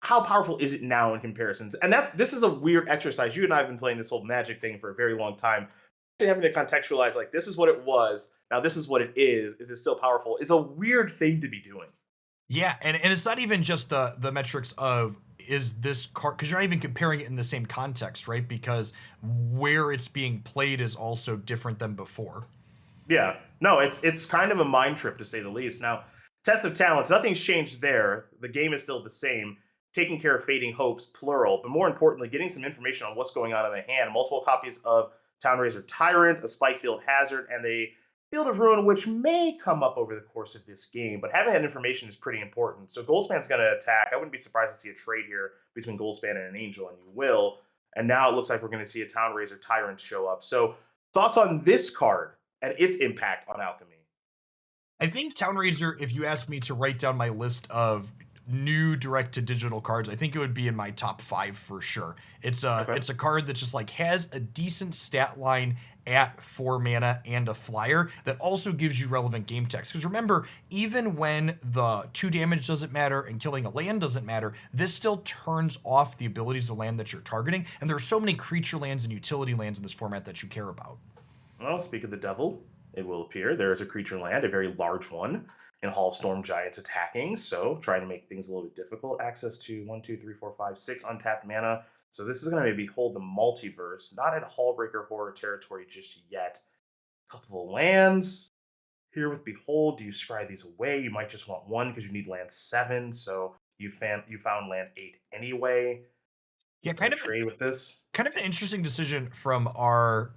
How powerful is it now in comparisons? And this is a weird exercise. You and I have been playing this whole Magic thing for a very long time. having to contextualize like this is what it was. Now this is what it is. Is it still powerful? Is a weird thing to be doing. Yeah, and it's not even just the metrics of is this card, because you're not even comparing it in the same context, right? Because where it's being played is also different than before. Yeah. No, it's kind of a mind trip to say the least. Now, test of talents, nothing's changed there. The game is still the same. Taking care of fading hopes, plural, but more importantly, getting some information on what's going on in the hand. Multiple copies of Town Razor Tyrant, a Spikefield Hazard, and a Field of Ruin, which may come up over the course of this game. But having that information is pretty important. So Goldspan's going to attack. I wouldn't be surprised to see a trade here between Goldspan and an Angel, and you will. And now it looks like we're going to see a Town Razor Tyrant show up. So thoughts on this card and its impact on Alchemy? I think Town Raiser, if you asked me to write down my list of new direct to digital cards, I think it would be in my top 5 for sure. Okay. It's a card that just like has a decent stat line at 4 mana and a flyer that also gives you relevant game text. Because remember, even when the 2 damage doesn't matter and killing a land doesn't matter, this still turns off the abilities of the land that you're targeting. And there are so many creature lands and utility lands in this format that you care about. Well, speak of the devil, it will appear there is a creature land, a very large one, in Hall of Storm Giants attacking. So trying to make things a little bit difficult. Access to 1, 2, 3, 4, 5, 6 untapped mana. So this is going to maybe hold the multiverse, not in Hallbreaker Horror territory just yet. A couple of lands here with Behold. Do you scry these away? You might just want one because you need land 7. So you found land 8 anyway. Yeah, Gonna trade with this. kind of an interesting decision from our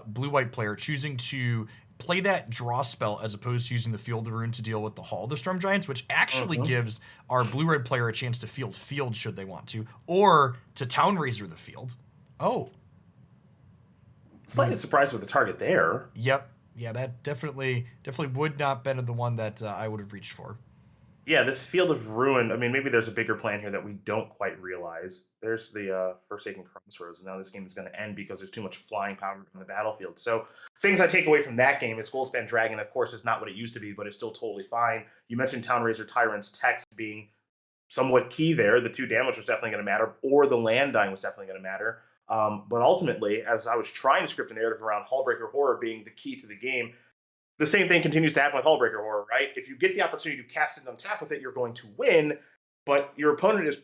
blue-white player choosing to play that draw spell as opposed to using the Field of Ruin to deal with the Hall of the Storm Giants, which actually Mhm. gives our blue-red player a chance to field should they want to, or to Town Razor the field. Oh, Slightly surprised with the target there. yep. Yeah, that definitely would not been the one that I would have reached for. Yeah, this Field of Ruin. I mean, maybe there's a bigger plan here that we don't quite realize. There's the Forsaken Crossroads, and now this game is going to end because there's too much flying power on the battlefield. So, things I take away from that game is Goldspan Dragon, of course, is not what it used to be, but it's still totally fine. You mentioned Town Razor Tyrant's text being somewhat key there. The 2 damage was definitely going to matter, or the land dying was definitely going to matter. But ultimately, as I was trying to script a narrative around Hallbreaker Horror being the key to the game, the same thing continues to happen with Hullbreaker Horror, right? If you get the opportunity to cast it on tap with it, you're going to win, but your opponent is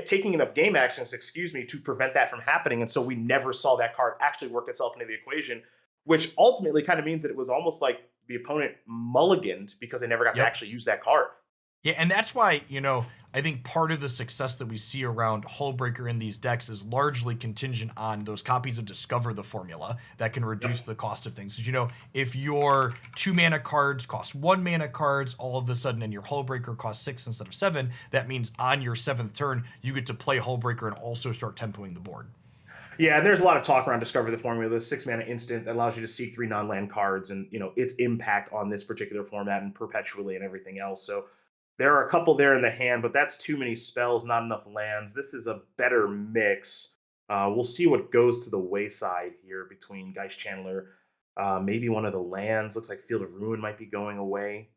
taking enough game actions, excuse me, to prevent that from happening. And so we never saw that card actually work itself into the equation, which ultimately kind of means that it was almost like the opponent mulliganed because they never got to Yep. actually use that card. Yeah, and that's why, I think part of the success that we see around Hullbreaker in these decks is largely contingent on those copies of Discover the Formula that can reduce the cost of things. Because, if your 2 mana cards cost 1 mana cards all of a sudden and your Hullbreaker costs 6 instead of 7, that means on your 7th turn, you get to play Hullbreaker and also start tempoing the board. Yeah, and there's a lot of talk around Discover the Formula, the 6 mana instant that allows you to seek 3 non-land cards and, its impact on this particular format and perpetually and everything else. So there are a couple there in the hand, but that's too many spells, not enough lands. This is a better mix. We'll see what goes to the wayside here between Geist Chandler, maybe one of the lands. Looks like Field of Ruin might be going away.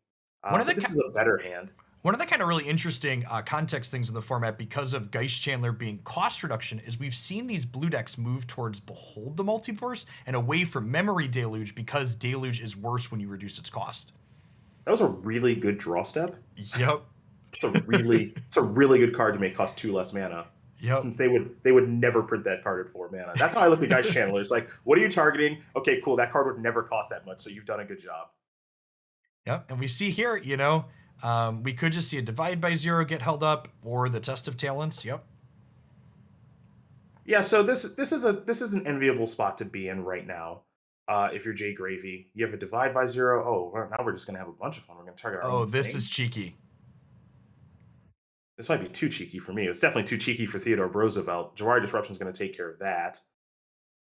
One of But the this is a better hand. One of the kind of really interesting context things in the format because of Geist Chandler being cost reduction is we've seen these blue decks move towards Behold the Multiverse and away from Memory Deluge because Deluge is worse when you reduce its cost. That was a really good draw step. Yep. It's a really good card to make cost 2 less mana. Yep. Since they would never print that card at 4 mana. That's how I look at Geist Chandler. It's like, what are you targeting? Okay, cool. That card would never cost that much, so you've done a good job. Yep. And we see here, we could just see a Divide by 0 get held up or the Test of Talents. Yep. Yeah, so this is an enviable spot to be in right now. If you're Jay Gravy, you have a Divide by 0. Oh, well, now we're just gonna have a bunch of fun. We're gonna target our own This thing. is cheeky. This might be too cheeky for me. It's definitely too cheeky for Theodore Roosevelt. Jawari Disruption is going to take care of that.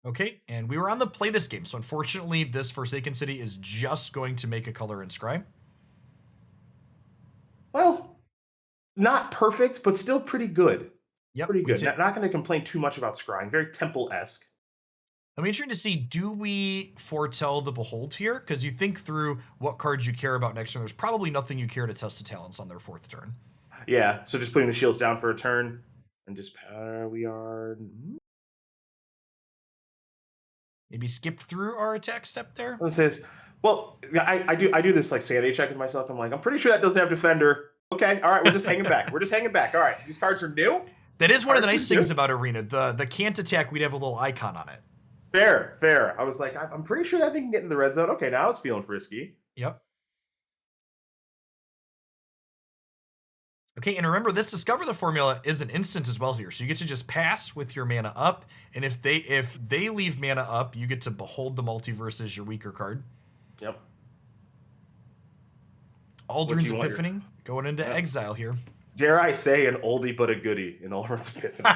Okay, and we were on the play this game, so unfortunately, this Forsaken City is just going to make a color and scry. Well, not perfect, but still pretty good. Yep, Pretty good. Not going to complain too much about scrying. Very Temple-esque. I'm interested to see, do we foretell the Behold here? Because you think through what cards you care about next turn. There's probably nothing you care to test the talents on their 4th turn. Yeah, so just putting the shields down for a turn. And just, we are... Maybe skip through our attack step there. It says, well, I do this like sanity check with myself. I'm like, I'm pretty sure that doesn't have defender. Okay, all right, we're just hanging back. We're just hanging back. All right, these cards are new. That is one of the Cards nice are things new. about Arena. The can't attack, we'd have a little icon on it. Fair. I was like, I'm pretty sure that thing can get in the red zone. Okay, now it's feeling frisky. Yep. Okay, and remember, this Discover the Formula is an instant as well here, so you get to just pass with your mana up, and if they leave mana up, you get to Behold the Multiverse as your weaker card. Yep. Aldrin's Epiphany going into exile here. Dare I say an oldie but a goodie in Aldrin's Epiphany.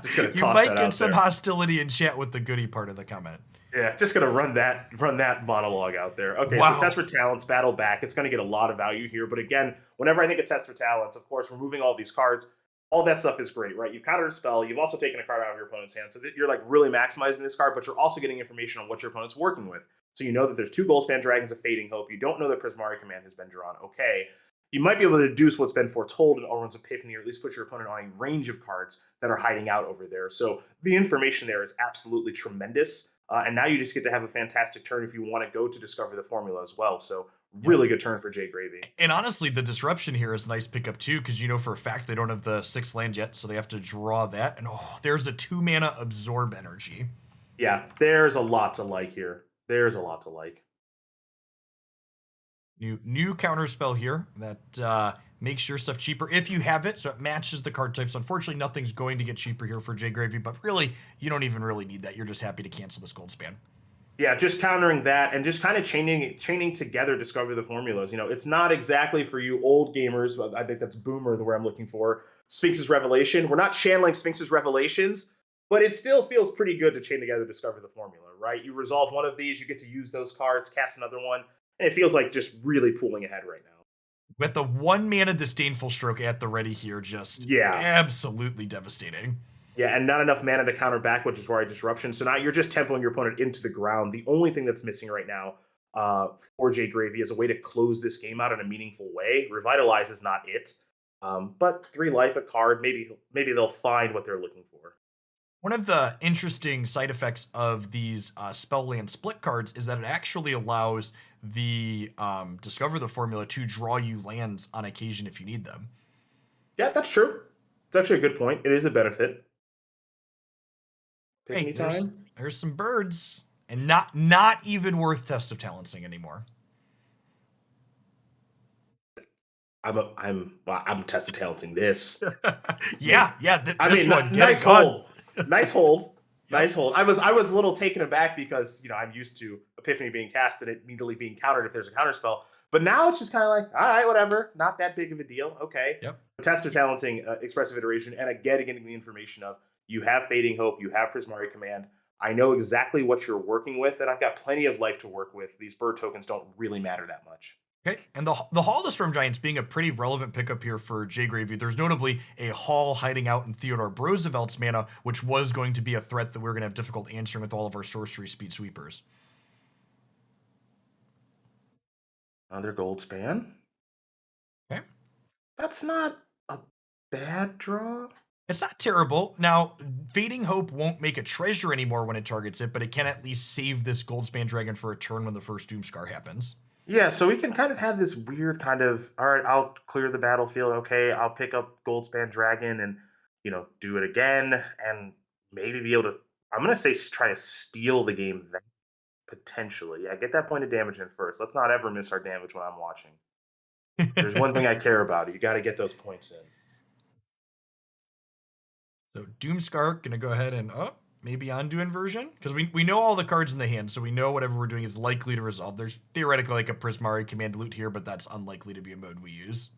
Just gonna toss you might that get out some there. hostility in chat with the goodie part of the comment. Yeah, just gonna run that monologue out there. Okay, Wow. So test for talents, battle back. It's gonna get a lot of value here. But again, whenever I think of test for talents, of course, removing all these cards, all that stuff is great, right? You've countered a spell, you've also taken a card out of your opponent's hand. So that you're like really maximizing this card, but you're also getting information on what your opponent's working with. So you know that there's 2 Goldspan Dragons of Fading Hope. You don't know that Prismari Command has been drawn. Okay. You might be able to deduce what's been foretold in Aldrin's Epiphany, or at least put your opponent on a range of cards that are hiding out over there. So the information there is absolutely tremendous. And now you just get to have a fantastic turn if you want to go to Discover the Formula as well. So really good turn for Jay Gravy. And honestly, the Disruption here is a nice pickup too, because you know for a fact they don't have the 6th land yet, so they have to draw that. And there's a 2 mana Absorb Energy. Yeah, there's a lot to like here. There's a lot to like. New counter spell here that makes your stuff cheaper if you have it, so it matches the card types. Unfortunately, nothing's going to get cheaper here for Jay Gravy, but really, you don't even really need that. You're just happy to cancel this gold span. Yeah, just countering that and just kind of chaining together Discover the Formulas. You know, it's not exactly for you old gamers. I think that's Boomer, the word I'm looking for. Sphinx's Revelation. We're not channeling Sphinx's Revelations, but it still feels pretty good to chain together Discover the Formula, right? You resolve one of these, you get to use those cards, cast another one, and it feels like just really pulling ahead right now. With the 1 mana Disdainful Stroke at the ready here, just absolutely devastating. Yeah, and not enough mana to counter back, which is why Disruption. So now you're just tempoing your opponent into the ground. The only thing that's missing right now for Jay Gravy is a way to close this game out in a meaningful way. Revitalize is not it. But 3 life, a card, maybe they'll find what they're looking for. One of the interesting side effects of these spell land split cards is that it actually allows the Discover the Formula to draw you lands on occasion if you need them. Yeah, that's true. It's actually a good point. It is a benefit. Hey, there's some birds, and not even worth Test of Talencing anymore. I'm Test of Talencing this. yeah. Nice hold. Nice hold. Yep. Nice hold. I was a little taken aback because I'm used to Epiphany being cast and it immediately being countered if there's a counter spell. But now it's just kind of like, all right, whatever, not that big of a deal. Okay. Yep. Test of Talencing, Expressive Iteration, and again getting the information of you have Fading Hope, you have Prismari Command. I know exactly what you're working with, and I've got plenty of life to work with. These bird tokens don't really matter that much. Okay, and the Hall of the Storm Giants being a pretty relevant pickup here for Jay Gravy. There's notably a Hall hiding out in Theodore Roosevelt's mana, which was going to be a threat that we are going to have difficult answering with all of our sorcery speed sweepers. Another gold span. Okay. That's not a bad draw. It's not terrible. Now, Fading Hope won't make a treasure anymore when it targets it, but it can at least save this Goldspan Dragon for a turn when the first Doomscar happens. Yeah, so we can kind of have this weird kind of, all right, I'll clear the battlefield. Okay, I'll pick up Goldspan Dragon and, do it again and maybe be able to, I'm going to say try to steal the game then, potentially. Yeah, get that point of damage in first. Let's not ever miss our damage when I'm watching. There's one thing I care about. You got to get those points in. So Doomscar going to go ahead and maybe undo inversion, because we know all the cards in the hand, so we know whatever we're doing is likely to resolve. There's theoretically like a Prismari Command loot here, but that's unlikely to be a mode we use.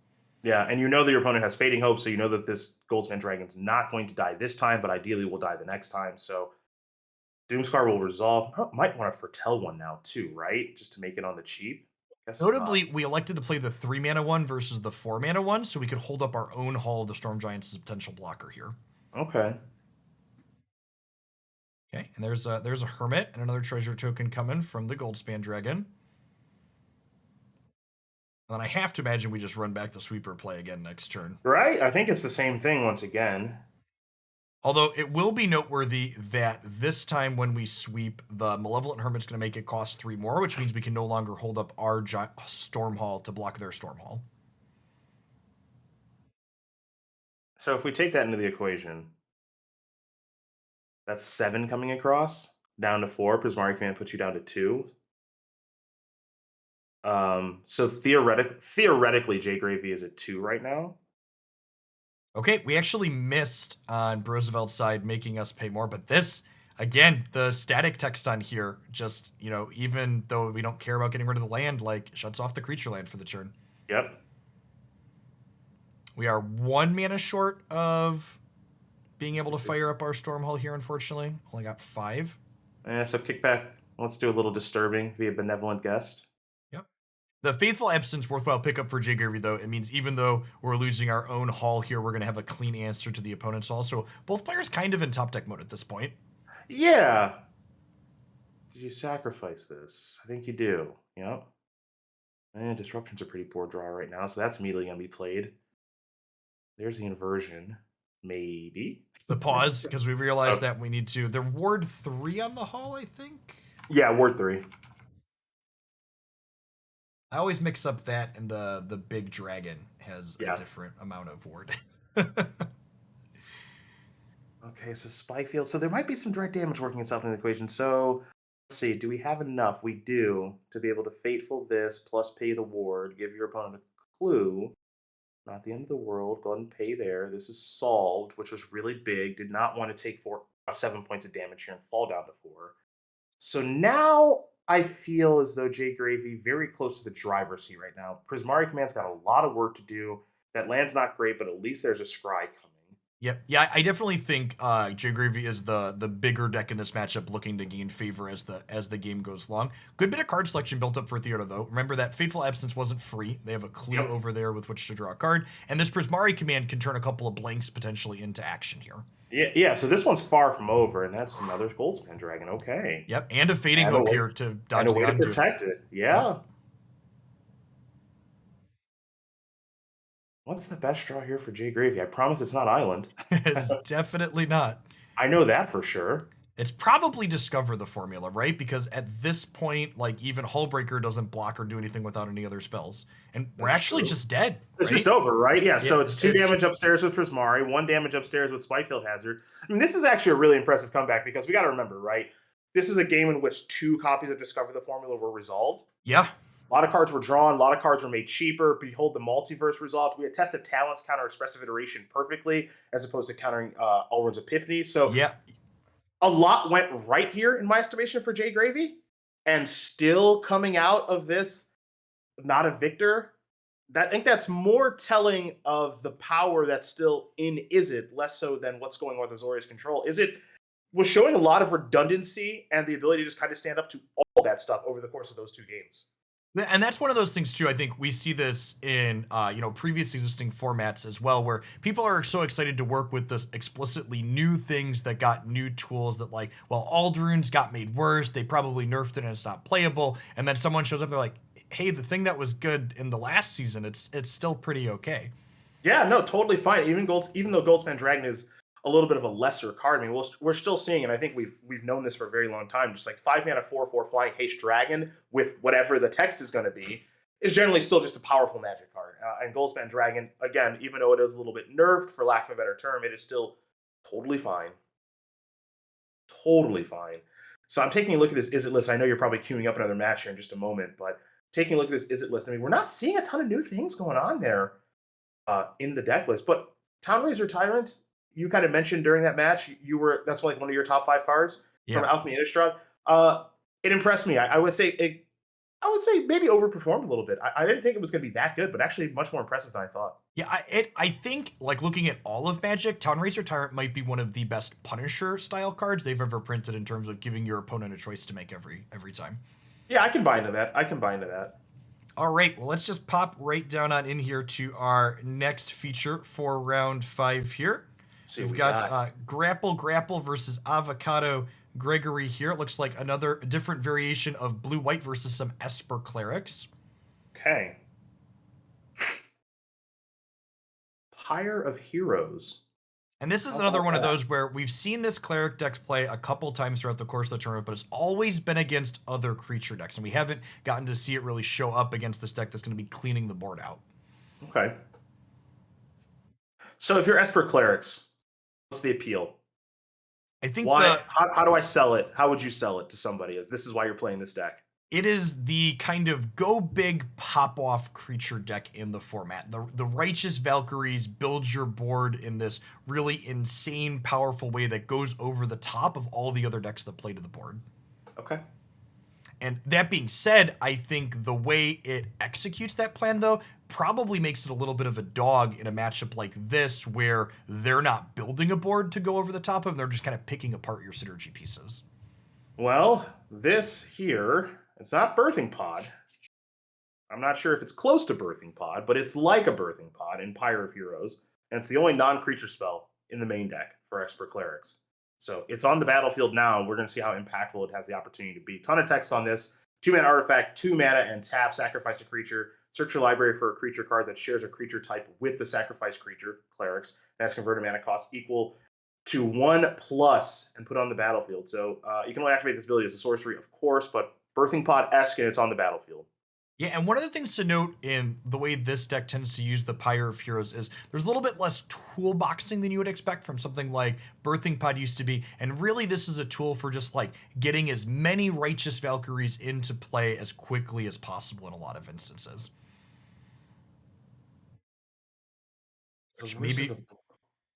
Yeah, and you know that your opponent has Fading Hope, so you know that this Goldspan Dragon's not going to die this time, but ideally will die the next time. So Doomscar will resolve. Might want to foretell one now too, right? Just to make it on the cheap. Notably, we elected to play the 3 mana one versus the 4 mana one, so we could hold up our own Hall of the Storm Giants as a potential blocker here. Okay. Okay, and there's a Hermit and another treasure token coming from the Goldspan Dragon. And then I have to imagine we just run back the sweeper play again next turn. Right? I think it's the same thing once again. Although it will be noteworthy that this time when we sweep, the Malevolent Hermit's going to make it cost 3 more, which means we can no longer hold up our Storm Hall to block their Storm Hall. So if we take that into the equation, that's 7 coming across, down to 4. Prismari Command puts you down to 2. So theoretically, Jay Gravy is at 2 right now. Okay, we actually missed on Roosevelt's side, making us pay more. But this, again, the static text on here, just, even though we don't care about getting rid of the land, like, shuts off the creature land for the turn. Yep. We are 1 mana short of being able to fire up our Storm Hall here, unfortunately. Only got 5. So kickback. Let's do a little disturbing via Benevolent Guest. Yep. The Faithful Absence, worthwhile pickup for Jay Gravy, though. It means even though we're losing our own hall here, we're going to have a clean answer to the opponent's hall. So both players kind of in top deck mode at this point. Yeah. Did you sacrifice this? I think you do. Yep. And Disruption's a pretty poor draw right now, so that's immediately going to be played. There's the inversion. Maybe. The pause, because we realized that we need to. They're ward 3 on the hall, I think? Yeah, ward 3. I always mix up that and the big dragon has a different amount of ward. Okay, so Spikefield. So there might be some direct damage working itself in the equation. So let's see. Do we have enough? We do to be able to Fateful this plus pay the ward, give your opponent a clue. Not the end of the world. Go ahead and pay there. This is solved, which was really big. Did not want to take 7 points of damage here and fall down to 4. So now I feel as though Jay Gravy very close to the driver's seat right now. Prismari Command's got a lot of work to do. That land's not great, but at least there's a scry coming. Yep. Yeah, I definitely think Jay Gravy is the bigger deck in this matchup, looking to gain favor as the game goes along. Good bit of card selection built up for Theater, though. Remember that Fateful Absence wasn't free. They have a clue over there with which to draw a card. And this Prismari Command can turn a couple of blanks potentially into action here. Yeah, so this one's far from over, and that's another Goldspan Dragon. Okay. Yep, and a Fading Hope here to dodge the way to protect it. Yeah. Yep. What's the best draw here for Jay Gravy? I promise it's not Island. It's definitely not. I know that for sure. It's probably Discover the Formula, right? Because at this point, like, even Hullbreaker doesn't block or do anything without any other spells. And we're actually just dead. It's just over, right? Yeah, so it's 2 damage upstairs with Prismari, 1 damage upstairs with Spikefield Hazard. I mean, this is actually a really impressive comeback because we got to remember, right? This is a game in which 2 copies of Discover the Formula were resolved. Yeah. A lot of cards were drawn. A lot of cards were made cheaper. Behold, the Multiverse resolved. We had tested Talent's counter Expressive Iteration perfectly, as opposed to countering Ulrun's Epiphany. So yeah, a lot went right here, in my estimation, for Jay Gravy. And still coming out of this not a victor, I think that's more telling of the power that's still in Izzet, less so than what's going on with Azorius Control. Izzet was showing a lot of redundancy and the ability to just kind of stand up to all that stuff over the course of those 2 games. And that's one of those things too. I think we see this in previous existing formats as well, where people are so excited to work with this explicitly new things that got new tools that, like, well, Aldruin's got made worse. They probably nerfed it and it's not playable. And then someone shows up, they're like, hey, the thing that was good in the last season, it's still pretty okay. Yeah, no, totally fine. Even though Goldspan Dragon is a little bit of a lesser card, I mean, we're still seeing, and I think we've known this for a very long time, just like 5 mana 4/4 flying haste dragon with whatever the text is going to be is generally still just a powerful magic card. And Goldspan Dragon, again, even though it is a little bit nerfed for lack of a better term, it is still totally fine. Totally fine. So I'm taking a look at this Izzet list. I know you're probably queuing up another match here in just a moment, but taking a look at this Izzet list, I mean, we're not seeing a ton of new things going on there in the deck list, but Townraiser Tyrant, you kind of mentioned during that match, that's like one of your top 5 cards from Alchemy Innistrad. It impressed me. I would say maybe overperformed a little bit. I didn't think it was going to be that good, but actually much more impressive than I thought. Yeah, I think, like, looking at all of Magic, Townraiser Tyrant might be one of the best Punisher style cards they've ever printed in terms of giving your opponent a choice to make every time. Yeah, I can buy into that. All right, well, let's just pop right down on in here to our next feature for round 5 here. We've got Grapple versus Avocado Gregory here. It looks like another different variation of blue-white versus some Esper Clerics. Okay. Pyre of Heroes. And this is How another about one of that? those where we've seen this cleric deck play a couple times throughout the course of the tournament, but it's always been against other creature decks, and we haven't gotten to see it really show up against this deck that's going to be cleaning the board out. Okay. So if you're Esper Clerics, what's the appeal? I think Why? How do I sell it? How would you sell it to somebody? As this is why you're playing this deck. it is the kind of go big pop off creature deck in the format. The Righteous Valkyries builds your board in this really insane, powerful way that goes over the top of all the other decks that play to the board. Okay. And that being said, I think the way it executes that plan, though, probably makes it a little bit of a dog in a matchup like this, where they're not building a board to go over the top of, they're just kind of picking apart your synergy pieces. Well, this here, it's not Birthing Pod. I'm not sure if it's close to Birthing Pod, but it's like a Birthing Pod in Pyre of Heroes, and it's the only non-creature spell in the main deck for Esper Clerics. So it's on the battlefield now. We're going to see how impactful it has the opportunity to be. Ton of text on this. 2-mana artifact, 2 mana, and tap, sacrifice a creature. Search your library for a creature card that shares a creature type with the sacrificed creature, Clerics. That's converted mana cost equal to 1+, and put on the battlefield. So you can only activate this ability as a sorcery, of course, but Birthing Pod-esque, and it's on the battlefield. Yeah, and one of the things to note in the way this deck tends to use the Pyre of Heroes is there's a little bit less toolboxing than you would expect from something like Birthing Pod used to be. And really, this is a tool for just like getting as many Righteous Valkyries into play as quickly as possible in a lot of instances. Maybe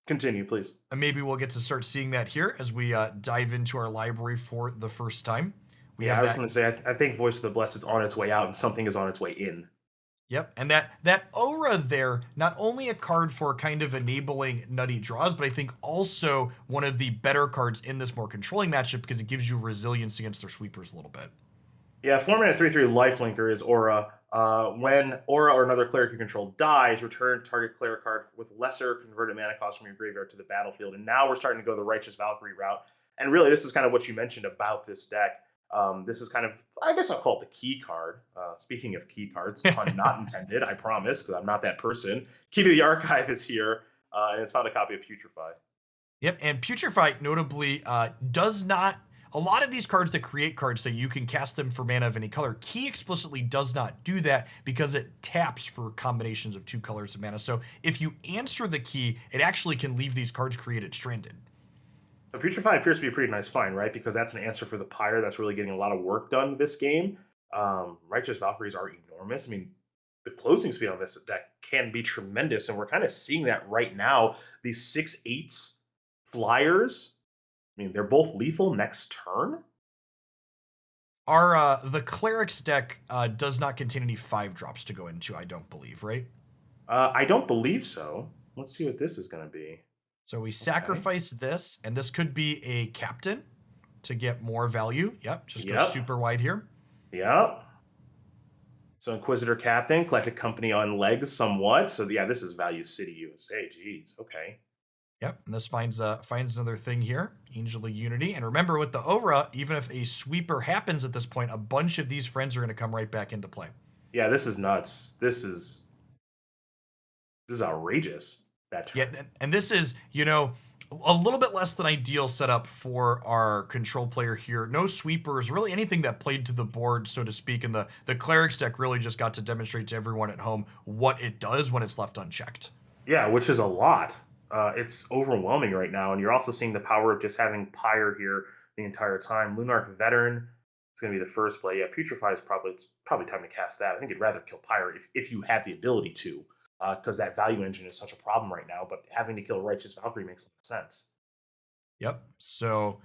Continue, please. maybe we'll get to start seeing that here as we dive into our library for the first time. I was going to say, I think Voice of the Blessed is on its way out, and something is on its way in. Yep, and that aura there, not only a card for kind of enabling nutty draws, but I think also one of the better cards in this more controlling matchup because it gives you resilience against their sweepers a little bit. Yeah, 4-mana 3/3 lifelinker is Aura. When Aura or another cleric you control dies, return target cleric card with lesser converted mana cost from your graveyard to the battlefield. And now we're starting to go the Righteous Valkyrie route. And really, this is kind of what you mentioned about this deck. This is kind of, I guess I'll call it the key card. Speaking of key cards, pun not intended, I promise, because I'm not that person. Key to the Archive is here, and it's found a copy of Putrefy. Yep, and Putrefy notably does not. A lot of these cards that create cards say you can cast them for mana of any color. Key explicitly does not do that because it taps for combinations of 2 colors of mana. So if you answer the key, it actually can leave these cards created stranded. So Putrefy appears to be a pretty nice find, right? Because that's an answer for the Pyre that's really getting a lot of work done this game. Righteous Valkyries are enormous. I mean, the closing speed on this deck can be tremendous, and we're kind of seeing that right now. These 6/8s flyers, I mean, they're both lethal next turn. Our the Cleric's deck does not contain any 5-drops to go into, I don't believe, right? I don't believe so. Let's see what this is going to be. So we sacrifice this, and this could be a captain to get more value. Yep, just go super wide here. Yep. So Inquisitor Captain, collected company on legs somewhat. So yeah, this is Value City USA. Jeez, okay. Yep, and this finds another thing here, Angel of Unity. And remember, with the Aura, even if a sweeper happens at this point, a bunch of these friends are going to come right back into play. Yeah, this is nuts. This is outrageous. That turn. Yeah, and this is, a little bit less than ideal setup for our control player here. No sweepers, really anything that played to the board, so to speak. And the Cleric's deck really just got to demonstrate to everyone at home what it does when it's left unchecked. Yeah, which is a lot. It's overwhelming right now, and you're also seeing the power of just having Pyre here the entire time. Lunarch Veteran is going to be the first play. Yeah, Putrefy is probably time to cast that. I think you'd rather kill Pyre if you had the ability to, because that value engine is such a problem right now. But having to kill Righteous Valkyrie makes sense. Yep. So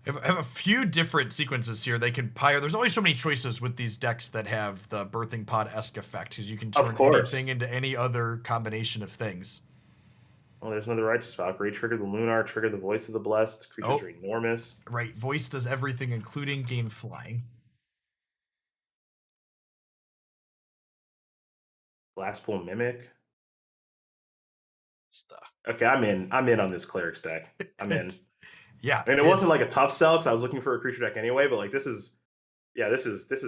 I have a few different sequences here. They can Pyre. There's always so many choices with these decks that have the Birthing Pod-esque effect, because you can turn anything into any other combination of things. Well, there's another Righteous Valkyrie. Trigger the Lunar, trigger the Voice of the Blessed. Creatures are enormous. Right. Voice does everything, including gain flying. Blastpool Mimic. Stuff. Okay, I'm in on this Cleric's deck. I'm in. Yeah. And it wasn't like a tough sell because I was looking for a creature deck anyway, but like this is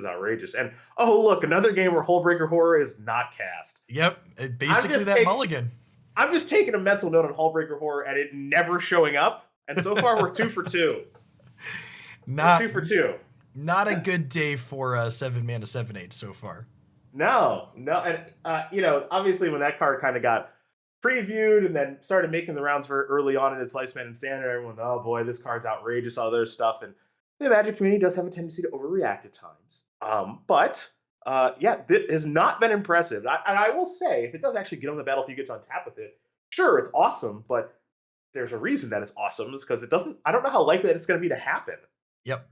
outrageous. And oh look, another game where Hullbreaker Horror is not cast. Yep. Basically that mulligan. I'm just taking a mental note on Hullbreaker Horror and it never showing up. And so far, we're 2 for 2. Not We're 2 for 2. Not a good day for 7-mana 7/8 so far. No. And, obviously when that card kind of got previewed and then started making the rounds very early on in its lifespan in Standard, everyone, oh boy, this card's outrageous, all this stuff. And the Magic community does have a tendency to overreact at times. But this has not been impressive. And I will say, if it does actually get on the battlefield, you get to untap with it, sure, it's awesome, but there's a reason that it's awesome, is because I don't know how likely that it's going to be to happen. Yep.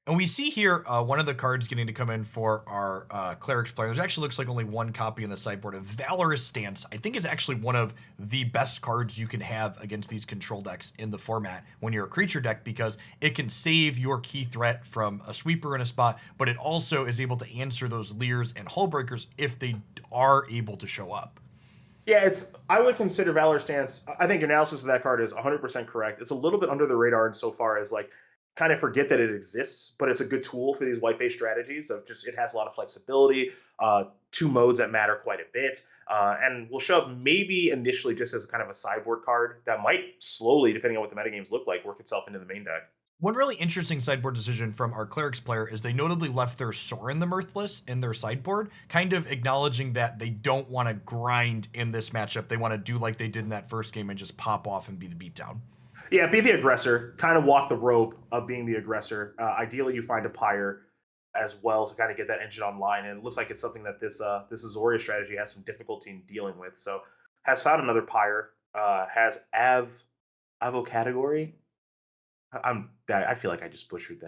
And we see here one of the cards getting to come in for our Clerics player. There actually looks like only one copy in the sideboard of Valorous Stance. I think is actually one of the best cards you can have against these control decks in the format when you're a creature deck, because it can save your key threat from a sweeper in a spot, but it also is able to answer those Leers and Hullbreakers if they are able to show up. Yeah, I would consider Valor Stance. I think your analysis of that card is 100% correct. It's a little bit under the radar insofar as kind of forget that it exists, but it's a good tool for these white-based strategies of just it has a lot of flexibility, 2 modes that matter quite a bit, and will show up maybe initially just as kind of a sideboard card that might slowly, depending on what the metagames look like, work itself into the main deck. One really interesting sideboard decision from our Clerics player is they notably left their Sorin the Mirthless in their sideboard, kind of acknowledging that they don't want to grind in this matchup. They want to do like they did in that first game and just pop off and be the beatdown. Yeah, be the aggressor, kind of walk the rope of being the aggressor. Ideally, you find a Pyre as well to kind of get that engine online, and it looks like it's something that this Azoria strategy has some difficulty in dealing with. So has found another Pyre, has Avocategory. I feel like I just butchered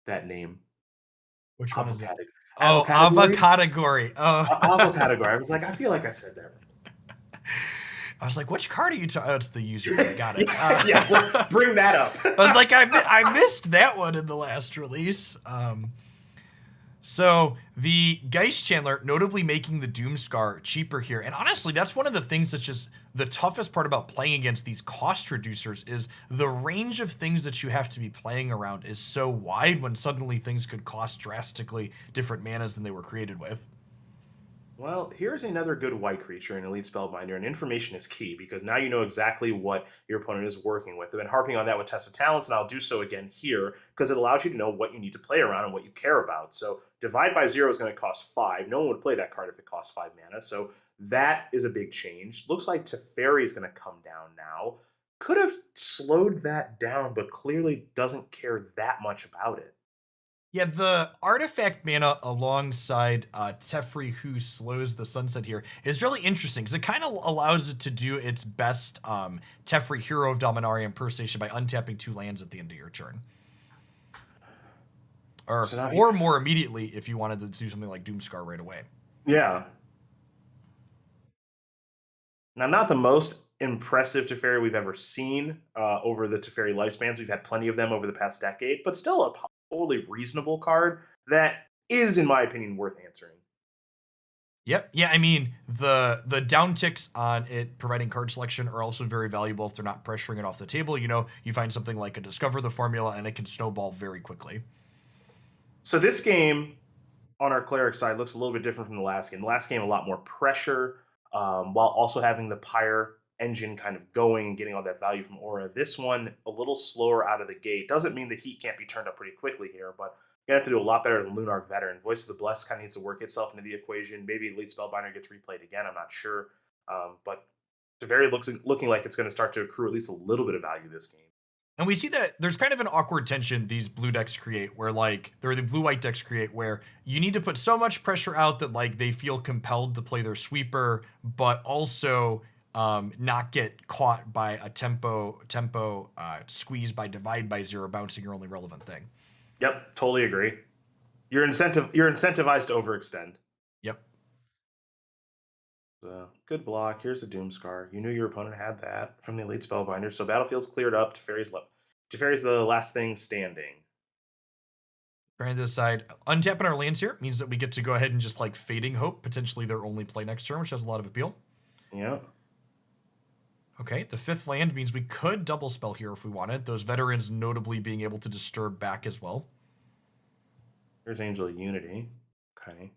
that name. Which one is it? Oh, Avocategory. Oh, Avocategory. I was like, I feel like I said that. I was like, which card are you talking? Oh, it's the user. Got it. Yeah, bring that up. I was like, I missed that one in the last release. So the Geist Chandler notably making the Doomscar cheaper here. And honestly, that's one of the things that's just the toughest part about playing against these cost reducers is the range of things that you have to be playing around is so wide when suddenly things could cost drastically different manas than they were created with. Well, here's another good white creature in Elite Spellbinder, and information is key because now you know exactly what your opponent is working with. I've been harping on that with Test of Talents, and I'll do so again here because it allows you to know what you need to play around and what you care about. So Divide by 0 is going to cost 5. No one would play that card if it costs 5 mana, so that is a big change. Looks like Teferi is going to come down now. Could have slowed that down, but clearly doesn't care that much about it. Yeah, the artifact mana alongside Teferi, who slows the sunset here, is really interesting because it kind of allows it to do its best Teferi Hero of Dominaria impersonation by untapping 2 lands at the end of your turn. Or more immediately if you wanted to do something like Doomscar right away. Yeah. Now, not the most impressive Teferi we've ever seen over the Teferi lifespans. We've had plenty of them over the past decade, but still a totally reasonable card that is, in my opinion, worth answering. Yep. Yeah, I mean, the downticks on it providing card selection are also very valuable if they're not pressuring it off the table. You know, you find something like a Discover the Formula and it can snowball very quickly. So this game on our Cleric side looks a little bit different from the last game. The last game, a lot more pressure, while also having the Pyre engine kind of going, getting all that value from Aura. This one, a little slower out of the gate. Doesn't mean the heat can't be turned up pretty quickly here, but you have to do a lot better than Lunar Veteran. Voice of the Blessed kind of needs to work itself into the equation. Maybe Elite Spellbinder gets replayed again. I'm not sure. But Teferi looking like it's going to start to accrue at least a little bit of value this game. And we see that there's kind of an awkward tension these blue decks create where the blue-white decks create where you need to put so much pressure out that they feel compelled to play their sweeper, but also not get caught by a tempo squeeze by Divide by 0 bouncing your only relevant thing. Yep, totally agree. You're incentivized to overextend. Yep. So, good block. Here's a Doomscar. You knew your opponent had that from the Elite Spellbinder, so battlefield's cleared up. Teferi's the last thing standing. Trying to decide, untapping our lands here means that we get to go ahead and just Fading Hope, potentially their only play next turn, which has a lot of appeal. Yeah. Okay, the 5th land means we could double spell here if we wanted. Those veterans notably being able to disturb back as well. Here's Angel of Unity. Okay.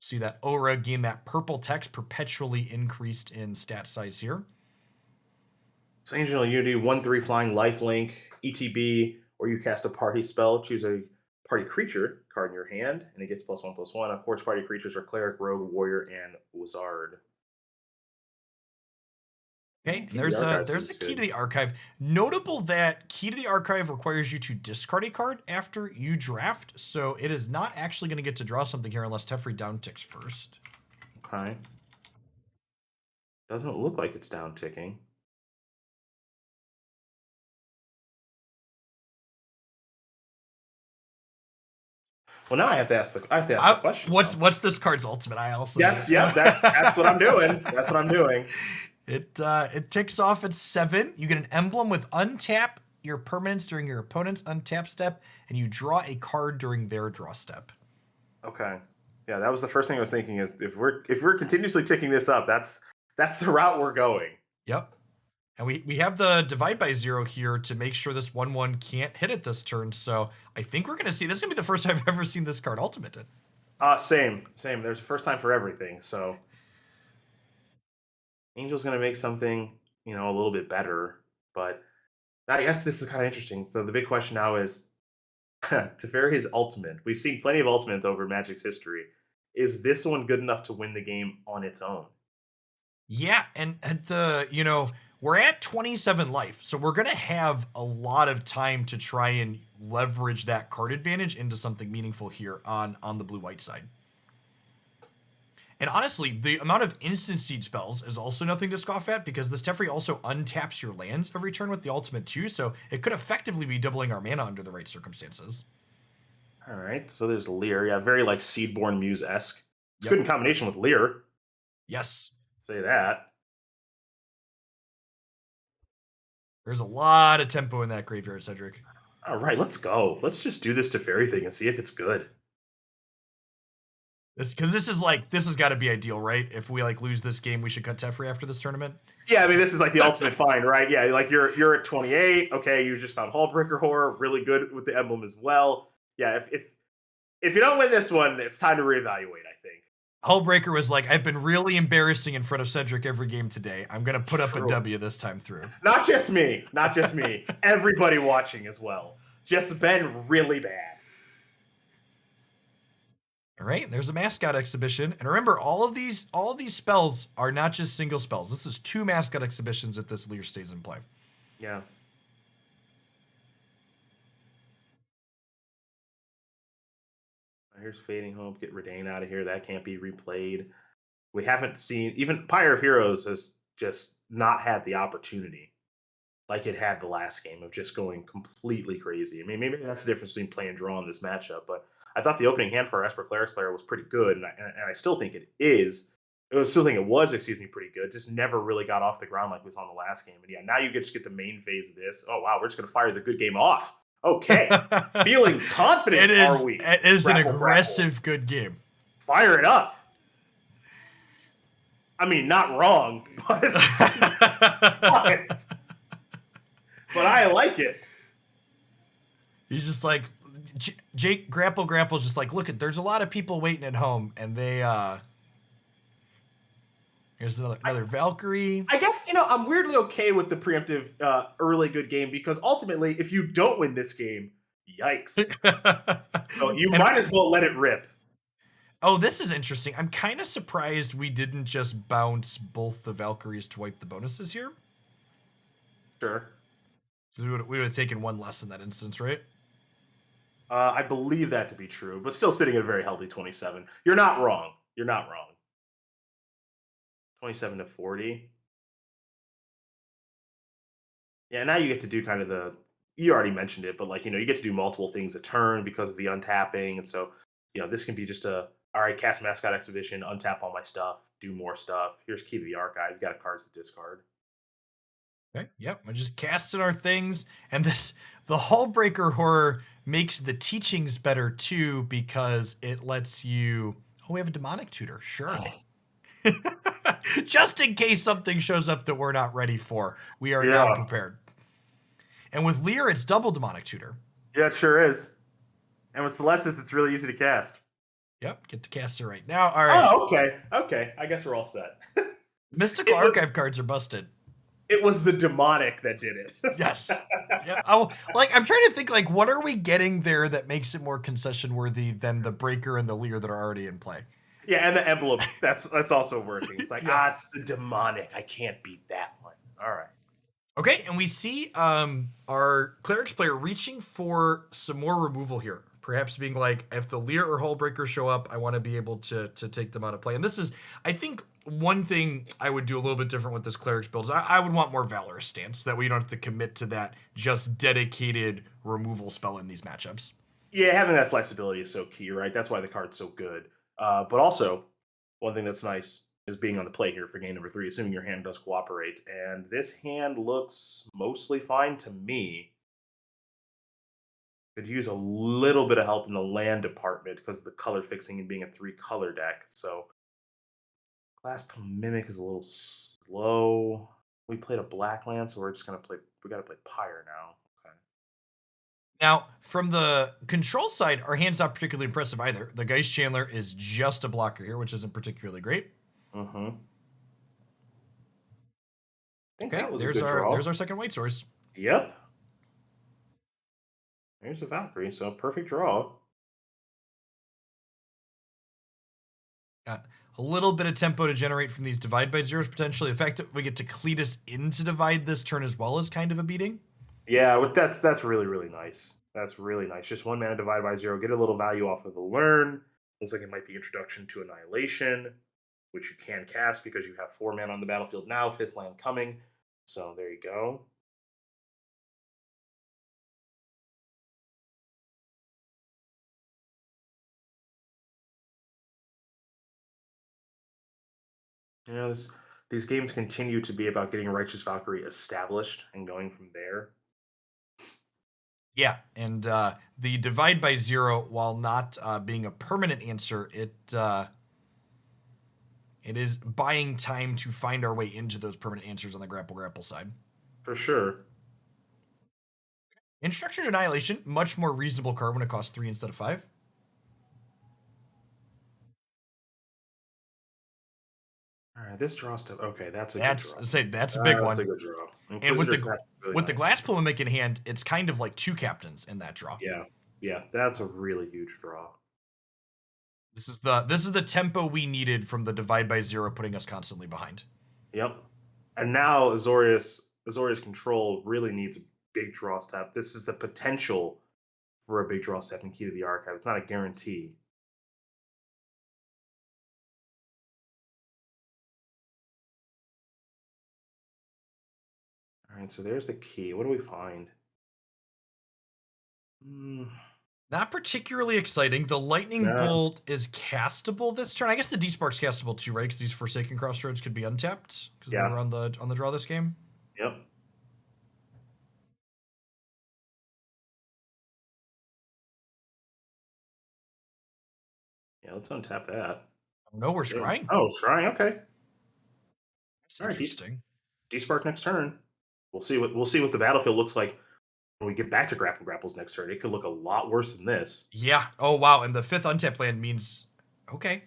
See that aura gain that purple text perpetually increased in stat size here. So Angel Unity, 1/3 flying lifelink, ETB, or you cast a party spell, choose a party creature card in your hand, and it gets +1/+1. Of course, party creatures are cleric, rogue, warrior, and wizard. Okay, and Key to the Archive there's seems a key good. to the archive. Notable that key to the archive requires you to discard a card after you draft, so it is not actually going to get to draw something here unless Teferi downticks first. Okay. Doesn't look like it's down ticking. Well, now I have to ask the question. What's this card's ultimate? I also That's need to know. that's what I'm doing. That's what I'm doing. It ticks off at 7. You get an emblem with untap your permanents during your opponent's untap step, and you draw a card during their draw step. Okay. Yeah, that was the first thing I was thinking is if we're continuously ticking this up, that's the route we're going. Yep. And we have the divide by 0 here to make sure this 1/1 can't hit it this turn. So I think we're going to see, this is going to be the first time I've ever seen this card ultimated. Same. There's a first time for everything. So Angel's going to make something, a little bit better. But I guess this is kind of interesting. So the big question now is, Teferi's ultimate. We've seen plenty of ultimates over Magic's history. Is this one good enough to win the game on its own? Yeah, and we're at 27 life, so we're going to have a lot of time to try and leverage that card advantage into something meaningful here on the blue-white side. And honestly, the amount of instant seed spells is also nothing to scoff at, because this Teferi also untaps your lands every turn with the ultimate too, so it could effectively be doubling our mana under the right circumstances. All right, so there's Lear. Yeah, very like Seedborn Muse-esque. It's good in combination with Lear. Yes. Say that. There's a lot of tempo in that graveyard, Cedric. All right, let's go. Let's just do this Teferi thing and see if it's good. Because this has got to be ideal, right? If we lose this game, we should cut Teferi after this tournament. Yeah, I mean, this is like the ultimate find, right? Yeah, like you're at 28. Okay, you just found Hullbreaker Horror, really good with the emblem as well. Yeah, if you don't win this one, it's time to reevaluate, I think. Hullbreaker was like, I've been really embarrassing in front of Cedric every game today. I'm going to put up a W this time through. Not just me. Everybody watching as well. Just been really bad. All right, there's a mascot exhibition. And remember, all of these spells are not just single spells. This is 2 mascot exhibitions if this Lear stays in play. Yeah. Here's Fading Hope. Get Redain out of here. That can't be replayed. We haven't seen, even Pyre of Heroes has just not had the opportunity like it had the last game of just going completely crazy. I mean, maybe that's the difference between play and draw in this matchup, but I thought the opening hand for our Esper Clerics player was pretty good, and I still think it is. I still think it was, pretty good. Just never really got off the ground like it was on the last game. And yeah, now you just get the main phase of this. Oh, wow, we're just going to fire the good game off. Okay. Feeling confident, are we? It is an aggressive good game. Fire it up. I mean, not wrong, but but I like it. He's just like, Jake Grapple's just like, look, there's a lot of people waiting at home, and they here's another Valkyrie. I guess, I'm weirdly okay with the preemptive early good game, because ultimately, if you don't win this game, yikes. So you might as well let it rip. Oh, this is interesting. I'm kind of surprised we didn't just bounce both the Valkyries to wipe the bonuses here. Sure. So we would have taken 1 less in that instance, right? I believe that to be true, but still sitting at a very healthy 27. You're not wrong. 27 to 40. Yeah, now you get to do kind of you already mentioned it, but you get to do multiple things a turn because of the untapping. And so, this can be just all right, cast Mascot Exhibition, untap all my stuff, do more stuff. Here's Key to the Archive. You've got cards to discard. Okay, yep, we're just casting our things. And the Hullbreaker Horror makes the teachings better too, because it lets you, we have a demonic tutor, sure. Just in case something shows up that we're not ready for, we are now prepared. And with Lear, it's double demonic tutor. Yeah, it sure is. And with Celestis, it's really easy to cast. Yep, get to cast it right now. All right. Oh, okay. Okay. I guess we're all set. Mystical It was Archive cards are busted. it was the demonic that did it. Yes. Yep. I'm trying to think, like, what are we getting there that makes it more concession worthy than the Breaker and the Leer that are already in play? Yeah, and the emblem. That's also working. It's like, Yeah. it's the demonic. I can't beat that one. All right. Okay, and we see our Clerics player reaching for some more removal here. Perhaps being like, if the Leer or Hullbreaker show up, I want to be able to take them out of play. And this is, I think, one thing I would do a little bit different with this Clerics build is I would want more Valorous stance. That way you don't have to commit to that just dedicated removal spell in these matchups. Yeah, having that flexibility is so key, right? That's why the card's so good. But also, one thing that's nice is being on the play here for game number 3, assuming your hand does cooperate. And this hand looks mostly fine to me. Could use a little bit of help in the land department because of the color fixing and being a 3-color deck. So Glass Mimic is a little slow. We played a black land, so we're just gonna play. We gotta play Pyre now. Okay. Now, from the control side, our hand's not particularly impressive either. The Geist Chandler is just a blocker here, which isn't particularly great. Mm-hmm. Okay, there's our second white source. Yep. There's a Valkyrie, so perfect draw. Got a little bit of tempo to generate from these divide by zeros potentially. The fact that we get to Cletus into divide this turn as well is kind of a beating. Yeah, that's really, really nice. That's really nice. Just 1 mana divide by 0. Get a little value off of the learn. Looks like it might be Introduction to Annihilation, which you can cast because you have 4 mana on the battlefield now, 5th land coming. So there you go. You know, these games continue to be about getting Righteous Valkyrie established and going from there. Yeah, and the divide by 0, while not being a permanent answer, it is buying time to find our way into those permanent answers on the grapple side. For sure. Introduction to Annihilation, much more reasonable card when it costs 3 instead of 5. All right, this draw stuff. Okay, that's a good draw. That's a big one. That's a good draw. And with the really with the nice. Glass Polemic in hand, it's kind of like 2 captains in that draw. Yeah, that's a really huge draw. This is the tempo we needed from the divide by 0, putting us constantly behind. Yep. And now Azorius control really needs a big draw step. This is the potential for a big draw step in Key to the Archive. It's not a guarantee. All right, so there's the key. What do we find? Not particularly exciting. The Lightning Bolt is castable this turn. I guess the D-Spark's castable too, right? Because these Forsaken Crossroads could be untapped because we were on the draw this game. Yep. Yeah, let's untap that. No, we're scrying. Oh, scrying. Okay. That's interesting. D-Spark next turn. We'll see what the battlefield looks like when we get back to Grapples next turn. It could look a lot worse than this. Yeah. Oh wow. And the 5th untapped land means okay.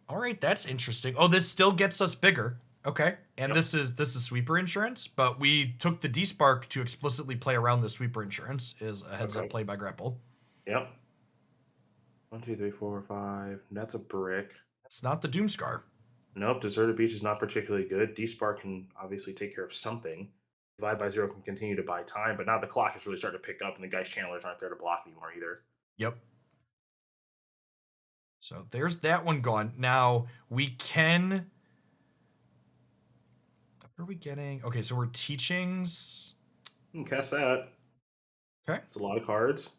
All right, that's interesting. Oh, this still gets us bigger. Okay. And this is sweeper insurance, but we took the D-Spark to explicitly play around the sweeper insurance is a heads up play by Grapple. Yep. 1, 2, 3, 4, 5. That's a brick. That's not the Doomscar. Nope. Deserted Beach is not particularly good. D-Spark can obviously take care of something. Divide by 0 can continue to buy time, but now the clock is really starting to pick up, and the Geist Chandlers aren't there to block anymore either. Yep. So there's that one gone. Now we can. What are we getting? Okay, so we're teachings. You can cast that. Okay. It's a lot of cards.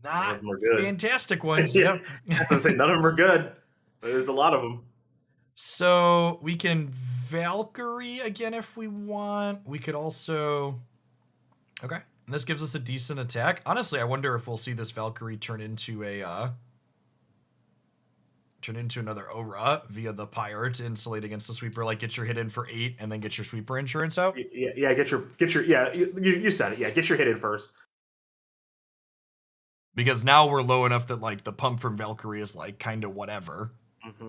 Not fantastic ones. Yeah. I was say none of them are good, but there's a lot of them. So we can Valkyrie again if we want. We could also. Okay. And this gives us a decent attack. Honestly, I wonder if we'll see this Valkyrie turn into another Aura via the Pyre to insulate against the sweeper. Like get your hit in for 8 and then get your sweeper insurance out. Yeah. Get your. Yeah, you said it. Yeah, get your hit in first. Because now we're low enough that like the pump from Valkyrie is like kind of whatever. Mm-hmm.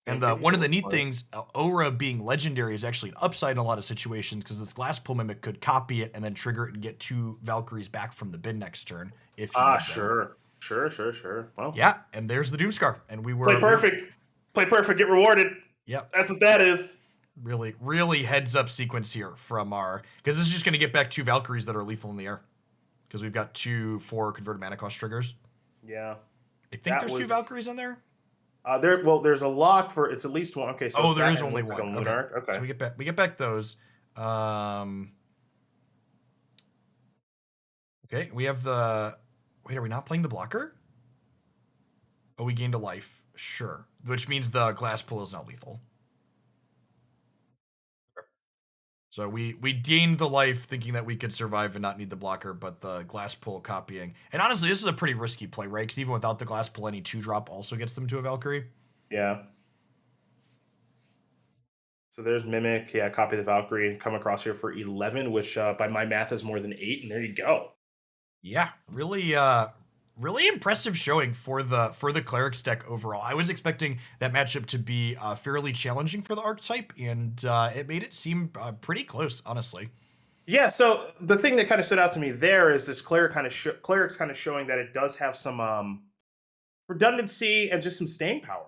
And one of the neat things, Aura being legendary is actually an upside in a lot of situations because this Glass Pull Mimic could copy it and then trigger it and get 2 Valkyries back from the bin next turn. If you sure. Well, yeah, and there's the Doomscar, and we were play perfect, get rewarded. Yep, that's what that is. Really heads up sequence here from our, because this is just going to get back 2 Valkyries that are lethal in the air because we've got 2 4 converted mana cost triggers. Yeah, I think there's 2 Valkyries in there. There's a lock for it's at least one. Okay, so there is only one. Okay, so we get back those. Okay, we have the. Wait, are we not playing the blocker? Oh, we gained a life. Sure, which means the Glass Pull is not lethal. So we gained the life thinking that we could survive and not need the blocker, but the Glass Pull copying. And honestly, this is a pretty risky play, right? Because even without the Glass Pull, any 2-drop also gets them to a Valkyrie. Yeah. So there's Mimic. Yeah, copy the Valkyrie and come across here for 11, which by my math is more than 8. And there you go. Yeah, really impressive showing for the Clerics deck overall. I was expecting that matchup to be fairly challenging for the archetype, and it made it seem pretty close, honestly. Yeah, so the thing that kind of stood out to me there is this Cleric's kind of showing that it does have some redundancy and just some staying power,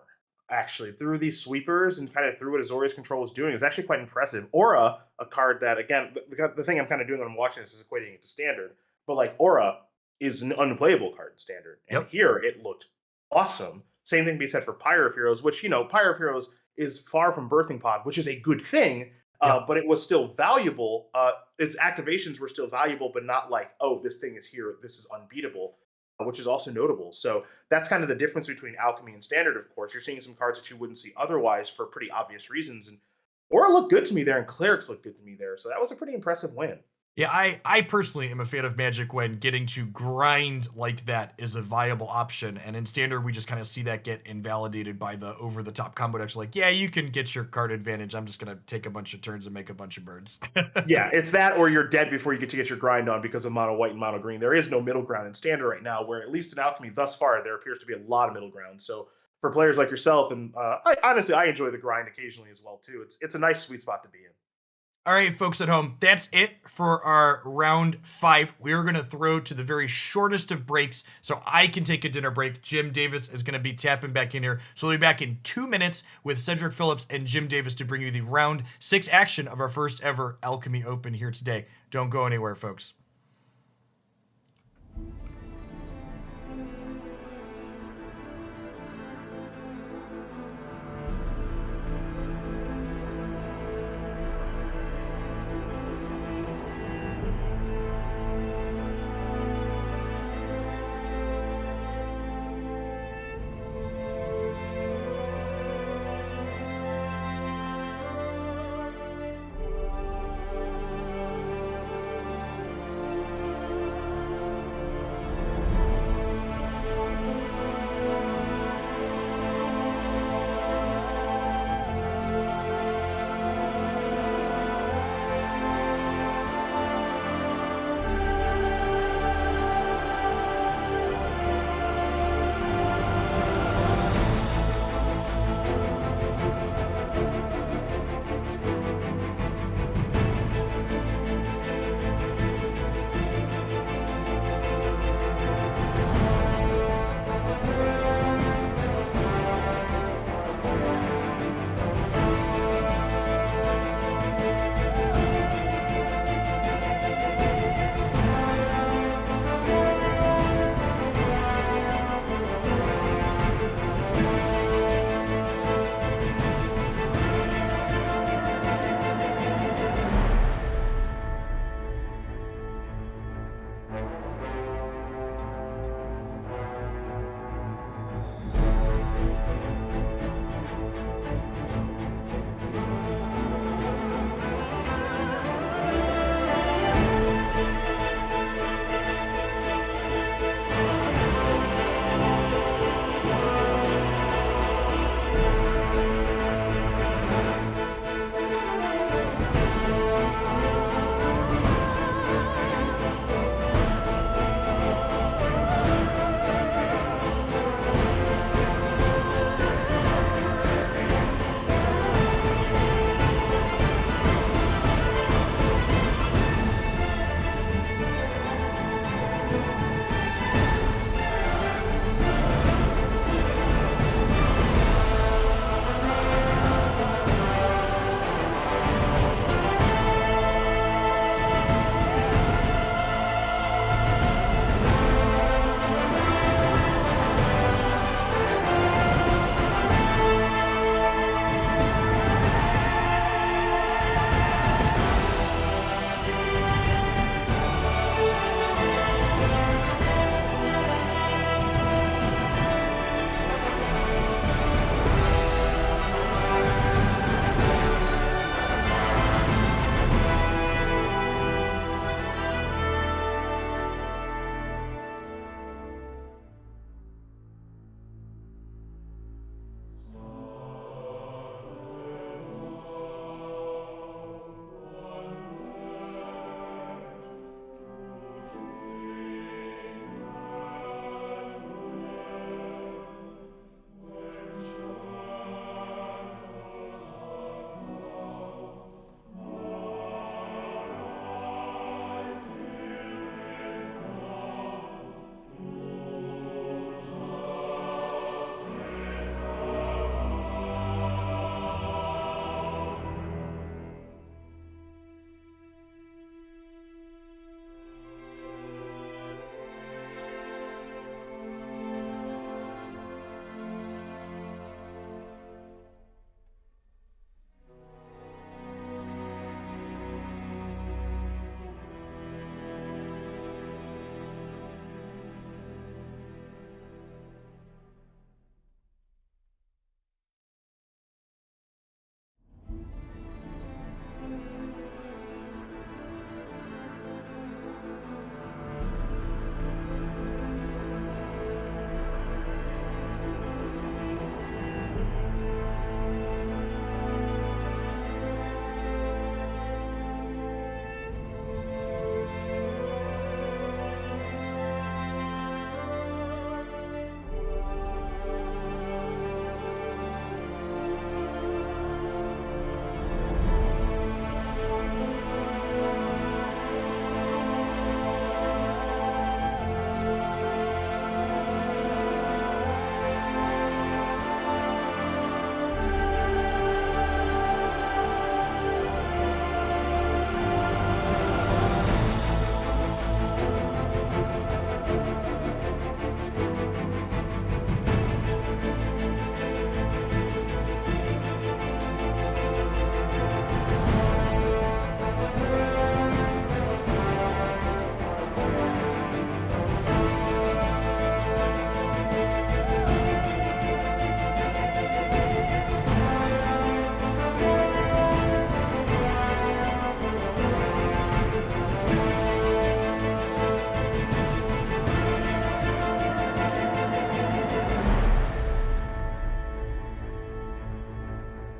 actually, through these sweepers and kind of through what Azorius Control is doing is actually quite impressive. Aura, a card that, again, the thing I'm kind of doing when I'm watching this is equating it to Standard, but like Aura is an unplayable card in Standard. And here it looked awesome. Same thing to be said for Pyre of Heroes, which, Pyre of Heroes is far from Birthing Pod, which is a good thing, but it was still valuable. Its activations were still valuable, but not like, oh, this thing is here, this is unbeatable, which is also notable. So that's kind of the difference between Alchemy and Standard, of course. You're seeing some cards that you wouldn't see otherwise for pretty obvious reasons. And Aura looked good to me there, and Clerics looked good to me there. So that was a pretty impressive win. Yeah, I personally am a fan of Magic when getting to grind like that is a viable option. And in Standard, we just kind of see that get invalidated by the over-the-top combo decks. Like, yeah, you can get your card advantage. I'm just going to take a bunch of turns and make a bunch of birds. Yeah, it's that or you're dead before you get to get your grind on because of mono white and mono green. There is no middle ground in Standard right now, where at least in Alchemy thus far, there appears to be a lot of middle ground. So for players like yourself, and I enjoy the grind occasionally as well, too. It's a nice sweet spot to be in. All right, folks at home, that's it for our round 5. We're going to throw to the very shortest of breaks so I can take a dinner break. Jim Davis is going to be tapping back in here. So we'll be back in 2 minutes with Cedric Phillips and Jim Davis to bring you the round 6 action of our first ever Alchemy Open here today. Don't go anywhere, folks.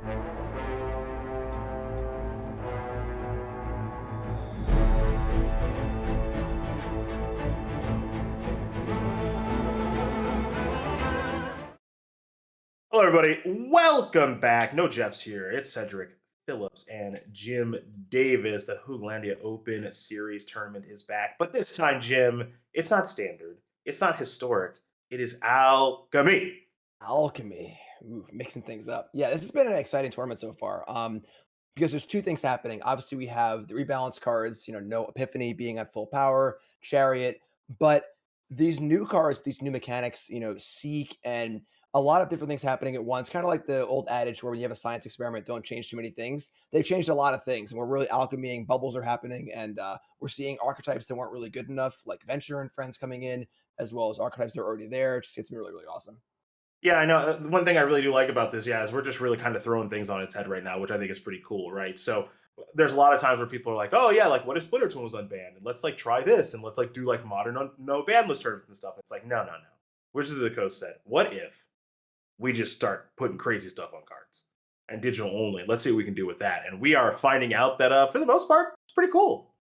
Hello, everybody. Welcome back. No Jeff's here. It's Cedric Phillips and Jim Davis. The Hooglandia Open Series tournament is back. But this time, Jim, it's not standard. It's not historic. It is alchemy. Alchemy. Ooh, mixing things up. Yeah, this has been an exciting tournament so far. Because there's two things happening. Obviously, we have the rebalance cards, no Epiphany being at full power, Chariot, but these new cards, these new mechanics, Seek and a lot of different things happening at once. Kind of like the old adage where when you have a science experiment, don't change too many things. They've changed a lot of things, and we're really alchemying. Bubbles are happening, and we're seeing archetypes that weren't really good enough, like Venture and Friends coming in, as well as archetypes that are already there. It just gets really, really awesome. Yeah, I know. The one thing I really do like about this, yeah, is we're just really kind of throwing things on its head right now, which I think is pretty cool, right? So there's a lot of times where people are like, "Oh yeah, like what if Splitter Twin was unbanned? And let's like try this, and let's like do like modern no ban list tournaments and stuff." It's like, no, no, no. Wizards of the Coast said, "What if we just start putting crazy stuff on cards and digital only? Let's see what we can do with that." And we are finding out that for the most part, it's pretty cool.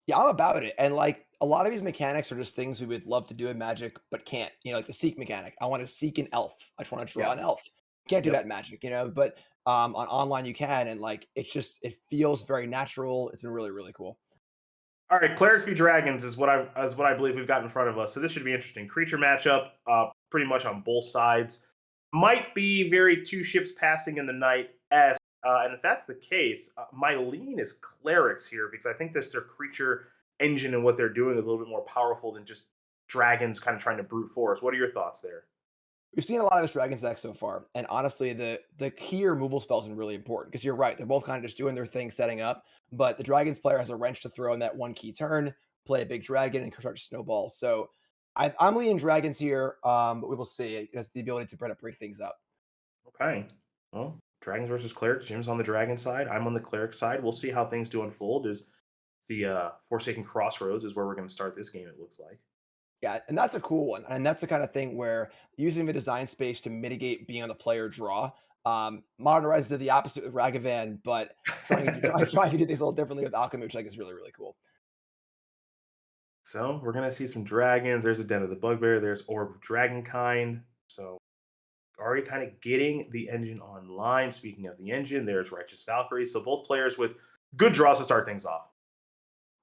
Yeah, I'm about it. And like a lot of these mechanics are just things we would love to do in Magic, but can't. Like the seek mechanic. I want to seek an elf. I just want to draw Yeah. an elf. Can't do Yep. that in Magic, but on online you can, and like it feels very natural. It's been really, really cool. All right, Clerics v Dragons is what I believe we've got in front of us. So this should be interesting. Creature matchup, pretty much on both sides. Might be very two ships passing in the night esque. And if that's the case, my lean is Clerics here because I think this their creature engine and what they're doing is a little bit more powerful than just dragons kind of trying to brute force. What are your thoughts there? We've seen a lot of his Dragon's deck so far, and honestly, the key removal spells are really important because you're right. They're both kind of just doing their thing, setting up. But the Dragons player has a wrench to throw in that one key turn, play a big dragon, and start to snowball. So I'm leaning Dragons here, but we will see. It has the ability to kind of break things up. Okay. Well, Dragons versus Clerics. Jim's on the Dragon side. I'm on the Cleric side. We'll see how things do unfold. Is the Forsaken Crossroads is where we're going to start this game, it looks like. Yeah, and that's a cool one. And that's the kind of thing where using the design space to mitigate being on the player draw. Modern Horizons did the opposite with Ragavan, but trying to do things a little differently with Alchemy, which I think is really, really cool. So we're going to see some dragons. There's a Den of the Bugbear. There's Orb of Dragonkind. So already kind of getting the engine online. Speaking of the engine, there's Righteous Valkyrie. So both players with good draws to start things off.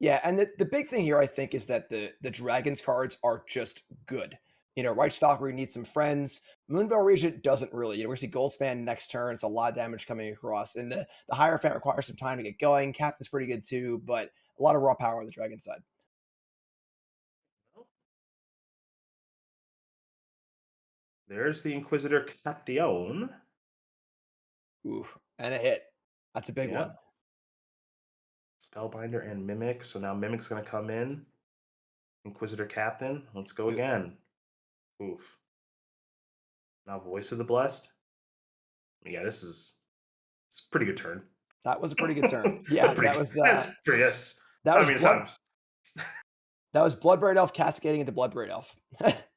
Yeah, and the big thing here, I think, is that the Dragons cards are just good. Righteous Valkyrie needs some friends. Moonveil Regent doesn't really. We're going to see Goldspan next turn. It's a lot of damage coming across. And the Hierophant requires some time to get going. Captain's pretty good too, but a lot of raw power on the Dragon side. There's the Inquisitor Caption. Ooh, and a hit. That's a big Yeah. one. Spellbinder and Mimic. So now Mimic's going to come in. Inquisitor Captain. Let's go Ooh. again. Oof. Now Voice of the Blessed. Yeah, it's a pretty good turn. That was a pretty good turn. Yeah, that was that's pretty. Yes. that I was mean, it's blood, not. that was Bloodbraid Elf cascading into Bloodbraid Elf.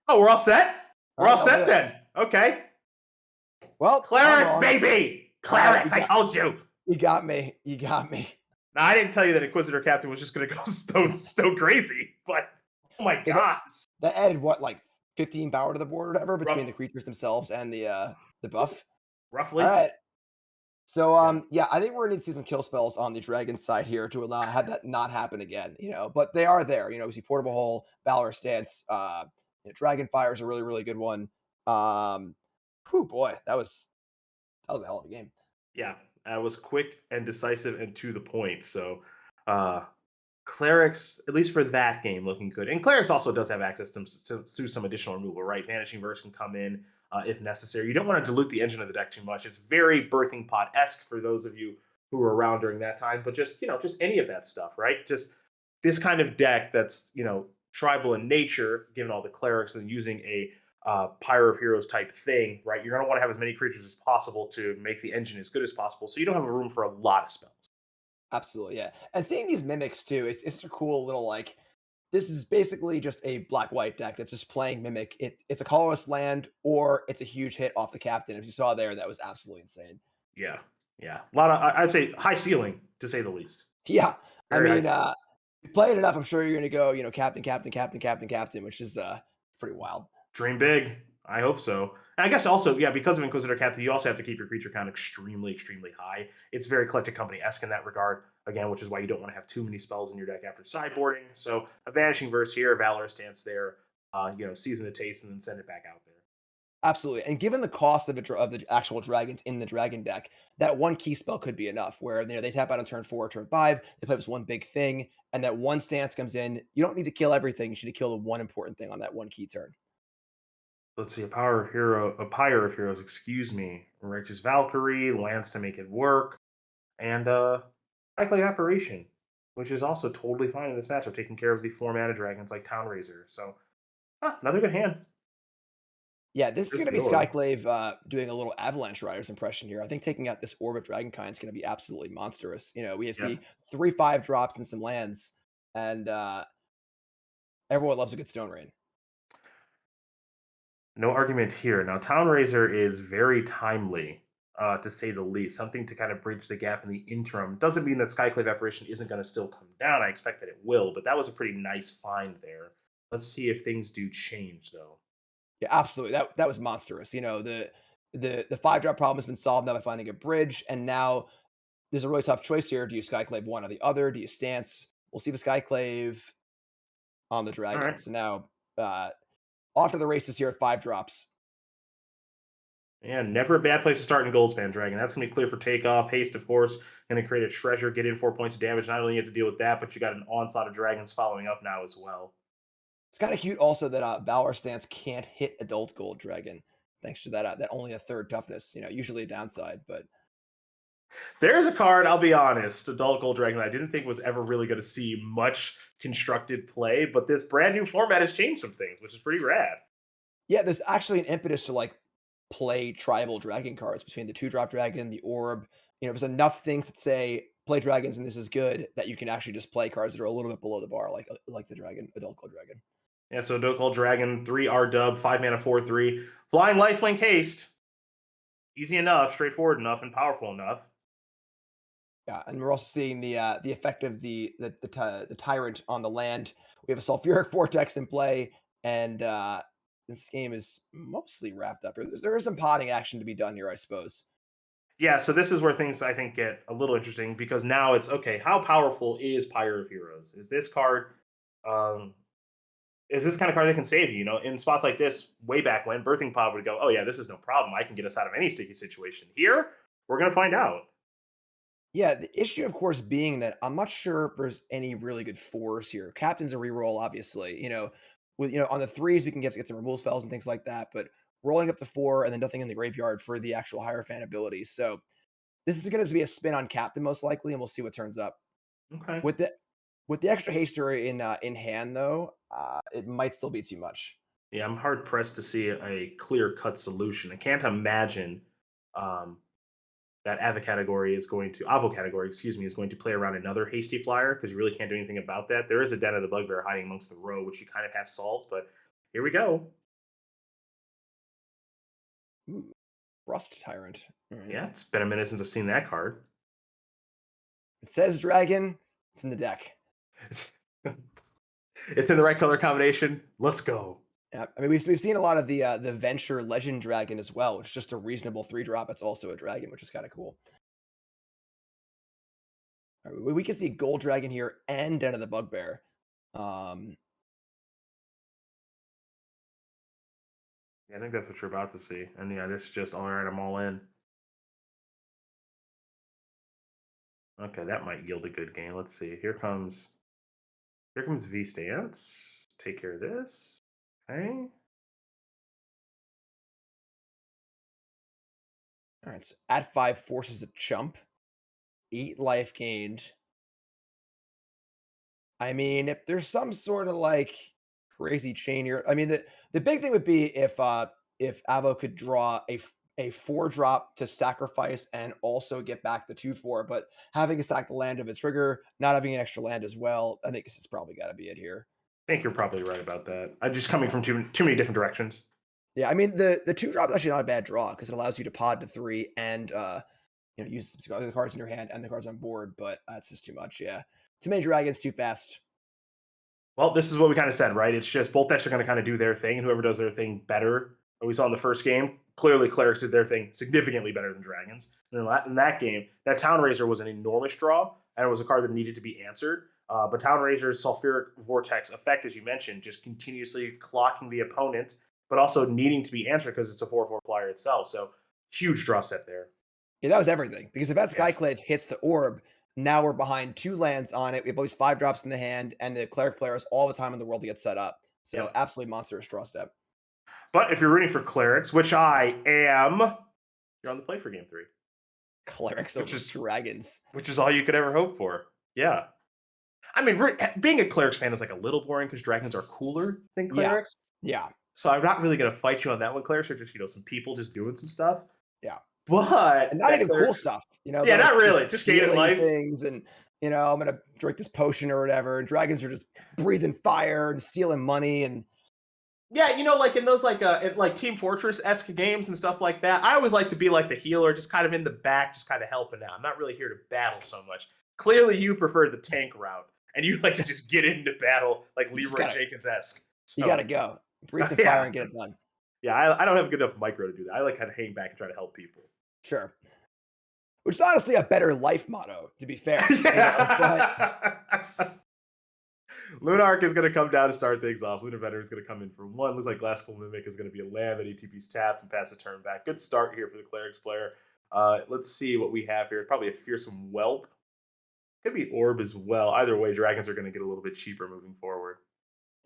Oh, we're all set. We're all All right, set I'll do it. then. Okay. Well, I'm Clerics, wrong. baby. All right, Clerics. I told you. You got me. You got me. Now, I didn't tell you that Inquisitor Captain was just going to go stone crazy, but oh my Yeah, god. That added what, like 15 power to the board or whatever between Rough- the creatures themselves and the buff. Roughly. All right. So Yeah. yeah, I think we're gonna need to see some kill spells on the dragon side here to allow have that not happen again. But they are there. We see Portable Hole, Valor Stance, Dragon Fire is a really, really good one. Boy, that was a hell of a game. Yeah. That was quick and decisive and to the point. So, Clerics, at least for that game, looking good. And Clerics also does have access to some additional removal, right? Vanishing Verse can come in if necessary. You don't want to dilute the engine of the deck too much. It's very Birthing Pot-esque for those of you who were around during that time. But just any of that stuff, right? Just this kind of deck that's, tribal in nature, given all the Clerics and using a Pyre of Heroes type thing, right? You're going to want to have as many creatures as possible to make the engine as good as possible. So you don't have a room for a lot of spells. Absolutely, yeah. And seeing these mimics too, it's a cool little like. This is basically just a black-white deck that's just playing Mimic. It's a colorless land, or it's a huge hit off the captain. If you saw there, that was absolutely insane. Yeah, yeah. A lot of I'd say high ceiling to say the least. Yeah. I Very high mean, ceiling. you play it enough, I'm sure you're gonna go, captain, captain, captain, captain, captain, which is pretty wild. Dream big. I hope so. And I guess also, yeah, because of Inquisitor Captain, you also have to keep your creature count extremely, extremely high. It's very Collected Company-esque in that regard, again, which is why you don't want to have too many spells in your deck after sideboarding. So a Vanishing Verse here, a Valorous Stance there, season a taste and then send it back out there. Absolutely, and given the cost of the actual dragons in the dragon deck, that one key spell could be enough. Where they tap out on turn 4, turn 5, they play this one big thing, and that one stance comes in. You don't need to kill everything. You should kill the one important thing on that one key turn. Let's see, a Pyre of Heroes, excuse me. Righteous Valkyrie, lands to make it work, and Cycling Apparition, which is also totally fine in this matchup, taking care of the 4 mana dragons like Town Razor. So, another good hand. Yeah, this is There's going to the be orb. Skyclave doing a little Avalanche Riders impression here. I think taking out this Orb of Dragonkind is going to be absolutely monstrous. We Yeah. see 3/5 drops and some lands, and everyone loves a good Stone Rain. No argument here. Now, Town Razor is very timely, to say the least. Something to kind of bridge the gap in the interim. Doesn't mean that Skyclave Apparition isn't going to still come down. I expect that it will, but that was a pretty nice find there. Let's see if things do change, though. Yeah, absolutely. That was monstrous. The 5-drop problem has been solved now by finding a bridge, and now there's a really tough choice here. Do you Skyclave one or the other? Do you stance? We'll see the Skyclave on the All dragon. right. So now uh off to the races here at 5 drops. And never a bad place to start in Goldspan Dragon. That's going to be clear for takeoff. Haste, of course, going to create a treasure, get in 4 points of damage. Not only you have to deal with that, but you got an onslaught of dragons following up now as well. It's kind of cute also that Valor Stance can't hit Adult Gold Dragon, thanks to that only a third toughness. Usually a downside, but There's a card, I'll be honest, Adult Gold Dragon, that I didn't think was ever really going to see much constructed play, but this brand new format has changed some things, which is pretty rad. yeah, there's actually an impetus to like play tribal dragon cards between the 2-drop dragon, the orb. There's enough things that say play dragons and this is good that you can actually just play cards that are a little bit below the bar, like the dragon, Adult Gold Dragon. Yeah, so Adult Gold Dragon, 3 R dub, 5 mana, 4/3. Flying Lifelink Haste. Easy enough, straightforward enough, and powerful enough. Yeah, and we're also seeing the effect of the tyrant on the land. We have a sulfuric vortex in play, and this game is mostly wrapped up. There is some potting action to be done here, I suppose. Yeah, so this is where things I think get a little interesting because now it's okay. How powerful is Pyre of Heroes? Is this card, um, is this kind of card that can save you? In spots like this, way back when Birthing Pod would go, oh yeah, this is no problem. I can get us out of any sticky situation. Here, we're gonna find out. Yeah, the issue, of course, being that I'm not sure if there's any really good fours here. Captain's a reroll, obviously. On the threes we can get some removal spells and things like that, but rolling up to 4 and then nothing in the graveyard for the actual Hierophant abilities. So this is going to be a spin on Captain most likely, and we'll see what turns up. Okay. With the extra haster in hand, though, it might still be too much. Yeah, I'm hard pressed to see a clear cut solution. I can't imagine um, that Avo category, excuse me, is going to play around another hasty flyer because you really can't do anything about that. There is a Den of the Bugbear hiding amongst the row, which you kind of have solved, but here we go. Ooh, Rust Tyrant. All right. Yeah, it's been a minute since I've seen that card. It says dragon. It's in the deck. It's, it's in the right color combination. Let's go. Yeah, I mean we've seen a lot of the Venture Legend Dragon as well, which is just a reasonable 3-drop. It's also a dragon, which is kind of cool. All right, we can see Gold Dragon here and Den of the Bugbear. Yeah, I think that's what you're about to see. And yeah, this is just all right. I'm all in. Okay, that might yield a good game. Let's see. Here comes V Stance. Take care of this. Okay. All right, so at 5 forces a chump, 8 life gained. I mean, if there's some sort of like crazy chain here, I mean the big thing would be if Avo could draw a 4-drop to sacrifice and also get back the 2/4, but having to sack the land of its trigger, not having an extra land as well, I think this has probably got to be it here. I think you're probably right about that. I'm just coming from too many different directions. Yeah, I mean the 2-drop is actually not a bad draw because it allows you to pod to 3 and use the cards in your hand and the cards on board, but that's just too much. Yeah, too many dragons, too fast. Well, this is what we kind of said, right? It's just both decks are going to kind of do their thing, and whoever does their thing better. What we saw in the first game, clearly clerics did their thing significantly better than dragons. And in that game, that Town Raiser was an enormous draw, and it was a card that needed to be answered. But Town Raiser's Sulfuric Vortex effect, as you mentioned, just continuously clocking the opponent, but also needing to be answered because it's a 4/4 flyer itself. So huge draw set there. Yeah, that was everything. Because if that Skyclave hits the orb, now we're behind 2 lands on it. We have always 5 drops in the hand, and the cleric player has all the time in the world to get set up. So absolutely monstrous draw step. But if you're rooting for clerics, which I am, you're on the play for game 3. Clerics over dragons. Which is all you could ever hope for. Yeah. I mean, being a clerics fan is like a little boring because dragons are cooler than clerics. Yeah. So I'm not really going to fight you on that one. Clerics are just, some people just doing some stuff. Yeah. But and not even cool stuff, Yeah, not really. Just gaining life things, and I'm gonna drink this potion or whatever. And dragons are just breathing fire and stealing money, and yeah, like in those like Team Fortress-esque games and stuff like that. I always like to be like the healer, just kind of in the back, just kind of helping out. I'm not really here to battle so much. Clearly, you prefer the tank route, and you like to just get into battle like Leroy Jenkins-esque. So, you gotta go, breathe some fire, and get it done. Yeah, I don't have good enough micro to do that. I like kind of hang back and try to help people. Sure. Which is honestly a better life motto, to be fair. Lunark is going to come down to start things off. Lunar Veteran is going to come in for 1. Looks like Glassful Mimic is going to be a land that ETP's tapped and pass the turn back. Good start here for the Clerics player. Let's see what we have here. Probably a Fearsome Whelp. Could be Orb as well. Either way, dragons are going to get a little bit cheaper moving forward.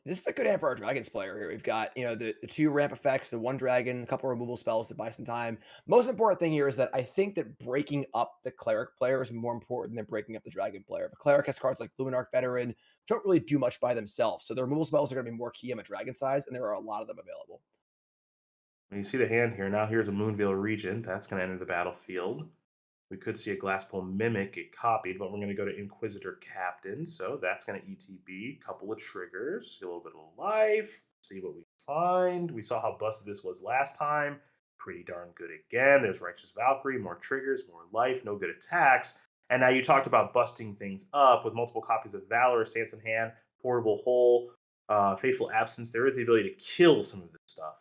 This is a good hand for our dragons player here. We've got, the 2 ramp effects, the 1 dragon, a couple removal spells to buy some time. Most important thing here is that I think that breaking up the cleric player is more important than breaking up the dragon player. The cleric has cards like Luminarch Veteran, don't really do much by themselves. So the removal spells are going to be more key on a dragon size, and there are a lot of them available. When you see the hand here, now here's a Moonveil Regent. That's going to enter the battlefield. We could see a Glasspool Mimic get copied, but we're going to go to Inquisitor Captain. So that's going to ETB. Couple of triggers. A little bit of life. See what we find. We saw how busted this was last time. Pretty darn good again. There's Righteous Valkyrie. More triggers. More life. No good attacks. And now you talked about busting things up with multiple copies of Valor, Stance in Hand, Portable Hole, Faithful Absence. There is the ability to kill some of this stuff.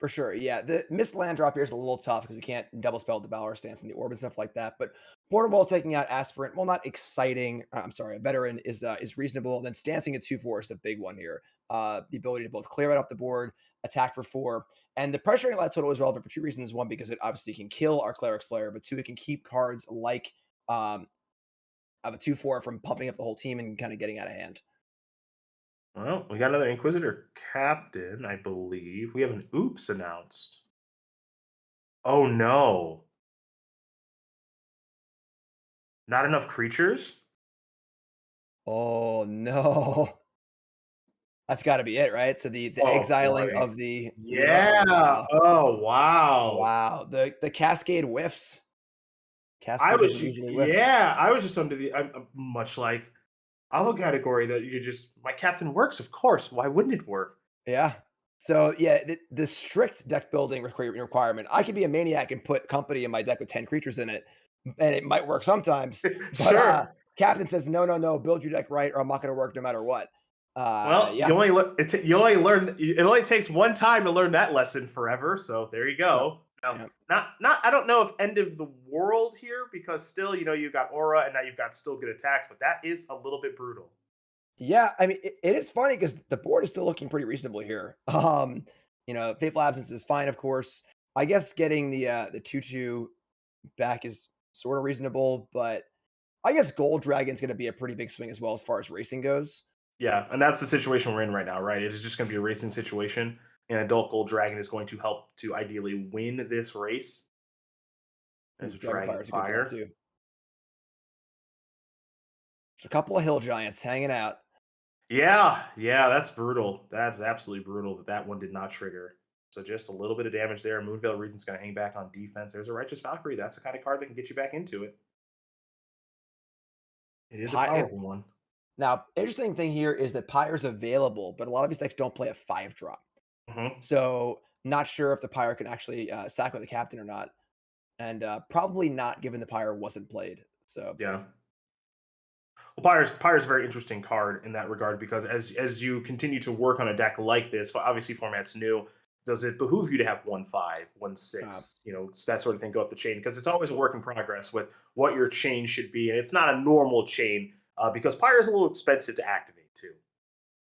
For sure, yeah. The missed land drop here is a little tough because we can't double spell the Valor Stance and the Orb and stuff like that. But Portable taking out Aspirant, well, not exciting. I'm sorry, a Veteran is reasonable. And then Stancing at 2/4 is the big one here. The ability to both clear it off the board, attack for 4. And the pressuring life total is relevant for 2 reasons. 1, because it obviously can kill our Cleric's player, but 2, it can keep cards like of a 2/4 from pumping up the whole team and kind of getting out of hand. Well, we got another Inquisitor Captain, I believe. We have an oops announced. Oh, no. Not enough creatures? Oh, no. That's got to be it, right? So the exiling boy. of the... Yeah. Oh, wow. Wow. The Cascade whiffs. I was just under the... I'm much like... I'll category that my captain works, of course. Why wouldn't it work? Yeah. So yeah, the strict deck building requirement. I could be a maniac and put company in my deck with 10 creatures in it, and it might work sometimes. But, sure. Captain says no, build your deck right, or I'm not going to work no matter what. You only learn. It only takes one time to learn that lesson forever. So there you go. Now, not. I don't know if end of the world here because still, you've got aura and now you've got still good attacks, but that is a little bit brutal. Yeah, I mean, it is funny because the board is still looking pretty reasonable here. Faithful Absence is fine, of course. I guess getting the 2/2 back is sort of reasonable, but I guess Gold Dragon's going to be a pretty big swing as well as far as racing goes. Yeah, and that's the situation we're in right now, right? It is just going to be a racing situation, and Adult Gold Dragon is going to help to ideally win this race. There's a Dragon Fire. There's a couple of Hill Giants hanging out. Yeah, that's brutal. That's absolutely brutal that one did not trigger. So just a little bit of damage there. Moonveil Regent's going to hang back on defense. There's a Righteous Valkyrie. That's the kind of card that can get you back into it. It is a powerful one. Now, interesting thing here is that Pyre's available, but a lot of these decks don't play a 5-drop. Mm-hmm. So not sure if the Pyre can actually sack with the Captain or not. and probably not given the Pyre wasn't played. So Yeah. Well, Pyre's a very interesting card in that regard because as you continue to work on a deck like this, obviously format's new. Does it behoove you to have 1/5, one uh, six, that sort of thing go up the chain? Because it's always a work in progress with what your chain should be, and it's not a normal chain because Pyre is a little expensive to activate too.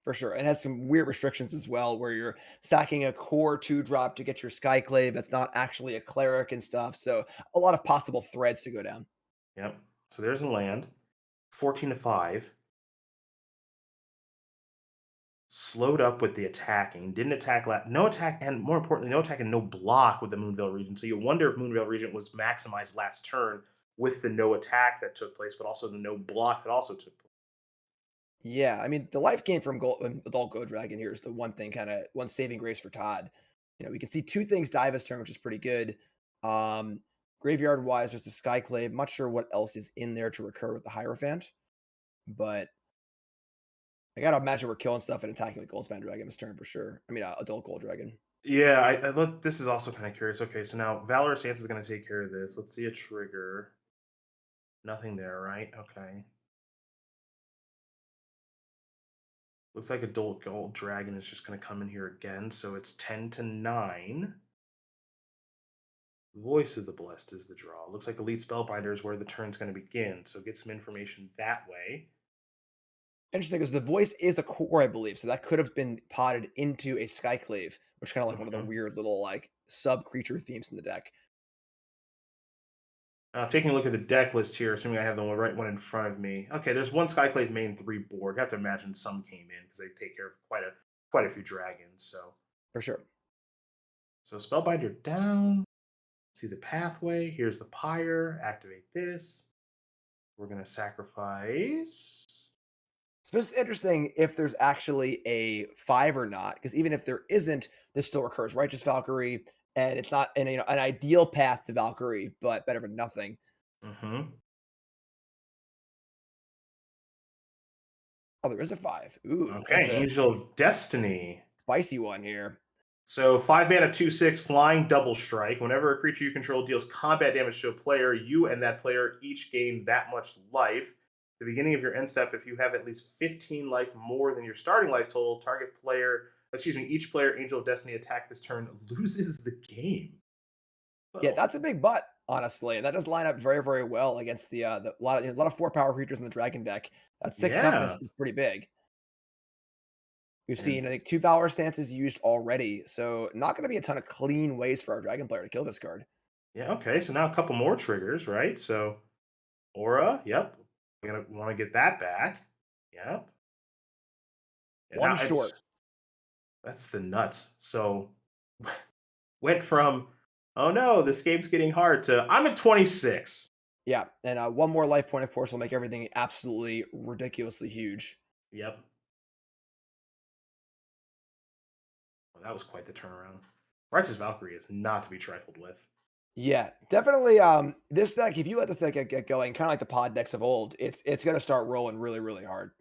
for sure, and has some weird restrictions as well, where you're sacking a core 2 drop to get your Skyclave that's not actually a cleric and stuff. So a lot of possible threads to go down. Yep. So there's a land, 14-5. Slowed up with the attacking, didn't attack, no attack, and more importantly, no attack and no block with the Moonveil Regent. So you wonder if Moonveil Regent was maximized last turn with the no attack that took place, but also the no block that also took place. Yeah, I mean, the life gain from Adult Go Dragon here is the one thing, kind of one saving grace for Todd. We can see two things die this turn, which is pretty good. Um, Graveyard wise, there's the Skyclave. I'm not sure what else is in there to recur with the Hierophant, but I gotta imagine we're killing stuff and attacking with Goldspan Dragon this turn for sure. I mean, Adult Gold Dragon. Yeah, I look. This is also kind of curious. Okay, so now Valorous Stance is going to take care of this. Let's see a trigger. Nothing there, right? Okay. Looks like Adult Gold Dragon is just going to come in here again. So it's 10-9. Voice of the Blessed is the draw. Looks like Elite Spellbinder is where the turn's going to begin. So get some information that way. Interesting, because the voice is a core, I believe, so that could have been potted into a Skyclave, which is kind of like one of the Mhm. weird little like sub creature themes in the deck. Taking a look at the deck list here, assuming I have the right one in front of me. Okay, there's one Skyclave main 3 board. You have to imagine some came in because they take care of quite a few dragons. For sure. So Spellbinder down. See the pathway. Here's the Pyre. Activate this. We're gonna sacrifice. So this is interesting if there's actually a 5 or not, because even if there isn't, this still recurs. Righteous Valkyrie, and it's not an ideal path to Valkyrie, but better than nothing. Mm-hmm. Oh, there is a 5. Ooh, that's Okay, a Angel of Destiny. spicy one here. So 5 mana, 2/6, flying double strike. Whenever a creature you control deals combat damage to a player, you and that player each gain that much life. The beginning of your end step, if you have at least 15 life more than your starting life total, each player Angel of Destiny attack this turn loses the game. Yeah, Well, that's a big butt, honestly, and that does line up very, very well against the a lot of 4 power creatures in the Dragon deck. That 6 toughness yeah. is pretty big. We've And seen, I think, 2 Valor stances used already, so not gonna be a ton of clean ways for our Dragon player to kill this card. yeah, okay. So now a couple more triggers, right? So Aura, yep. We're gonna want to get that back. Yep. And One now it's short. that's the nuts. So went from oh no, this game's getting hard to I'm at 26. Yeah, and, one more life point, of course, will make everything absolutely ridiculously huge. Yep. Well, that was quite the turnaround. Righteous Valkyrie is not to be trifled with. Yeah, definitely, this deck, if you let this deck get going, kinda like the pod decks of old, it's gonna start rolling really, really hard.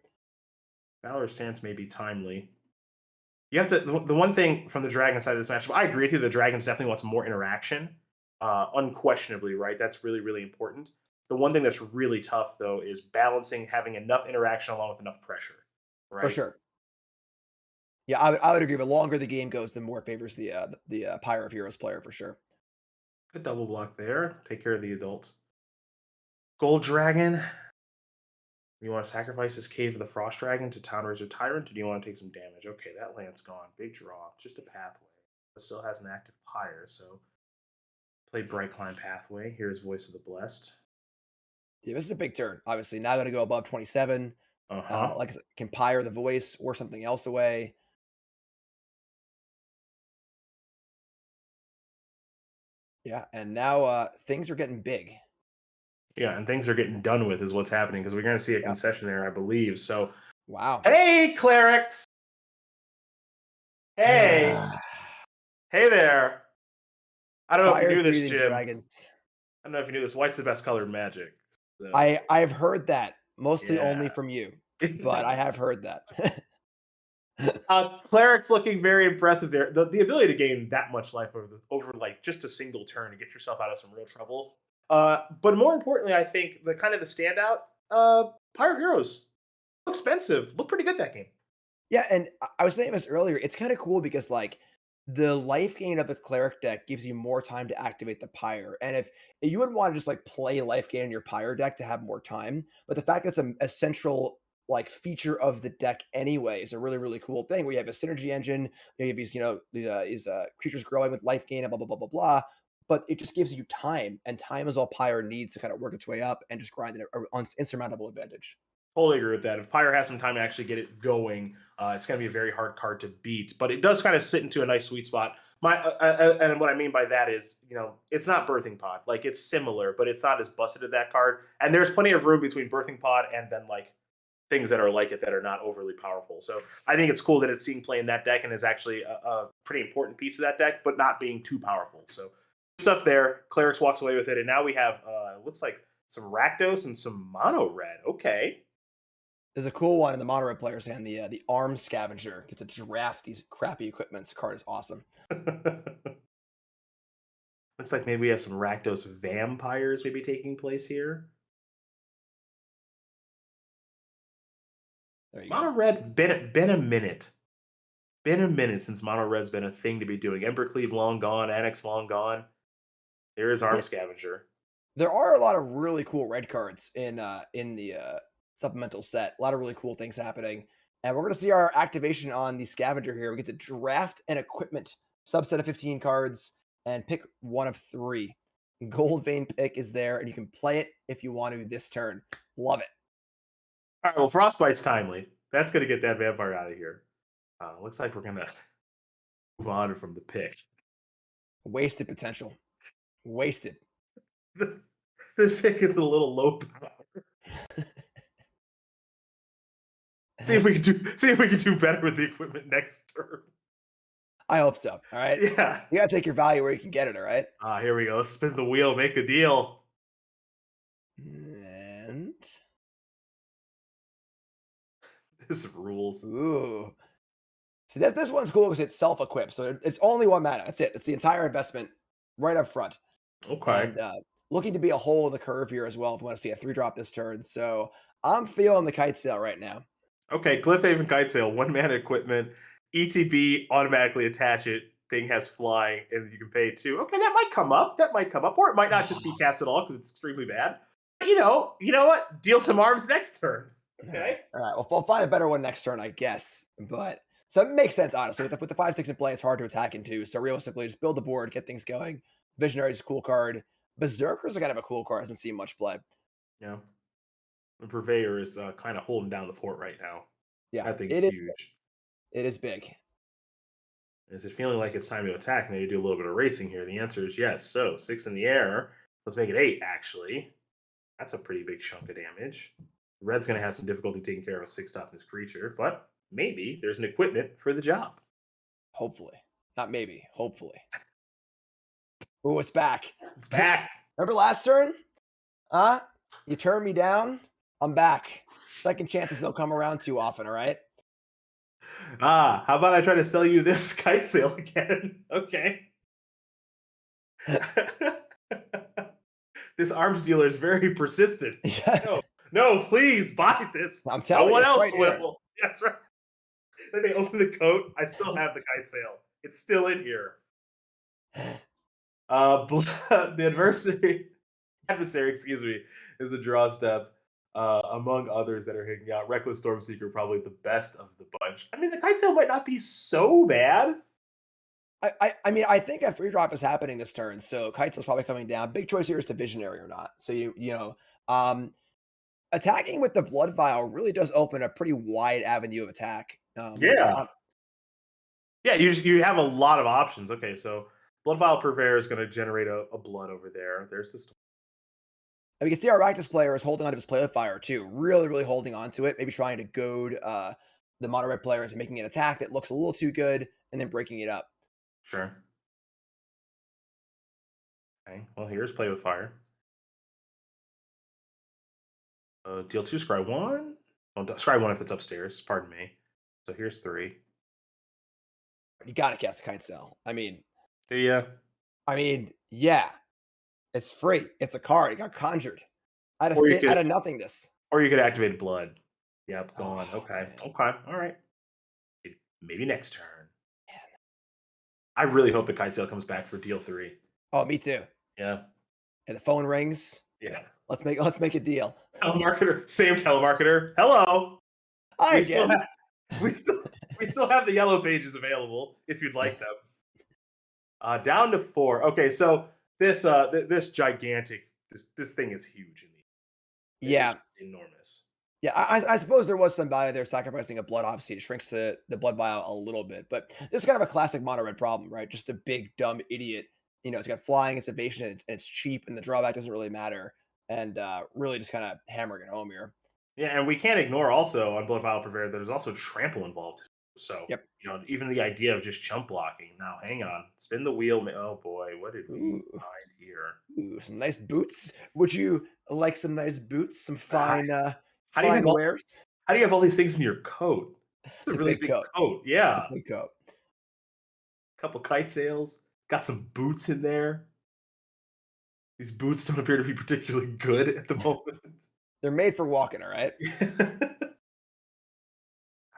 Valor's stance may be timely. You have to the one thing from the Dragon side of this matchup, I agree with you. The Dragons definitely wants more interaction, unquestionably, right? That's really really important. The one thing that's really tough though is balancing having enough interaction along with enough pressure, For right? sure. Yeah, I would agree, the longer the game goes, the more it favors the Pyre of Heroes player for sure. Good double block there. Take care of the adult. Gold Dragon. You want to sacrifice this Cave of the Frost Dragon to Town Razor Tyrant, or do you want to take some damage? Okay, that land's gone. Big draw. Just a pathway. It still has an active Pyre, so play Bright Climb Pathway. Here's Voice of the Blessed. Yeah, this is a big turn, obviously, now gonna go above 27. Uh-huh. Like I said, can Pyre the Voice or something else away. Yeah, and now, things are getting big. Yeah, and things are getting done with is what's happening because we're going to see a Yeah. concession there, I believe. So, Wow. hey, clerics! Hey, hey there! I don't know if you knew this, Fire-breathing Jim. dragons. I don't know if you knew this. White's the best color in Magic. I've heard that, mostly only Yeah. from you, but I have heard that. Cleric's looking very impressive there. The ability to gain that much life over like just a single turn to get yourself out of some real trouble. But more importantly, I think the kind of the standout, Pirate Heroes look expensive, look pretty good that game. Yeah, and I was saying this earlier, it's kinda cool because, like, the life gain of the cleric deck gives you more time to activate the pyre, and if you wouldn't wanna just, like, play life gain in your pyre deck to have more time, but the fact that it's a central, like, feature of the deck anyway is a really, really cool thing where you have a synergy engine, you have these creatures growing with life gain and blah, blah, blah, blah, blah, but it just gives you time, and time is all pyre needs to kinda work its way up and just grind an insurmountable advantage. Totally agree with that. If Pyre has some time to actually get it going, it's going to be a very hard card to beat. But it does kind of sit into a nice sweet spot. And what I mean by that is, it's not Birthing Pod. Like it's similar, but it's not as busted as that card. And there's plenty of room between Birthing Pod and then like things that are like it that are not overly powerful. So I think it's cool that it's seeing play in that deck and is actually a pretty important piece of that deck, but not being too powerful. So stuff there. Clerics walks away with it, and now we have looks like some Rakdos and some Mono Red. Okay. There's a cool one in the mono red player's hand, the arm scavenger. Get to draft these crappy equipments. The card is awesome. Looks like maybe we have some Rakdos vampires maybe taking place here. There you Mono go. Red been a minute. Been a minute since Mono Red's been a thing to be doing. Embercleave long gone, Annex long gone. There is Arm Yeah, Scavenger. there are a lot of really cool red cards in the supplemental set. A lot of really cool things happening, and we're gonna see our activation on the scavenger here. We get to draft an equipment subset of 15 cards and pick one of three. Gold Vein pick is there, and you can play it if you want to this turn. Love it. All right, well, Frostbite's timely. That's going to get that vampire out of here. Looks like we're going to move on from the pick. Wasted potential. Wasted. The, the pick is a little low power. See if we can do better with the equipment next turn. I hope so. All right. Yeah. You gotta take your value where you can get it. All right. Here we go. Let's spin the wheel, make a deal. And This rules. ooh, see that this one's cool because it's self-equipped, so it's only one mana. That's it. It's the entire investment right up front. Okay. And looking to be a hole in the curve here as well. If we want to see a 3-drop this turn, so I'm feeling the kite sail right now. Okay, Cliffhaven Kitesail, 1 mana equipment, ETB, automatically attach it. Thing has flying, and you can pay 2. Okay, that might come up. That might come up, or it might not just be cast at all because it's extremely bad. But you know what? Deal some arms next turn. Okay. All right. Well, we'll find a better one next turn, I guess. But so it makes sense, honestly. With the 5/6 in play, it's hard to attack into. So realistically, just build the board, get things going. Visionary's a cool card. Berserkers are kind of a cool card. Hasn't seen much play. Yeah. The Purveyor is kind of holding down the fort right now. Yeah, That thing's it is. huge. It is big. Is it feeling like it's time to attack? Maybe do a little bit of racing here. The answer is yes. So 6 in the air. Let's make it 8, actually. That's a pretty big chunk of damage. Red's going to have some difficulty taking care of a 6 toughness creature, but maybe there's an equipment for the job. Hopefully, not maybe. Hopefully. Oh, it's back. It's back. Remember last turn? Huh? You turned me down. I'm back. Second chances don't come around too often. All right. How about I try to sell you this kite sail again? Okay. This arms dealer is very persistent. Yeah. No, please buy this. I'm telling no one you, it's else right here. will. That's right. Then they open the coat. I still have the kite sail. It's still in here. The adversary, excuse me, is a draw step. Among others that are hanging out, Reckless Stormseeker probably the best of the bunch. I mean, the kite sail might not be so bad. I mean, I think a 3-drop is happening this turn, so Kitesail's probably coming down. Big choice here is to Visionary or not. So attacking with the Blood Vial really does open a pretty wide avenue of attack. Yeah. Yeah, you have a lot of options. Okay, so Blood Vial Purveyor is going to generate a blood over there. There's the and we can see our Arachnus player is holding onto his Play with Fire too. Really, really holding on to it. Maybe trying to goad the mono red player into making an attack that looks a little too good and then breaking it up. Sure. Okay, well, here's Play with Fire. Deal 2, scry 1. Well, scry 1 if it's upstairs, pardon me. So here's 3. You gotta cast the Kite Sail. Do you? Yeah, it's free. It's a card. It got conjured Or you out could of nothingness. activate blood. Yep, going. Oh Okay. man, Okay. All right. Maybe next turn. I really hope the Kite Sail comes back for deal 3. oh me too. Yeah. And the phone rings. Yeah. Let's make a deal. Telemarketer, same telemarketer. Hello. Hi We still again. have we still we still have the yellow pages available if you'd like them. Down to 4. Okay, so this gigantic this thing is huge in the it's Yeah, enormous. yeah. I suppose there was some value there sacrificing a blood. Obviously, it shrinks the blood vial a little bit, but this is kind of a classic mono red problem, right? Just a big dumb idiot. It's got flying, it's evasion, and it's cheap, and the drawback doesn't really matter. And really just kind of hammering it home here. Yeah, and we can't ignore also on Blood Vial Purveyor that there's also trample involved. So, Yep. even the idea of just chump blocking. Now, hang on. Spin the wheel. Oh boy, what did we Ooh. find here? Ooh, some nice boots. Would you like some nice boots? Some How, fine, how do you have fine wares? how do you have all these things in your coat? It's It's a a really big big coat. coat. It's a Yeah. big coat. Couple kite sails. Got some boots in there. These boots don't appear to be particularly good at the moment. They're made for walking, all right?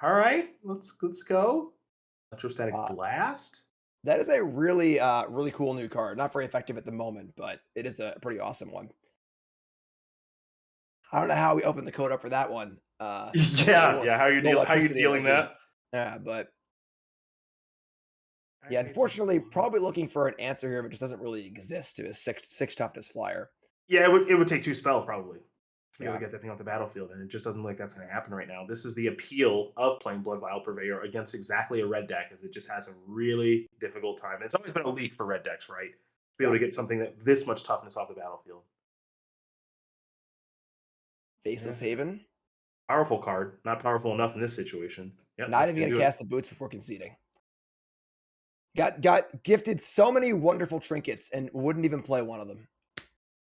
All right, let's go. Electrostatic Uh, blast. that is a really, really cool new card. Not very effective at the moment, but it is a pretty awesome one. I don't know how we opened the code up for that one. Yeah, yeah. How you No how you electricity in dealing that game. that? Yeah, but I yeah, made some unfortunately, blood. probably looking for an answer here, but just doesn't really exist to a six toughness flyer. Yeah, it would take 2 spells probably to be able Yeah. to get that thing off the battlefield, and it just doesn't look like that's going to happen right now. This is the appeal of playing Blood Vial Purveyor against exactly a red deck, as it just has a really difficult time. And it's always been a leak for red decks, right? To be able Yeah. to get something that this much toughness off the battlefield. Faceless Yeah. Haven. Powerful card, not powerful enough in this situation. Yep, Not that's even gonna gonna do it. cast the boots before conceding. Got gifted so many wonderful trinkets and wouldn't even play one of them.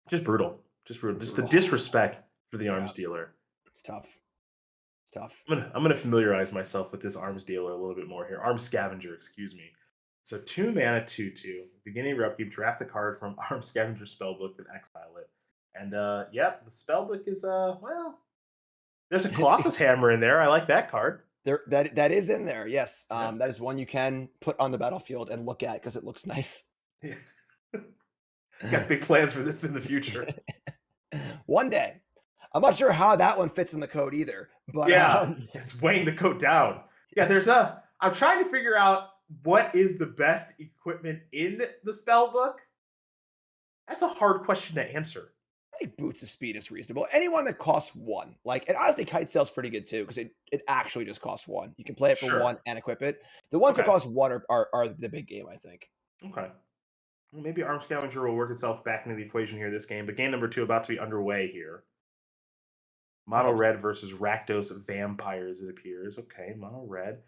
Just brutal. Just brutal. Just the Brutal. disrespect for the Yeah. arms dealer. It's tough. It's tough. I'm gonna familiarize myself with this arms dealer a little bit more here. Arms scavenger, excuse me. So 2 mana, 2/2. Beginning of your upkeep, draft a card from Arms Scavenger spellbook and exile it. And yep, the spellbook is well, there's a Colossus Hammer in there. I like that card. That is in there. Yes. Yeah. That is one you can put on the battlefield and look at because it looks nice. Got big plans for this in the future. One day. I'm not sure how that one fits in the code either, but Yeah, it's weighing the coat down. Yeah, I'm trying to figure out what is the best equipment in the spellbook. That's a hard question to answer. I think Boots of Speed is reasonable. Anyone that costs 1. And honestly, Kite Sail's pretty good too, because it actually just costs 1. You can play it for Sure. 1 and equip it. The ones that Okay. cost 1 are the big game, I think. Okay. Well, maybe Arm Scavenger will work itself back into the equation here this game, but game number 2 about to be underway here. Mono red versus Rakdos Vampires, it appears. Okay, mono red.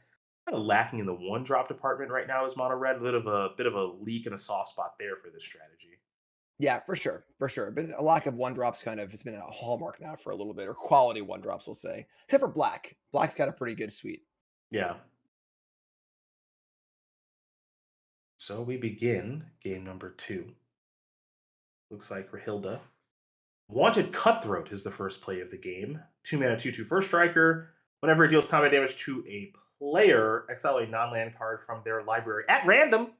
Kind of lacking in the 1-drop department right now is mono red. A bit of a leak and a soft spot there for this strategy. Yeah, for sure. For sure. Been a lack of 1-drops it's been a hallmark now for a little bit, or quality 1-drops, we'll say. Except for Black. Black's got a pretty good suite. Yeah. So we begin game number 2. Looks like Rahilda. Wanted Cutthroat is the first play of the game. 2 mana, 2/2 first striker. Whenever it deals combat damage to a player, exile a non-land card from their library at random.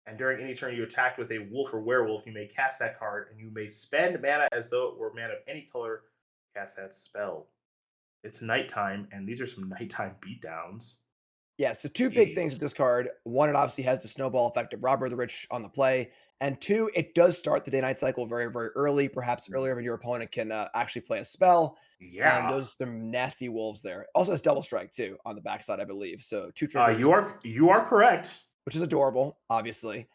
And during any turn you attack with a wolf or werewolf, you may cast that card, and you may spend mana as though it were mana of any color to cast that spell. It's nighttime, and these are some nighttime beatdowns. Yeah, so 2 big Jeez. things with this card. 1, it obviously has the snowball effect of Robber the Rich on the play. And 2, it does start the day-night cycle very, very early, perhaps earlier than your opponent can actually play a spell. And Yeah. those some nasty wolves there. Also has double strike too on the backside, I believe. So 2 triggers, You are correct. which is adorable, obviously.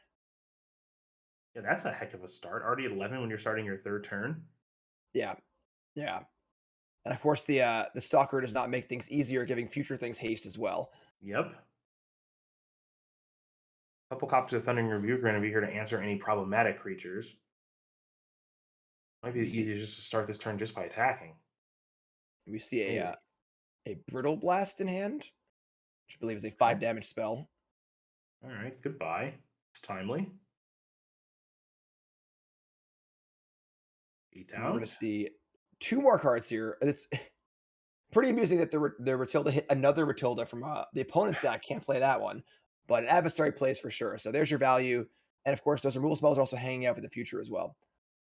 Yeah, that's a heck of a start. Already 11 when you're starting your 3rd turn. Yeah, yeah. And of course, the Stalker does not make things easier, giving future things haste as well. Yep. A couple copies of Thundering Rebuke are going to be here to answer any problematic creatures. Might be We see- easier just to start this turn just by attacking. We see Maybe. a Brittle Blast in hand, which I believe is a 5 damage spell. All right, goodbye. It's timely. 8 And we're going to out. see 2 more cards here. And it's pretty amusing that the Ratilda hit another Ratilda from the opponent's deck. Can't play that one, but an adversary plays for sure. So there's your value. And of course, those removal spells are also hanging out for the future as well.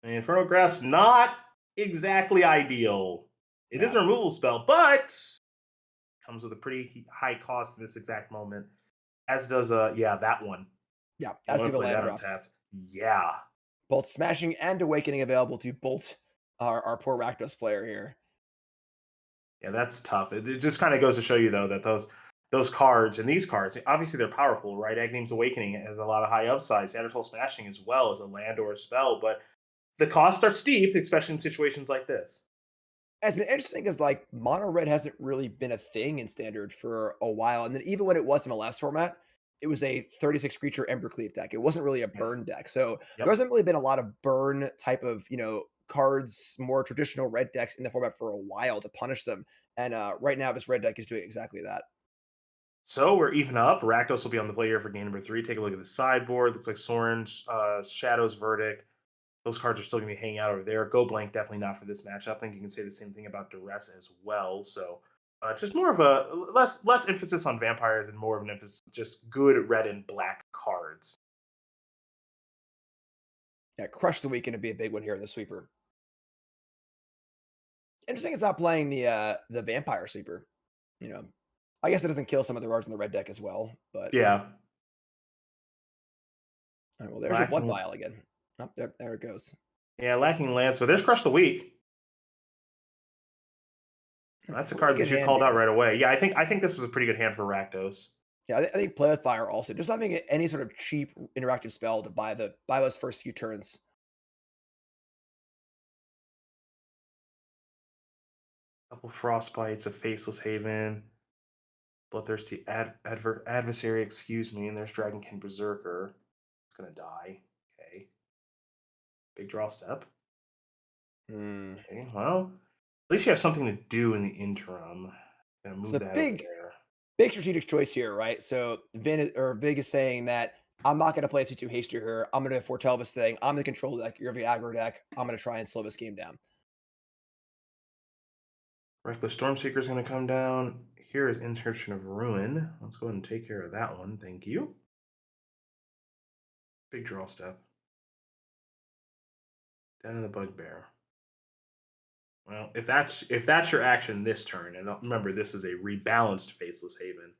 Infernal Grasp, not exactly ideal. It is No. a removal spell, but comes with a pretty high cost in this exact moment. As does yeah, that one. Yeah, I as want do to the play land that drops. untapped. Yeah. Both Smashing and Awakening available to bolt our poor Rakdos player here. Yeah, that's tough. It just kind of goes to show you though that those cards and these cards, obviously they're powerful, right? Aghanim Awakening has a lot of high upsides. Neanderthal Smashing as well as a land or a spell, but the costs are steep, especially in situations like this. It's been interesting because like mono red hasn't really been a thing in standard for a while. And then even when it was in the last format, it was a 36 creature Embercleave deck. It wasn't really a Yeah. burn deck. So there Yep. hasn't really been a lot of burn type of, cards, more traditional red decks in the format for a while to punish them. And right now this red deck is doing exactly that. So we're even up. Rakdos will be on the play here for game number 3. Take a look at the sideboard. Looks like Soren's Shadow's Verdict. Those cards are still going to be hanging out over there. Go blank, definitely not for this matchup. I think you can say the same thing about Duress as well. So just more of a less emphasis on vampires and more of an emphasis just good red and black cards. Yeah, Crush the Weekend would be a big one here in the sweeper. Interesting it's not playing the vampire sweeper. You know, I guess it doesn't kill some of the cards in the red deck as well, but Yeah, all right, well, there's your blood lacking. vial again. Oh, there it goes. Yeah, lacking Lance, but there's Crush the Week. That's a Pretty card good that you hand called out here. right away. Yeah, I think this is a pretty good hand for Rakdos. Yeah, I think play with fire also. Just having any sort of cheap interactive spell to buy those first few turns. Couple Frostbites, a Faceless Haven, Bloodthirsty Adversary, excuse me, and there's Dragonkin Berserker. It's gonna die. Okay. Big draw step. Hmm. Okay, well, at least you have something to do in the interim. Gonna It's move a that over big, there. big strategic choice here, right? So Vig is saying that I'm not going to play 2/2 hasty here. I'm going to foretell this thing. I'm the control deck. You're the aggro deck. I'm going to try and slow this game down. Reckless Stormseeker is gonna come down. Here is Inscription of Ruin. Let's go ahead and take care of that one. Thank you. Big draw step. Den of the Bugbear. Well, if that's your action this turn, and remember this is a rebalanced Faceless Haven.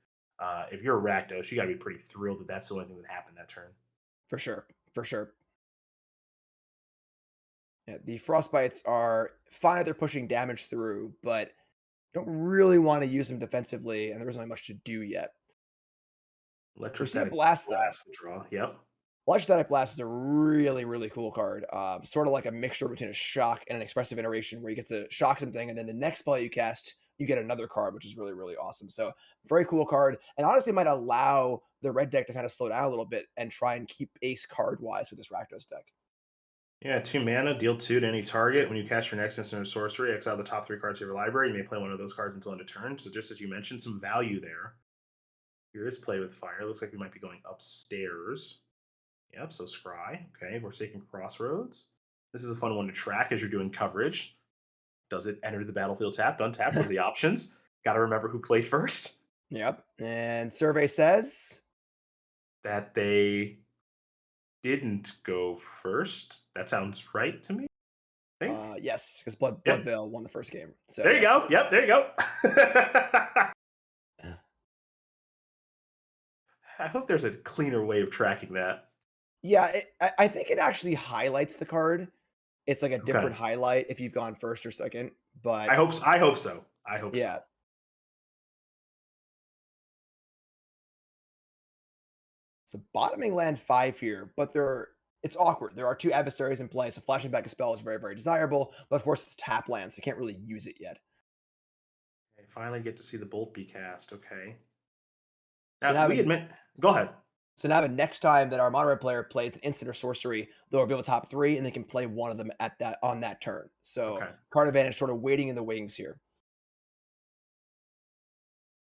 If you're a Rakdos, you got to be pretty thrilled that that's the only thing that happened that turn. For sure. For sure. Yeah, the frostbites are fine if they're pushing damage through, but don't really want to use them defensively, and there isn't really much to do yet. We see a Electrostatic blast though. Blast draw. Yep. Electrostatic Blast is a really, really cool card. Sort of like a mixture between a shock and an expressive iteration where you get to shock something, and then the next spell you cast, you get another card, which is really, really awesome. So, very cool card, and honestly might allow the red deck to kind of slow down a little bit and try and keep ace card wise with this Rakdos deck. Yeah, 2 mana, deal 2 to any target. When you cast your next instant or sorcery, exile the top 3 cards of your library. You may play one of those cards until end of turn. So just as you mentioned, some value there. Here is Play with Fire. Looks like we might be going upstairs. Yep, so Scry. Okay, Forsaken Crossroads. This is a fun one to track as you're doing coverage. Does it enter the battlefield tapped, untapped? What are the options? Got to remember who played first. Yep. And survey says That they didn't go first. That sounds right to me. I think. yes, because Blood Yep. Veil won the first game. So There you yes. go. Yep, there you go. I hope there's a cleaner way of tracking that. Yeah, I think it actually highlights the card. It's like a different Okay. highlight if you've gone first or second, but I hope so. I hope so. I hope yeah. so. So bottoming land 5 here, but it's awkward. There are 2 adversaries in play, so flashing back a spell is very, very desirable, but of course it's tap land, so you can't really use it yet. Okay, finally get to see the bolt be cast. Okay. So Now now, we admit. Go ahead. the next time that our mono red player plays an instant or sorcery, they'll reveal the top 3, and they can play one of them on that turn. So Okay. card advantage sort of waiting in the wings here.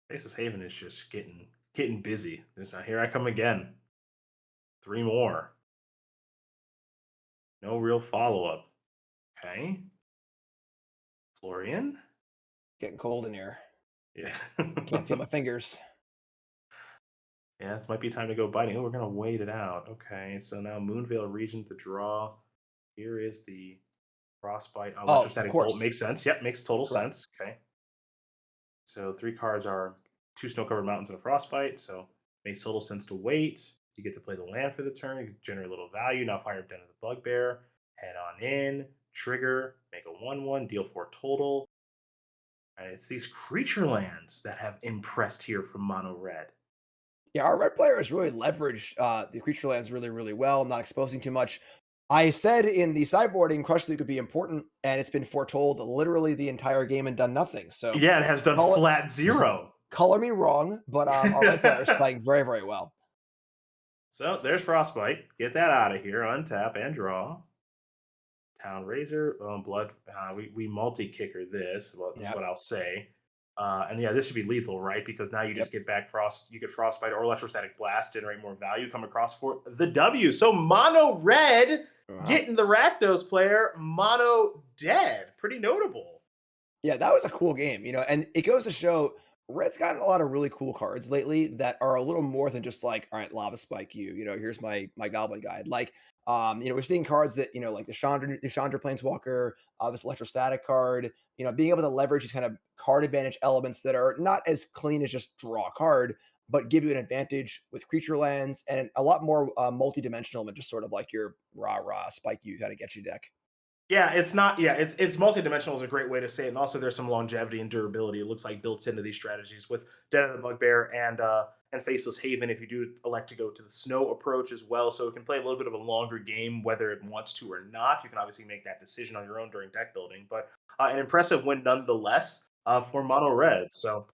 Faceless Haven is just getting Getting busy. Here I come again. 3 more. No real follow-up. Okay. Florian? Getting cold in here. Yeah. Can't feel my fingers. Yeah, this might be time to go biting. Oh, we're gonna wait it out. Okay, so now Moonveil region to draw. Here is the Frostbite. Oh, of Electrostatic Bolt course. makes sense. Yep, makes total Correct. sense. Okay. So 3 cards are 2 snow-covered mountains and a Frostbite. So makes total sense to wait. You get to play the land for the turn. You generate a little value. Now fire up Den of the Bugbear. Head on in. Trigger. Make a 1/1. Deal 4 total. And it's these creature lands that have impressed here from Mono Red. Yeah, our red player has really leveraged the creature lands really, really well, not exposing too much. I said in the sideboarding, Crush League would be important, and it's been foretold literally the entire game and done nothing. So Yeah, it has done call it, flat 0. color me wrong, but our red player is playing very, very well. So there's Frostbite. Get that out of here. Untap and draw. Town Razor. Blood. We multi-kicker this. Well, that's what I'll say. And yeah, this should be lethal, right? Because now you just get back You get Frostbite or Electrostatic Blast, generate more value, come across for the W. So Mono Red getting the Rakdos player, Mono dead. Pretty notable. Yeah, that was a cool game, and it goes to show Red's gotten a lot of really cool cards lately that are a little more than just like, all right, Lava Spike you, here's my Goblin Guide. Like, we're seeing cards that, like the Chandra Planeswalker, this Electrostatic card, being able to leverage these kind of card advantage elements that are not as clean as just draw a card, but give you an advantage with creature lands and a lot more multi-dimensional than just sort of like your rah spike you kind of get you deck. Yeah, it's not. Yeah, it's multidimensional is a great way to say it, and also there's some longevity and durability. It looks like built into these strategies with Den of the Bugbear and Faceless Haven. If you do elect to go to the snow approach as well, so it can play a little bit of a longer game, whether it wants to or not. You can obviously make that decision on your own during deck building, but an impressive win nonetheless for Mono Red. So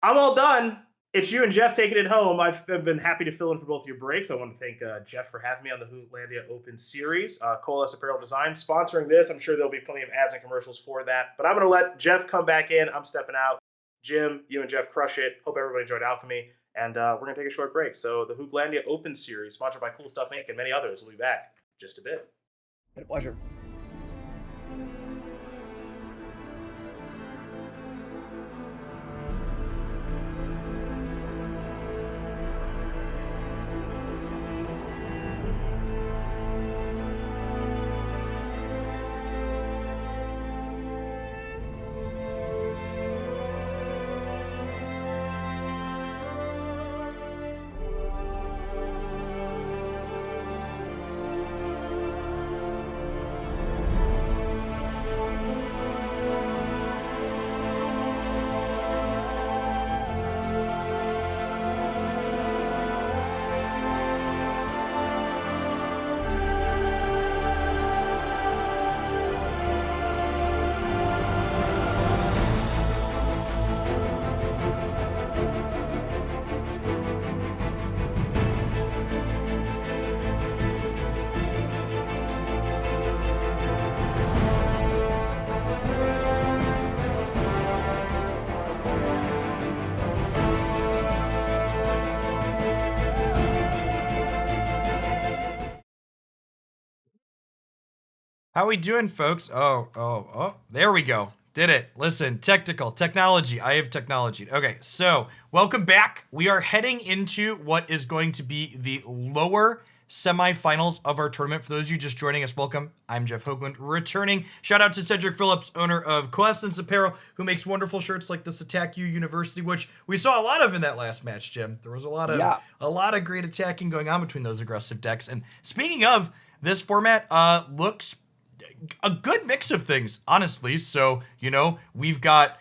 I'm all done. It's you and Jeff taking it home. I've been happy to fill in for both your breaks. I want to thank Jeff for having me on the Hooglandia Open Series. Coalesce Apparel Design sponsoring this. I'm sure there'll be plenty of ads and commercials for that. But I'm going to let Jeff come back in. I'm stepping out. Jim, you and Jeff crush it. Hope everybody enjoyed Alchemy. And we're going to take a short break. So the Hooglandia Open Series, sponsored by Cool Stuff Inc. and many others, will be back in just a bit. Been a pleasure. How we doing, folks? Oh, there we go. Did it. Listen, technology. I have technology. Okay, so welcome back. We are heading into what is going to be the lower semifinals of our tournament. For those of you just joining us, welcome. I'm Jeff Hoogland, returning. Shout out to Cedric Phillips, owner of Coalescence Apparel, who makes wonderful shirts like this Attack You University, which we saw a lot of in that last match, Jim. There was a lot of great attacking going on between those aggressive decks. And speaking of, this format looks a good mix of things, honestly. So, we've got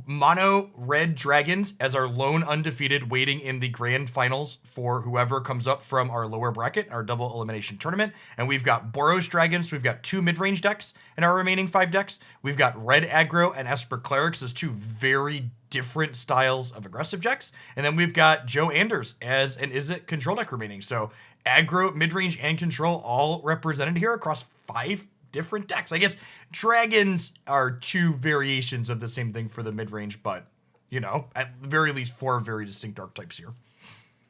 mono red dragons as our lone undefeated waiting in the grand finals for whoever comes up from our lower bracket, our double elimination tournament. And we've got Boros dragons. So we've got 2 mid-range decks in our remaining 5 decks. We've got red aggro and Esper clerics as 2 very different styles of aggressive decks. And then we've got Joe Anders as an Izzet control deck remaining. So aggro, mid-range, and control all represented here across 5 different decks. I guess dragons are 2 variations of the same thing for the mid-range, but At the very least, 4 very distinct archetypes here.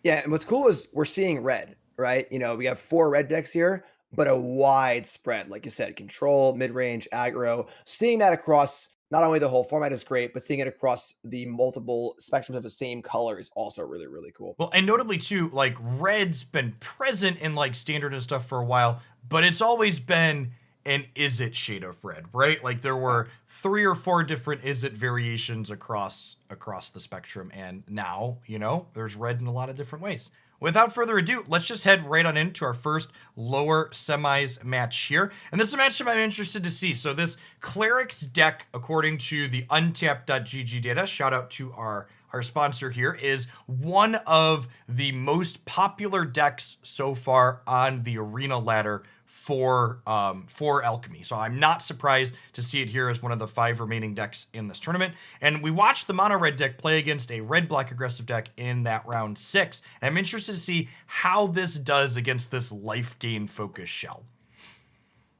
Yeah, and what's cool is we're seeing red, right? We have 4 red decks here, but a wide spread, like you said, control, mid-range, aggro. Seeing that across not only the whole format is great, but seeing it across the multiple spectrums of the same color is also really, really cool. Well, and notably too, like red's been present in like standard and stuff for a while, but it's always been an is it shade of red, right? Like there Yeah. were 3 or 4 different is it variations across the spectrum, and now, there's red in a lot of different ways. Without further ado, let's just head right on into our first lower semis match here. And this is a matchup I'm interested to see. So this Cleric's deck, according to the untapped.gg data, shout out to our sponsor here, is one of the most popular decks so far on the arena ladder for Alchemy. So I'm not surprised to see it here as one of the 5 remaining decks in this tournament. And we watched the mono red deck play against a red black aggressive deck in that round 6. And I'm interested to see how this does against this life gain focus shell.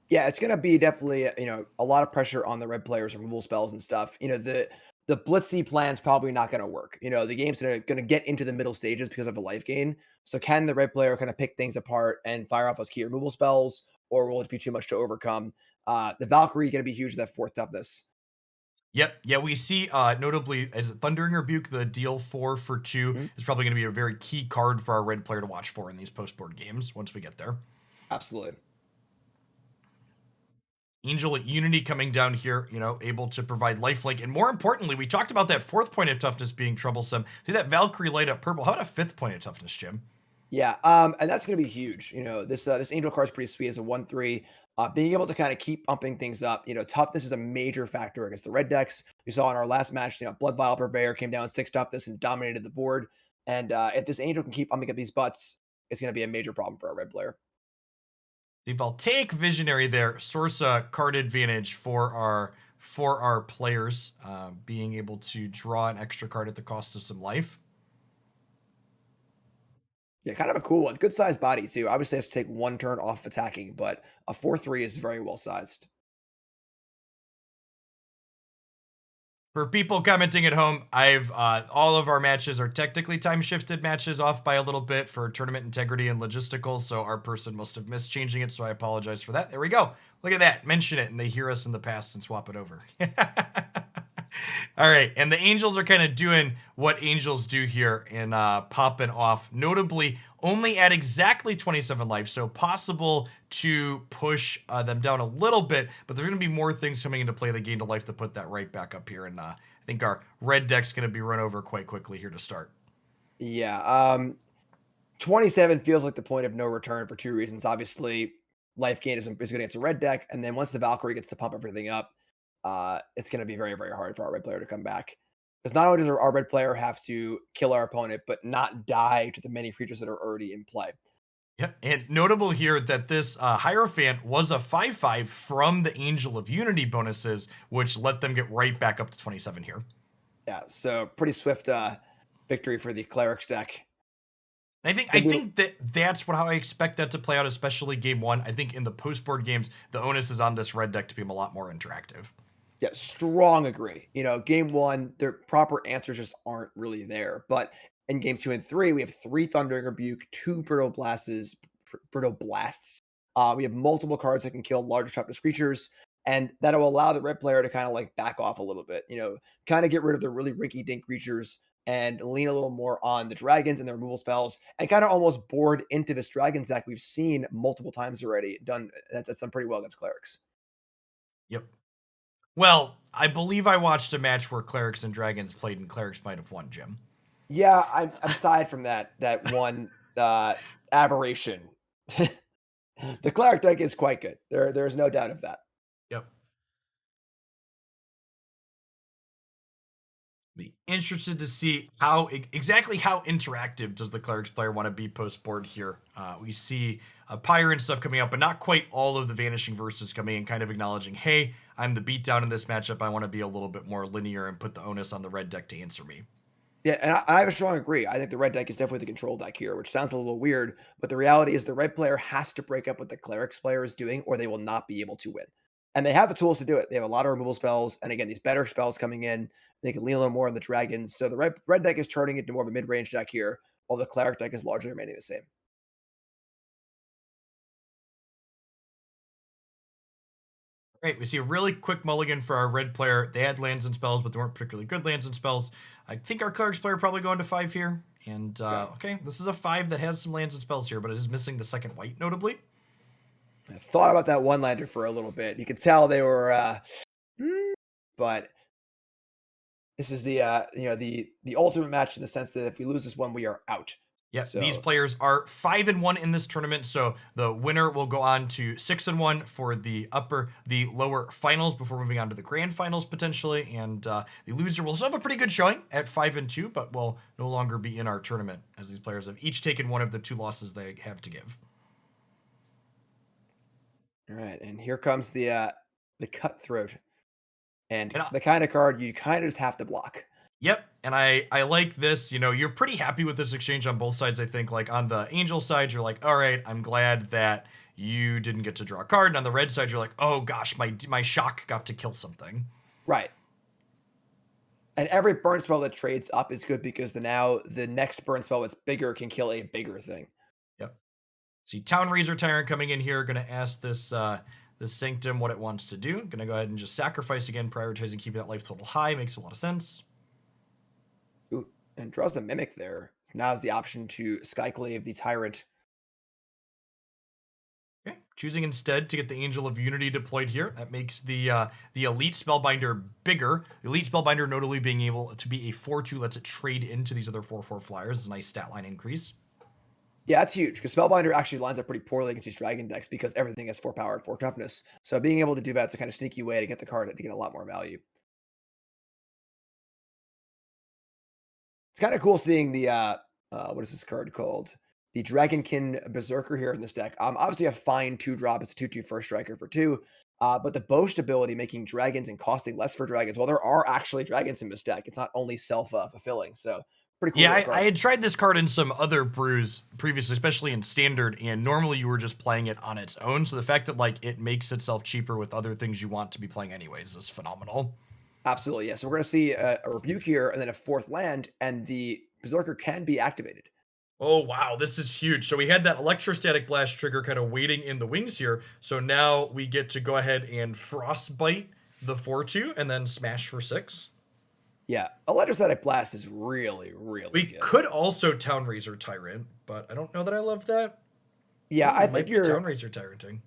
Yeah, it's gonna be definitely, a lot of pressure on the red players, removal spells and stuff. The blitzy plan's probably not gonna work. The game's gonna get into the middle stages because of a life gain. So can the red player kind of pick things apart and fire off those key removal spells, or will it be too much to overcome? The Valkyrie gonna be huge, that 4th toughness. Yep. Yeah, we see notably as Thundering Rebuke, the deal 4 for 2 Mhm. is probably going to be a very key card for our red player to watch for in these post board games once we get there. Absolutely. Angel at Unity coming down here, able to provide lifelink. And more importantly, we talked about that 4th point of toughness being troublesome. See that Valkyrie light up purple. How about a 5th point of toughness, Jim? Yeah, and that's gonna be huge. This Angel card is pretty sweet as a 1/3. Being able to kind of keep pumping things up. Toughness is a major factor against the red decks. We saw in our last match, Blood Vial Purveyor came down 6 toughness and dominated the board. And if this Angel can keep pumping up these butts, it's gonna be a major problem for our red player. The Voltaic Visionary there, source a card advantage for our players, being able to draw an extra card at the cost of some life. Yeah, kind of a cool one. Good sized body too. Obviously, has to take 1 turn off attacking, but a 4/3 is very well sized. For people commenting at home, I've all of our matches are technically time shifted matches, off by a little bit for tournament integrity and logistical. So our person must have missed changing it. So I apologize for that. There we go. Look at that. Mention it, and they hear us in the past and swap it over. All right, and the Angels are kind of doing what Angels do here and popping off, notably only at exactly 27 life, so possible to push them down a little bit, but there's going to be more things coming into play that gain to life to put that right back up here, and I think our red deck's going to be run over quite quickly here to start. Yeah, 27 feels like the point of no return for 2 reasons. Obviously, life gain is good against a red deck, and then once the Valkyrie gets to pump everything up, it's going to be very, very hard for our red player to come back. Because not only does our red player have to kill our opponent, but not die to the many creatures that are already in play. Yep, and notable here that this Hierophant was a 5/5 from the Angel of Unity bonuses, which let them get right back up to 27 here. Yeah, so pretty swift victory for the Cleric's deck. I think that's how I expect that to play out, especially game 1. I think in the post board games, the onus is on this red deck to be a lot more interactive. Yeah, strong agree. Game 1, their proper answers just aren't really there. But in games 2 and 3, we have 3 Thundering Rebuke, 2 Brittle Blasts. We have multiple cards that can kill larger toughness creatures, and that'll allow the red player to kind of like back off a little bit. Kind of get rid of the really rinky dink creatures and lean a little more on the dragons and their removal spells, and kind of almost board into this dragons deck we've seen multiple times already. That's done pretty well against clerics. Yep. Well, I believe I watched a match where clerics and dragons played, and clerics might have won, Jim. Yeah, I'm aside from that one aberration. The cleric deck is quite good. There's no doubt of that. Yep. Be interested to see exactly how interactive does the clerics player want to be post board here. We see a pyre and stuff coming up, but not quite all of the vanishing verses coming in, kind of acknowledging, hey, I'm the beatdown in this matchup. I want to be a little bit more linear and put the onus on the red deck to answer me. Yeah, and I have a strong agree. I think the red deck is definitely the control deck here, which sounds a little weird, but the reality is the red player has to break up what the cleric's player is doing, or they will not be able to win. And they have the tools to do it. They have a lot of removal spells, and again, these better spells coming in. They can lean a little more on the dragons. So the red deck is turning into more of a mid-range deck here, while the cleric deck is largely remaining the same. Great. We see a really quick mulligan for our red player. They had lands and spells, but they weren't particularly good lands and spells. I think our cleric's player probably going to 5 here. And okay, this is a 5 that has some lands and spells here, but it is missing the second white, notably. I thought about that one lander for a little bit. You could tell they were, but this is the the ultimate match in the sense that if we lose this one, we are out. Yeah, So these players are 5-1 in this tournament, so the winner will go on to 6-1 for the lower finals before moving on to the grand finals potentially, and the loser will still have a pretty good showing at 5-2, but will no longer be in our tournament as these players have each taken one of the 2 losses they have to give. all right, and here comes the cutthroat, and And the kind of card you kind of just have to block. Yep, and I like this. You're pretty happy with this exchange on both sides, I think. Like, on the Angel side, you're like, all right, I'm glad that you didn't get to draw a card. And on the red side, you're like, oh gosh, my shock got to kill something. Right. And every burn spell that trades up is good because now the next burn spell that's bigger can kill a bigger thing. Yep. See, Town Razor Tyrant coming in here, going to ask this Sanctum what it wants to do. Going to go ahead and just sacrifice again, prioritizing keeping that life total high. Makes a lot of sense. Ooh, and draws a Mimic there. Now is the option to Skyclave the Tyrant. Okay, choosing instead to get the Angel of Unity deployed here. That makes the Elite Spellbinder bigger. The Elite Spellbinder notably being able to be a 4/2 lets it trade into these other 4/4 flyers. It's a nice stat line increase. Yeah, that's huge because Spellbinder actually lines up pretty poorly against these dragon decks because everything has 4 power and 4 toughness. So being able to do that's a kind of sneaky way to get the card to get a lot more value. It's kind of cool seeing the what is this card called? The Dragonkin Berserker here in this deck. Obviously a fine 2-drop. It's a 2/2 first striker for 2. But the boast ability making dragons and costing less for dragons. Well, there are actually dragons in this deck. It's not only self-fulfilling. So pretty cool. Yeah, I had tried this card in some other brews previously, especially in Standard, and normally you were just playing it on its own. So the fact that like it makes itself cheaper with other things you want to be playing anyways is phenomenal. Absolutely, yeah. So we're going to see a Rebuke here and then a 4th land, and the Berserker can be activated. Oh, wow, this is huge. So we had that Electrostatic Blast trigger kind of waiting in the wings here. So now we get to go ahead and Frostbite the 4/2 and then smash for 6. Yeah, Electrostatic Blast is really, really We good. could also Town Razor Tyrant, but I don't know that I love that. Yeah, I Might think be you're... Town Razor Tyranting.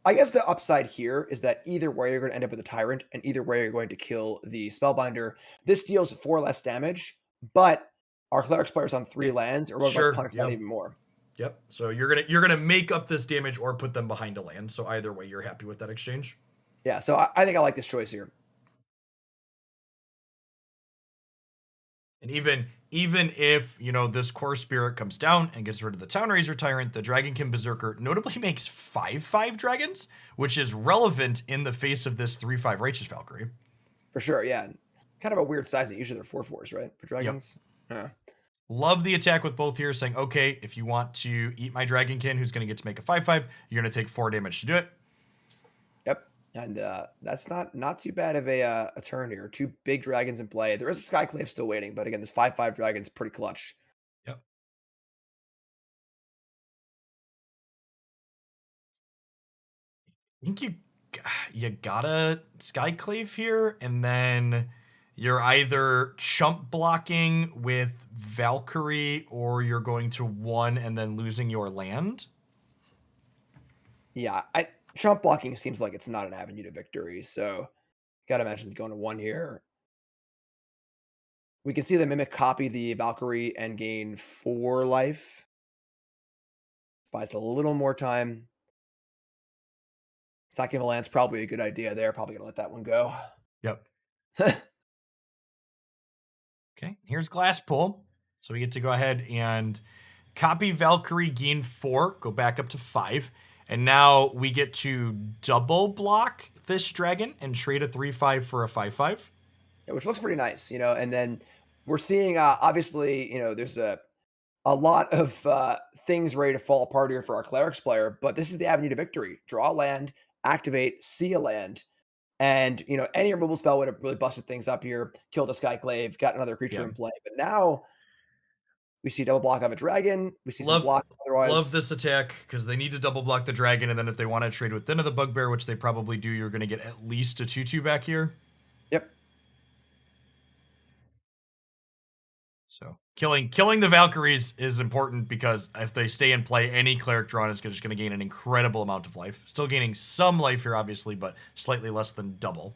I guess the upside here is that either way you're going to end up with a Tyrant, and either way you're going to kill the Spellbinder. This deals 4 less damage, but our Cleric's player's on 3 lands, or we're going to punish that even more. Yep. So you're gonna make up this damage or put them behind a land. So either way, you're happy with that exchange. Yeah, so I think I like this choice here. And even if, this Core Spirit comes down and gets rid of the Town Razor Tyrant, the Dragonkin Berserker notably makes 5/5 dragons, which is relevant in the face of this 3/5 Righteous Valkyrie. For sure, yeah. Kind of a weird sizing. Usually they're 4/4s, right? For dragons. Yep. Yeah. Love the attack with both here, saying, okay, if you want to eat my Dragonkin, who's going to get to make a 5/5, you're going to take 4 damage to do it. Yep. And that's not too bad of a turn here. 2 big dragons in play. There is a Skyclave still waiting, but again, this 5/5 dragon's pretty clutch. Yep. I think you gotta Skyclave here, and then you're either chump blocking with Valkyrie or you're going to 1 and then losing your land. Yeah, chump blocking seems like it's not an avenue to victory, so gotta imagine it's going to 1 here. We can see the Mimic copy the Valkyrie and gain 4 life. Buys a little more time. Sacking the land's probably a good idea there. Probably gonna let that one go. Yep. Okay, here's Glasspool. So we get to go ahead and copy Valkyrie, gain 4, go back up to 5. And now we get to double block this dragon and trade a 3/5 for a 5/5. Yeah, which looks pretty nice, and then we're seeing, obviously, there's a lot of things ready to fall apart here for our Cleric's player, but this is the avenue to victory. Draw land, activate, see a land, and any removal spell would have really busted things up here, killed a Skyclave, got another creature Yeah. in play. But now we see double block of a dragon, we see some Love block love otherwise. this attack because they need to double block the dragon, and then if they want to trade with Den of the Bugbear, which they probably do, you're going to get at least a 2/2 back here. Yep. So killing the Valkyries is important because if they stay in play, any cleric drawn is just going to gain an incredible amount of life. Still gaining some life here, obviously, but slightly less than double.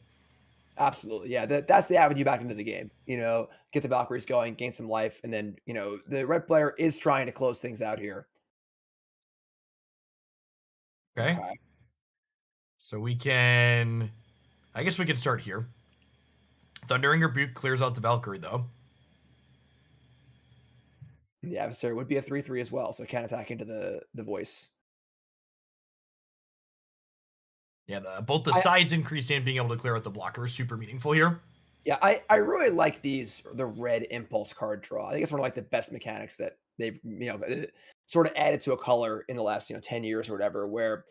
Absolutely. Yeah. That's the avenue back into the game. Get the Valkyries going, gain some life, and then, the red player is trying to close things out here. Okay. Okay. So I guess we can start here. Thundering Rebuke clears out the Valkyrie, though. The adversary would be a 3/3 as well, so it can attack into the voice. Yeah, both the I size increase and being able to clear out the blocker is super meaningful here. Yeah, I really like the red impulse card draw. I think it's one of like the best mechanics that they've sort of added to a color in the last 10 years or whatever. Where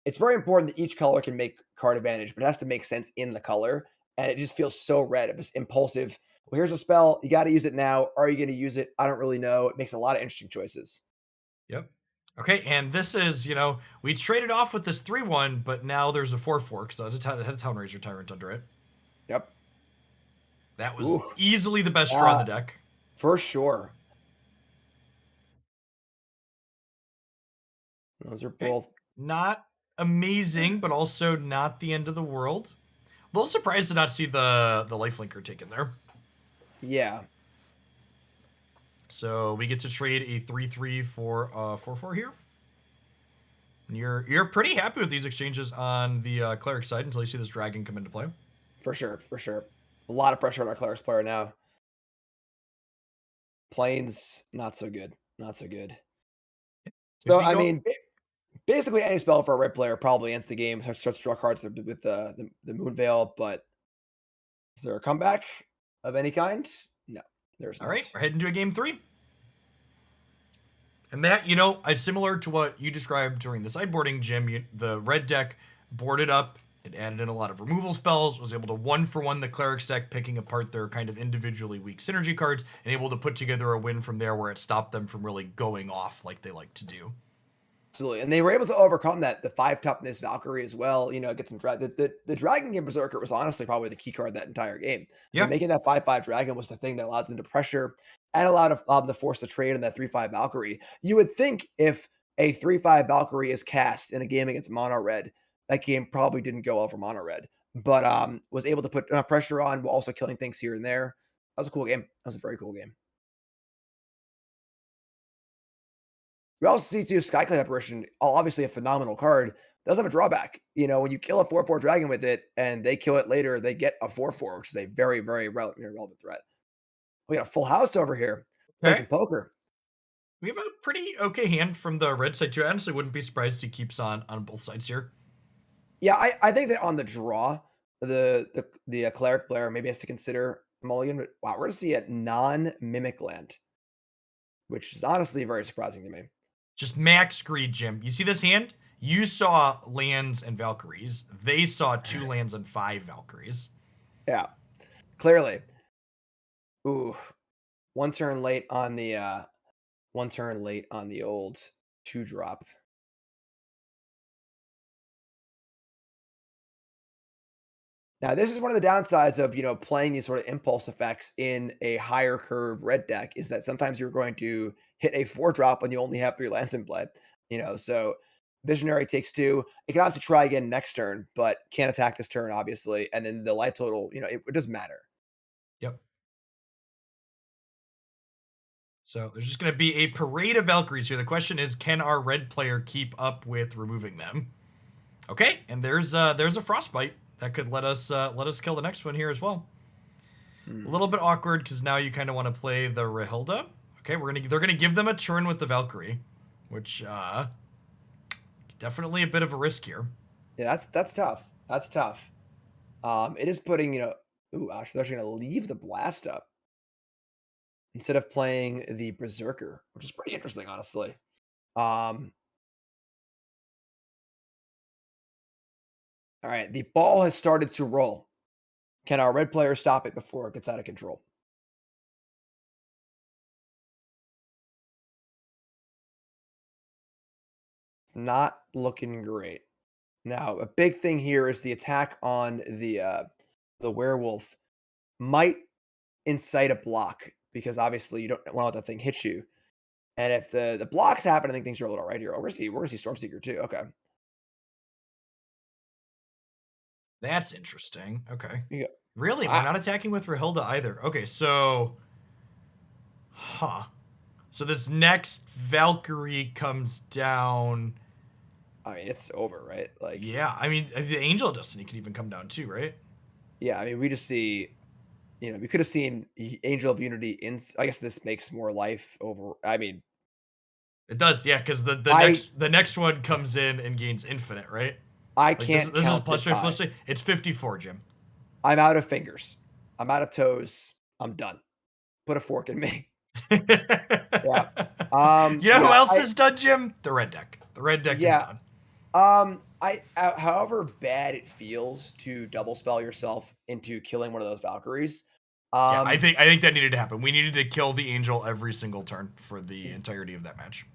it's very important that each color can make card advantage, but it has to make sense in the color. And it just feels so red. It was impulsive. Well, here's a spell. You got to use it now. Are you going to use it? I don't really know. It makes a lot of interesting choices. Yep. Okay, and this is, we traded off with this 3/1, but now there's a 4/4 because it had a Town Razor Tyrant under it. Yep. That was Ooh, easily the best draw in the deck. for sure. Those are Okay. both. Not amazing, but also not the end of the world. A little surprised to not see the lifelinker taken there. Yeah. So we get to trade a 3/3 for a 4/4 here. And you're pretty happy with these exchanges on the cleric side until you see this dragon come into play. For sure. For sure. A lot of pressure on our clerics player now. Planes, not so good. Not so good. If So, we I go, mean, basically any spell for a red player probably ends the game, starts to draw cards with the Moon Veil, but is there a comeback of any kind? No, there's all not. right, we're heading to a game 3. And that, it's similar to what you described during the sideboarding, Jim. The red deck boarded up. It added in a lot of removal spells, was able to 1-for-1 the cleric's deck, picking apart their kind of individually weak synergy cards, and able to put together a win from there where it stopped them from really going off like they like to do. Absolutely, and they were able to overcome that. The 5 toughness Valkyrie as well. Get some the Dragon Game Berserker was honestly probably the key card that entire game. Yeah. Making that 5/5 Dragon was the thing that allowed them to pressure and allowed them to force the trade on that 3/5 Valkyrie. You would think if a 3/5 Valkyrie is cast in a game against Mono Red, that game probably didn't go well for Mono Red, but was able to put enough pressure on while also killing things here and there. That was a cool game. That was a very cool game. We also see too Skyclave Apparition, obviously a phenomenal card. Does have a drawback. When you kill a 4/4 dragon with it and they kill it later, they get a 4/4, which is a very, very relevant threat. We got a full house over here. Play Okay. some poker. We have a pretty okay hand from the red side too. I honestly wouldn't be surprised he keeps on both sides here. Yeah, I think that on the draw, the cleric player maybe has to consider mulligan. But wow, we're gonna see a non-mimic land, which is honestly very surprising to me. Just max greed, Jim. You see this hand? You saw lands and Valkyries. They saw 2 lands and 5 Valkyries. Yeah, clearly. Ooh, one turn late on the old 2-drop. Now, this is one of the downsides of, playing these sort of impulse effects in a higher curve red deck is that sometimes you're going to hit a 4-drop when you only have 3 lands in play. So Visionary takes 2. It can obviously try again next turn, but can't attack this turn, obviously. And then the life total, it doesn't matter. Yep. So there's just going to be a parade of Valkyries here. The question is, can our red player keep up with removing them? Okay, and there's a Frostbite that could let us kill the next one here as well. A little bit awkward because now you kind of want to play the Rahilda. Okay, they're gonna give them a turn with the Valkyrie, which definitely a bit of a risk here. Yeah, that's tough. That's tough. It is putting, ooh, actually, they're actually going to leave the blast up instead of playing the Berserker, which is pretty interesting, honestly. All right, the ball has started to roll. Can our red player stop it before it gets out of control? It's not looking great. Now, a big thing here is the attack on the werewolf might incite a block because obviously you don't want to let that thing hit you. And if the blocks happen, I think things are a little right here. Oh, we're gonna see Stormseeker too. Okay. That's interesting. Okay. Yeah. Really? We're I not attacking with Rahilda either. Okay, so. Huh. So this next Valkyrie comes down. I mean it's over, right? Like, Yeah, I mean, the Angel of Destiny could even come down too, right? yeah, I mean we just see, we could have seen Angel of Unity in I guess this makes more life over. I mean, It does, yeah, because the I next one comes in and gains infinite, right? I Like can't this is count plus this choice plus high. choice. It's 54, Jim. I'm out of fingers. I'm out of toes. I'm done. Put a fork in me. You Yeah. know who Yeah, else is done, Jim? The red deck. The red deck is yeah. done. However bad it feels to double spell yourself into killing one of those Valkyries, Yeah, um, I think that needed to happen. We needed to kill the angel every single turn for the entirety of that match.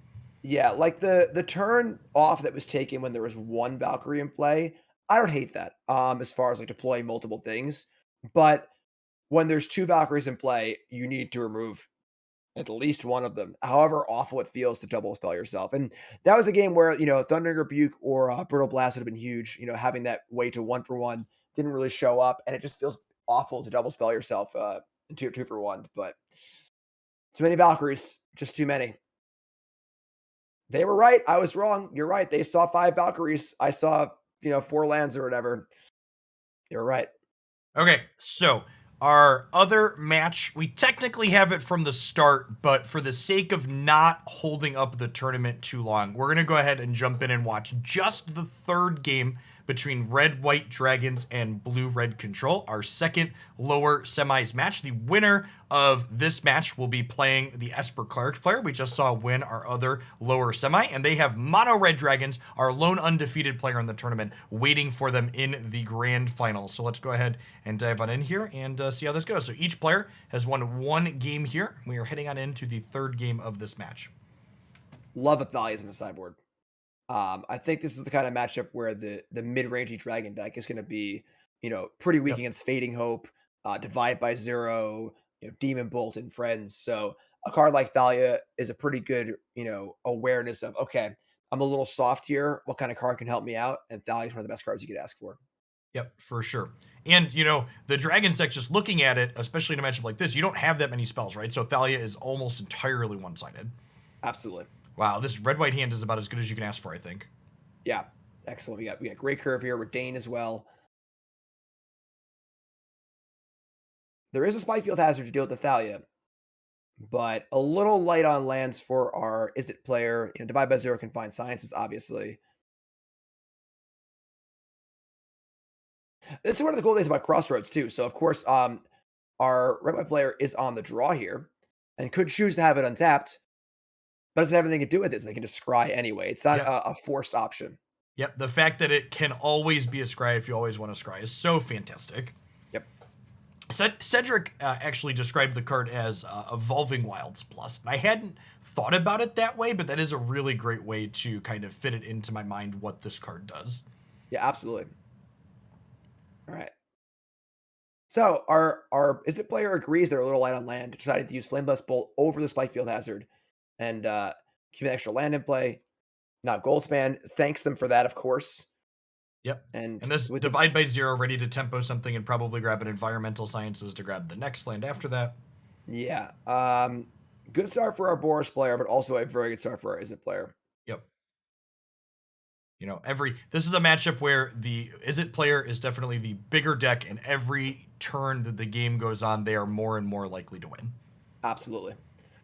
yeah, like the turn off that was taken when there was one Valkyrie in play, I don't hate that. As far as like deploying multiple things, but when there's two Valkyries in play, you need to remove at least one of them, however awful it feels to double spell yourself. And that was a game where, Thundering Rebuke or Brutal Blast would have been huge. Having that way to one for one didn't really show up, and it just feels awful to double spell yourself two for one. But too many Valkyries, just too many. They were right. I was wrong. You're right. They saw five Valkyries. I saw, four lands or whatever. They were right. Okay, so our other match, we technically have it from the start, but for the sake of not holding up the tournament too long, we're going to go ahead and jump in and watch just the third game between Red White Dragons and Blue Red Control, our second lower semis match. The winner of this match will be playing the Esper Clerics player. We just saw win our other lower semi, and they have Mono Red Dragons, our lone undefeated player in the tournament, waiting for them in the grand final. So let's go ahead and dive on in here and see how this goes. So each player has won one game here. We are heading on into the third game of this match. Love Athalia's in the sideboard. I think this is the kind of matchup where the mid-rangey dragon deck is going to be, pretty weak Yep. against Fading Hope, Divide by Zero, Demon Bolt and friends. So a card like Thalia is a pretty good, awareness of, okay, I'm a little soft here. What kind of card can help me out? And Thalia is one of the best cards you could ask for. Yep, for sure. And, the Dragon's deck, just looking at it, especially in a matchup like this, you don't have that many spells, right? So Thalia is almost entirely one-sided. Absolutely. Wow, this red-white hand is about as good as you can ask for, I think. Yeah. Excellent. We got great curve here with Dane as well. There is a Spikefield Hazard to deal with the Thalia, but a little light on lands for our Izzet player. Divide by Zero, Confined Sciences, obviously. This is one of the cool things about Crossroads too. So of course, our red white player is on the draw here and could choose to have it untapped, but doesn't have anything to do with it. So they can just scry anyway. It's not Yep. a forced option. Yep, the fact that it can always be a scry if you always want to scry is so fantastic. Yep. Cedric actually described the card as Evolving Wilds Plus. I hadn't thought about it that way, but that is a really great way to kind of fit it into my mind what this card does. Yeah, absolutely. All right. So our Izzet player agrees they're a little light on land, decided to use Flameblast Bolt over the Spikefield Hazard and keep an extra land in play. Now Goldspan thanks them for that, of course. Yep. And this with Divide by Zero, ready to tempo something and probably grab an Environmental Sciences to grab the next land after that. Yeah. Good start for our Boris player, but also a very good start for our Izzet player. Yep. This is a matchup where the Izzet player is definitely the bigger deck, and every turn that the game goes on, they are more and more likely to win. Absolutely.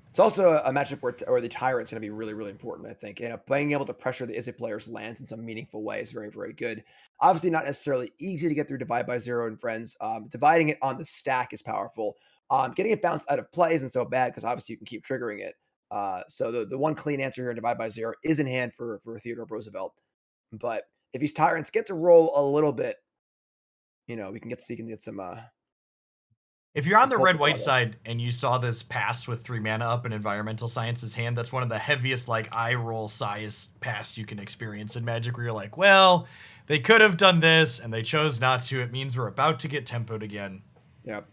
It's also a matchup where the Tyrant's going to be really, really important, I think. And being able to pressure the Izzet player's lands in some meaningful way is very, very good. Obviously, not necessarily easy to get through Divide by Zero and friends. Dividing it on the stack is powerful. Getting it bounced out of play isn't so bad because obviously you can keep triggering it. So the one clean answer here in Divide by Zero is in hand for Theodore Roosevelt. But if these tyrants get to roll a little bit, we can get If you're on some the pulpy red white progress. side and you saw this pass with 3 mana up in environmental science's hand, that's one of the heaviest like eye roll size pass you can experience in Magic, where you're like, well, they could have done this and they chose not to. It means we're about to get tempoed again. Yep.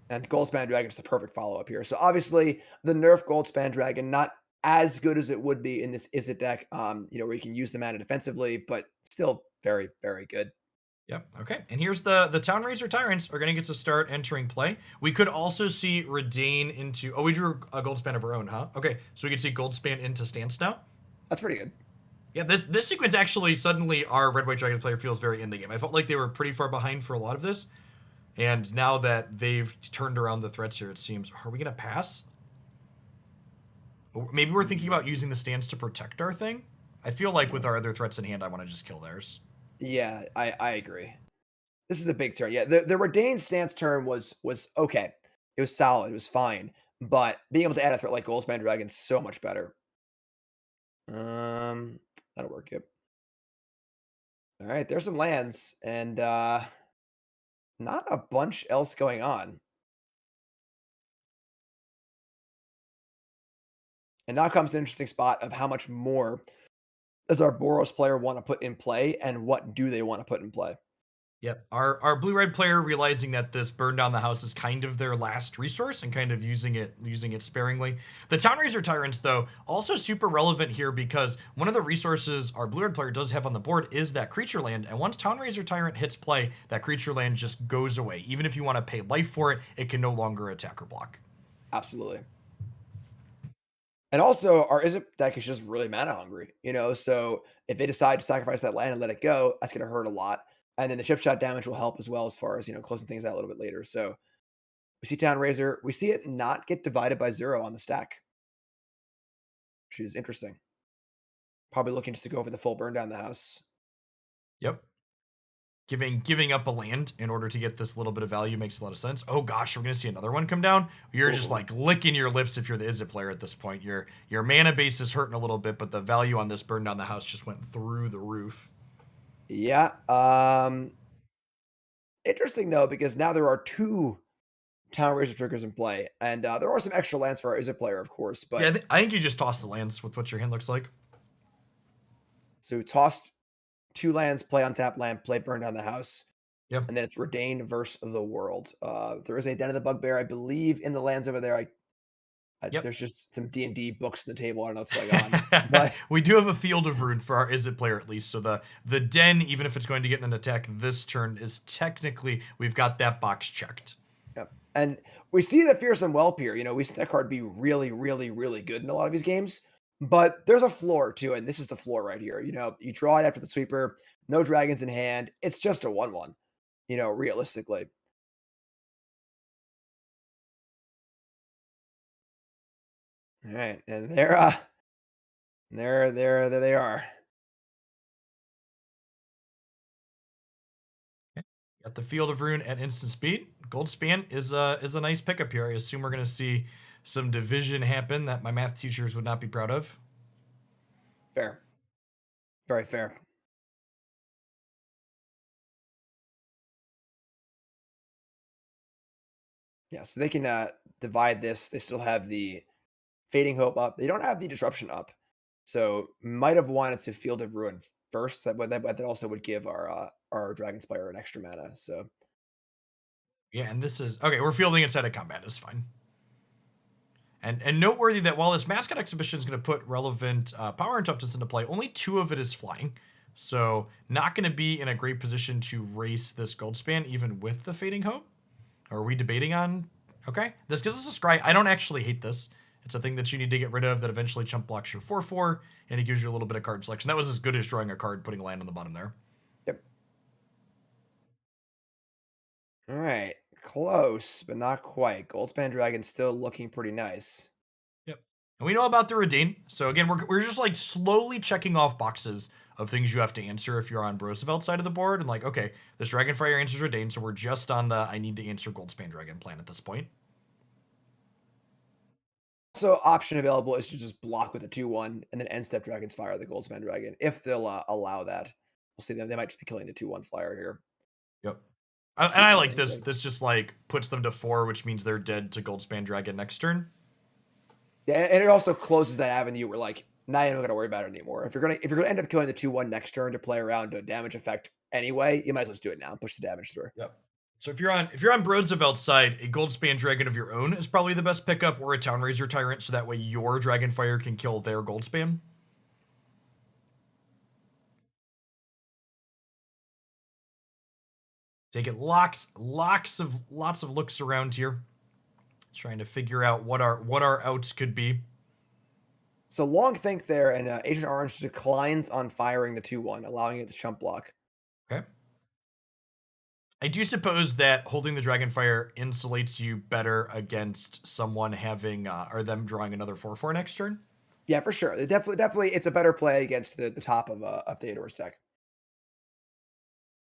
And Goldspan Dragon is the perfect follow up here. So obviously the nerf Goldspan Dragon not as good as it would be in this Izzet deck, where you can use the mana defensively, but still very, very good. Yep. Okay. And here's the Town Razor Tyrants are going to get to start entering play. We could also see Redain into. Oh, we drew a Goldspan of our own, huh? Okay. So we can see Goldspan into stance now. That's pretty good. Yeah, this sequence actually suddenly our red white dragon player feels very in the game. I felt like they were pretty far behind for a lot of this, and now that they've turned around the threats here, it seems. Are we gonna pass? Or maybe we're thinking about using the stance to protect our thing. I feel like with our other threats in hand, I want to just kill theirs. Yeah, I agree. This is a big turn. Yeah, the Redain stance turn was okay. It was solid. It was fine. But being able to add a threat like Goldspan Dragon is so much better. That'll work. Yep. All right, there's some lands and not a bunch else going on. And now comes the interesting spot of how much more does our Boros player want to put in play, and what do they want to put in play? Yep. Our blue red player realizing that this burn down the house is kind of their last resource and kind of using it sparingly. The Town Razor Tyrants, though, also super relevant here because one of the resources our blue red player does have on the board is that creature land, and once Town Razor Tyrant hits play, that creature land just goes away. Even if you want to pay life for it, it can no longer attack or block. Absolutely. And also, our Izzet deck is just really mana hungry, so if they decide to sacrifice that land and let it go, that's going to hurt a lot. And then the chip shot damage will help as well as far as, closing things out a little bit later. So we see Town Razor. We see it not get divided by 0 on the stack, which is interesting. Probably looking just to go for the full burn down the house. Yep. Giving up a land in order to get this little bit of value makes a lot of sense. Oh gosh, we're gonna see another one come down. You're just like licking your lips if you're the Izzet player at this point. Your mana base is hurting a little bit, but the value on this burn down the house just went through the roof. Yeah. Interesting though, because now there are 2 Town Razor triggers in play, and there are some extra lands for our Izzet player, of course. But yeah, I think you just toss the lands with what your hand looks like. so tossed 2 lands, play on tap land, play burn down the house. Yep. And then it's Redain versus the world. There is a Den of the Bugbear, I believe, in the lands over there. Yep. There's just some D&D books on the table. I don't know what's going on. But we do have a Field of Ruin for our Izzet player at least. So the Den, even if it's going to get an attack this turn, is technically we've got that box checked. Yep. And we see that Fearsome Whelp here. We see that card be really, really, really good in a lot of these games. But there's a floor too, and this is the floor right here. You draw it after the sweeper, no dragons in hand. It's just a 1/1. Realistically. All right, and there they are. Got the Field of Ruin at instant speed. Goldspan is a nice pickup here. I assume we're going to see some division happen that my math teachers would not be proud of. Fair. Very fair. Yeah, so they can divide this. They still have the Fading Hope up. They don't have the Disruption up. So might have wanted to Field of Ruin first. But that also would give our Dragon's player an extra mana. So yeah, and this is okay. We're fielding inside of combat. It's fine. And noteworthy that while this mascot exhibition is going to put relevant power and toughness into play, only 2 of it is flying. So not going to be in a great position to race this Goldspan even with the Fading Hope. Are we debating on? Okay, this gives us a scry. I don't actually hate this. It's a thing that you need to get rid of that eventually chump blocks your 4/4, and it gives you a little bit of card selection. That was as good as drawing a card, putting a land on the bottom there. yep. All right, close but not quite. Goldspan Dragon still looking pretty nice. Yep. And we know about the Redain. So again, we're just like slowly checking off boxes of things you have to answer if you're on Roosevelt side of the board. And like, okay, this Dragonfire answers Redain, so we're just on the I need to answer Goldspan Dragon plan at this point. So option available is to just block with a 2/1 and then end step Dragon's Fire the Goldspan Dragon if they'll allow that. We'll see them. They might just be killing the 2/1 flyer here. Yep. And I like this. This just like puts them to 4, which means they're dead to Goldspan Dragon next turn. Yeah, and it also closes that avenue where like now you're not gonna worry about it anymore. If you're gonna end up killing the 2/1 next turn to play around to damage effect anyway, you might as well just do it now and push the damage through. Yep. So if you're on Roosevelt's side, a Goldspan Dragon of your own is probably the best pickup, or a Town Razor Tyrant, so that way your Dragonfire can kill their Goldspan. Taking lots of looks around here, trying to figure out what our outs could be. So long think there, and Agent Orange declines on firing the 2/1, allowing it to chump block. Okay. I do suppose that holding the Dragonfire insulates you better against someone having or them drawing another 4/4 next turn. Yeah, for sure. Definitely, it's a better play against the top of Theodore's deck.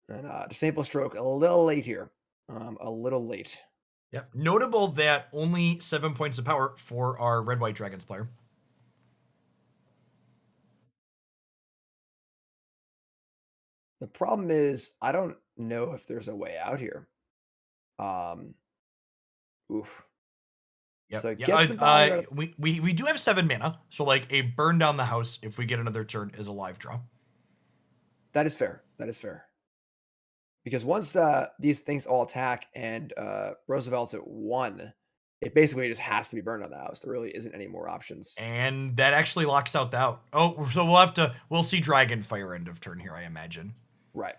And Disable Stroke a little late here. A little late. Yep. Notable that only 7 points of power for our Red-White Dragons player. The problem is, I don't know if there's a way out here. Oof. Yep. So yeah, get some value. We do have 7 mana, so like a burn down the house if we get another turn is a live draw. That is fair. That is fair. Because once these things all attack and Roosevelt's at 1, it basically just has to be burned on the house. There really isn't any more options. And that actually locks out the out. Oh, so we'll see Dragonfire end of turn here, I imagine. Right.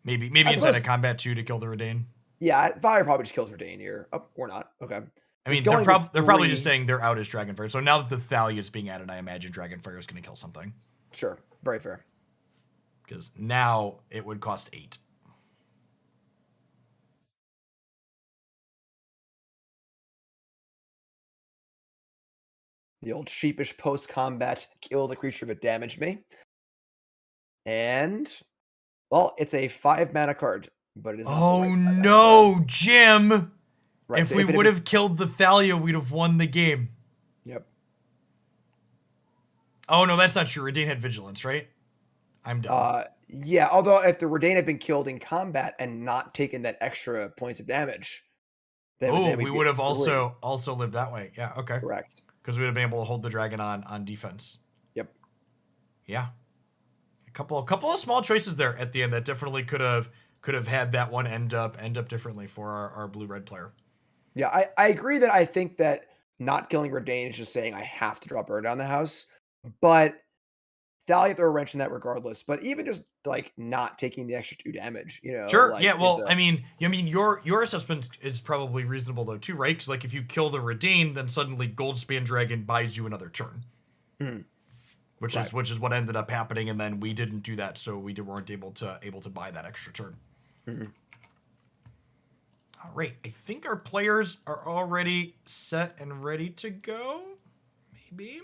Maybe inside a combat 2 to kill the Redain. Yeah, Fire probably just kills Redain here. Oh, or not. Okay. I mean, they're probably just saying they're out as Dragonfire. So now that the Thalia is being added, I imagine Dragonfire is going to kill something. Sure. Very fair. Because now it would cost 8. The old sheepish post-combat kill the creature that damaged me. And, well, it's a 5 mana card, but it is. Oh no, Jim! Right, if we would have killed the Thalia, we'd have won the game. Yep. Oh no, that's not true. Redain had Vigilance, right? I'm done. Yeah, although if the Redain had been killed in combat and not taken that extra points of damage, then we would have also lived that way. Yeah, okay. Correct. Because we would have been able to hold the dragon on defense. Yep. Yeah. A couple of small choices there at the end that definitely could have had that one end up differently for our blue-red player. Yeah, I agree that I think that not killing Redain is just saying I have to draw burn down the house, but Thalia throw a wrench in that regardless. But even just like not taking the extra 2 damage, Sure. Like, yeah. Well, I mean, your assessment is probably reasonable though too, right? Because like if you kill the Redain, then suddenly Goldspan Dragon buys you another turn, which is what ended up happening, and then we didn't do that, so we weren't able to buy that extra turn. All right. I think our players are already set and ready to go. Maybe.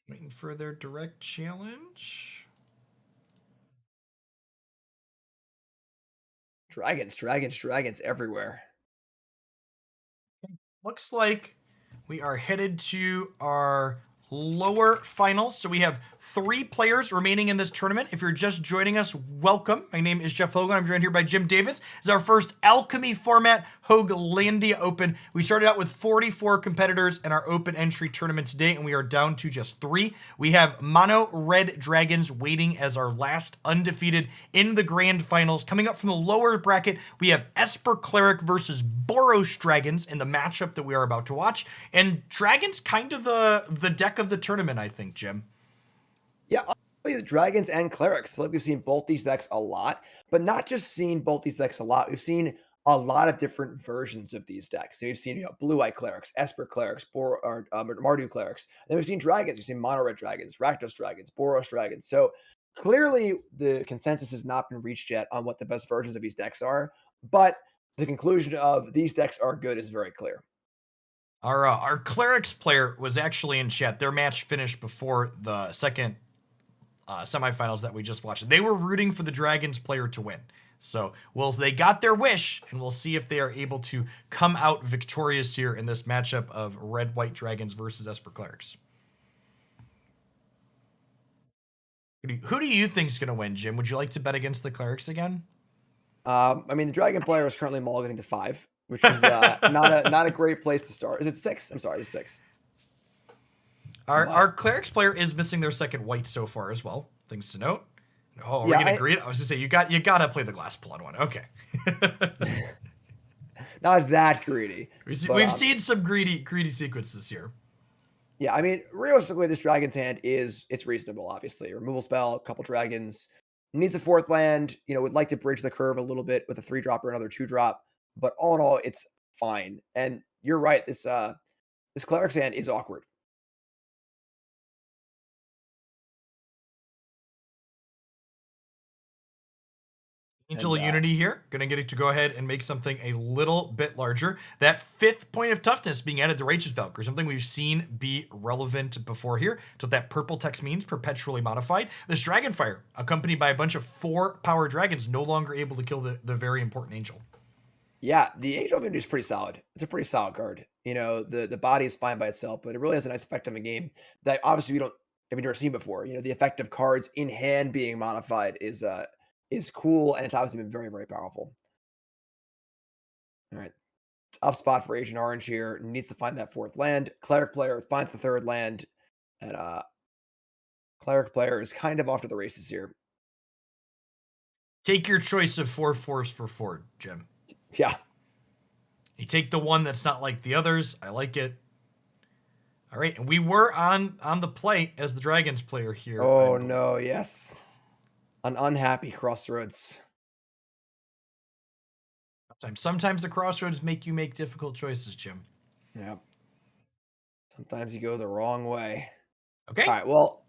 Waiting for their direct challenge. Dragons everywhere. Looks like we are headed to our lower finals. So we have 3 players remaining in this tournament. If you're just joining us, welcome. My name is Jeff Hogan. I'm joined here by Jim Davis. This is our first Alchemy format Hooglandia Open. We started out with 44 competitors in our open entry tournament today, and we are down to just 3. We have Mono Red Dragons waiting as our last undefeated in the grand finals. Coming up from the lower bracket, we have Esper Cleric versus Boros Dragons in the matchup that we are about to watch. And Dragons kind of the deck of the tournament, I think, Jim. Yeah, honestly, the Dragons and Clerics. Like we've seen both these decks a lot, but not just seen both these decks a lot. We've seen a lot of different versions of these decks. So we've seen Blue-Eye Clerics, Esper Clerics, Mardu Clerics. Then we've seen Dragons. We've seen Mono Red Dragons, Rakdos Dragons, Boros Dragons. So clearly the consensus has not been reached yet on what the best versions of these decks are, but the conclusion of these decks are good is very clear. Our Clerics player was actually in chat. Their match finished before the second semifinals that we just watched. They were rooting for the Dragons player to win. So, they got their wish, and we'll see if they are able to come out victorious here in this matchup of Red-White Dragons versus Esper Clerics. Who do you think's going to win, Jim? Would you like to bet against the clerics again? I mean, the dragon player is currently mulliganing to 5, which is not a great place to start. Is it 6? I'm sorry, it's 6. Our clerics player is missing their second white so far as well. Things to note. Oh, are we gonna agree? I was gonna say you gotta play the glass blood one. Okay. Not that greedy. We've seen some greedy sequences here. Yeah, I mean, realistically, this dragon's hand it's reasonable, obviously. Removal spell, a couple dragons. Needs a 4th land, would like to bridge the curve a little bit with a 3-drop or another 2-drop. But all in all, it's fine. And you're right, this cleric's hand is awkward. Angel Unity here, gonna get it to go ahead and make something a little bit larger. That 5th point of toughness being added to Righteous Valkyrie, something we've seen be relevant before here. So what that purple text means, perpetually modified. This Dragonfire, accompanied by a bunch of 4-power dragons, no longer able to kill the very important Angel. Yeah, the Angel of Unity is pretty solid. It's a pretty solid card. The body is fine by itself, but it really has a nice effect on the game that obviously we've never seen before. The effect of cards in hand being modified is cool, and it's obviously been very, very powerful. All right. Tough spot for Agent Orange here. Needs to find that 4th land. Cleric player finds the 3rd land, and Cleric player is kind of off to the races here. Take your choice of 4/4s for 4, Jim. Yeah. You take the one that's not like the others. I like it. All right, and we were on the plate as the Dragons player here. Oh, no, yes. An unhappy crossroads. Sometimes the crossroads make you make difficult choices, Jim. Yeah. Sometimes you go the wrong way. Okay. All right, well,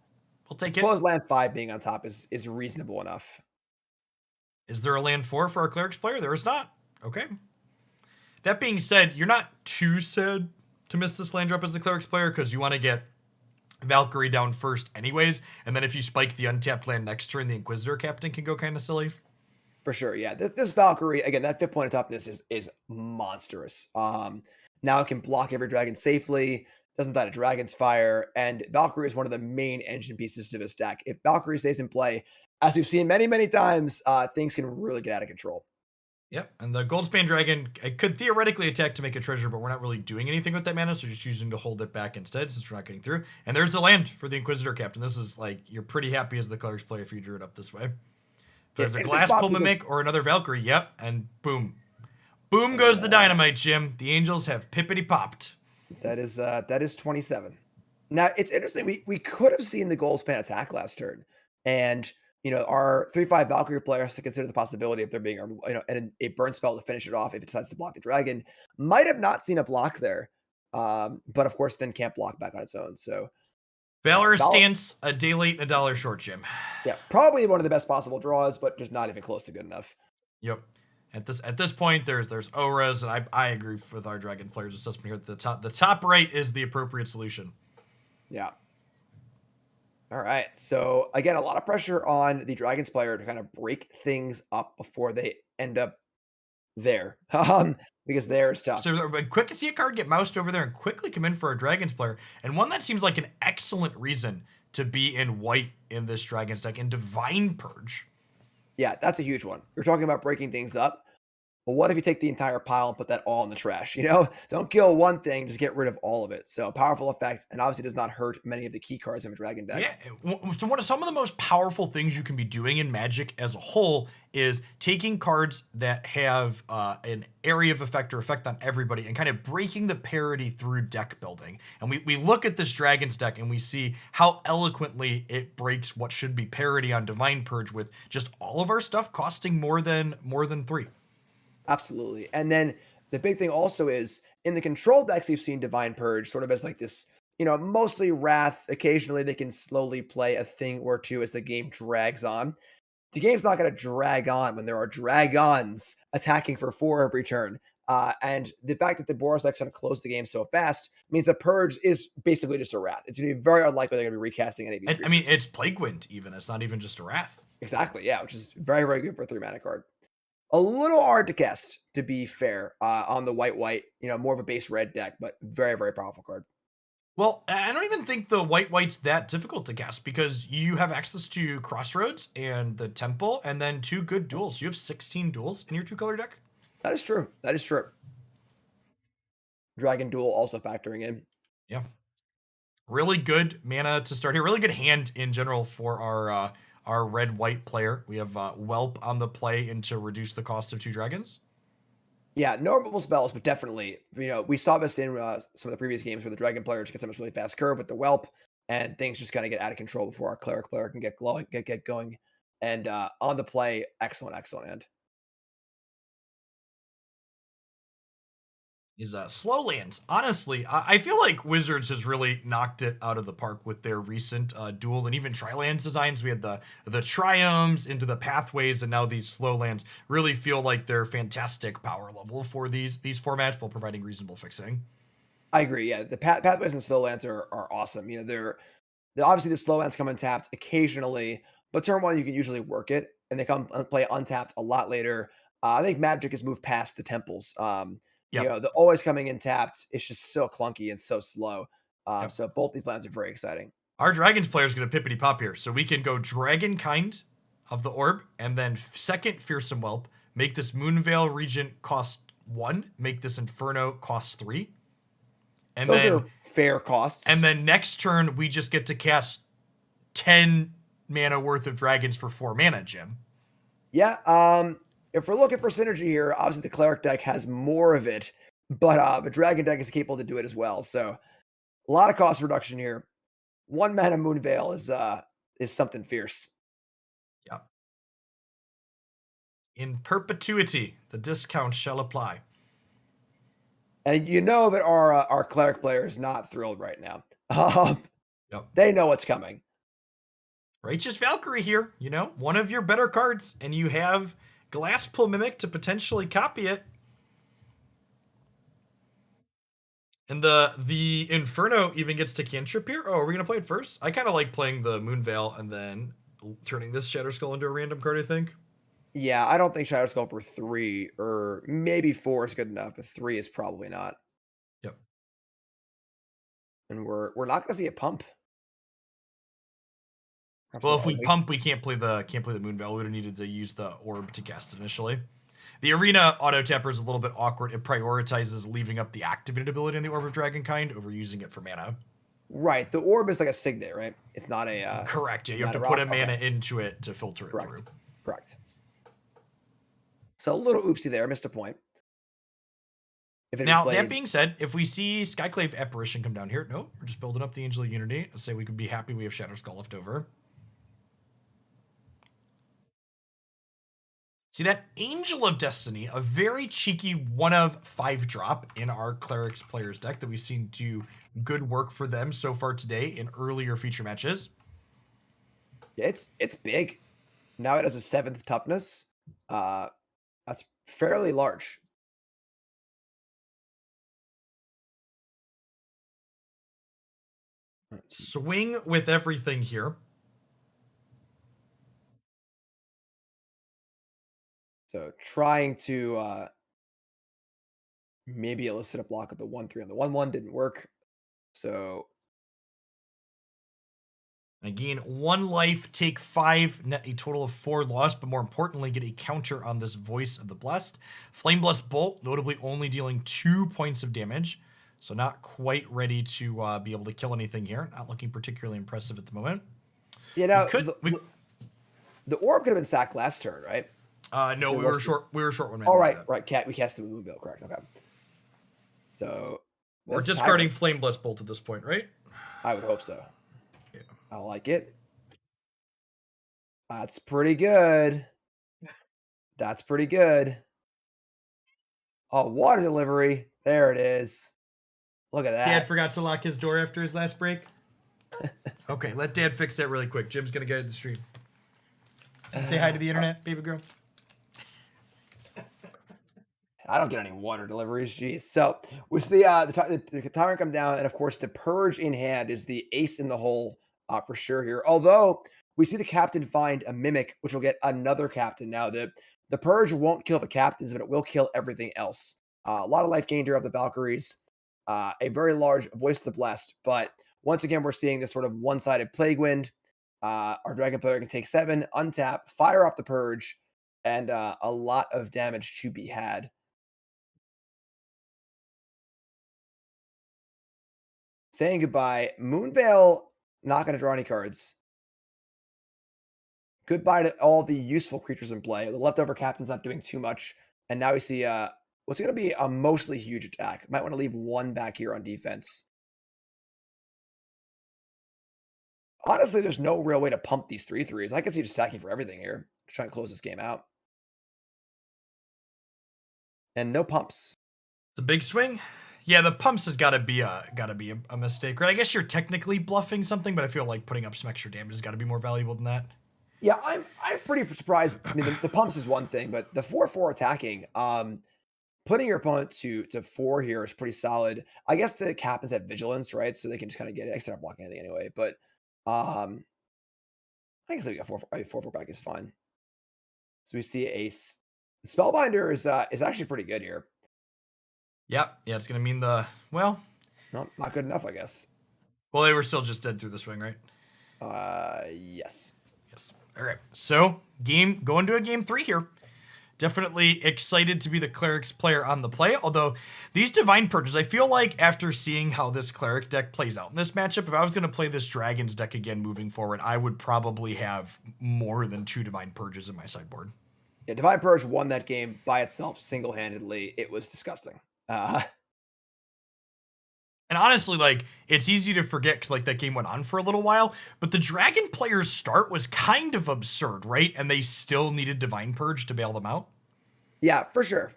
we'll take I suppose land 5 being on top is reasonable enough. Is there a land 4 for our Clerics player? There is not. Okay. That being said, you're not too sad to miss this land drop as the Clerics player because you want to get Valkyrie down first anyways, and then if you spike the untapped land next turn, the Inquisitor Captain can go kind of silly. For sure, yeah. This Valkyrie, again, that 5th point of toughness is monstrous. Now it can block every dragon safely, doesn't die to Dragon's Fire, and Valkyrie is one of the main engine pieces to this deck. If Valkyrie stays in play, as we've seen many, many times, things can really get out of control. Yep, and the Goldspan Dragon could theoretically attack to make a treasure, but we're not really doing anything with that mana, so just choosing to hold it back instead since we're not getting through. And there's the land for the Inquisitor Captain. This is like, you're pretty happy as the Clerics player if you drew it up this way. If there's a Glass Pull Mimic or another Valkyrie, yep, and boom. Boom goes the dynamite, Jim. The Angels have pippity popped. That is 27. Now, it's interesting. We could have seen the Goldspan attack last turn, and our 3/5 Valkyrie player has to consider the possibility of there being and a burn spell to finish it off if it decides to block the dragon. Might have not seen a block there, but of course then can't block back on its own. So Valorous Stance, a day late and a dollar short, Jim. Yeah, probably one of the best possible draws, but just not even close to good enough. Yep. At this point, there's auras, and I agree with our dragon players assessment here. The top right is the appropriate solution. Yeah. All right. So again, a lot of pressure on the Dragons player to kind of break things up before they end up there. Because there is tough. So quick to see a card get moused over there and quickly come in for our Dragons player. And one that seems like an excellent reason to be in white in this Dragons deck, in Divine Purge. Yeah, that's a huge one. You're talking about breaking things up. Well, what if you take the entire pile and put that all in the trash? Don't kill one thing, just get rid of all of it. So powerful effect, and obviously does not hurt many of the key cards in a dragon deck. Yeah, so some of the most powerful things you can be doing in Magic as a whole is taking cards that have an area of effect or effect on everybody and kind of breaking the parity through deck building. And we look at this Dragons deck and we see how eloquently it breaks what should be parity on Divine Purge with just all of our stuff costing more than 3. Absolutely. And then the big thing also is in the control decks, you've seen Divine Purge sort of as like this, mostly Wrath. Occasionally they can slowly play a thing or two as the game drags on. The game's not going to drag on when there are dragons attacking for 4 every turn. And the fact that the Boros deck's going to close the game so fast means that Purge is basically just a Wrath. It's going to be very unlikely they're going to be recasting any of these. I mean, it's Plague Wind even. It's not even just a Wrath. Exactly, yeah, which is very, very good for a 3-mana card. A little hard to cast, to be fair, on the white, more of a base red deck, but very, very powerful card. Well, I don't even think the white's that difficult to cast because you have access to Crossroads and the Temple, and then 2 good duels. You have 16 duels in your 2-color deck. That is true. That is true. Dragon Duel also factoring in. Yeah. Really good mana to start here. Really good hand in general for our red-white player. We have Whelp on the play and to reduce the cost of 2 dragons. Yeah, normal spells, but definitely, we saw this in some of the previous games where the dragon players get some really fast curve with the whelp, and things just kind of get out of control before our cleric player can get going. And on the play, excellent hand. Is slow lands. Honestly, I feel like Wizards has really knocked it out of the park with their recent dual and even tri-lands designs. We had the triomes into the pathways, and now these slow lands really feel like they're fantastic power level for these formats while providing reasonable fixing. I agree. Yeah, the pathways and slow lands are awesome. They're obviously the slow lands come untapped occasionally, but turn one you can usually work it, and they come play untapped a lot later. I think Magic has moved past the temples. Yep. The always coming in tapped. It's just so clunky and so slow. Yep. So both these lands are very exciting. Our Dragons player is going to pippity pop here, so we can go Dragonkind of the Orb, and then second Fearsome Whelp. Make this Moonveil Regent cost 1. Make this Inferno cost 3. And Those then are fair costs. And then next turn, we just get to cast 10 mana worth of dragons for 4 mana, Jim. Yeah. If we're looking for synergy here, obviously the cleric deck has more of it, but the dragon deck is capable to do it as well. So a lot of cost reduction here. 1 mana Moonveil is something fierce. Yeah. In perpetuity, the discount shall apply. And you know that our cleric player is not thrilled right now. Yep. They know what's coming. Righteous Valkyrie here, one of your better cards, and you have Glasspool Mimic to potentially copy it. And the Inferno even gets to cantrip here. Oh, are we going to play it first? I kind of like playing the Moonveil and then turning this Shatterskull into a random card, I think. Yeah, I don't think Shatterskull for 3 or maybe 4 is good enough, but 3 is probably not. Yep. And we're not going to see a pump. Well, if we pump, we can't play the Moonveil. We would have needed to use the Orb to cast it initially. The Arena auto tapper is a little bit awkward. It prioritizes leaving up the activated ability in the Orb of Dragonkind over using it for mana. Right. The Orb is like a Signet, right? It's not a... Correct, yeah. You have to put a mana into it to filter it through. Correct. So a little oopsie there. Missed a point. Now, that being said, if we see Skyclave Apparition come down here, no, we're just building up the Angel of Unity. Let's say we could be happy we have Shatterskull left over. See that Angel of Destiny, a very cheeky 1 of 5 drop in our Clerics players deck that we've seen do good work for them so far today in earlier feature matches. Yeah, it's big. Now it has a 7th toughness. That's fairly large. Swing with everything here. So trying to maybe elicit a block of the 1/3 on the 1/1 didn't work. So again, 1 life, take 5, net a total of 4 loss, but more importantly, get a counter on this Voice of the Blessed. Flame Blessed Bolt, notably only dealing 2 points of damage. So not quite ready to be able to kill anything here. Not looking particularly impressive at the moment. Yeah, the Orb could have been sacked last turn, right? No, we were short 1 mana. Oh, right. We cast the Moonveil, correct. Okay. So we're discarding Flame Blessed Bolt at this point, right? I would hope so. Yeah. I like it. That's pretty good. That's pretty good. Oh, water delivery. There it is. Look at that. Dad forgot to lock his door after his last break. Okay, let Dad fix that really quick. Jim's going to guide the stream. Say hi to the internet, baby girl. I don't get any water deliveries. Jeez. So we see the Tyrant come down, and of course the Purge in hand is the ace in the hole for sure here. Although we see the Captain find a Mimic, which will get another Captain. Now the Purge won't kill the Captains, but it will kill everything else. A lot of life gain here of the Valkyries. a very large Voice of the Blessed. But once again, we're seeing this sort of one-sided Plague Wind. Our Dragon player can take 7, untap, fire off the Purge, and a lot of damage to be had. Saying goodbye. Moonveil, not going to draw any cards. Goodbye to all the useful creatures in play. The leftover captain's not doing too much. And now we see what's going to be a mostly huge attack. Might want to leave 1 back here on defense. Honestly, there's no real way to pump these 3/3s. I can see just attacking for everything here to try and close this game out. And no pumps. It's a big swing. Yeah, the pumps has got to be a mistake, right? I guess you're technically bluffing something, but I feel like putting up some extra damage has got to be more valuable than that. Yeah, I'm pretty surprised. I mean, the pumps is one thing, but the 4/4 attacking, putting your opponent to 4 here is pretty solid. I guess the captains have vigilance, right? So they can just kind of get it. Except not blocking anything anyway. But I guess a 4/4 back is fine. So we see Ace. The Spellbinder is actually pretty good here. Yep. Yeah, it's gonna mean Not good enough, I guess. well, they were still just dead through the swing, right? Yes. Yes. All right. So going to a game 3 here. Definitely excited to be the Clerics player on the play. Although these Divine Purges, I feel like after seeing how this Cleric deck plays out in this matchup, if I was going to play this Dragons deck again moving forward, I would probably have more than 2 Divine Purges in my sideboard. Yeah, Divine Purge won that game by itself single-handedly. It was disgusting. And honestly, like, it's easy to forget because, like, that game went on for a little while, but the Dragon player's start was kind of absurd, right? And they still needed Divine Purge to bail them out. Yeah, for sure.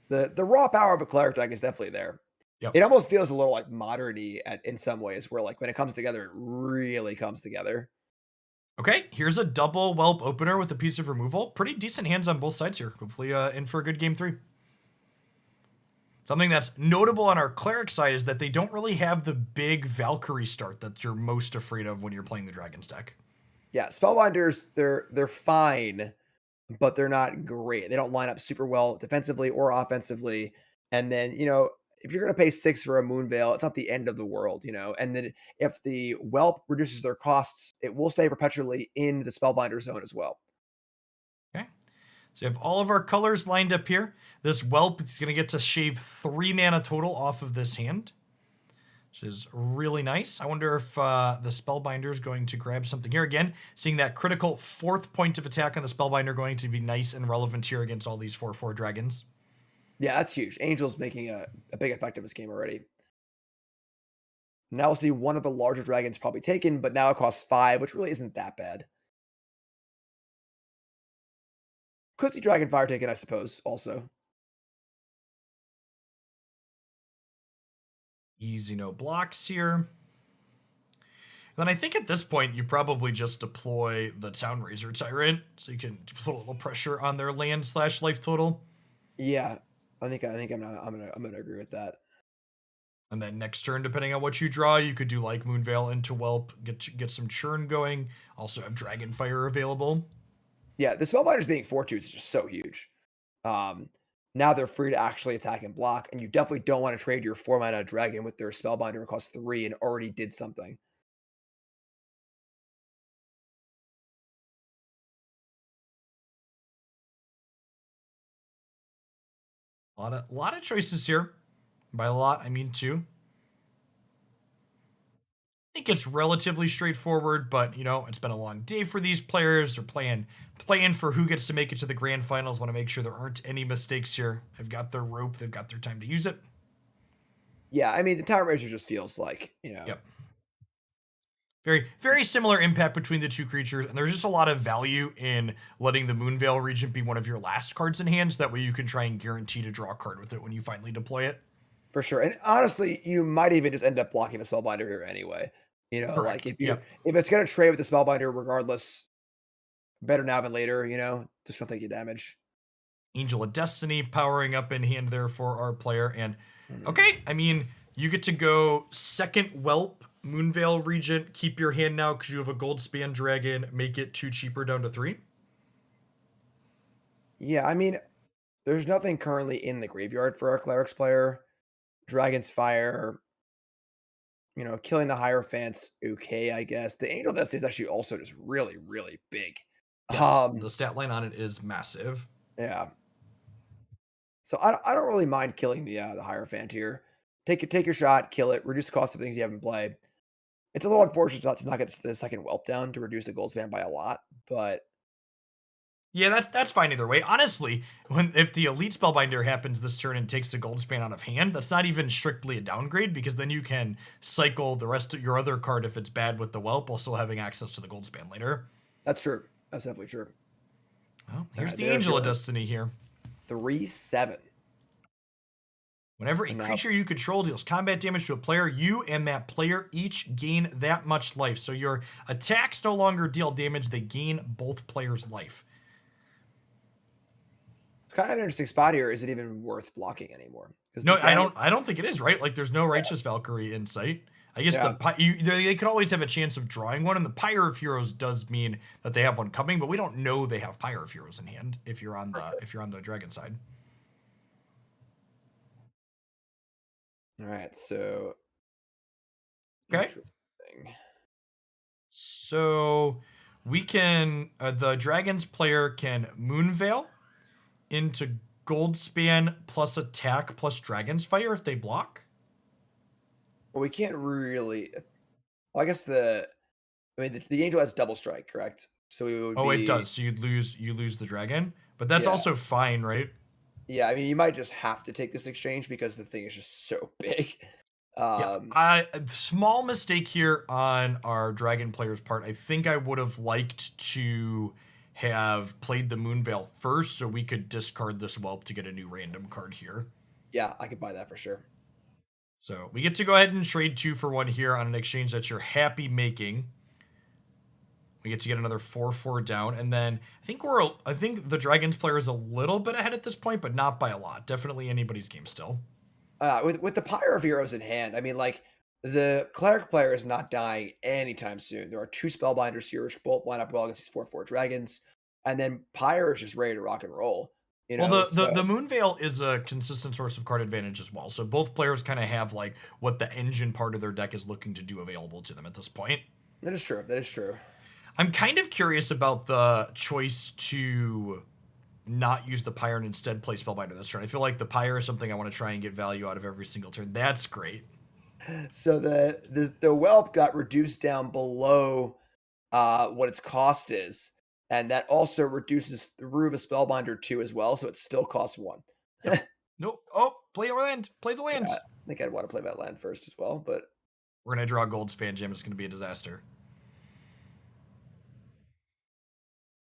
The raw power of a Cleric deck is definitely there. Yep. It almost feels a little like modern-y in some ways, where like when it comes together, it really comes together. Okay, here's a double Whelp opener with a piece of removal. Pretty decent hands on both sides here. Hopefully in for a good game 3. Something that's notable on our Cleric side is that they don't really have the big Valkyrie start that you're most afraid of when you're playing the Dragons deck. Yeah, Spellbinders, they're fine, but they're not great. They don't line up super well defensively or offensively. And then, if you're going to pay 6 for a Moonveil, it's not the end of the world, And then if the Whelp reduces their costs, it will stay perpetually in the Spellbinder zone as well. Okay. So you have all of our colors lined up here. This Whelp is going to get to shave 3 mana total off of this hand, which is really nice. I wonder if the Spellbinder is going to grab something here. Again, seeing that critical 4th point of attack on the Spellbinder going to be nice and relevant here against all these 4/4 dragons. Yeah, that's huge. Angel's making a big effect of this game already. Now we'll see one of the larger dragons probably taken, but now it costs 5, which really isn't that bad. Could see Dragonfire taken, I suppose, also. Easy, no blocks here. Then I think at this point you probably just deploy the Town Razor Tyrant so you can put a little pressure on their land/life total. Yeah, I think I'm gonna agree with that. And then next turn, depending on what you draw, you could do like Moonveil into Whelp, get some churn going. Also have Dragonfire available. Yeah, the Spellbinders being 4/2 is just so huge. Now they're free to actually attack and block, and you definitely don't want to trade your 4-mana dragon with their Spellbinder who costs 3 and already did something. A lot of choices here. By a lot, I mean 2. I think it's relatively straightforward, but it's been a long day for these players. They're playing for who gets to make it to the grand finals. Want to make sure there aren't any mistakes here. They've got their rope. They've got their time to use it. Yeah, I mean the Tower Razor just feels like Yep. Very, very similar impact between the 2 creatures, and there's just a lot of value in letting the Moonveil Regent be one of your last cards in hand, so that way you can try and guarantee to draw a card with it when you finally deploy it. For sure. And honestly, you might even just end up blocking the Spellbinder here anyway. Correct. Like Yep. if it's gonna trade with the Spellbinder regardless, better now than later, just don't take your damage. Angel of Destiny powering up in hand there for our player. And okay, I mean, you get to go second Whelp, Moonveil Regent, keep your hand now because you have a Gold Span Dragon, make it 2 cheaper down to 3. Yeah, I mean, there's nothing currently in the graveyard for our Clerics player. Dragon's Fire, killing the Hierophant's okay, I guess. The Angel Dust is actually also just really, really big. Yes, Um, the stat line on it is massive. yeah. So I don't really mind killing the Hierophant here. Take your shot, kill it, reduce the cost of things you have in play. It's a little unfortunate not get the second whelp down to reduce the gold span by a lot, but Yeah, that's fine either way. Honestly, if the elite spellbinder happens this turn and takes the gold span out of hand, that's not even strictly a downgrade because then you can cycle the rest of your other card if it's bad with the whelp while still having access to the gold span later. that's true. That's definitely true. Well, here's Alright, the there's Angel of your Destiny here. 3/7. Whenever a And now creature you control deals combat damage to a player, you and that player each gain that much life. So your attacks no longer deal damage, they gain both players' life. kind of an interesting spot here. Is it even worth blocking anymore? Because No, I don't think it is, right? Like there's no Righteous Valkyrie in sight. I guess Yeah. they could always have a chance of drawing one, and the Pyre of Heroes does mean that they have one coming, but we don't know they have Pyre of Heroes in hand if you're on the dragon side. All right, so Okay. interesting. So we can the Dragons player can Moonveil into Goldspan plus attack plus Dragon's Fire if they block. Well, we can't really. Well, I guess the angel has double strike, correct? So we would Oh, be. it does. So you lose the dragon, but that's Yeah. also fine, right? Yeah, I mean, you might just have to take this exchange because the thing is just so big. Yeah, a small mistake here on our dragon player's part. I think I would have liked to have played the Moonveil first so we could discard this whelp to get a new random card here. Yeah, I could buy that for sure. So we get to go ahead and trade 2 for 1 here on an exchange that you're happy making. We get to get another 4/4 down, and then I think the Dragons player is a little bit ahead at this point, but not by a lot. Definitely anybody's game still. With the Pyre of Heroes in hand, I mean, like the Cleric player is not dying anytime soon. There are 2 Spellbinders here which both line up well against these 4/4 dragons, and then Pyre is just ready to rock and roll. Well, the So Moonveil is a consistent source of card advantage as well. So both players kind of have like what the engine part of their deck is looking to do available to them at this point. that is true. That is true. I'm kind of curious about the choice to not use the Pyre and instead play Spellbinder this turn. I feel like the Pyre is something I want to try and get value out of every single turn. That's great. So the whelp got reduced down below what its cost is, and that also reduces the root of a Spellbinder 2 as well, so it still costs 1. Nope. Oh, play your land. Play the land. Yeah, I think I'd want to play that land first as well, but We're going to draw Gold Span Gem. It's going to be a disaster.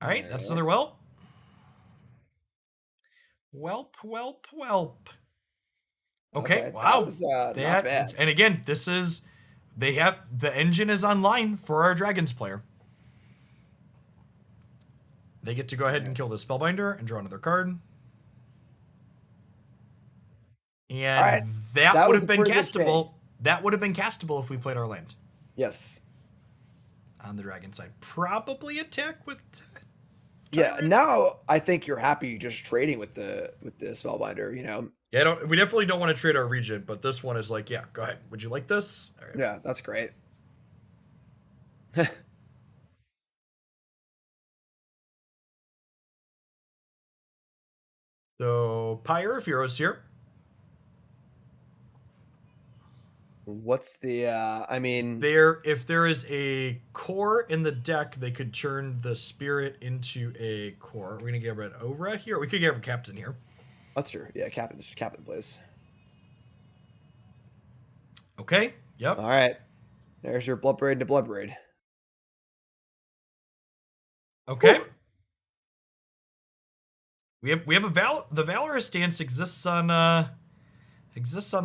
All right, that's another whelp. Whelp. Okay, wow. That was not bad. And again, the engine is online for our Dragons player. They get to go ahead and kill the Spellbinder and draw another card. And that would have been castable. That would have been castable if we played our land. Yes. On the dragon side. Probably attack with Yeah, now I think you're happy just trading with the Spellbinder, Yeah, we definitely don't want to trade our region, but this one is like, yeah, go ahead. Would you like this? All right. Yeah, that's great. So, Pyre of Heroes here. What's the If there is a core in the deck, they could turn the spirit into a core. We're gonna get rid of Ovra here. We could get rid of Captain here. that's true. Yeah, Captain plays. Okay. Yep. All right. There's your Bloodbraid to Bloodbraid. Okay. Whew. We have the Valorous stance exists on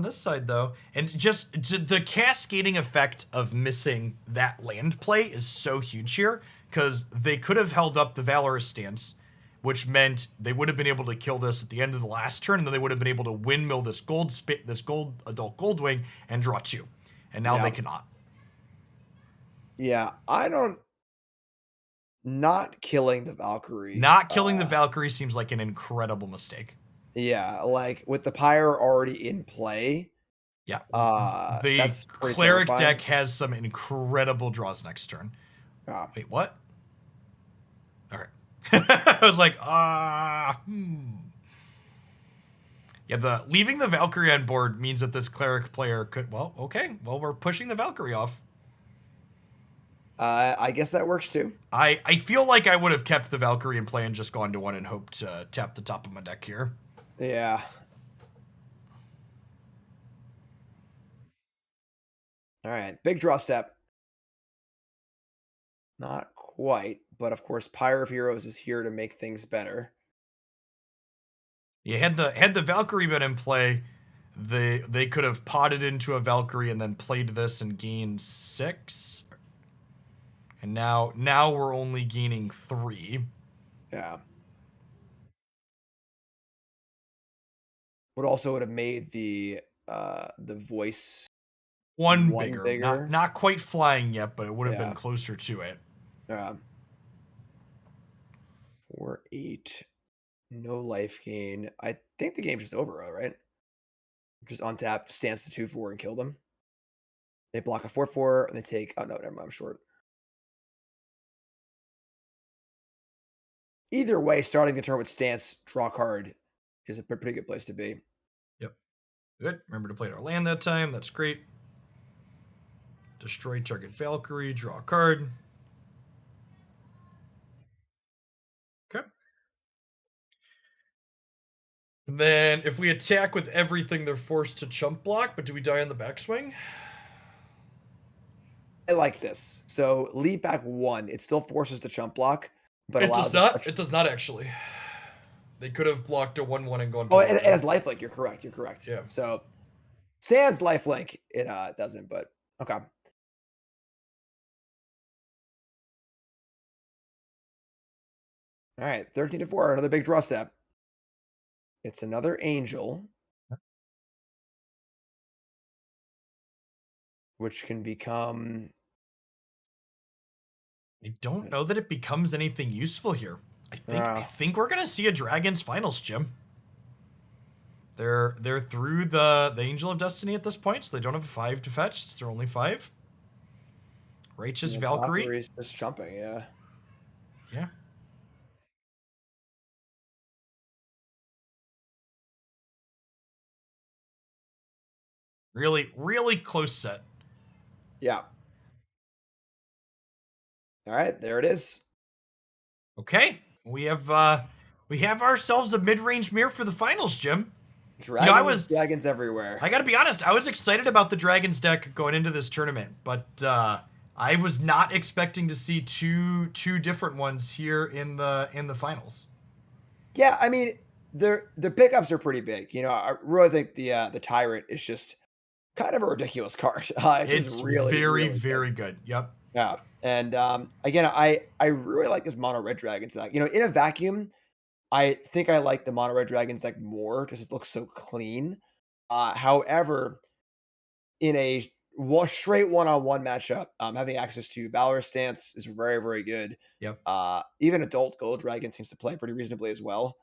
this side though, and just the cascading effect of missing that land play is so huge here because they could have held up the Valorous stance, which meant they would have been able to kill this at the end of the last turn, and then they would have been able to windmill this adult Goldwing and draw 2, and now they cannot. Yeah, not killing the Valkyrie. Not killing the Valkyrie seems like an incredible mistake. Yeah, like with the Pyre already in play, Yeah. The That's pretty cleric terrifying. deck has some incredible draws next turn. Wait, what? All right. I was like, Yeah, leaving the Valkyrie on board means that this cleric player could, well, okay. Well, we're pushing the Valkyrie off. I guess that works too. I feel like I would have kept the Valkyrie in play and just gone to one and hoped to tap the top of my deck here. Yeah. All right, big draw step. Not quite, but of course, Pyre of Heroes is here to make things better. You had the Valkyrie been in play, they could have potted into a Valkyrie and then played this and gained 6. And now we're only gaining 3. Yeah. Would have made the voice One one bigger. Not quite flying yet, but it would have Yeah. been closer to it. 4-8. No life gain. I think the game's just over, right? Just untap, stance the 2-4 and kill them. They block a 4-4 and they take. Oh no, never mind. I'm short. Either way, starting the turn with stance, draw card is a pretty good place to be. Yep. Good. Remember to play our land that time. That's great. Destroy target Valkyrie. Draw a card. Okay. And then if we attack with everything, they're forced to chump block, but do we die on the backswing? I like this. So lead back 1. It still forces the chump block, but It allows does not. It does not actually. They could have blocked a 1/1 and gone. Oh, it has lifelink. You're correct. Yeah. So sans lifelink, it doesn't. But okay. All right, 13-4. Another big draw step. It's another angel, which can become. I don't know that it becomes anything useful here. I think we're gonna see a Dragon's Finals, Jim. They're through the Angel of Destiny at this point, so they don't have a 5 to fetch. They're only 5. Righteous Valkyrie. Valkyrie's just jumping, yeah. Yeah. Really, really close set. Yeah. All right, there it is. Okay, we have ourselves a mid-range mirror for the finals, Jim. Dragons everywhere. I gotta be honest, I was excited about the Dragons deck going into this tournament, but I was not expecting to see two different ones here in the finals. Yeah, I mean, the pickups are pretty big. I really think the Tyrant is just kind of a ridiculous card. It's really, very good. Yep. Yeah, and again, I really like this mono red dragons deck. In a vacuum, I think I like the mono red dragons deck more because it looks so clean. However, in a straight one-on-one matchup, having access to Valor's stance is very, very good. Yep. Even adult gold dragon seems to play pretty reasonably as well.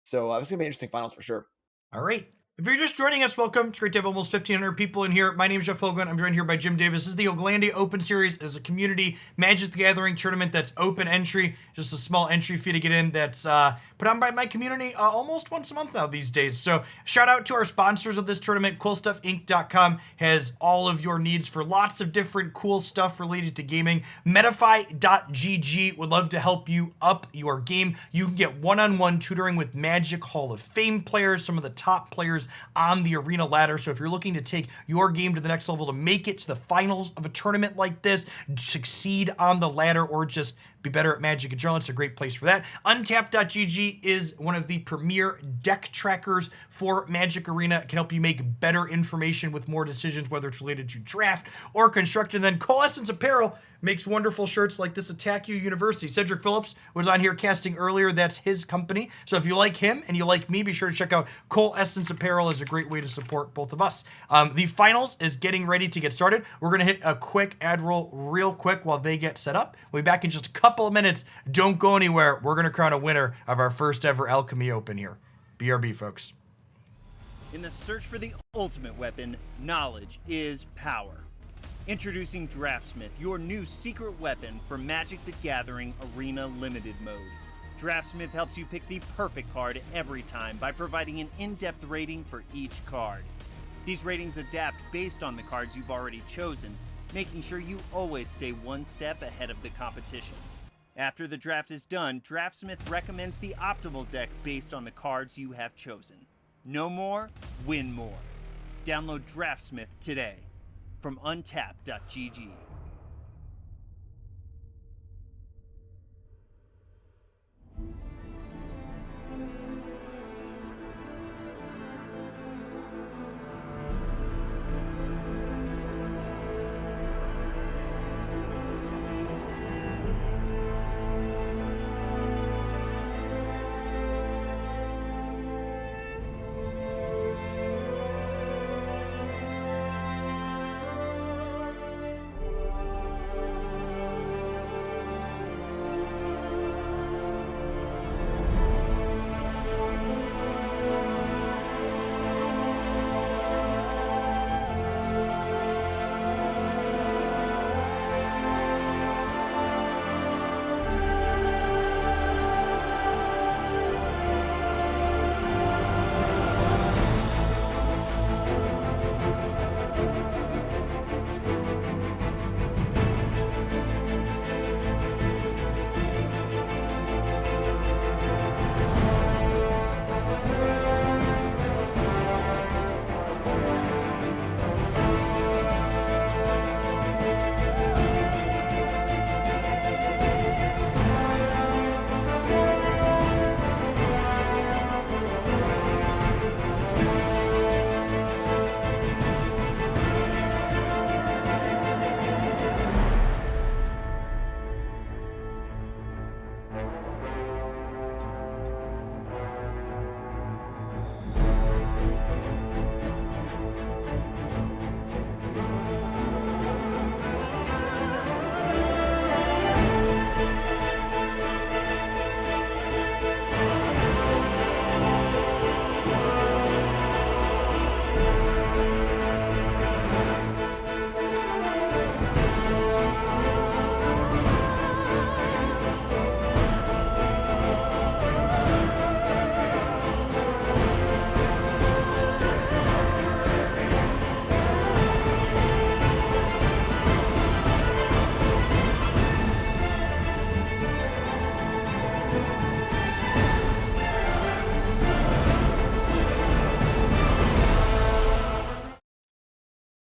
So this is gonna be interesting finals for sure. All right. If you're just joining us, welcome. It's great to have almost 1,500 people in here. My name is Jeff Hooglandia. I'm joined here by Jim Davis. This is the Hooglandia Open Series. It's a community Magic the Gathering tournament that's open entry, just a small entry fee to get in that's put on by my community almost once a month now these days. So shout out to our sponsors of this tournament. CoolStuffInc.com has all of your needs for lots of different cool stuff related to gaming. Medify.gg would love to help you up your game. You can get one-on-one tutoring with Magic Hall of Fame players, some of the top players on the arena ladder. So if you're looking to take your game to the next level, to make it to the finals of a tournament like this, succeed on the ladder, or just be better at Magic in general, it's a great place for that. Untapped.gg is one of the premier deck trackers for Magic Arena. It can help you make better information with more decisions, whether it's related to draft or construct. And then Coalescence Apparel makes wonderful shirts like this Attack You University. Cedric Phillips was on here casting earlier. That's his company. So if you like him and you like me, be sure to check out Coalescence Apparel. Is a great way to support both of us. The finals is getting ready to get started. We're going to hit a quick ad roll real quick while they get set up. We'll be back in just a couple of minutes. Don't go anywhere. We're going to crown a winner of our first ever Alchemy Open here. BRB, folks. In the search for the ultimate weapon, knowledge is power. Introducing Draftsmith, your new secret weapon for Magic the Gathering Arena Limited Mode. Draftsmith helps you pick the perfect card every time by providing an in-depth rating for each card. These ratings adapt based on the cards you've already chosen, making sure you always stay one step ahead of the competition. After the draft is done, Draftsmith recommends the optimal deck based on the cards you have chosen. Know more, win more. Download Draftsmith today from untap.gg.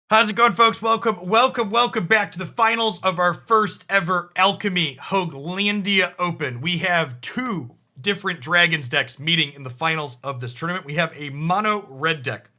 How's it going, folks? Welcome back to the finals of our first ever Alchemy Hooglandia Open. We have two different Dragons decks meeting in the finals of this tournament. We have a mono red deck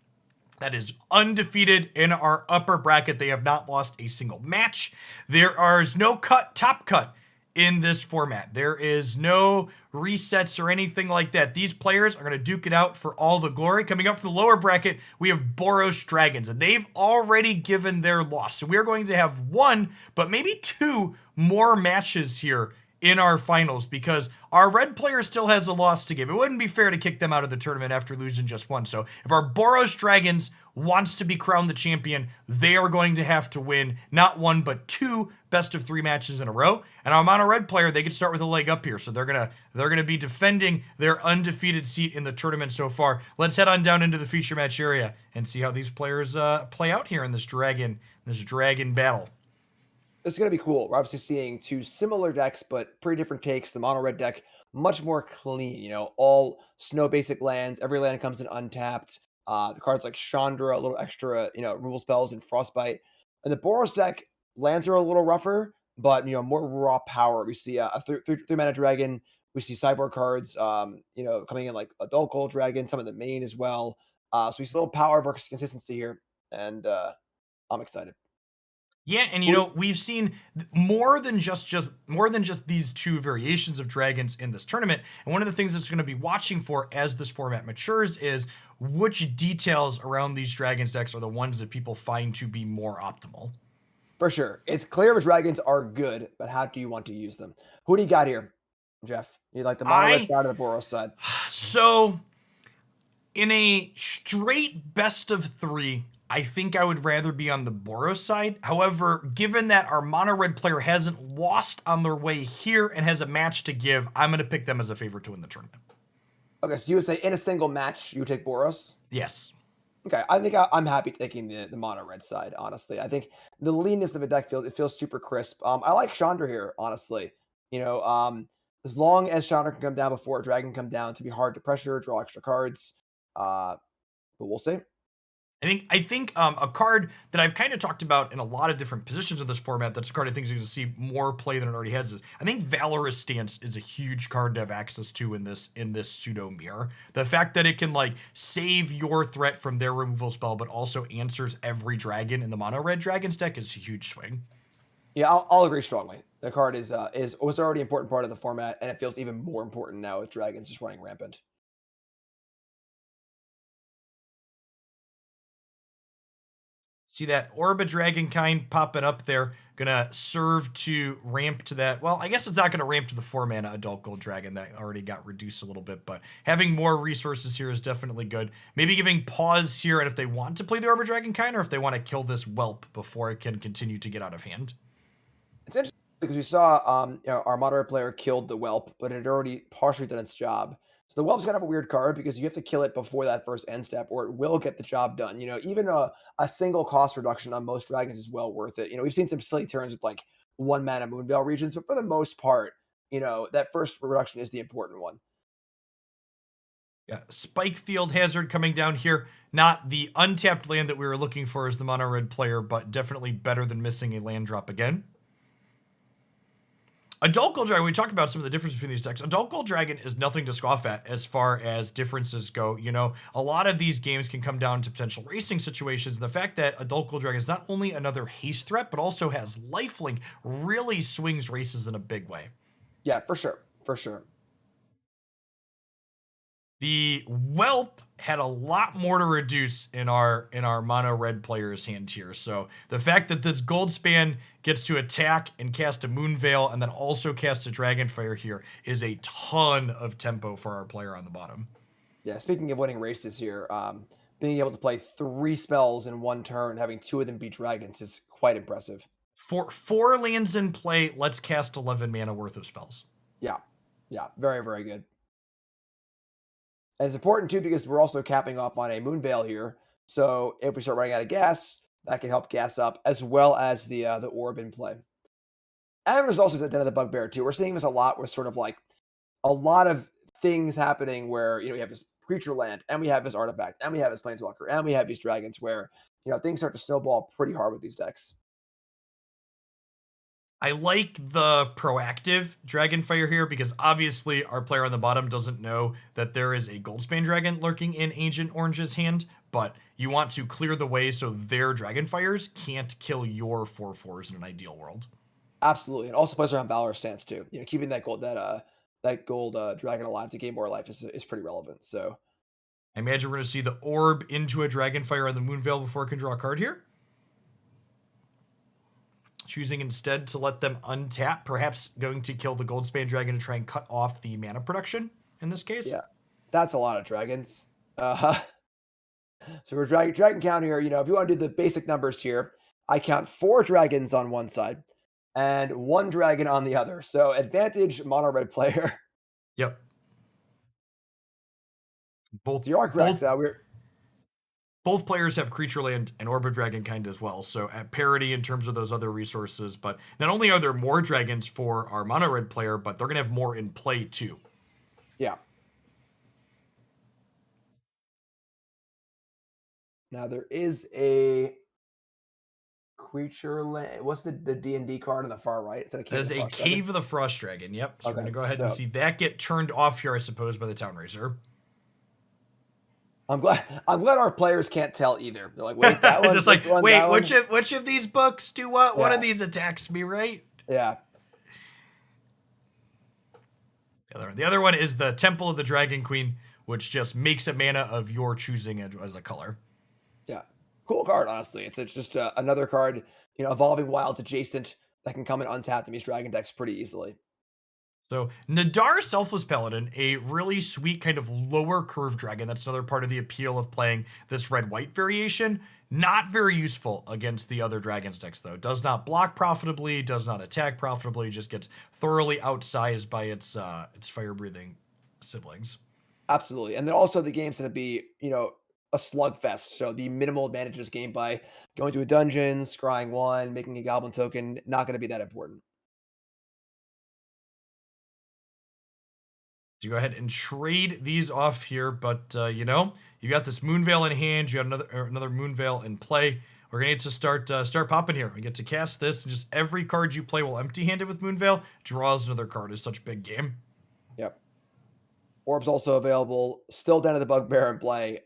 that is undefeated in our upper bracket. They have not lost a single match. There is no top cut in this format. There is no resets or anything like that. These players are going to duke it out for all the glory. Coming up for the lower bracket, we have Boros Dragons, and they've already given their loss. So we are going to have one, but maybe two more matches here in our finals because our red player still has a loss to give. It wouldn't be fair to kick them out of the tournament after losing just one. So if our Boros Dragons wants to be crowned the champion, they are going to have to win not one but two best of three matches in a row. And our mono red player, they can start with a leg up here. So they're gonna be defending their undefeated seat in the tournament so far. Let's head on down into the feature match area and see how these players play out here in this dragon battle. This is going to be cool. We're obviously seeing two similar decks, but pretty different takes. The mono red deck, much more clean, all snow basic lands. Every land comes in untapped. The cards like Chandra, a little extra, removal spells and Frostbite. And the Boros deck, lands are a little rougher, but, more raw power. We see a three mana dragon. We see sideboard cards, coming in like a Dulcol dragon, some of the main as well. So we see a little power versus consistency here. And I'm excited. Yeah, and we've seen more than just these two variations of dragons in this tournament. And one of the things that's going to be watching for as this format matures is which details around these dragons decks are the ones that people find to be more optimal. For sure. It's clear the dragons are good, but how do you want to use them? Who do you got here, Jeff? You like the mono red side or the Boros side? So In a straight best of 3, I think I would rather be on the Boros side. However, given that our mono red player hasn't lost on their way here and has a match to give, I'm going to pick them as a favorite to win the tournament. Okay, so you would say in a single match, you would take Boros? Yes. Okay, I think I'm happy taking the mono red side, honestly. I think the leanness of a deck feels super crisp. I like Chandra here, honestly. You know, as long as Chandra can come down before a dragon come down to be hard to pressure, draw extra cards. Uh, but we'll see. I think a card that I've kind of talked about in a lot of different positions in this format, that's a card I think is going to see more play than it already has, is I think Valorous Stance is a huge card to have access to in this pseudo mirror. The fact that it can like save your threat from their removal spell, but also answers every dragon in the mono red dragons deck is a huge swing. Yeah, I'll agree strongly. The card was already an important part of the format, and it feels even more important now with dragons just running rampant. See that Orba Dragonkind popping up there, gonna serve to ramp to that. Well, I guess it's not gonna ramp to the 4-mana Adult Gold Dragon that already got reduced a little bit, but having more resources here is definitely good. Maybe giving pause here, and if they want to play the Orba Dragonkind, or if they want to kill this Whelp before it can continue to get out of hand. It's interesting because we saw our moderate player killed the whelp, but it had already partially done its job. So the whelp's kind of a weird card because you have to kill it before that first end step, or it will get the job done. You know, even a single cost reduction on most dragons is well worth it. You know, we've seen some silly turns with like 1-mana Moonveil regions, but for the most part, you know, that first reduction is the important one. Yeah, Spike Field Hazard coming down here. Not the untapped land that we were looking for as the mono red player, but definitely better than missing a land drop again. Adult Gold Dragon, we talked about some of the differences between these decks. Adult Gold Dragon is nothing to scoff at as far as differences go. You know, a lot of these games can come down to potential racing situations. The fact that Adult Gold Dragon is not only another haste threat, but also has lifelink really swings races in a big way. Yeah, for sure. For sure. The Whelp had a lot more to reduce in our mono red player's hand here. So the fact that this Goldspan gets to attack and cast a Moonveil and then also cast a Dragonfire here is a ton of tempo for our player on the bottom. Yeah, speaking of winning races here, being able to play 3 spells in one turn, having 2 of them be dragons is quite impressive. For 4 lands in play, let's cast 11 mana worth of spells. Yeah. Yeah, very, very good. And it's important too because we're also capping off on a Moonveil here. So if we start running out of gas, that can help gas up as well as the orb in play. And there's also the Den of the Bugbear too. We're seeing this a lot with sort of like a lot of things happening where you know we have this creature land and we have this artifact and we have this planeswalker and we have these dragons where you know things start to snowball pretty hard with these decks. I like the proactive Dragonfire here because obviously our player on the bottom doesn't know that there is a Goldspan Dragon lurking in Ancient Orange's hand, but you want to clear the way so their Dragonfires can't kill your 4/4s in an ideal world. Absolutely, and also plays around Valorous Stance too. You know, keeping that gold dragon alive to gain more life is pretty relevant. So I imagine we're going to see the Orb into a Dragonfire on the Moonveil before it can draw a card here. Choosing instead to let them untap, perhaps going to kill the Goldspan Dragon to try and cut off the mana production in this case. yeah, that's a lot of dragons. So we're dragon count here. You know, if you want to do the basic numbers here, I count 4 dragons on one side and 1 dragon on the other. So advantage mono red player. Yep. Both So you are correct. both players have creature land and Orb of Dragonkind as well, so at parity in terms of those other resources. But not only are there more dragons for our mono red player, but they're going to have more in play too. Yeah. Now there is a creature land. What's the D&D card on the far right? Is that a Cave There's of the a Frost Cave Dragon? of the Frost Dragon. Yep. So we're Okay, going to go ahead and so see that get turned off here, I suppose, by the Town Raiser. I'm glad our players can't tell either. They're like, wait, that one, Just this like, one, wait, that one. which of these books do what? One of Yeah. these attacks me, right? Yeah. The other one is the Temple of the Dragon Queen, which just makes a mana of your choosing as a color. Yeah. Cool card, honestly. It's just another card, you know, evolving wilds adjacent that can come and untap these dragon decks pretty easily. So Nadar Selfless Paladin, a really sweet kind of lower curve dragon. That's another part of the appeal of playing this red-white variation. Not very useful against the other dragons decks, though. Does not block profitably, does not attack profitably, just gets thoroughly outsized by its fire-breathing siblings. Absolutely. And then also the game's going to be, a slugfest. So the minimal advantage is gained by going to a dungeon, scrying one, making a goblin token, not going to be that important. So you go ahead and trade these off here, but you got this Moonveil in hand, you got another Moonveil in play. We're gonna need to start popping here. We get to cast this, and just every card you play while empty-handed with Moonveil draws another card. It's such a big game. Yep. Orb's also available. Still down to the Bugbear in play.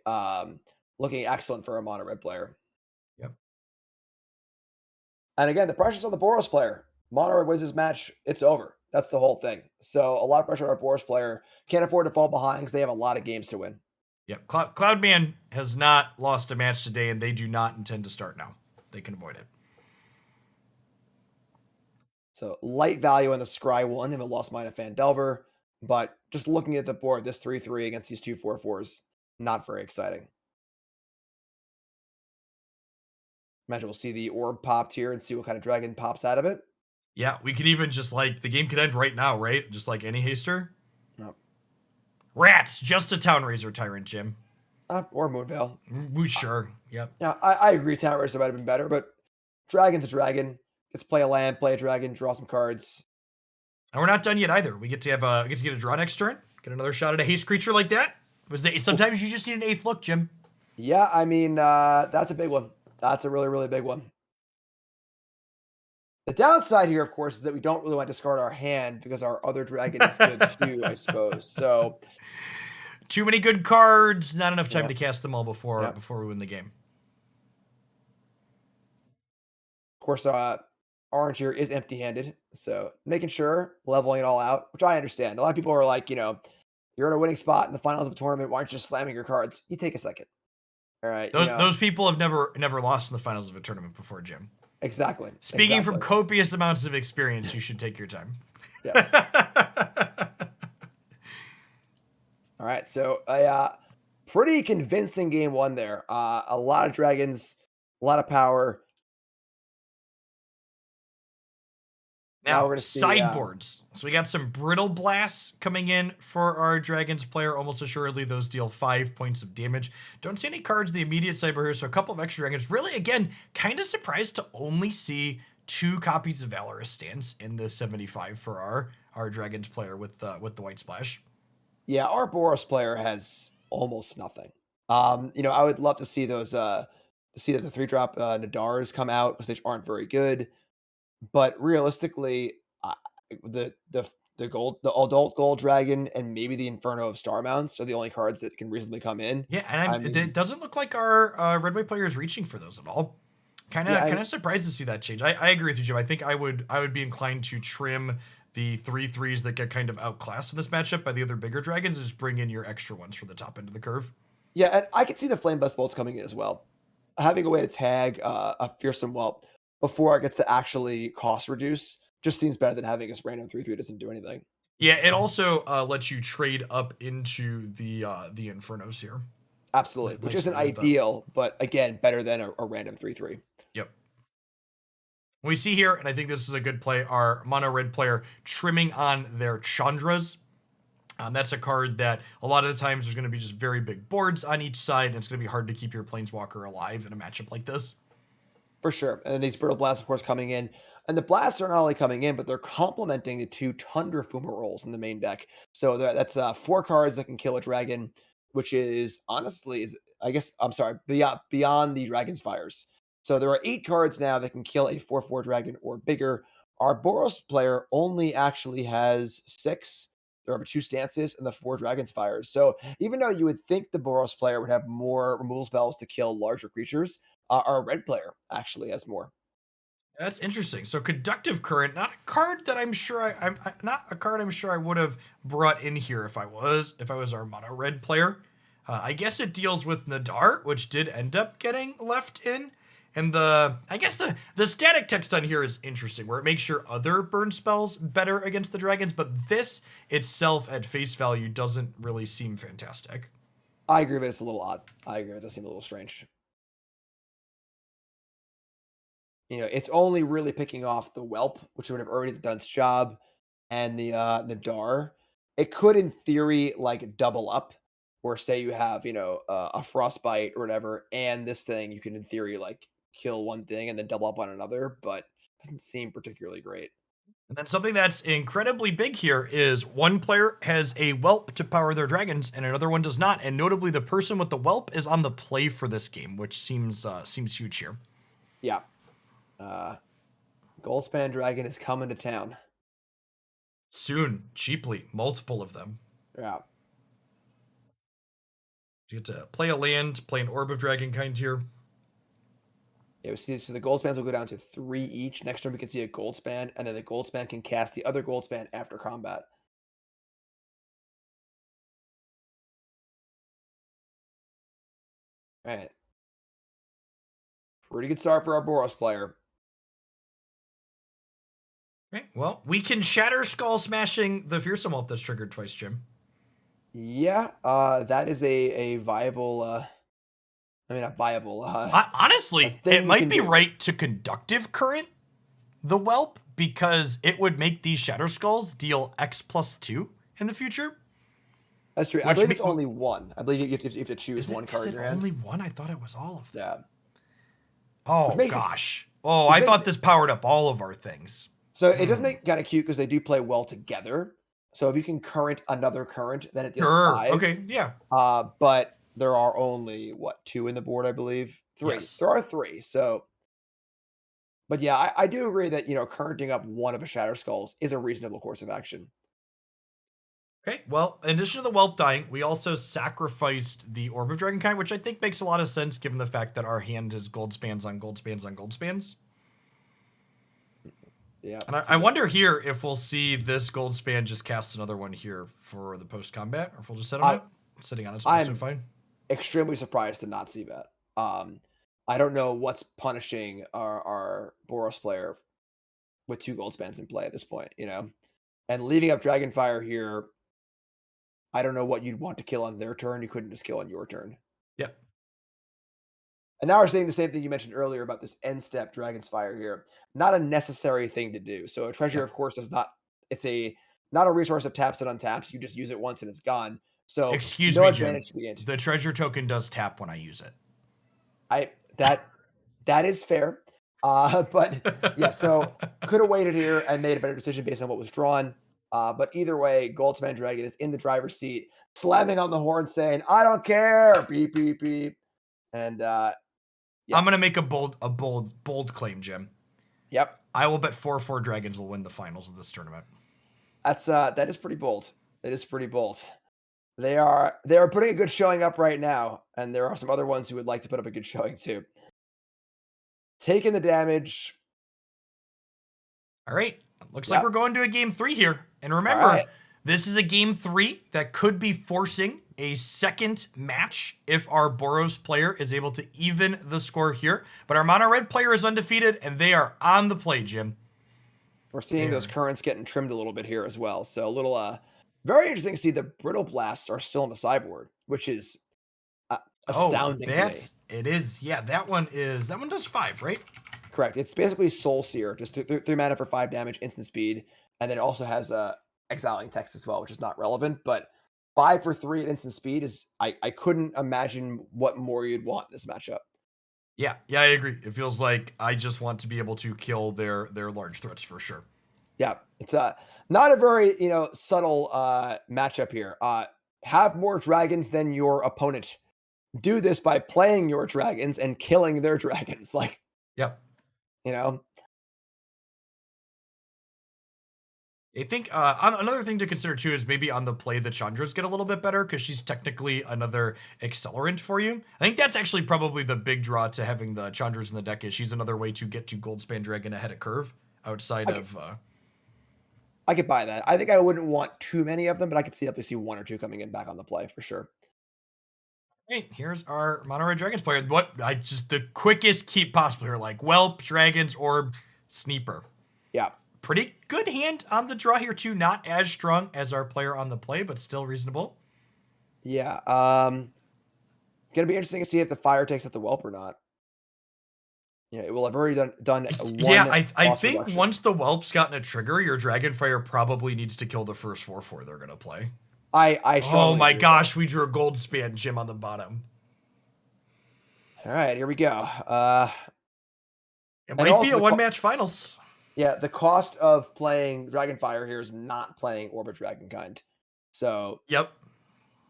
Looking excellent for a mono red player. Yep. And again, the pressure's on the Boros player. Mono red wins his match. It's over. That's the whole thing. So a lot of pressure on our Boros player. Can't afford to fall behind because they have a lot of games to win. Yep. Cloudman has not lost a match today, and they do not intend to start now. They can avoid it. So light value on the Scry 1 and the Lost Mine of Fandelver. But just looking at the board, this 3-3 against these 2 4-4s, not very exciting. Imagine we'll see the orb popped here and see what kind of dragon pops out of it. Yeah, we could even just the game could end right now, right? Just like any haster. No. Rats, just a Town Razor Tyrant, Jim. Or Moonveil. Sure. Yep. Yeah, I agree. Town Razor might have been better, but dragon's a dragon. Gets to play a land, play a dragon, draw some cards. And we're not done yet either. We get to get a draw next turn. Get another shot at a haste creature like that. Sometimes you just need an 8th look, Jim. Yeah, I mean that's a big one. That's a really, really big one. The downside here, of course, is that we don't really want to discard our hand because our other dragon is good too, I suppose. So too many good cards, not enough time to cast them all before we win the game. Of course, Orange here is empty-handed, so making sure leveling it all out, which I understand. A lot of people are like, you're in a winning spot in the finals of a tournament. Why aren't you just slamming your cards? You take a second. All right. Those people have never lost in the finals of a tournament before, Jim. Exactly. Speaking from copious amounts of experience, you should take your time. Yes. All right. So a pretty convincing game one there. A lot of dragons, a lot of power. Now we're going to see sideboards. So we got some Brittle Blasts coming in for our Dragons player. Almost assuredly, those deal 5 points of damage. Don't see any cards in the immediate sideboard here, so a couple of extra dragons. Really, again, kind of surprised to only see 2 copies of Valorous Stance in the 75 for our Dragons player with the white splash. Yeah, our Boros player has almost nothing. I would love to see those that the 3-drop Nadars come out because they aren't very good. But realistically, the adult gold dragon and maybe the Inferno of Starmounts are the only cards that can reasonably come in. Yeah, and it doesn't look like our red white player is reaching for those at all. Kind of surprised to see that change. I agree with you, Jim. I think I would be inclined to trim the 3/3s that get kind of outclassed in this matchup by the other bigger dragons and just bring in your extra ones for the top end of the curve. Yeah, and I could see the Flame Bust bolts coming in as well. Having a way to tag a Fearsome Whelp before it gets to actually cost reduce just seems better than having this random 3/3 doesn't do anything. Yeah, it also lets you trade up into the Infernos here. Absolutely, which isn't ideal, but again, better than a random 3/3. Yep. We see here, and I think this is a good play, our mono red player trimming on their Chandras. That's a card that a lot of the times there's going to be just very big boards on each side, and it's going to be hard to keep your Planeswalker alive in a matchup like this. For sure. And then these Brittle Blasts, of course, coming in. And the blasts are not only coming in, but they're complementing the 2 Tundra Fuma rolls in the main deck. So that's 4 cards that can kill a dragon, which is honestly, beyond the Dragon's Fires. So there are 8 cards now that can kill a 4/4 dragon or bigger. Our Boros player only actually has 6. There are 2 stances and the 4 Dragon's Fires. So even though you would think the Boros player would have more removal spells to kill larger creatures, our red player actually has more. That's interesting. So Conductive Current, not a card that I'm sure I'm not a card I'm sure I would have brought in here if I was our mono red player. I guess it deals with Nadar, which did end up getting left in. And I guess the static text on here is interesting, where it makes your other burn spells better against the dragons, but this itself at face value doesn't really seem fantastic. I agree with it. It's a little odd. I agree. It does seem a little strange. It's only really picking off the whelp, which would have already done its job, and the dar. It could, in theory, like double up, or say you have a frostbite or whatever, and this thing you can, in theory, like kill one thing and then double up on another, but it doesn't seem particularly great. And then something that's incredibly big here is one player has a whelp to power their dragons, and another one does not. And notably, the person with the whelp is on the play for this game, which seems huge here. Yeah. Goldspan Dragon is coming to town. Soon, cheaply, multiple of them. Yeah. You get to play a land, play an Orb of Dragonkind here. Yeah, so the Goldspans will go down to 3 each. Next turn we can see a Goldspan, and then the Goldspan can cast the other Goldspan after combat. All right. Pretty good start for our Boros player. Okay, well, we can Shatter Skull Smashing the Fearsome Whelp that's triggered twice, Jim. Yeah, that is a viable, not viable. Honestly, it might be right to Conductive Current the Whelp, because it would make these Shatter Skulls deal X+2 in the future. That's true. I believe it's only one. I believe you have to choose one card in your hand. Only one? I thought it was all of them. Yeah. Oh, gosh. I thought this powered up all of our things. So it does make kind of cute because they do play well together. So if you can current another current, then it deals 5. Okay, yeah. But there are only, 2 in the board, I believe? 3. Yes. There are 3. So, but yeah, I do agree that, currenting up one of a Shatter Skulls is a reasonable course of action. Okay, well, in addition to the Whelp dying, we also sacrificed the Orb of Dragonkind, which I think makes a lot of sense given the fact that our hand is Goldspans on Goldspans on Goldspans. Yeah. And I wonder here if we'll see this Goldspan just cast another one here for the post-combat, or if we'll just set him out. Sitting on it's also fine. Extremely surprised to not see that. I don't know what's punishing our Boros player with 2 Goldspans in play at this point, And leaving up Dragonfire here, I don't know what you'd want to kill on their turn. You couldn't just kill on your turn. Yep. And now we're saying the same thing you mentioned earlier about this end step Dragon's Fire here. Not a necessary thing to do. So a treasure, of course, does not. It's not a resource that taps and untaps. You just use it once and it's gone. So excuse no me, advantage Jim. to be into. The treasure token does tap when I use it. That is fair. But yeah, so could have waited here and made a better decision based on what was drawn. But either way, Goldspan Dragon is in the driver's seat, slamming on the horn, saying, "I don't care." Beep beep beep. And yeah. I'm gonna make a bold claim, Jim. Yep. I will bet 4/4 dragons will win the finals of this tournament. That is pretty bold. It is pretty bold. They are putting a good showing up right now, and there are some other ones who would like to put up a good showing too. Taking the damage. All right. Looks like we're going to a game 3 here. And remember, this is a game 3 that could be forcing a second match if our Boros player is able to even the score here. But our mono red player is undefeated, and they are on the play, Jim. We're seeing those currents getting trimmed a little bit here as well. So a little, very interesting to see the Brittle Blasts are still on the sideboard, which is astounding to me. It is. Yeah, that one does 5, right? Correct. It's basically Soul Seer, just 3 mana for 5 damage, instant speed, and then it also has Exiling Text as well, which is not relevant, but 5 for 3 at instant speed is I couldn't imagine what more you'd want in this matchup. Yeah, I agree. It feels like I just want to be able to kill their large threats for sure. Yeah, it's not a very subtle matchup here. Have more dragons than your opponent. Do this by playing your dragons and killing their dragons. Yep. I think another thing to consider too is maybe on the play the Chandras get a little bit better because she's technically another accelerant for you. I think that's actually probably the big draw to having the Chandras in the deck is she's another way to get to Goldspan Dragon ahead of curve outside of. I could buy that. I think I wouldn't want too many of them, but I could see 1 or 2 coming in back on the play for sure. Hey, here's our Mono Red Dragons player. The quickest keep possible here, like Whelp, Dragons, Orb, Sneeper. Yeah. Pretty good hand on the draw here too. Not as strong as our player on the play, but still reasonable. Yeah. Gonna be interesting to see if the fire takes out the whelp or not. Yeah, it will have already done Yeah, one I cost think reduction. once the Whelp's gotten a trigger, your Dragonfire probably needs to kill the first 4/4 they're gonna play. I Oh strongly my agree with gosh, we drew a gold span Jim on the bottom. that. All right, here we go. It And might be also a one-match finals. yeah, the cost of playing Dragonfire here is not playing Orbit Dragonkind. So Yep.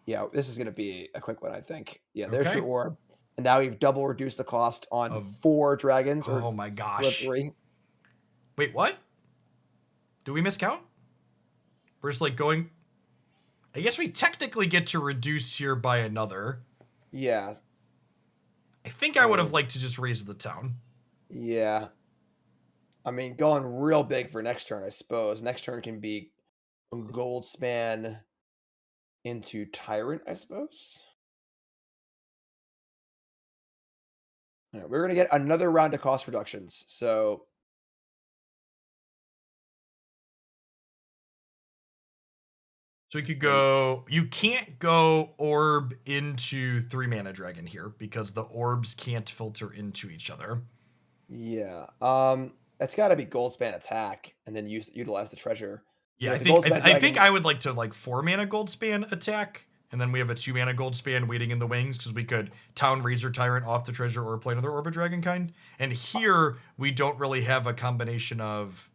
yeah, this is gonna be a quick one, I think. Yeah, there's your Okay. orb. And now you've double reduced the cost on Of 4 dragons oh or my or gosh. 3. Wait, what? Do we miscount? We're just like going. I guess we technically get to reduce here by another. Yeah. I think I would have liked to just raise the town. Yeah. I mean, going real big for next turn, I suppose. Next turn can be gold span into Tyrant, I suppose. All right, we're gonna get another round of cost reductions. So So we could go. You can't go orb into 3-mana dragon here because the orbs can't filter into each other. yeah, it's got to be gold span attack, and then utilize the treasure. Yeah, I The gold think span I think dragon. I would like to like 4-mana gold span attack, and then we have a 2-mana gold span waiting in the wings because we could Town Razor Tyrant off the treasure or play another Orbit Dragon kind. And here we don't really have a combination of.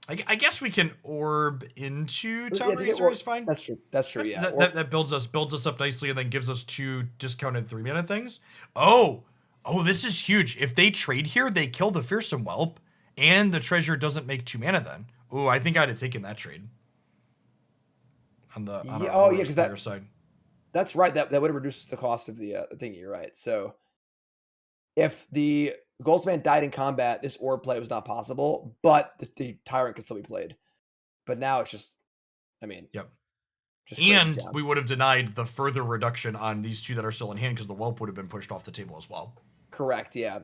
I guess we can orb into Town Yeah, to get Razor is fine. that's true. That's true. Yeah. That builds us up nicely and then gives us 2 discounted 3-mana things. Oh, this is huge. If they trade here, they kill the Fearsome Whelp, and the treasure doesn't make 2 mana then. Ooh, I think I'd have taken that trade. On Yeah. our Oh, yeah, Horus because player side. that's right. That would have reduced the cost of the thing. You're right. So if the Goldspan died in combat, this orb play was not possible, but the tyrant could still be played. But now it's just, I mean, Yep. just crazy And town. we would have denied the further reduction on these 2 that are still in hand because the Whelp would have been pushed off the table as well. Correct. Yeah.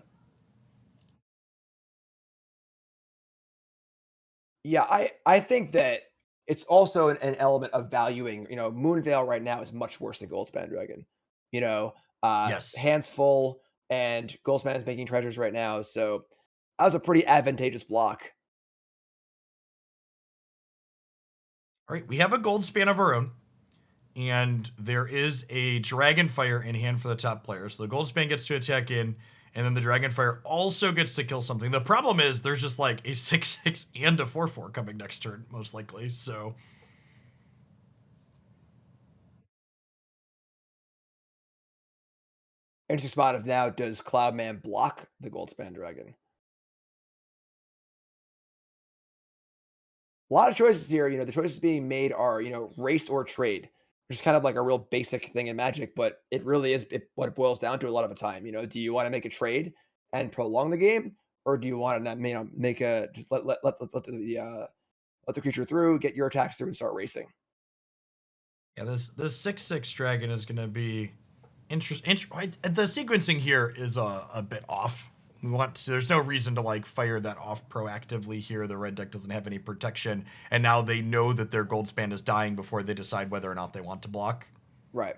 Yeah. I think that it's also an element of valuing. Moonveil right now is much worse than Goldspan Dragon. You know, Yes. hands full, and Goldspan is making treasures right now, so that was a pretty advantageous block. All right, we have a gold span of our own, and there is a Dragonfire in hand for the top player. So the gold span gets to attack in, and then the Dragonfire also gets to kill something. The problem is there's just like a 6/6 and a 4/4 coming next turn, most likely. So Interesting spot of now, does Cloudman block the Goldspan Dragon? A lot of choices here. The choices being made are, race or trade, which is kind of like a real basic thing in Magic, but it really is what it boils down to a lot of the time. Do you want to make a trade and prolong the game, or do you want to make a just let the creature through, get your attacks through, and start racing? yeah, this 6/6 dragon is gonna be interesting. The sequencing here is a bit off. There's no reason to like fire that off proactively here. The red deck doesn't have any protection, and now they know that their gold span is dying before they decide whether or not they want to block. Right.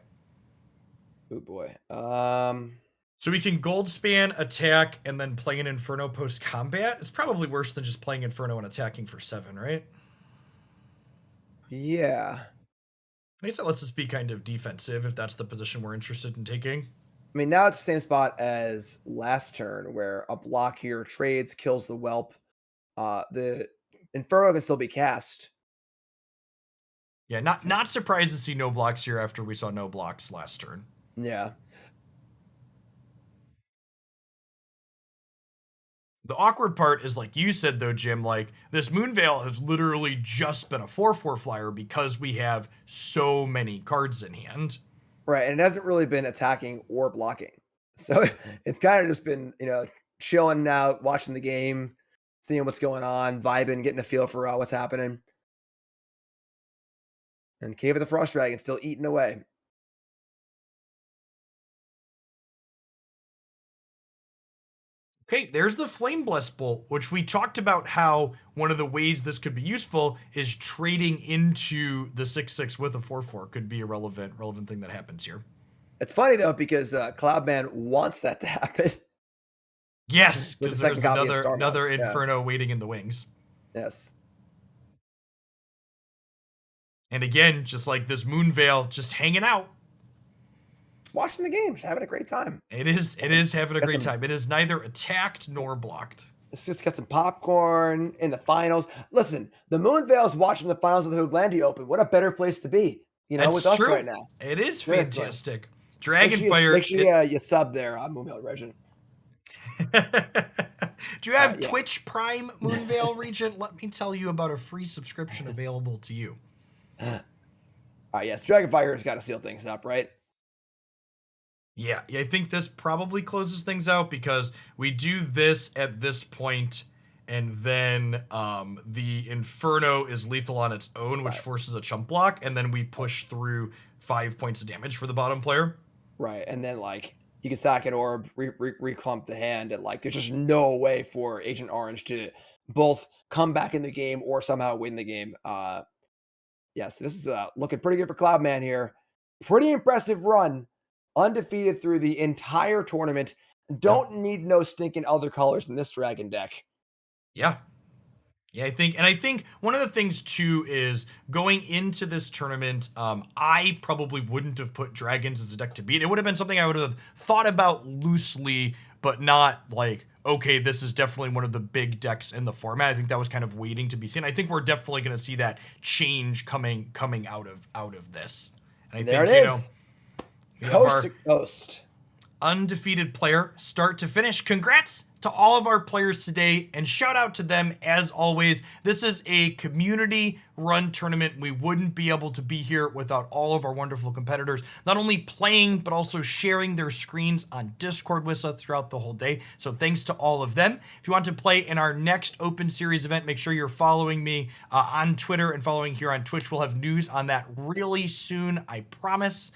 Oh boy. So we can gold span, attack, and then play an Inferno post combat. It's probably worse than just playing Inferno and attacking for 7, right? Yeah. I guess that lets us be kind of defensive if that's the position we're interested in taking. I mean, now it's the same spot as last turn, where a block here trades, kills the whelp. The Inferno can still be cast. Yeah, not surprised to see no blocks here after we saw no blocks last turn. Yeah. The awkward part is, like you said, though, Jim, like this Moonveil has literally just been a 4/4 flyer because we have so many cards in hand. Right. And it hasn't really been attacking or blocking. So it's kind of just been, chilling out, watching the game, seeing what's going on, vibing, getting a feel for what's happening. And Cave of the Frost Dragon still eating away. Okay, there's the Flame Blessed Bolt, which we talked about how one of the ways this could be useful is trading into the 6/6 with a 4/4 could be a relevant thing that happens here. It's funny though because Cloudman wants that to happen. Yes, With the because second there's copy of another Starmounts, yeah. Inferno waiting in the wings. Yes. And again, just like this Moonveil, just hanging out. Watching the game, just having a great time. It is having a Got great some- time. It is neither attacked nor blocked. Let's just get some popcorn in the finals. Listen, the Moonveil's watching the finals of the Hooglandia Open. What a better place to be, That's with us true. right now. It is Seriously. fantastic. Dragonfire. Make sure you sub there on Moonveil Regent. Do you have Yeah. Twitch Prime Moonveil Regent? Let me tell you about a free subscription available to you. All right, yes, Dragonfire's got to seal things up, right? Yeah, I think this probably closes things out because we do this at this point, and then the Inferno is lethal on its own, which forces a chump block, and then we push through 5 points of damage for the bottom player. Right, and then you can sack an orb, reclump the hand, and there's just no way for Agent Orange to both come back in the game or somehow win the game. Yes, this is looking pretty good for Cloudman here. Pretty impressive run. Undefeated through the entire tournament. Don't need no stinking other colors in this dragon deck. Yeah. Yeah, I think one of the things too is going into this tournament, I probably wouldn't have put dragons as a deck to beat. It would have been something I would have thought about loosely, but not okay, this is definitely one of the big decks in the format. I think that was kind of waiting to be seen. I think we're definitely going to see that change coming out of this. And I There think, it is. Coast to coast. Undefeated player, start to finish. Congrats to all of our players today, and shout out to them as always. This is a community-run tournament. We wouldn't be able to be here without all of our wonderful competitors, not only playing, but also sharing their screens on Discord with us throughout the whole day. So thanks to all of them. If you want to play in our next Open Series event, make sure you're following me on Twitter and following here on Twitch. We'll have news on that really soon, I promise.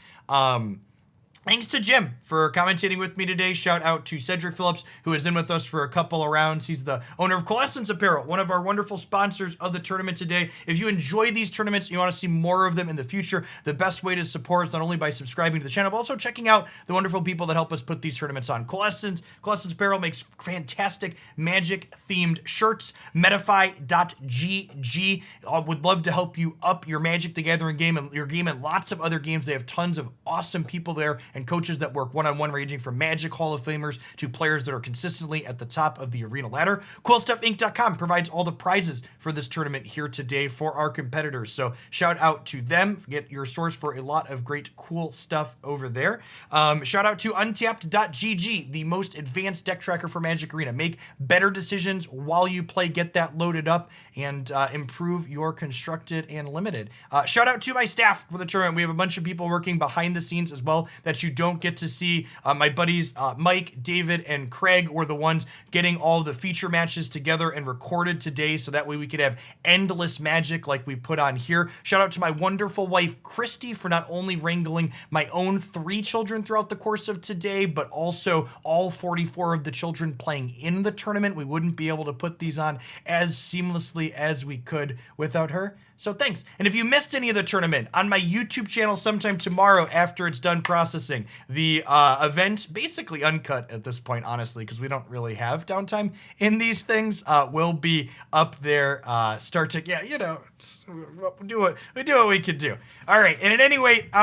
Thanks to Jim for commentating with me today. Shout out to Cedric Phillips, who is in with us for a couple of rounds. He's the owner of Coalescence Apparel, one of our wonderful sponsors of the tournament today. If you enjoy these tournaments and you want to see more of them in the future, the best way to support is not only by subscribing to the channel, but also checking out the wonderful people that help us put these tournaments on. Coalescence Apparel makes fantastic Magic-themed shirts. Metafy.gg would love to help you up your Magic the Gathering game and lots of other games. They have tons of awesome people there and coaches that work one-on-one, ranging from Magic Hall of Famers to players that are consistently at the top of the arena ladder. CoolStuffInc.com provides all the prizes for this tournament here today for our competitors. So shout out to them. Get your source for a lot of great cool stuff over there. Shout out to Untapped.gg, the most advanced deck tracker for Magic Arena. Make better decisions while you play. Get that loaded up and improve your constructed and limited. Shout out to my staff for the tournament. We have a bunch of people working behind the scenes as well that you don't get to see. My buddies Mike, David, and Craig were the ones getting all the feature matches together and recorded today, so that way we could have endless Magic like we put on here. Shout out to my wonderful wife Christy for not only wrangling my own 3 children throughout the course of today, but also all 44 of the children playing in the tournament. We wouldn't be able to put these on as seamlessly as we could without her. So thanks. And if you missed any of the tournament, on my YouTube channel sometime tomorrow after it's done processing, the event, basically uncut at this point, honestly, because we don't really have downtime in these things, will be up there. We do what we can do. All right. And at any rate,